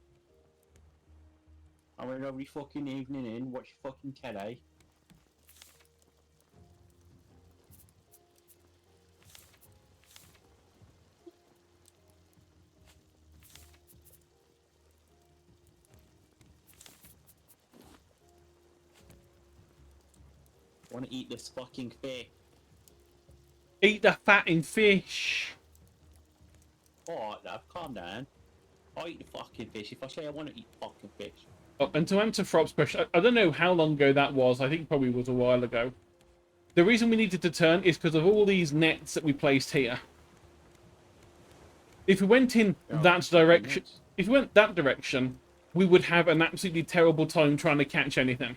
I'm a lovely fucking evening in, watch fucking telly. Want to eat this fucking fish. Eat the fatting fish. Alright, love, calm down. I eat the fucking fish. If I say I want to eat fucking fish. Oh, and to answer Frop's question, I don't know how long ago that was. I think it probably was a while ago. The reason we needed to turn is because of all these nets that we placed here. If we went in that direction, if we went that direction, we would have an absolutely terrible time trying to catch anything.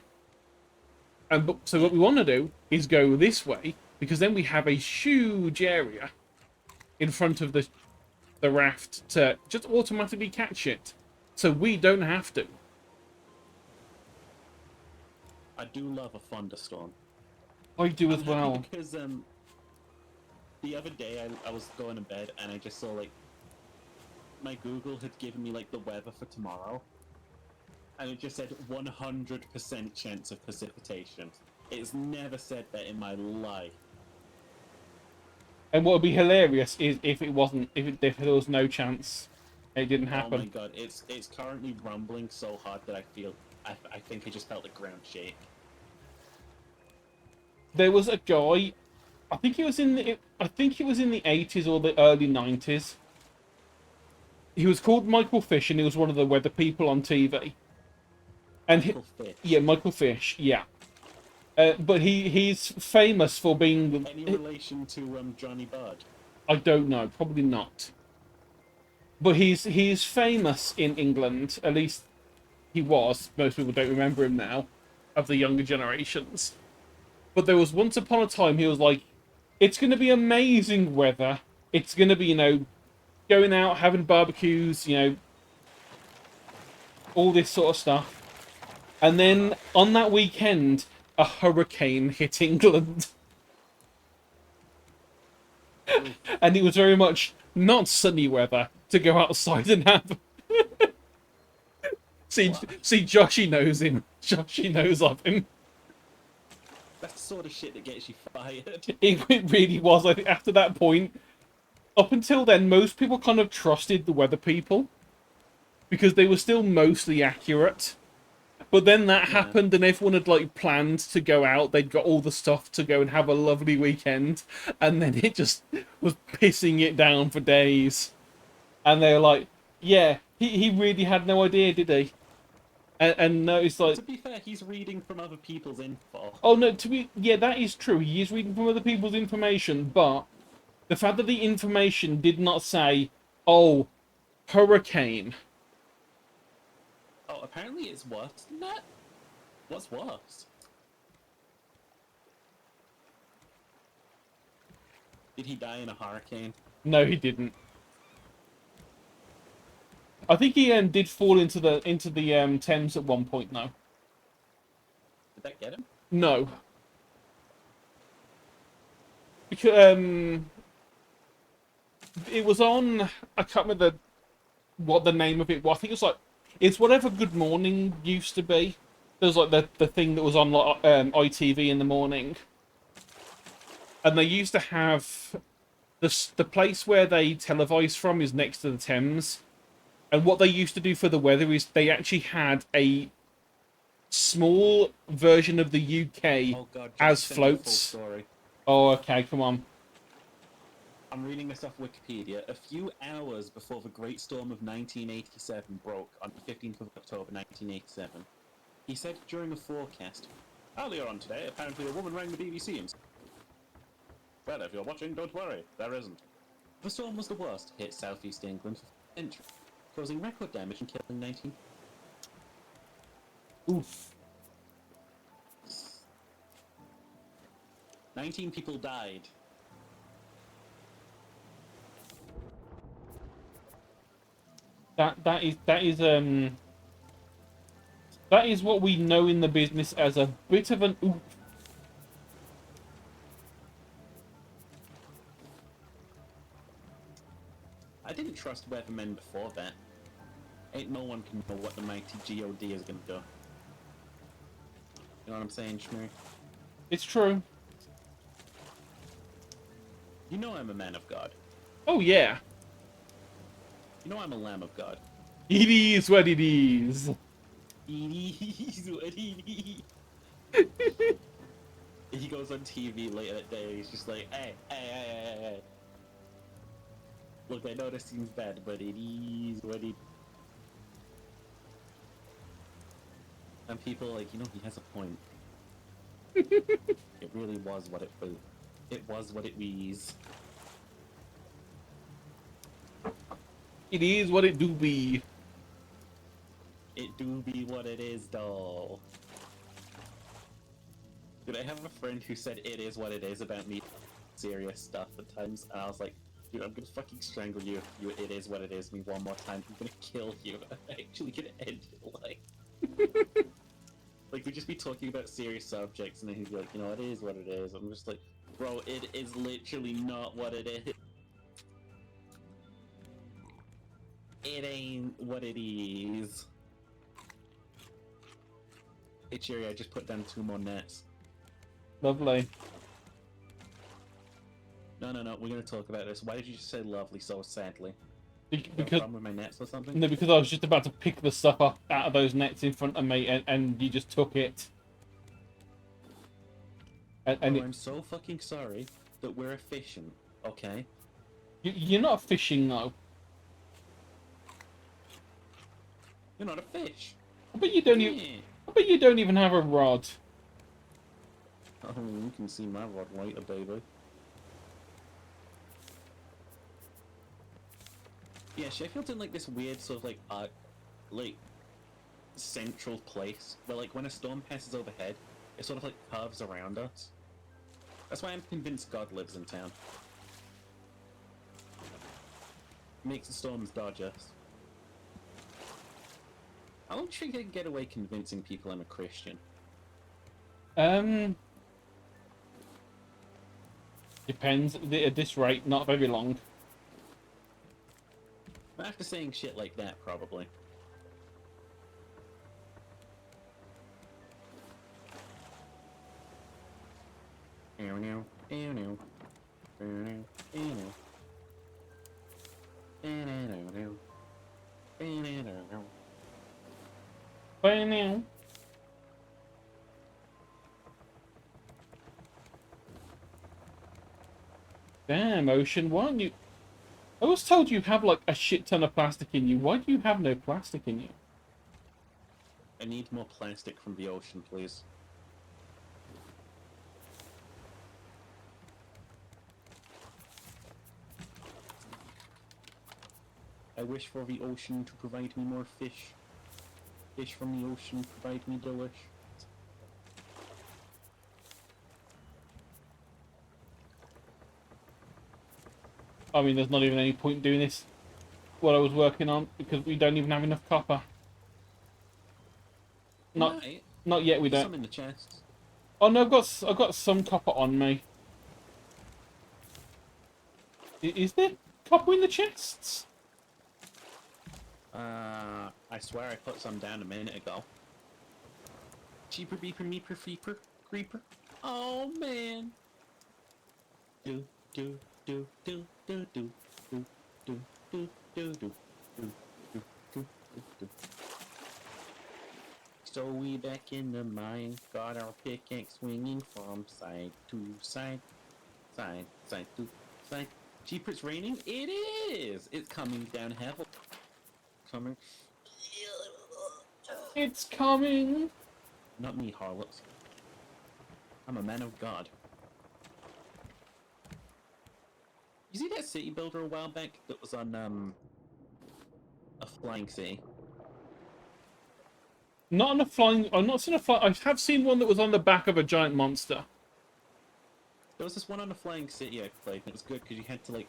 And so what we want to do is go this way, because then we have a huge area in front of the raft to just automatically catch it. So we don't have to. I do love a thunderstorm. I do as I'm happy well. because the other day I was going to bed and I just saw like my Google had given me like the weather for tomorrow, and it just said 100% chance of precipitation. It's never said that in my life. And what would be hilarious is if it wasn't, if there was no chance, it didn't happen. Oh my god, it's currently rumbling so hard that I think I just felt the ground shake. There was a guy, I think it was in the 80s or the early 90s. He was called Michael Fish, and he was one of the weather people on TV. And Michael Fish. Yeah, Michael Fish. Yeah. But he's famous for being... Any relation to Johnny Bird? I don't know, probably not. But he's famous in England, at least he was. Most people don't remember him now, of the younger generations. But there was once upon a time he was like, it's going to be amazing weather. It's going to be, going out, having barbecues, all this sort of stuff. And then on that weekend, a hurricane hit England. And it was very much not sunny weather to go outside and have. See, Joshy knows him. Joshy knows of him. That's the sort of shit that gets you fired. It really was. I think after that point, up until then, most people kind of trusted the weather people because they were still mostly accurate. But then that happened, and everyone had like planned to go out. They'd got all the stuff to go and have a lovely weekend, and then it just was pissing it down for days. And they were like, "Yeah, he really had no idea, did he?" And no, it's like, To be fair, he's reading from other people's info. oh no, yeah, that is true. He is reading from other people's information, but the fact that the information did not say, "Oh, hurricane." Oh, apparently it's worse than that? What's worse? Did he die in a hurricane? No, he didn't. I think he did fall into the Thames at one point. No. Did that get him? No. Because it was on. I can't remember what the name of it was. I think it was like it's whatever Good Morning used to be. There was like the thing that was on like ITV in the morning, and they used to have the place where they televise from is next to the Thames. And what they used to do for the weather is they actually had a small version of the UK as floats. Oh, okay, come on. I'm reading this off Wikipedia. A few hours before the Great Storm of 1987 broke on the 15th of October 1987, he said during a forecast, "Earlier on today, apparently a woman rang the BBC and said, well, if you're watching, don't worry, there isn't." The storm was the worst hit southeast England for centuries, causing record damage and killing 19. Oof. 19 people died. That is what we know in the business as a bit of an oof. I didn't trust weathermen before that. Ain't no one can know what the mighty God is gonna do. You know what I'm saying, Shmir? It's true. You know I'm a man of God. Oh yeah. You know I'm a lamb of God. It is what it is. It is what it is. He goes on TV later that day, he's just like, hey. Look, I know this seems bad, but it is what it... And people are like, you know, he has a point. It really was what it was. It was what it was. It is what it do be. It do be what it is, though. Dude, I have a friend who said it is what it is about me serious stuff at times, and I was like, dude, I'm gonna fucking strangle you if you it is what it is me one more time. I'm gonna kill you. I'm actually gonna end your life. Like, we'd just be talking about serious subjects, and then he'd be like, you know, it is what it is. I'm just like, bro, it is literally not what it is. It ain't what it is. Hey, Cheery, I just put down 2 more nets. Lovely. No, we're gonna talk about this. Why did you just say lovely so sadly? Because problem with my nets or something? no, because I was just about to pick the stuff up out of those nets in front of me, and you just took it. And I'm so fucking sorry that we're efficient, okay? you're not fishing though. You're not a fish. I bet you don't even. I bet you don't even have a rod. Oh, you can see my rod later, baby. Yeah, Sheffield's in like this weird sort of like central place where like when a storm passes overhead, it sort of like curves around us. That's why I'm convinced God lives in town. Makes the storms dodge us. How long do you think I can get away convincing people I'm a Christian? Depends. At this rate, not very long. After saying shit like that, probably. Bye now. Damn, Ocean, why aren't you... I was told you have, like, a shit ton of plastic in you. Why do you have no plastic in you? I need more plastic from the ocean, please. I wish for the ocean to provide me more fish. Fish from the ocean provide me delish. I mean, there's not even any point doing this, what I was working on, because we don't even have enough copper. Not, Right. not yet. We There's don't. some in the chest. Oh no, I've got some copper on me. Is there copper in the chests? I swear I put some down a minute ago. Cheaper beeper meeper feeper creeper. Oh man. Do do do do do do do do do do do do do do do. So we back in the mine, got our pickaxe swinging from side to side, side to side. Cheaper, it's raining. It is. It's coming down heavily. Coming. It's coming. Not me, harlots. I'm a man of God. You see that city builder a while back that was on a flying city? Not on a flying. I've not seen a fly. I have seen one that was on the back of a giant monster. There was this one on a flying city I played, and it was good because you had to like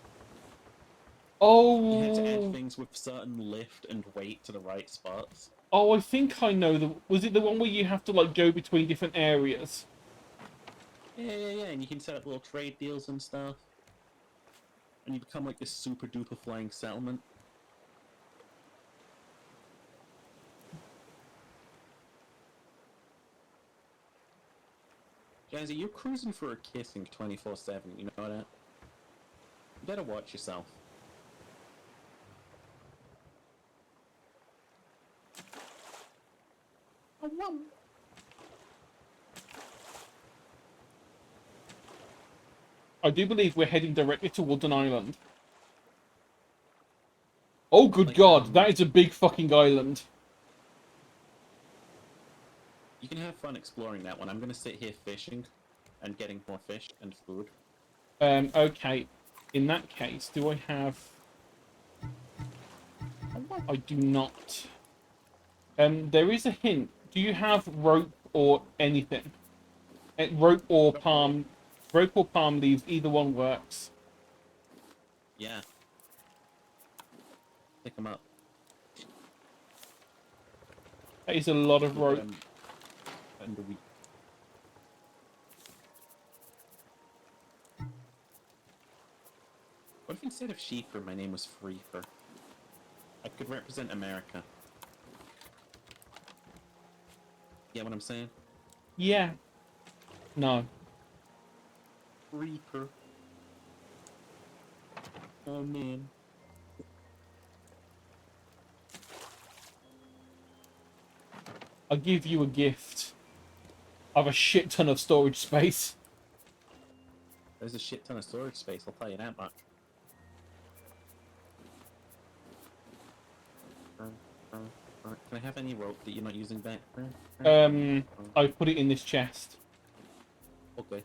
you had to add Oh, things with certain lift and weight to the right spots. oh, I think I know. Was it the one where you have to like go between different areas? Yeah, and you can set up little trade deals and stuff. And you become like this super duper flying settlement. Jazzy, you're cruising for a kissing 24/7, you know that? You better watch yourself. I do believe we're heading directly towards an island. Oh, good Like, God, that is a big fucking island. You can have fun exploring that one. I'm gonna sit here fishing and getting more fish and food. Okay. In that case, do I have... I do not. There is a hint. Do you have rope or anything? Rope or palm leaves, either one works. Yeah. Pick them up. That is a lot of Look at rope. them under we. What if instead of Sheeper, my name was Freeper? I could represent America. Yeah, what I'm saying? Yeah. No. Reaper. Oh man. I'll give you a gift of a shit ton of storage space. There's a shit ton of storage space, I'll tell you that much. Can I have any rope that you're not using back? I put it in this chest. Okay.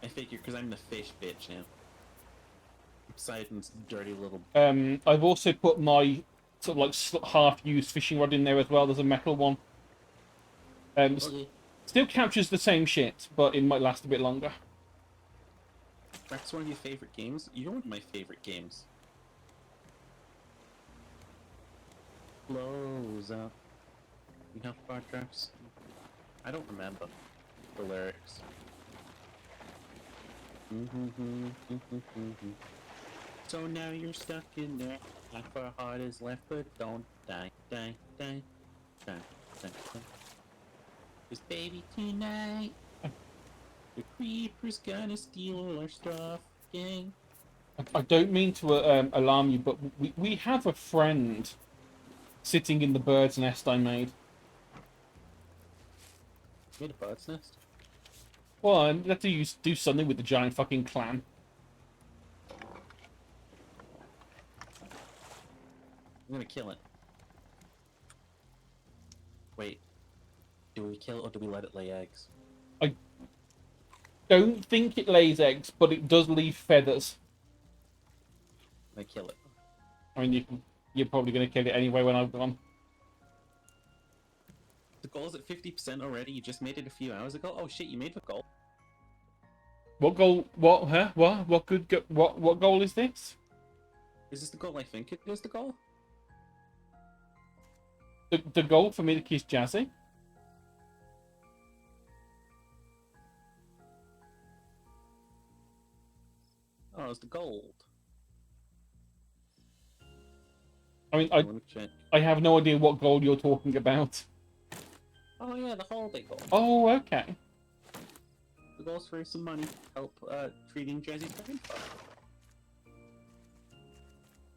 I figure, because I'm the fish bitch now. Poseidon's dirty little... I've also put my sort of like half-used fishing rod in there as well. There's a metal one. Okay. Still captures the same shit, but it might last a bit longer. That's one of your favorite games? You're one of my favorite games. Blows up. You have bar traps? I don't remember the lyrics. So now you're stuck in there. Half our heart is left, but don't die, die, die, die, die, die. 'Cause baby tonight. The creeper's gonna steal all our stuff, gang. I don't mean to alarm you, but we have a friend sitting in the bird's nest I made. Made a bird's nest. Well, I have to do something with the giant fucking clan. I'm gonna kill it. Wait. Do we kill it or do we let it lay eggs? I don't think it lays eggs, but it does leave feathers. I kill it. I mean, you're probably going to kill it anyway when I've gone. The goal's at 50% already. You just made it a few hours ago. Oh shit! You made the goal. What goal? What? Huh? What? What good? What goal is this? Is this the goal? I think it is the goal. The goal for me to kiss Jazzy. Oh, it's the gold. I mean, I want to check. I have no idea what goal you're talking about. Oh yeah, the holiday goal. Oh, okay. The goal's for some money. Help treating Jazzy's grandfather.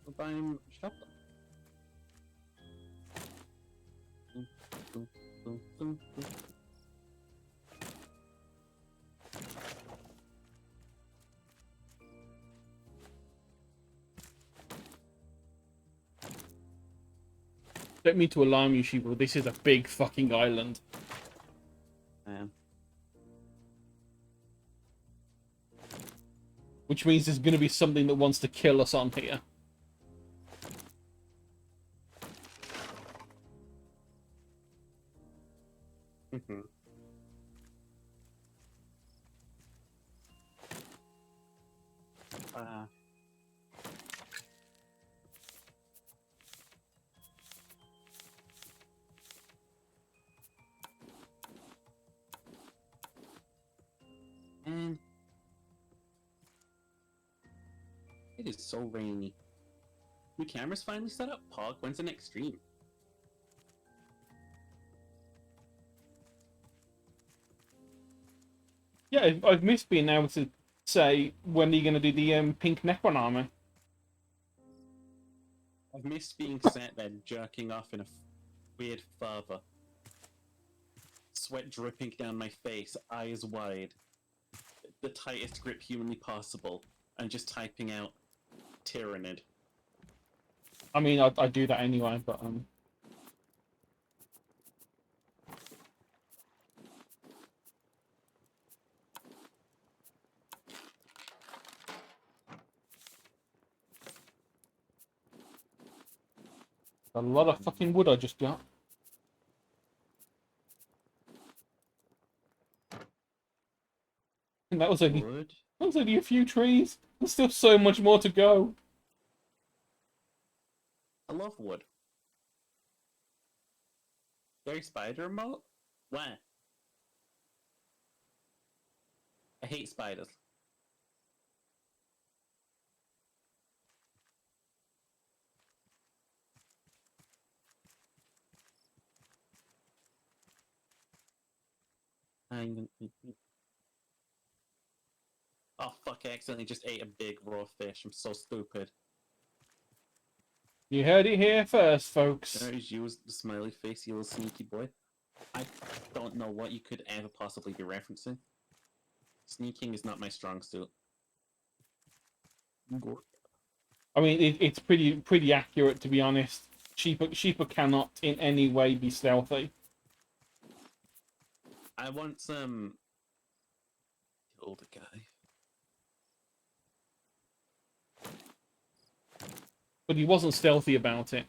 We'll buy him shop them. Don't mean to alarm you, Sheeple, but this is a big fucking island. Which means there's going to be something that wants to kill us on here. And it is so rainy. My camera's finally set up. Pog, when's the next stream? Yeah, I've missed being able to say when are you going to do the pink Necron armor. I've missed being sat there jerking off in a weird fervor. Sweat dripping down my face, eyes wide. The tightest grip humanly possible. And just typing out Tyrannid. I mean, I do that anyway, but a lot of fucking wood I just got. And that was only a few trees. There's still so much more to go. I love wood. Very spider remote? Why? I hate spiders. Oh fuck, I accidentally just ate a big raw fish. I'm so stupid. You heard it here first, folks. There's you as the smiley face, you little sneaky boy. I don't know what you could ever possibly be referencing. Sneaking is not my strong suit. I mean, it's pretty accurate, to be honest. Sheepa cannot in any way be stealthy. I want some... Killed a guy. But he wasn't stealthy about it.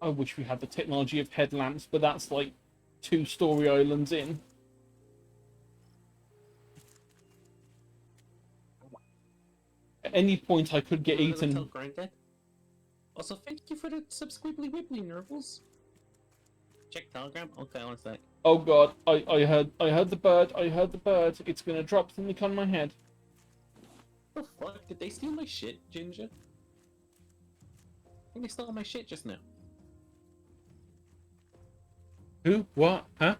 I wish we had the technology of headlamps, but that's like 2-story islands in. At any point I could get eaten. Also, thank you for the subsquibly wibbly nurbles. Check Telegram? Okay, one sec. Oh god, I heard the bird, I heard the bird. It's gonna drop something on my head. What the fuck? Did they steal my shit, Ginger? I think they stole my shit just now. Who? What? Huh?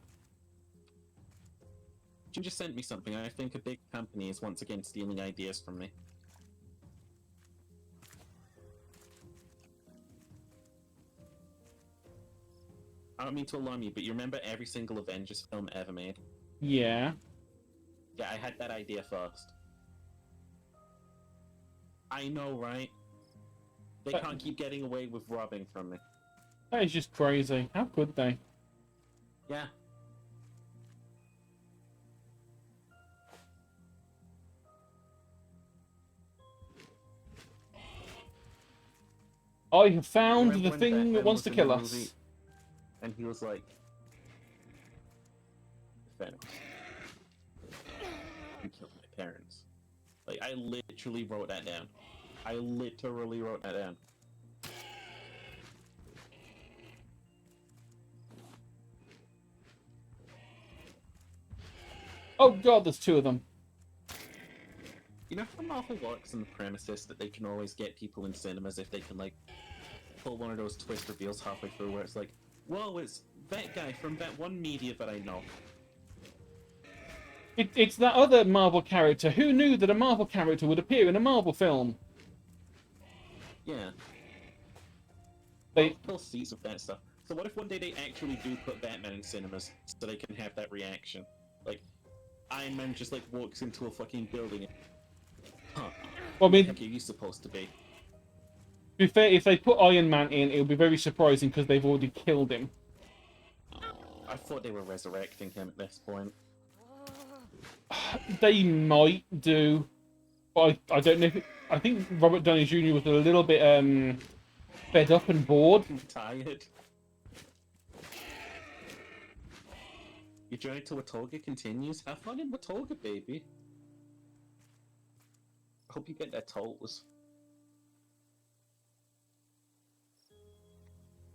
Ginger sent me something. I think a big company is once again stealing ideas from me. I don't mean to alarm you, but you remember every single Avengers film ever made? Yeah. Yeah, I had that idea first. I know, right? They can't keep getting away with robbing from me. That is just crazy. How could they? Yeah. I have found Remember the when thing that Batman wants was to in kill the us. movie, and he was like, Thanos, you killed my parents. Like, I literally wrote that down. I literally wrote that down. Oh god, there's two of them. You know how Marvel works on the premises that they can always get people in cinemas if they can, like, pull one of those twist reveals halfway through where it's like, whoa, it's that guy from that one media that I know. It's that other Marvel character. Who knew that a Marvel character would appear in a Marvel film? Yeah. They... Pull seats with that stuff. So what if one day they actually do put Batman in cinemas so they can have that reaction? Like, Iron Man just, like, walks into a fucking building and... Huh. Well, I mean, Heck, are you supposed to be? to be fair, if they put Iron Man in, it would be very surprising because they've already killed him. I thought they were resurrecting him at this point. They might do, but I don't know if I think Robert Downey Jr. was a little bit fed up and bored. I'm tired. Your journey to Watoga continues. Have fun in Watoga, baby. I hope you get their tolls.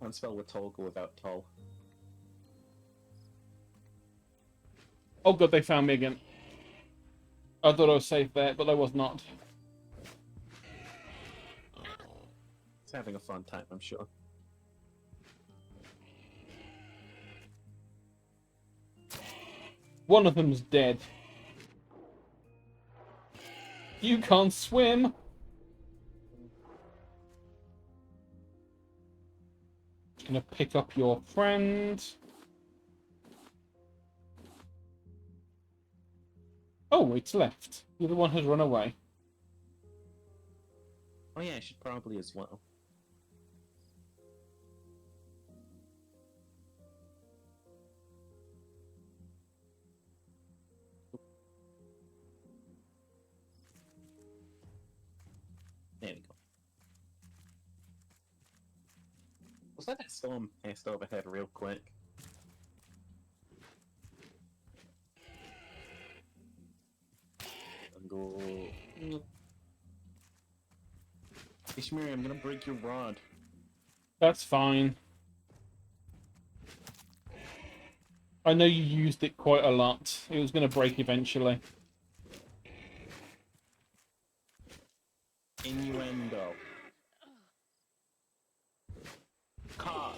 Can't spell Watoga without toll. Oh god, they found me again. I thought I was safe there, but I was not. It's having a fun time, I'm sure. One of them's dead. You can't swim! Gonna pick up your friend. Oh, it's left. The other one has run away. Oh yeah, I should probably as well. There we go. Was that storm passed overhead real quick? Go. Ishmael, I'm gonna break your rod. That's fine. I know you used it quite a lot. It was going to break eventually. Innuendo. Cough.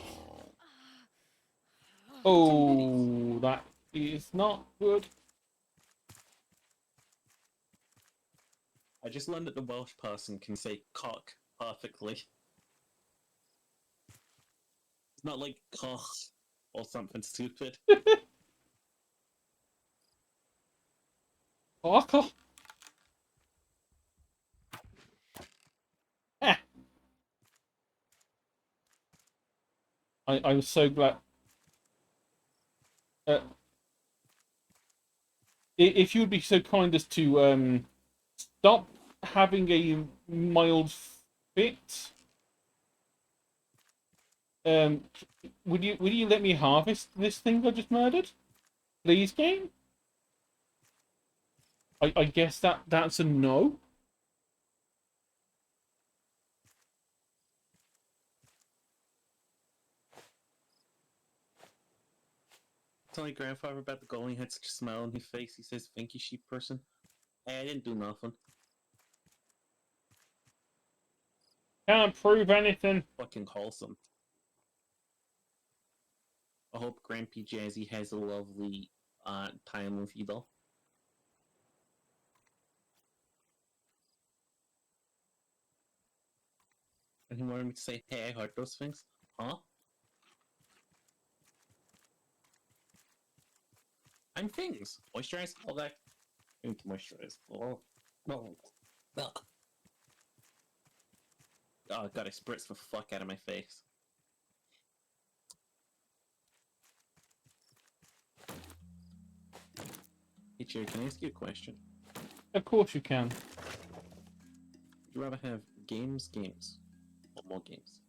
Oh, that is not good. I just learned that the Welsh person can say cock perfectly. It's not like cock or something stupid. Parker? Eh. I'm so glad. If you would be so kind as to stop having a mild fit, would you let me harvest this thing I just murdered, please, game? I guess that's a no. Tell my grandfather about the goal. He had such a smile on his face. He says, "Thank you, sheep person." Hey, I didn't do nothing. Can't prove anything. Fucking wholesome. I hope Grampy Jazzy has a lovely time with you, though. And he wanted me to say, "Hey, I heard those things." Huh? I'm things. Moisturize all that. I need to moisturize. Oh, no. Oh, God, I spritz the fuck out of my face. Hey, Cherry, can I ask you a question? Of course you can. Would you rather have games, or more games?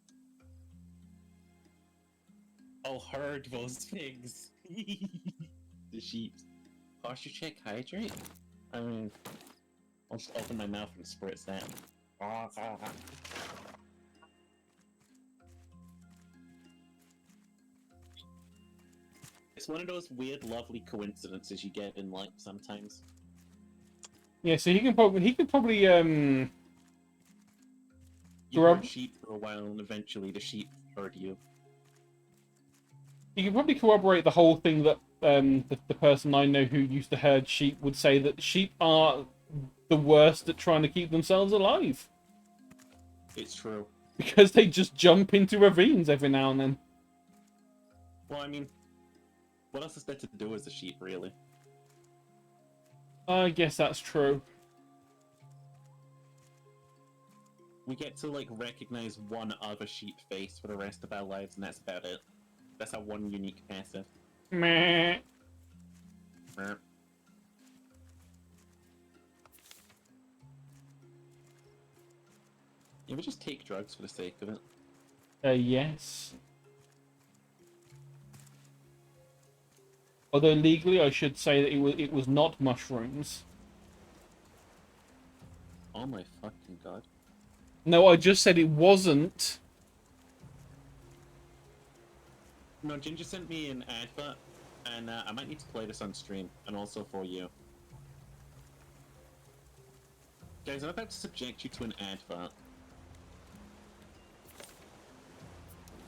Oh, heard those things. The sheep. Posture check, hydrate? I mean, I'll just open my mouth and spritz that. It's one of those weird, lovely coincidences you get in life sometimes. Yeah, so he can probably You heard sheep for a while, and eventually the sheep heard you. You can probably corroborate the whole thing that the person I know who used to herd sheep would say, that sheep are the worst at trying to keep themselves alive. It's true. Because they just jump into ravines every now and then. Well, I mean, what else is there to do as a sheep, really? I guess that's true. We get to, like, recognize one other sheep face for the rest of our lives, and that's about it. That's our one unique passive. Meh. Mer. You ever just take drugs for the sake of it? Yes. Although legally, I should say that it was not mushrooms. Oh my fucking god. No, I just said it wasn't. No, Ginger sent me an advert, and I might need to play this on stream, and also for you. Guys, I'm about to subject you to an advert.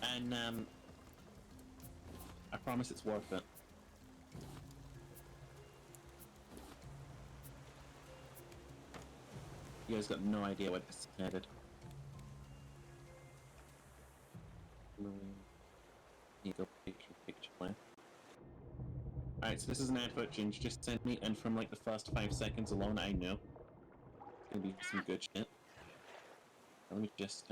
And, I promise it's worth it. You guys got no idea what this is headed. Here you go, picture plan. Alright, so this is an advert Ginge just sent me, and from like the first 5 seconds alone, I knew. It's gonna be some good shit. Let me just,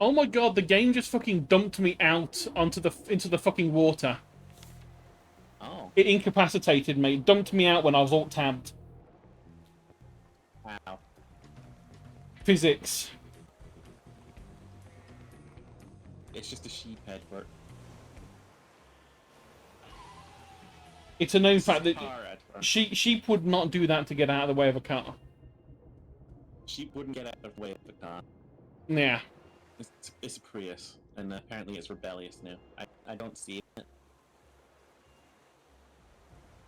Oh my god, the game just fucking dumped me out into the fucking water. Oh. It incapacitated me. It dumped me out when I was alt-tabbed. Wow. Physics. It's just a sheep advert. It's a known This is fact a that car advert. sheep would not do that to get out of the way of a car. Sheep wouldn't get out of the way of the car. Yeah. It's a Prius, and apparently it's rebellious now. I don't see it.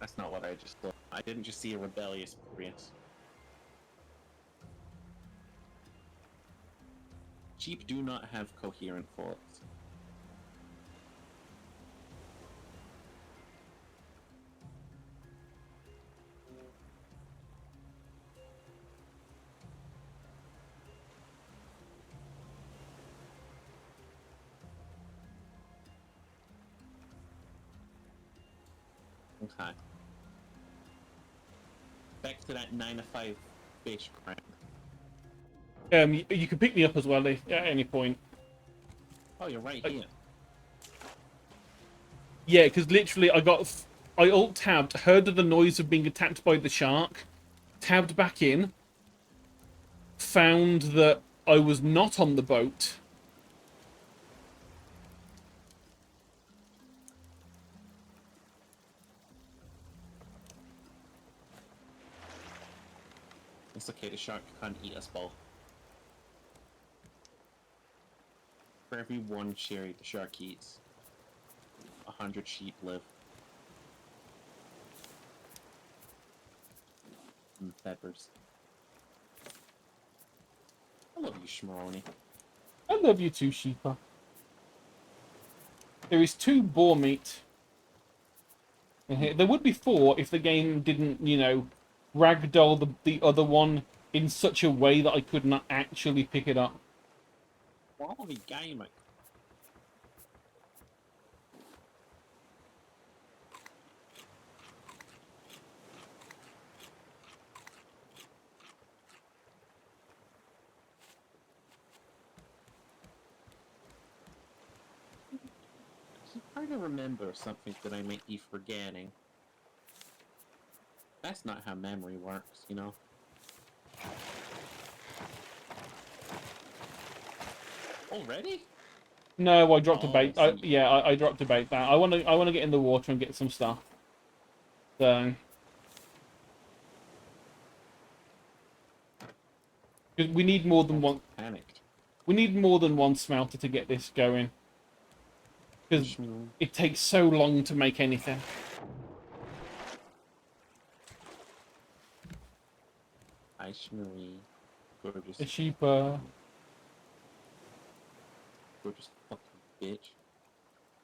That's not what I just saw. I didn't just see a rebellious Prius. Sheep do not have coherent thoughts. Okay. Back to that 9 to 5 fish grind. You can pick me up as well at any point. Oh, you're right here. Yeah, because literally I alt-tabbed, heard the noise of being attacked by the shark, tabbed back in, found that I was not on the boat. It's okay, the shark can't eat us both. For every one cherry the shark eats, 100 sheep live. Peppers. I love you, Schmaroni. I love you too, Sheepa. There is 2 boar meat in here. There would be 4 if the game didn't, you know, ragdoll the other one in such a way that I could not actually pick it up. Quality gaming. I'm trying to remember something that I might be forgetting. That's not how memory works, you know? Already? No, I dropped a Oh, bait. I see. Yeah, I dropped a bait. That I want to get in the water and get some stuff. So, 'cause we need more than one. Panicked. We need more than one smelter to get this going. Because it takes so long to make anything. Hi, Shmarie. Gorgeous, The sheep. gorgeous fucking bitch.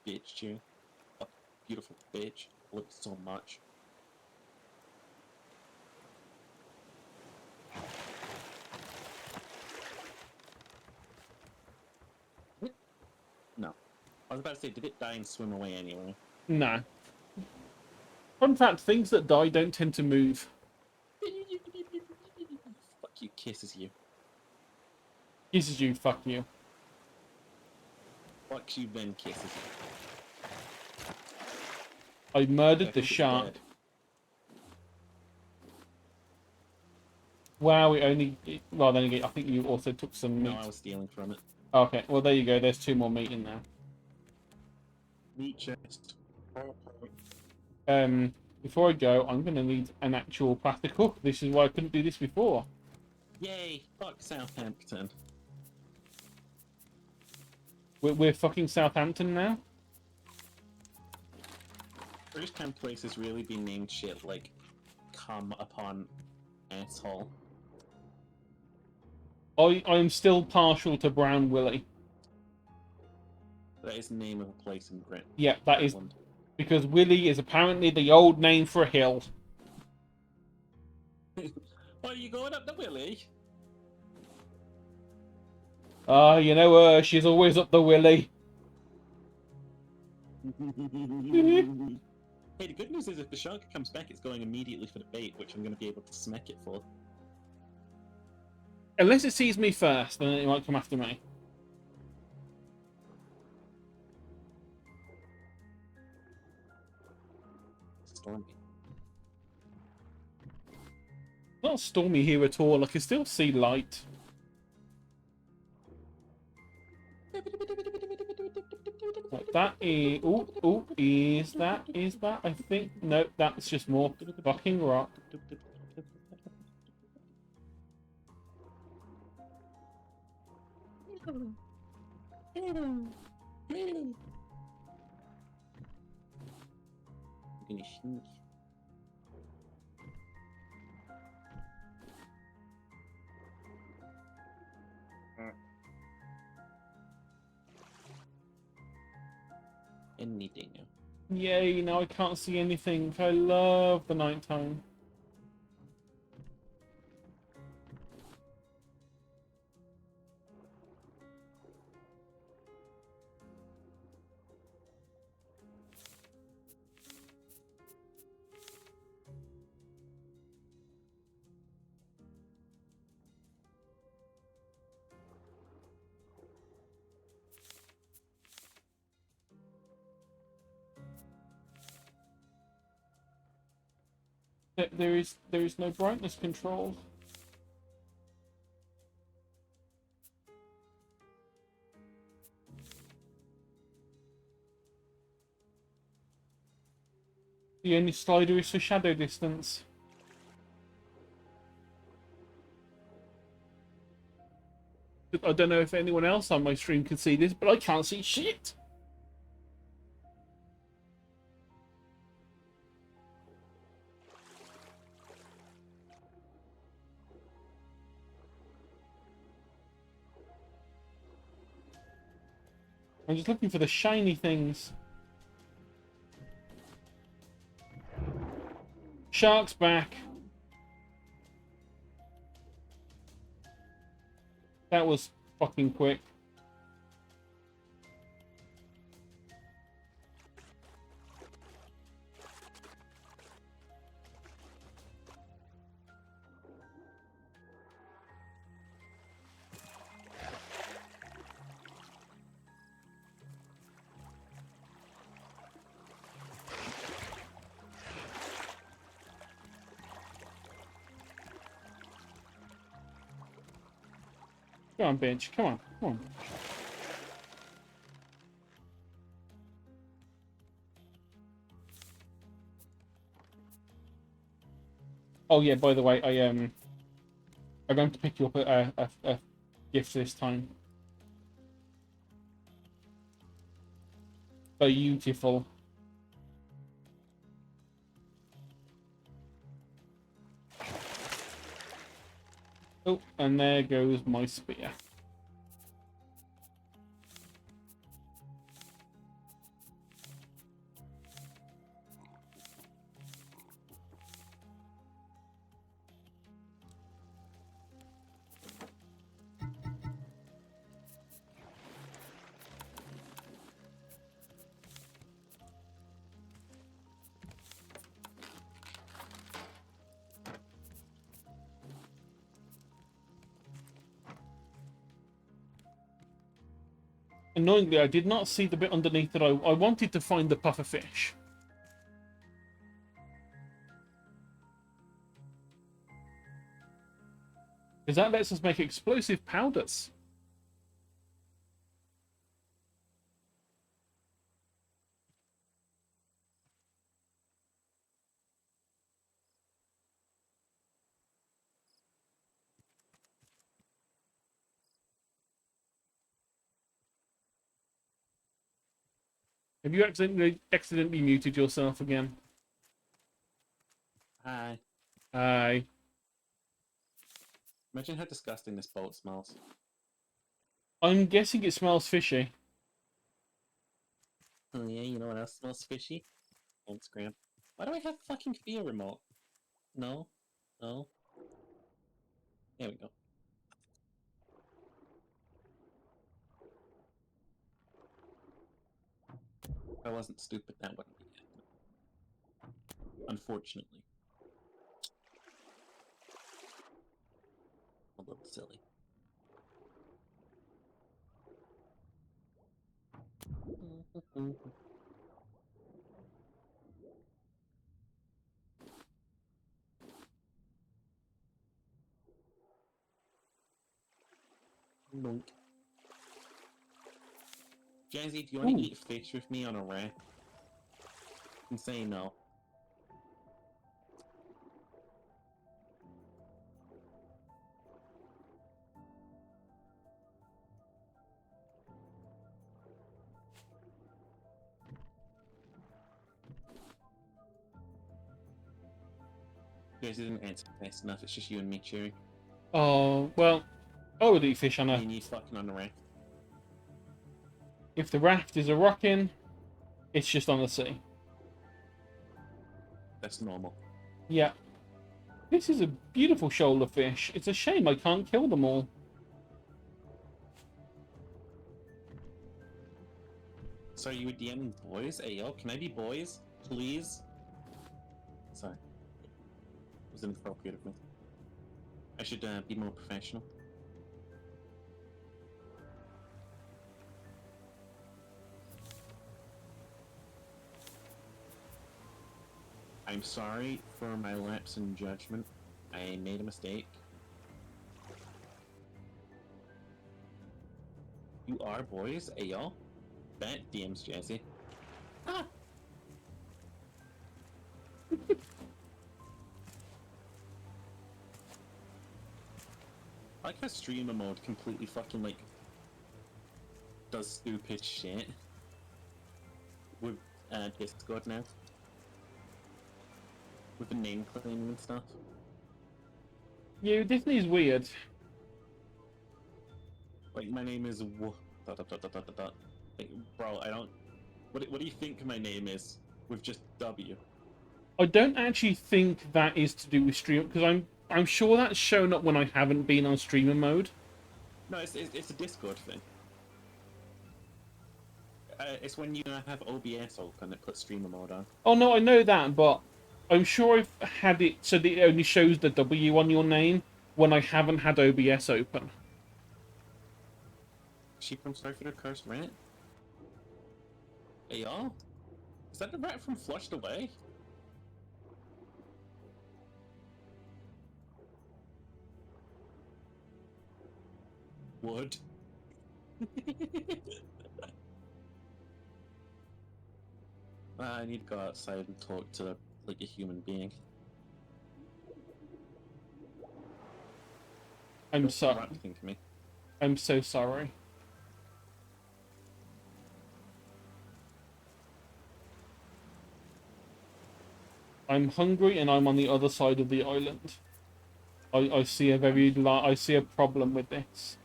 Bitch, you. Fucking beautiful bitch. I love you so much. No. I was about to say, did it die and swim away anyway? No. Fun fact: things that die don't tend to move. Fuck you, kisses you. Kisses you. Fuck you. Fucks you, then kisses you. I murdered I the think it's shark. dead. Wow, it only. Well, then again, I think you also took some meat. No, I was stealing from it. Okay, well there you go. There's 2 more meat in there. Meat chest. Before I go, I'm gonna need an actual plastic hook. This is why I couldn't do this before. Yay! Fuck Southampton. We're fucking Southampton now. First time places really be named shit like come upon asshole. I'm still partial to Brown Willie. That is the name of a place in Britain. Yeah, that is Ireland. because Willie is apparently the old name for a hill. Are you going up the Willie? Ah, you know her. She's always up the Willie. Hey, the good news is if the shark comes back, it's going immediately for the bait, which I'm going to be able to smack it for. Unless it sees me first, then it might come after me. Stormy. Not stormy here at all. I can still see light. Like that is... Oh, is that? I think... No, that's just more fucking rock. I'm gonna sneak. Anything. Yay, now I can't see anything. I love the nighttime. There is no brightness control. The only slider is for shadow distance. I don't know if anyone else on my stream can see this, but I can't see shit. I'm just looking for the shiny things. Shark's back. That was fucking quick. Come on, bitch. Come on. Come on. Oh yeah, by the way, I'm going to pick you up a gift this time. Beautiful. Oh, and there goes my spear. Annoyingly, I did not see the bit underneath that I wanted to find the puffer fish. Because that lets us make explosive powders. Have you accidentally muted yourself again? Hi. Aye. Imagine how disgusting this boat smells. I'm guessing it smells fishy. Oh yeah, you know what else smells fishy? Instagram. Why do I have fucking fear remote? No. No. There we go. If I wasn't stupid, that wouldn't be it. Unfortunately. A little silly. Noink. Jazzy, do you want to eat fish with me on a raft? And say no. Jazzy didn't answer fast enough, it's just you and me cheering. Oh, well, I would eat fish on a... Me and you fucking on the raft. If the raft is a rocking, it's just on the sea. That's normal. Yeah. This is a beautiful shoal of fish. It's a shame I can't kill them all. So are you a DM boys? Ayo, can I be boys? Please? Sorry. It was inappropriate of me. I should be more professional. I'm sorry for my lapse in judgment. I made a mistake. You are boys, ayo? Bet DM's Jazzy. Ah! Oh like how streamer mode completely fucking like does stupid shit with Discord now. With the name claiming and stuff. Yeah, Disney's weird. Like, my name is dot dot dot dot dot dot. Like, bro, I don't. What do you think my name is with just W? I don't actually think that is to do with stream, because I'm sure that's shown up when I haven't been on streamer mode. No, it's a Discord thing. It's when you have OBS open, it puts streamer mode on. Oh no, I know that, but I'm sure I've had it so that it only shows the W on your name when I haven't had OBS open. Sheep from Sorry for the Cursed Rat? Hey y'all? Is that the rat from Flushed Away? Wood. I need to go outside and talk to like a human being. I'm sorry. Rafting to me. I'm so sorry. I'm hungry and I'm on the other side of the island. I see I see a problem with this.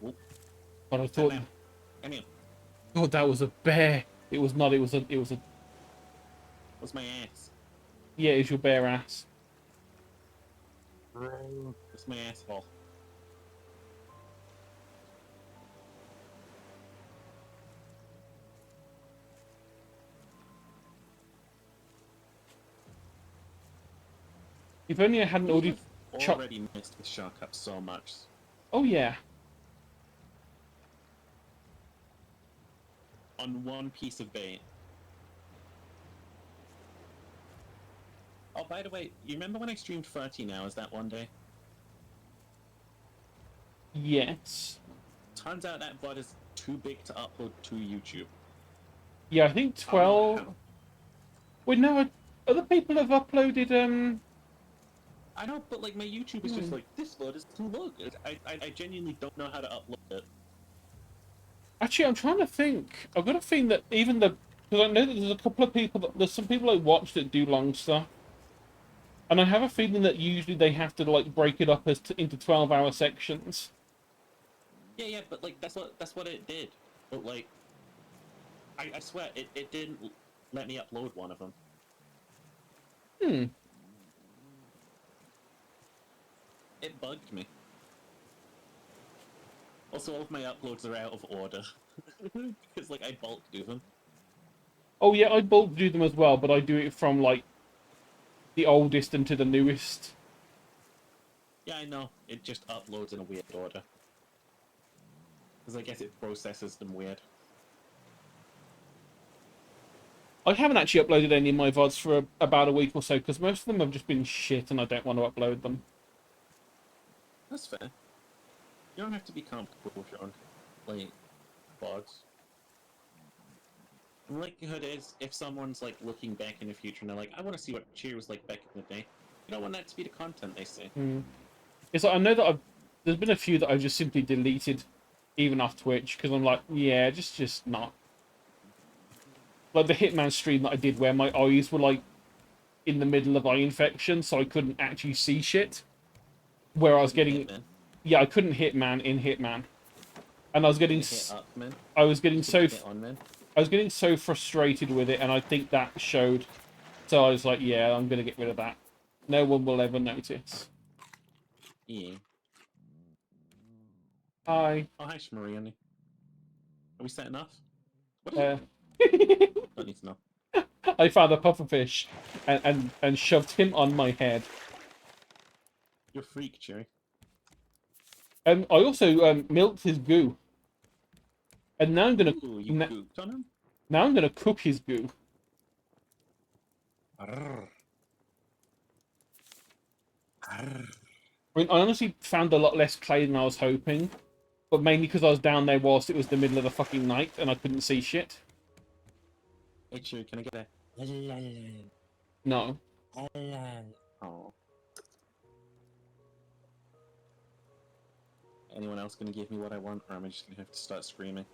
Whoop. But I thought, Come here. oh, that was a bear. It was not. It was a. What's my ass? Yeah, it's your bare ass. What's my asshole? If only I hadn't already. Already missed with Shark Up so much. Oh yeah. On one piece of bait. Oh, by the way, you remember when I streamed 13 hours that one day? Yes. Turns out that VOD is too big to upload to YouTube. Yeah, I think 12. Wait, no. Other people have uploaded. I know, but like my YouTube is just like, this VOD is too long. I genuinely don't know how to upload it. Actually, I'm trying to think. I've got a feeling that even the, because I know that there's a couple of people there's some people I watch that do long stuff, and I have a feeling that usually they have to like break it up into 12-hour sections. Yeah, but like that's what it did. But like, I swear it didn't let me upload one of them. It bugged me. Also, all of my uploads are out of order because like I bulk do them. Oh yeah, I bulk do them as well, but I do it from like the oldest into the newest. Yeah, I know. It just uploads in a weird order. Because I guess it processes them weird. I haven't actually uploaded any of my VODs for about a week or so, because most of them have just been shit and I don't want to upload them. That's fair. You don't have to be comfortable with your own, like, VODs. The likelihood is, if someone's, like, looking back in the future and they're like, I want to see what Cheer was like back in the day, you don't want that to be the content they see. It's like, I know that there's been a few that I've just simply deleted, even off Twitch, because I'm like, yeah, just not. Like the Hitman stream that I did where my eyes were, like, in the middle of eye infection, so I couldn't actually see shit. Where I was getting... Hitman. Yeah, I couldn't Hitman in Hitman. And I was getting... I was getting so frustrated with it, and I think that showed. So I was like, yeah, I'm going to get rid of that. No one will ever notice. Yeah. Hi. Oh, hi, Shmariani. Are we setting off? What don't need to know. I found a pufferfish and shoved him on my head. You're a freak, Cherry. I also milked his goo. And now I'm gonna Gooped on him? now I'm gonna cook his goo. Arrgh. Arrgh. I mean, I honestly found a lot less clay than I was hoping, but mainly because I was down there whilst it was the middle of the fucking night and I couldn't see shit. Hey, Cherry, can I get No. Oh. Anyone else gonna give me what I want, or am I just gonna have to start screaming?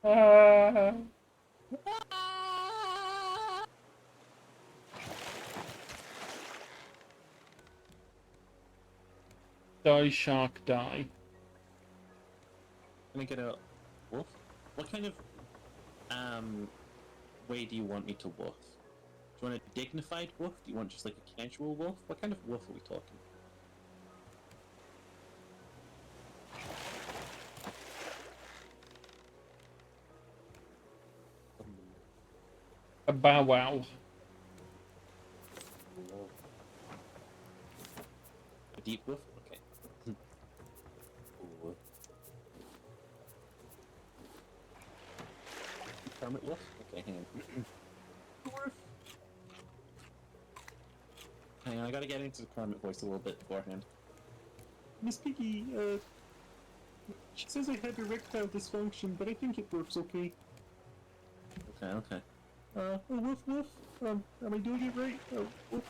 Ah. Die, shark, die. Can I get a wolf? What kind of way do you want me to wolf? Do you want a dignified wolf? Do you want just like a casual wolf? What kind of wolf are we talking? A bow wow. A deep wolf? Okay. Ooh. Hermit wolf? Okay, hang on. Dwarf. Hang on, I gotta get into the Kermit voice a little bit beforehand. Miss Piggy, she says I had erectile dysfunction, but I think it works okay. Okay, okay. Oh, woof woof. Am I doing it right? Oh, woof.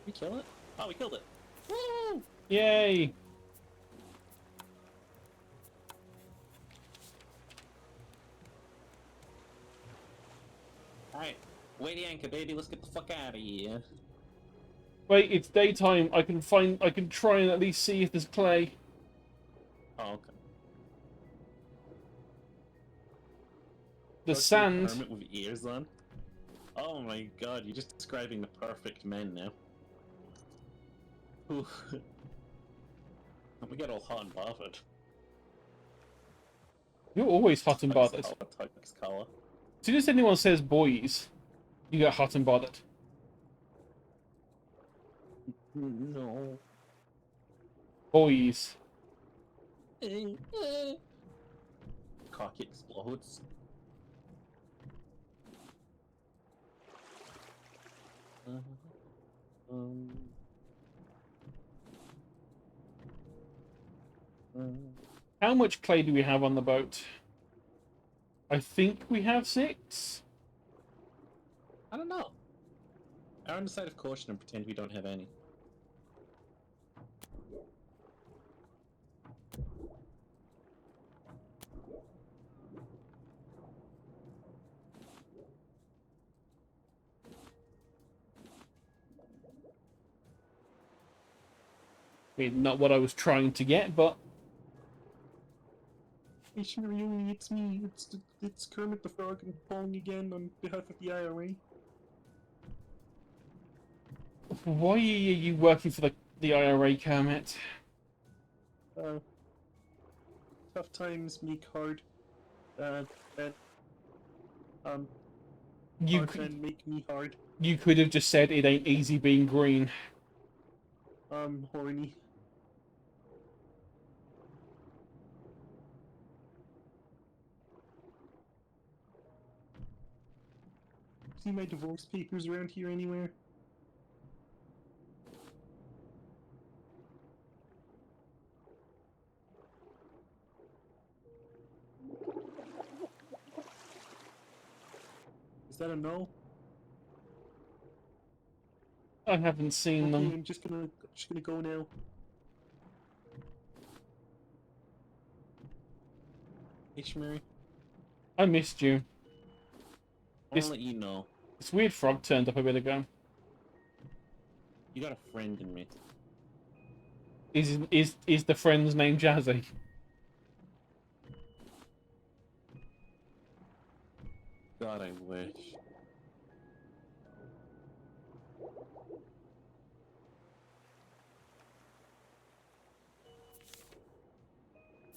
We kill it? Oh, we killed it. Woo! Yay! Alright, weigh the anchor, baby. Let's get the fuck out of here. Wait, it's daytime. I can try and at least see if there's clay. Oh, okay. The Fucking sand. Kermit with ears on. Oh my god, you're just describing the perfect men now. Ooh. We get all hot and bothered. You're always hot and bothered. Tug's collar. As soon as anyone says boys, you get hot and bothered. No. Boys. Cock explodes. How much clay do we have on the boat? I think we have 6. I don't know. Err on the side of caution and pretend we don't have any. I mean, not what I was trying to get, but... Hey Shmirioni, it's me. It's Kermit the Frog and Pong again on behalf of the IRA. Why are you working for the IRA, Kermit? Tough times make hard. And You hard men make me hard. You could have just said it ain't easy being green. I'm horny. See my divorce papers around here anywhere? Is that a no? I haven't seen Okay, them. I'm just gonna go now. Hey Shmiri, I missed you. I wanna let you know. This weird frog turned up a bit ago. You got a friend in me. Is the friend's name Jazzy? God, I wish.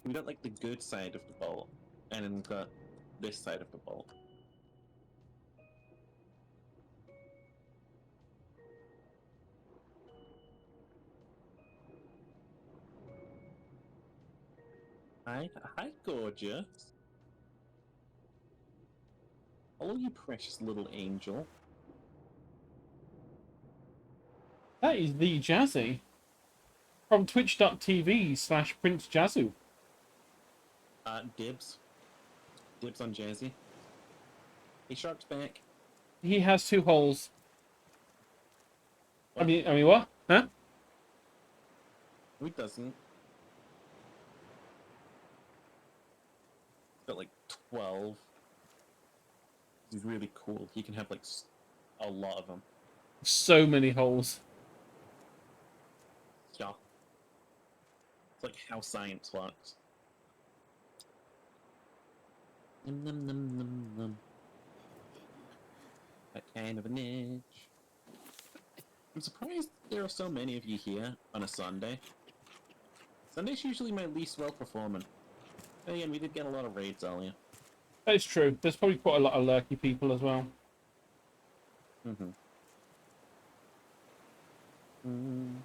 We got like the good side of the bowl, and then we got this side of the bowl. Hi, gorgeous. Hello, you precious little angel. That is the Jazzy. From twitch.tv/Prince Jazzu. Dibs. Dibs on Jazzy. He shark's back. He has 2 holes. What? I mean, what? Huh? No, he doesn't. He's got like 12. He's really cool. He can have like a lot of them. So many holes. Yeah. It's like how science works. Num num num num num. That kind of an itch. I'm surprised there are so many of you here on a Sunday. Sunday's usually my least well performing. But again, we did get a lot of raids earlier. That is true. There's probably quite a lot of lurky people as well. Mm-hmm.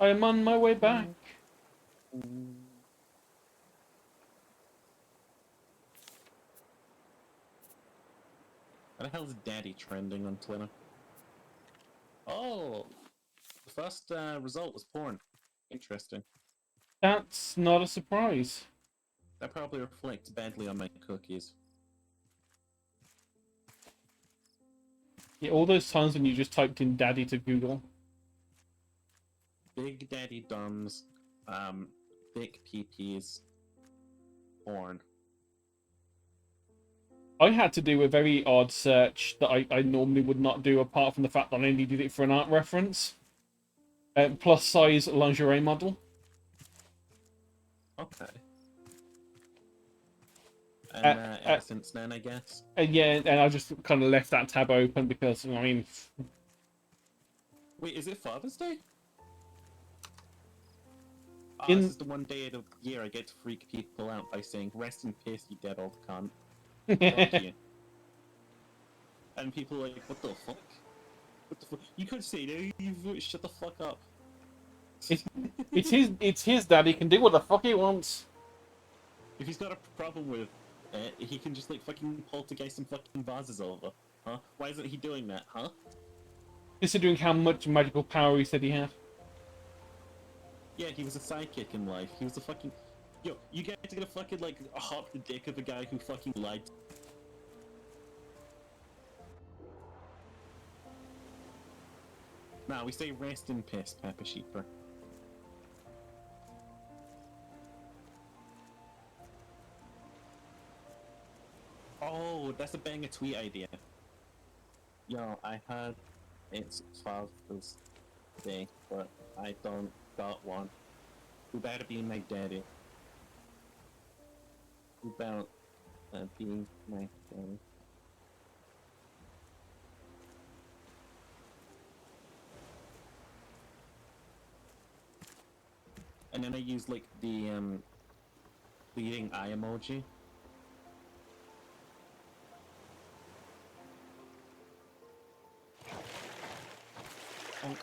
I am on my way back. How the hell is Daddy trending on Twitter? Oh! The first result was porn. Interesting. That's not a surprise. That probably reflects badly on my cookies. Yeah, all those times when you just typed in daddy to Google. Big Daddy Dumbs, thick PPs, porn. I had to do a very odd search that I normally would not do, apart from the fact that I only did it for an art reference. Plus size lingerie model. Okay. And ever since then, I guess. Yeah, and I just kind of left that tab open because, I mean... Wait, is it Father's Day? In- This is the one day of the year I get to freak people out by saying, "Rest in peace, you dead old cunt." Fuck you. And people are like, "What the fuck? What the fuck? You could say no, you shut the fuck up." It's his dad, he can do what the fuck he wants. If he's got a problem with it, he can just like fucking poltergeist some fucking vases over. Huh? Why isn't he doing that, huh? Considering how much magical power he said he had. Yeah, he was a sidekick in life. He was a fucking... Yo, you guys are gonna fucking like hop the dick of a guy who fucking lied. Nah, we say rest in peace, Pepper Sheeper. Oh, that's a banger tweet idea. Yo, I heard it's Father's Day, but I don't got one. Who better be my daddy? Who better be my daddy? And then I use like the bleeding eye emoji. Oh.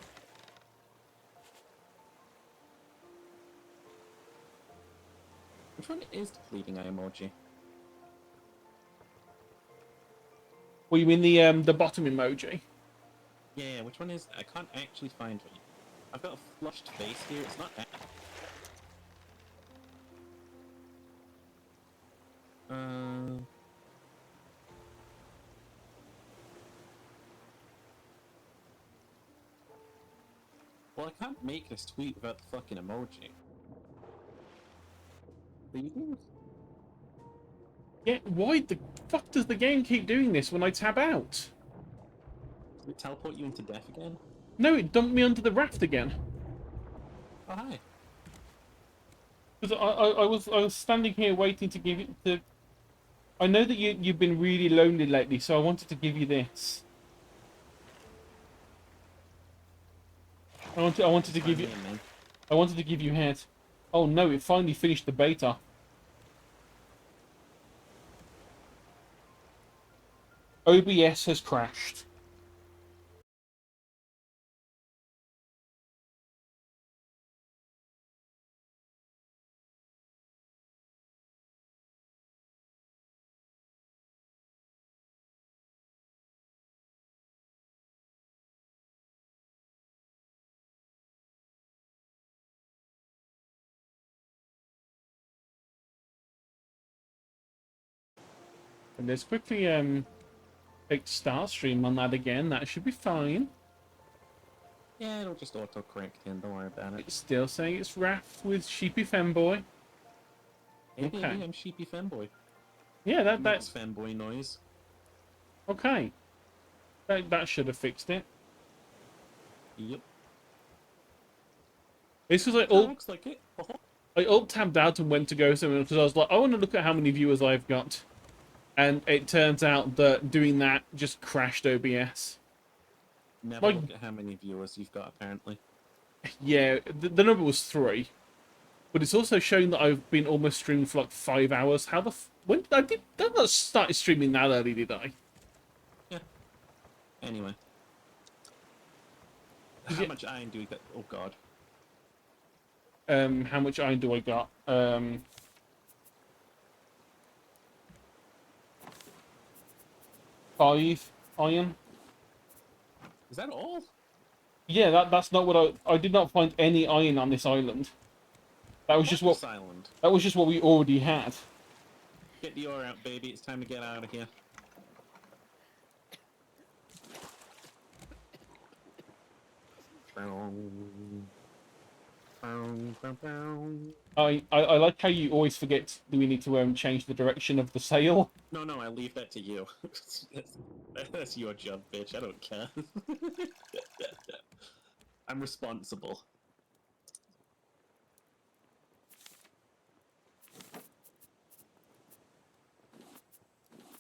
Which one is the bleeding eye emoji? Well, you mean the bottom emoji? Yeah, which one is... I can't actually find one. I've got a flushed face here, it's not that. Well, I can't make this tweet without the fucking emoji. Bleeding? Yeah, why the fuck does the game keep doing this when I tab out? Did it teleport you into death again? No, it dumped me under the raft again. Oh, hi. Because I was standing here waiting to give it to... I know that you've been really lonely lately, so I wanted to give you this. I wanted to give you... I wanted to give you head. Oh no, it finally finished the beta. OBS has crashed. And let's quickly click start stream on that again. That should be fine. Yeah, it'll just auto-correct in, don't worry about it. It's still saying it's Raft with Sheepy Femboy. Hey Okay. baby, I'm Sheepy Femboy. Yeah, That's that's fanboy noise. okay. That should have fixed it. Yep. This was like That looks like it. I alt-tabbed out and went to go somewhere because I was like, I want to look at how many viewers I've got. And it turns out that doing that just crashed OBS. Never look at how many viewers you've got, apparently. Yeah, the number was 3. But it's also showing that I've been almost streaming for like 5 hours. How the when did I not start streaming that early, did I? Yeah. Anyway. Is How it- much iron do we get? Oh god. How much iron do I got? 5 iron. Is that all? Yeah, that's not what I did not find any iron on this island. That was just what Island. that was just what we already had. Get the ore out, baby. It's time to get out of here. I like how you always forget that we need to change the direction of the sail. No, I leave that to you. That's your job, bitch. I don't care. I'm responsible.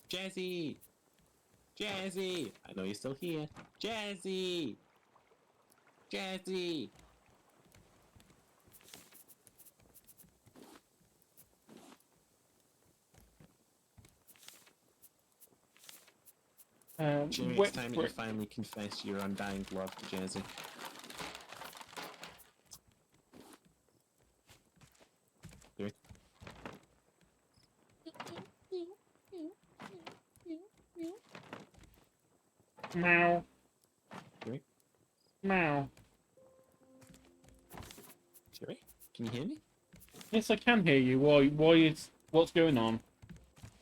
Jazzy! Jazzy! I know you're still here. Jazzy! Jazzy! Jimmy, it's time that you finally confess your undying love for Jazzy. Here. Meow. Jerry? Meow. Jerry? Can you hear me? Yes, I can hear you. What's going on?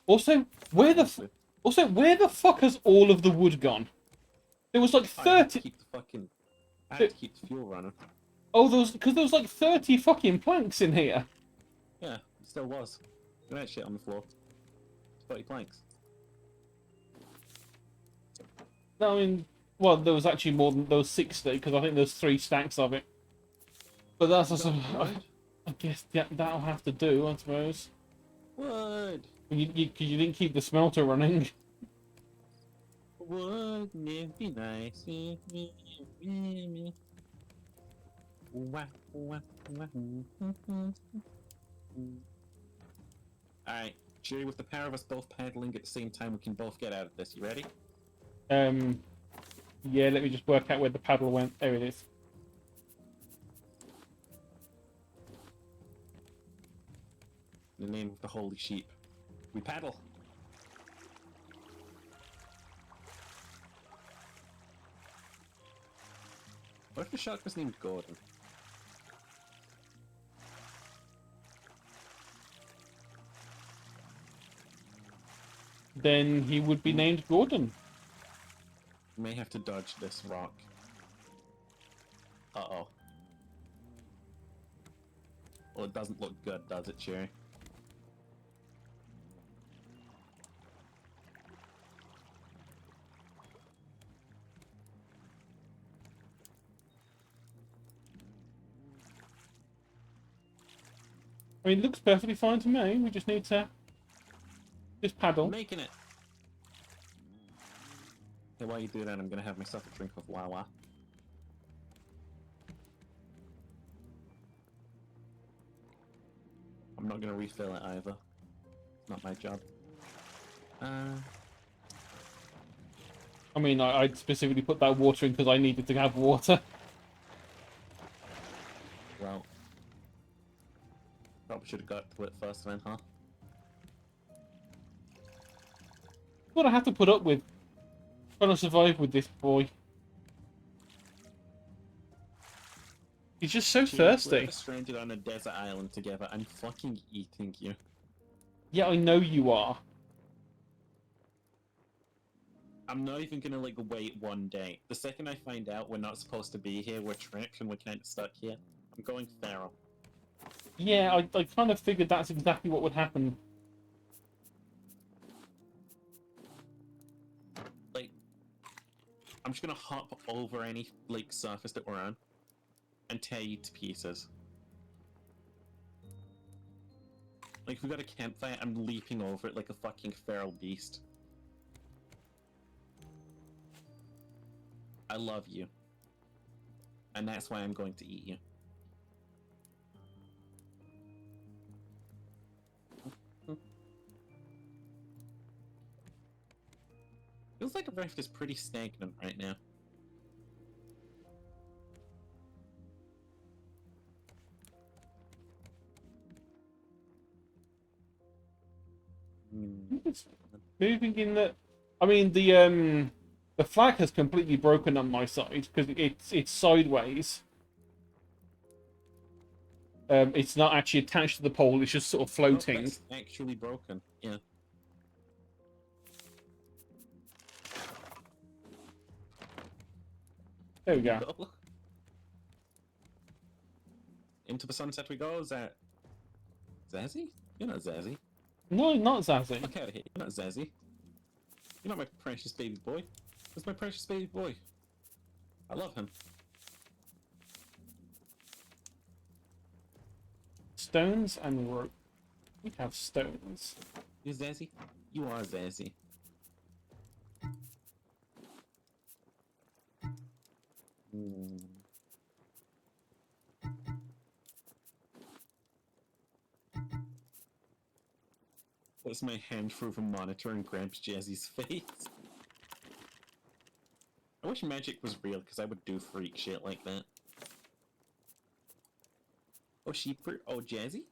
Also, where the fuck has all of the wood gone? There was like I have to 30. keep the fucking... I have to keep the fuel running. Oh, because there was like 30 fucking planks in here. Yeah, it still was. Look at that shit on the floor. 30 planks. No, I mean, well, there was actually more than those 60 because I think there's 3 stacks of it. But that's also, I guess that'll have to do, I suppose. Wood! You didn't keep the smelter running. Wouldn't it be nice if you were me? Alright, Jerry, with the power of us both paddling at the same time, we can both get out of this. You ready? Yeah, let me just work out where the paddle went. There it is. In the name of the holy sheep. We paddle! What if the shark was named Gordon? Then he would be named Gordon. We may have to dodge this rock. Uh-oh. Well, it doesn't look good, does it, Cherry? I mean, it looks perfectly fine to me. We just need to paddle. Making it! Hey, while you do that, I'm gonna have myself a drink of Wawa. I'm not gonna refill it either. It's not my job. I mean, I'd specifically put that water in because I needed to have water. Well... Probably should have got to it first then, huh? What I have to put up with trying to survive with this boy. He's just so thirsty. We're stranded on a desert island together. I'm fucking eating you. Yeah, I know you are. I'm not even gonna like wait one day. The second I find out we're not supposed to be here, we're tricked and we're kind of stuck here, I'm going feral. Yeah, I kind of figured that's exactly what would happen. Like, I'm just gonna hop over any like surface that we're on and tear you to pieces. Like, if we got a campfire, I'm leaping over it like a fucking feral beast. I love you. And that's why I'm going to eat you. Feels like the rift is pretty stagnant right now. It's moving in the. I mean, the flag has completely broken on my side because it's sideways. It's not actually attached to the pole. It's just sort of floating. That's actually broken. Yeah. There we go. Into the sunset we go. Is that Zazzy? You're not Zazzy. No, not Zazie. Fuck out of here. You're not Zazzy. You're not my precious baby boy. That's my precious baby boy. I love him. Stones and rope. We have stones. You Zazzy? You are Zazzy. Puts my hand through the monitor and grabs Jazzy's face. I wish magic was real, because I would do freak shit like that. Oh, Sheeper. Oh, Jazzy?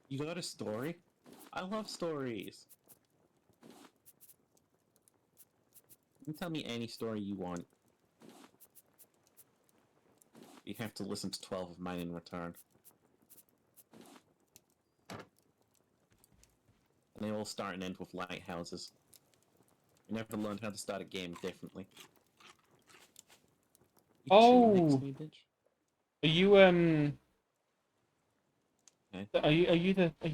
You got a story? I love stories. You can tell me any story you want. You have to listen to 12 of mine in return. And they all start and end with lighthouses. You never learned how to start a game differently. You Oh! next to me, bitch? Are you Okay. Are you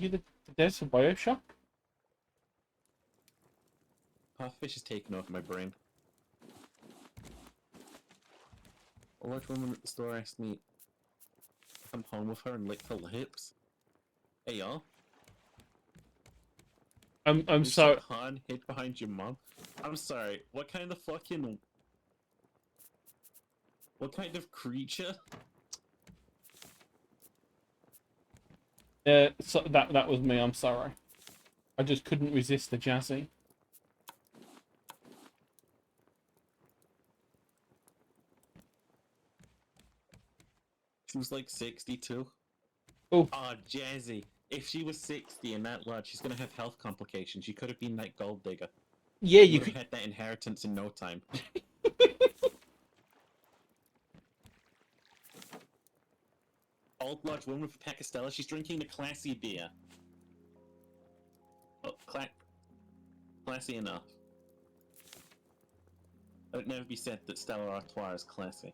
the devs for BioShock? Puffish is taking over my brain. A large woman at the store asked me to come home with her and lick her lips. Hey y'all. I'm sorry. Han hid behind your mom. I'm sorry. What kind of fucking? What kind of creature? So that was me. I'm sorry. I just couldn't resist the Jazzy. She was like 62. Oh. Ah, Jazzy. If she was 60 and that large, she's gonna have health complications. She could have been that gold digger. Yeah, You you could could. have had that inheritance in no time. Old large woman with a pack of Stella. She's drinking the classy beer. Oh, classy enough. It would never be said that Stella Artois is classy.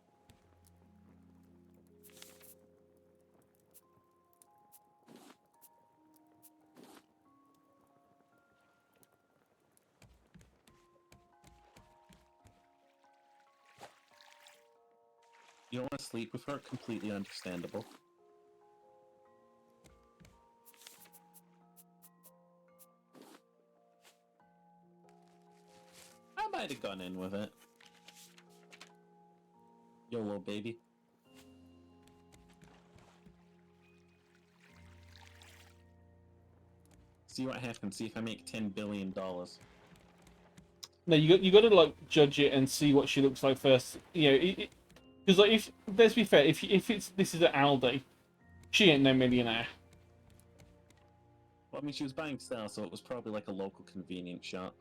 You don't want to sleep with her? Completely understandable. I might have gone in with it. YOLO, baby. See what happens. See if I make $10 billion. No, you got to like judge it and see what she looks like first. You know, because like if let's be fair, if this is at Aldi, she ain't no millionaire. Well, I mean, she was buying Stella, so it was probably like a local convenience shop.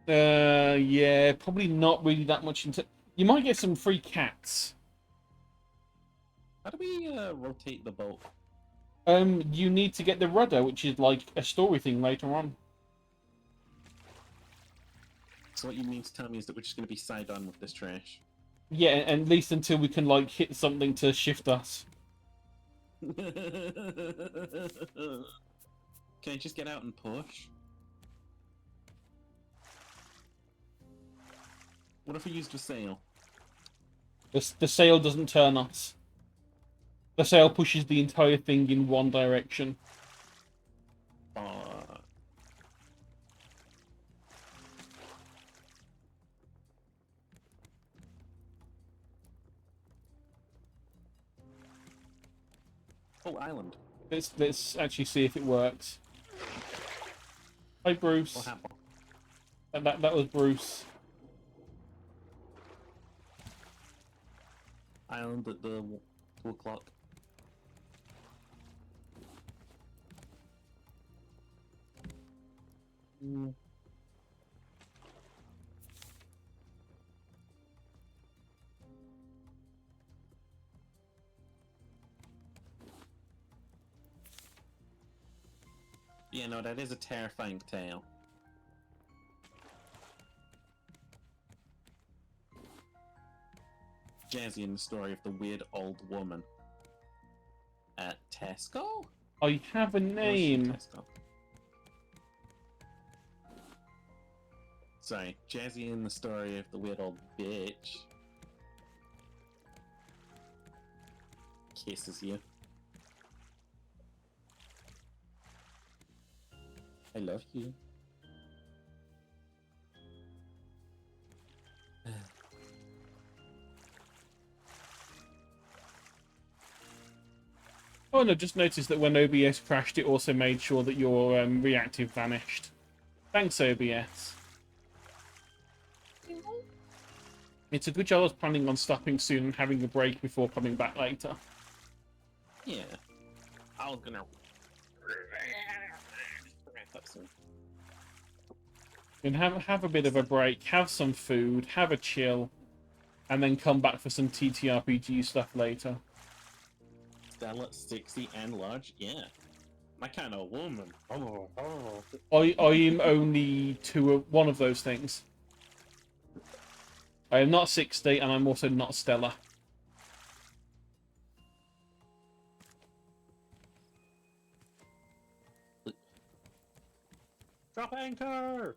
Yeah, probably not really that much into. You might get some free cats. How do we rotate the boat? You need to get the rudder, which is like a story thing later on. So what you mean to tell me is that we're just going to be side on with this trash? Yeah, and at least until we can, like, hit something to shift us. Can I just get out and push? What if we used a sail? The sail doesn't turn us. The sail pushes the entire thing in one direction. Oh, island. Let's actually see if it works. Hi, Bruce. What happened? That was Bruce. Island at the 2 o'clock. Yeah, no, that is a terrifying tale. Jazzy and the story of the weird old woman at Tesco? I have a Or was she name. Tesco? Sorry, Jazzy and the story of the weird old bitch kisses you. I love you. Oh no, just noticed that when OBS crashed, it also made sure that your reactive vanished. Thanks, OBS. It's a good job I was planning on stopping soon and having a break before coming back later. Yeah. I was gonna wrap up soon. And have a bit of a break, have some food, have a chill, and then come back for some TTRPG stuff later. Stella, 60 and large? Yeah. My kind of woman. I am only one of those things. I am not 60, and I'm also not Stella. Drop anchor!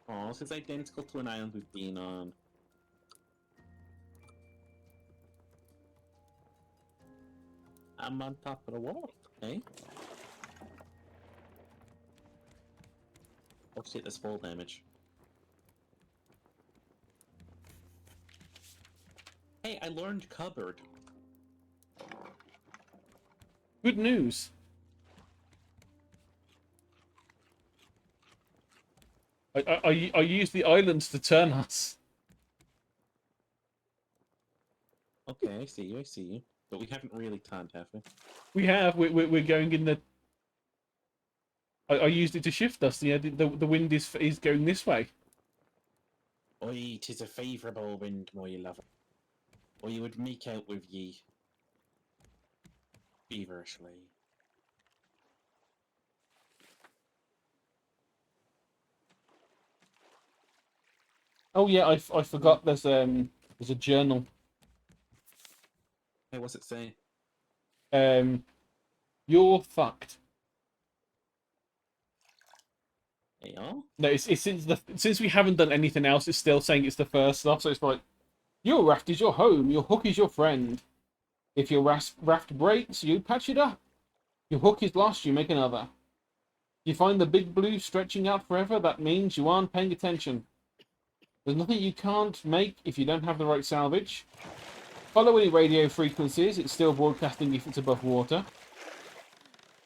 Oh, this is identical to an island we've been on. I'm on top of the wall, okay? Oh shit, that's full damage. Hey, I learned cupboard. Good news. I use the islands to turn us. Okay, I see you, I see you. But we haven't really turned, have we? We have. We're going in the. I used it to shift us. Yeah, the wind is going this way. Oi, 'tis a favourable wind, my lover. I would make out with ye. Feverishly. Oh yeah, I forgot. There's a journal. Hey, what's it say? You're fucked. Hey, oh? No, it's since we haven't done anything else, it's still saying it's the first stuff. So it's like, your raft is your home. Your hook is your friend. If your raft breaks, you patch it up. Your hook is lost, you make another. You find the big blue stretching out forever, that means you aren't paying attention. There's nothing you can't make if you don't have the right salvage. Follow any radio frequencies, it's still broadcasting if it's above water.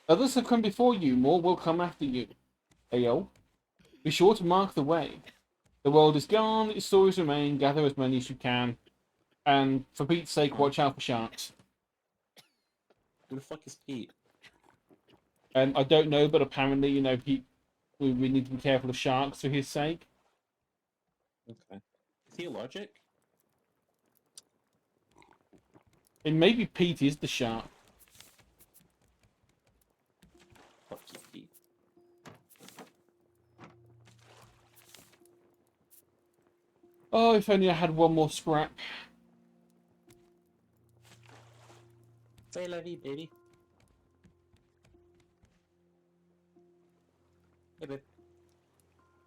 Others have come before you, more will come after you. Ayo. Be sure to mark the way. The world is gone, its stories remain, gather as many as you can. And for Pete's sake, watch out for sharks. Who the fuck is Pete? I don't know, but apparently, you know, we need to be careful of sharks for his sake. Okay. Is he allergic? And maybe Pete is the shark. Oh, if only I had one more scrap. Say la vie, baby. Hey, babe.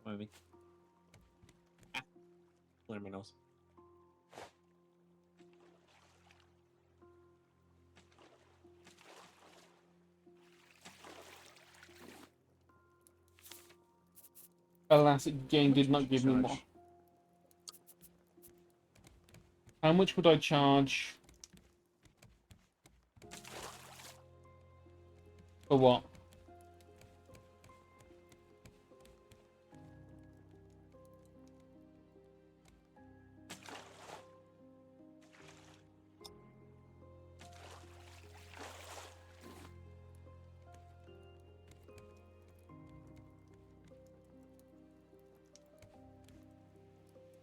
Come on, baby. Ah, clear my nose. Alas, the game How much did would not you give me more. charge? How much would I charge? For what?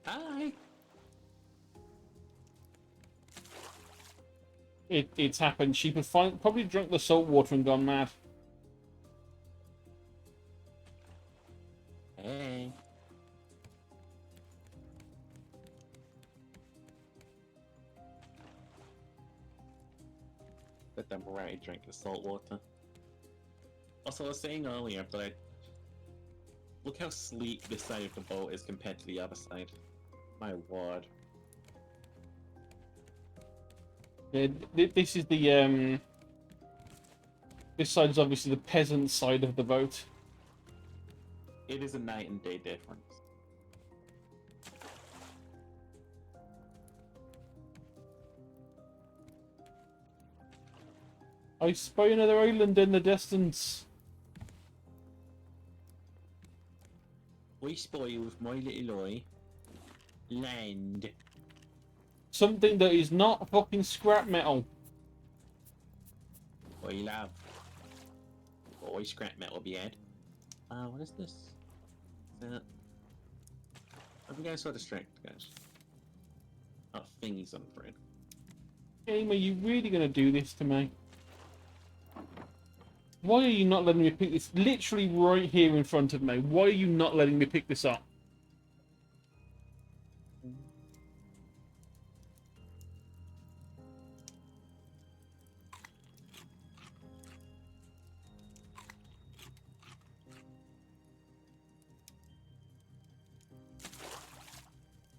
Hi. It's happened. She could probably drunk the salt water and gone mad. Hey. Let them right drink the salt water. Also, I was saying earlier, but look how sleek this side of the boat is compared to the other side. My word. Yeah, this is the this side is obviously the peasant side of the boat. It is a night and day difference. I spy another island in the distance. We spy with my little eye. Land. Something that is not fucking scrap metal. I love. Boy, scrap metal beard. What is this? I'm getting so distracted, guys. Oh, thingies, I'm afraid. Game, are you really gonna do this to me? Why are you not letting me pick this? Literally right here in front of me. Why are you not letting me pick this up?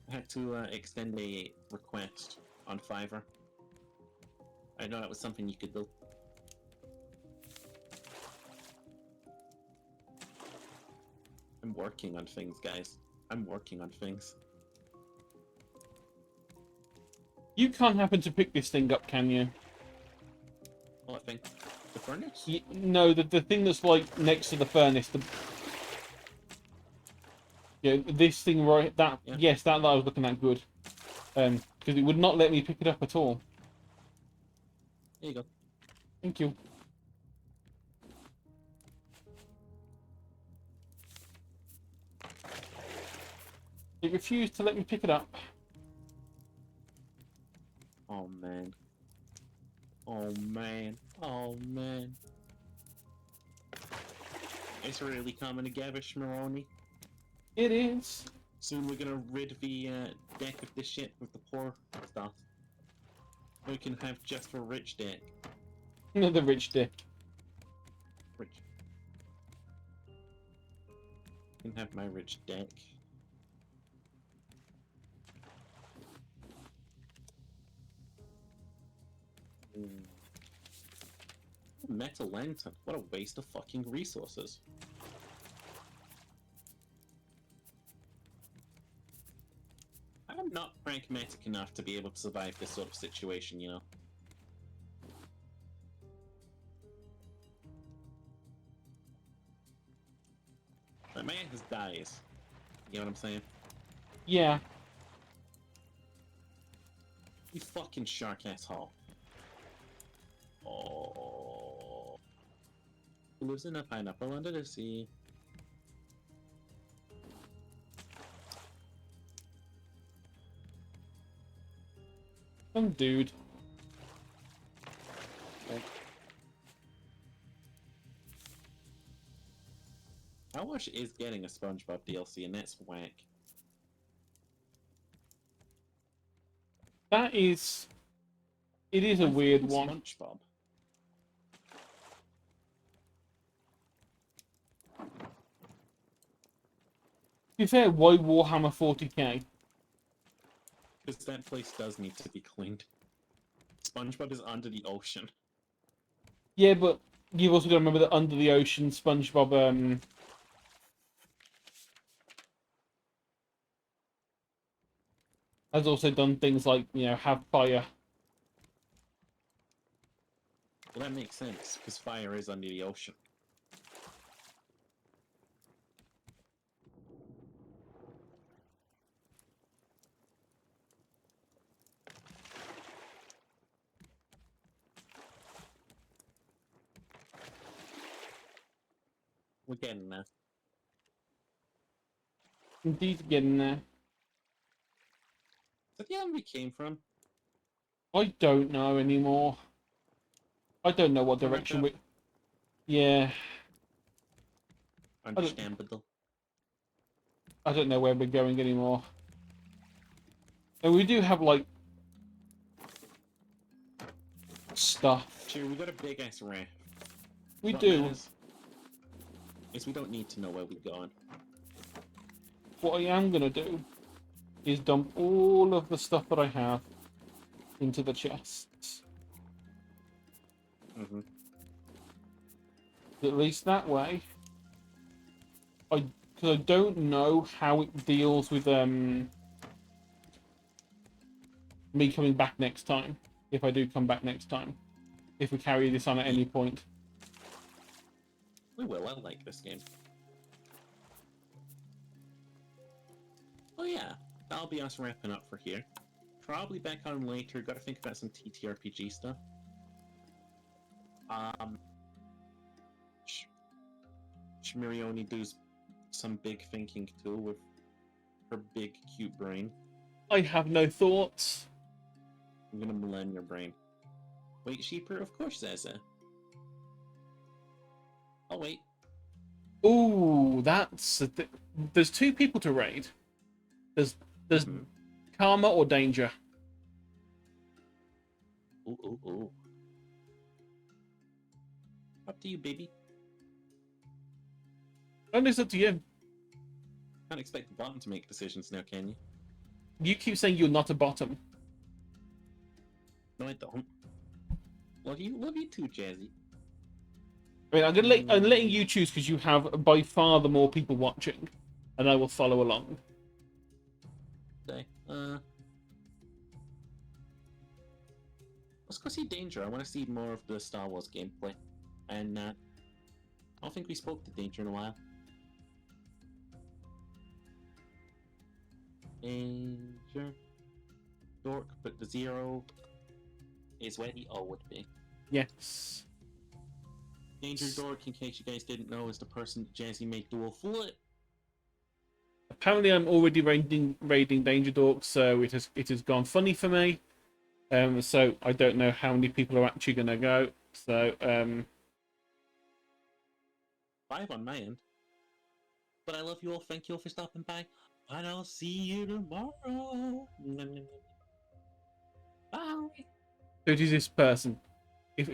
I had to extend a request on Fiverr. I know that was something you could do. I'm working on things, guys. I'm working on things. You can't happen to pick this thing up, can you? What thing? The furnace? No, the thing that's like next to the furnace. Yeah, this thing right. That Yeah. yes, that I was looking at good. Because it would not let me pick it up at all. There you go. Thank you. It refused to let me pick it up. Oh man. Oh man. Oh man. It's really coming together, Shmaroni. It is. Soon we're gonna rid the deck of this shit with the poor stuff. We can have just a rich deck. Another rich dick. Rich. You can have my rich deck. Mm. Metal lantern. What a waste of fucking resources. I'm not pragmatic enough to be able to survive this sort of situation, you know. But man just dies. You know what I'm saying? Yeah. You fucking shark asshole. Oh. Who lives in a pineapple under the sea? Some dude. How much is getting a SpongeBob DLC, and that's whack. That is... It is a I weird think one. SpongeBob. To be fair, why Warhammer 40k? Because that place does need to be cleaned. SpongeBob is under the ocean. Yeah, but you've also got to remember that under the ocean, SpongeBob has also done things like, you know, have fire. Well, that makes sense, because fire is under the ocean. We're getting there. Indeed, getting there. Is that the island we came from? I don't know anymore. I don't know what Something like direction that. we... Yeah, Understandable. I don't know where we're going anymore. And we do have, like, stuff. Sure, we got a big ass raft. We What do. matters is we don't need to know where we're going. What I am going to do is dump all of the stuff that I have into the chests. Mm-hmm. At least that way, because I don't know how it deals with me coming back next time. If I do come back next time, if we carry this on at any point. We will, I like this game. Oh yeah, that'll be us wrapping up for here. Probably back on later, gotta think about some TTRPG stuff. Shmirioni does some big thinking too with her big cute brain. I have no thoughts. I'm gonna blend your brain. Wait, Sheeper, of course there's a... Oh wait. Ooh, that's there's two people to raid. There's Mhm. Karma or Danger. Ooh, ooh, ooh. Up to you, baby. Only it's up to you. Can't expect the bottom to make decisions now, can you? You keep saying you're not a bottom. No, I don't. Love you too, Jazzy. I mean, I'm letting you choose because you have by far the more people watching, and I will follow along. Okay. Let's go see Danger. I want to see more of the Star Wars gameplay. And I don't think we spoke to Danger in a while. Danger. Dork, but the 0 is where the O would be. Yes. Danger Dork, in case you guys didn't know, is the person that Jazzy made dual flip. Apparently, I'm already raiding Danger Dork, so it has gone funny for me. So I don't know how many people are actually gonna go. So 5 on my end. But I love you all. Thank you all for stopping by. And I'll see you tomorrow. Bye. who is this person?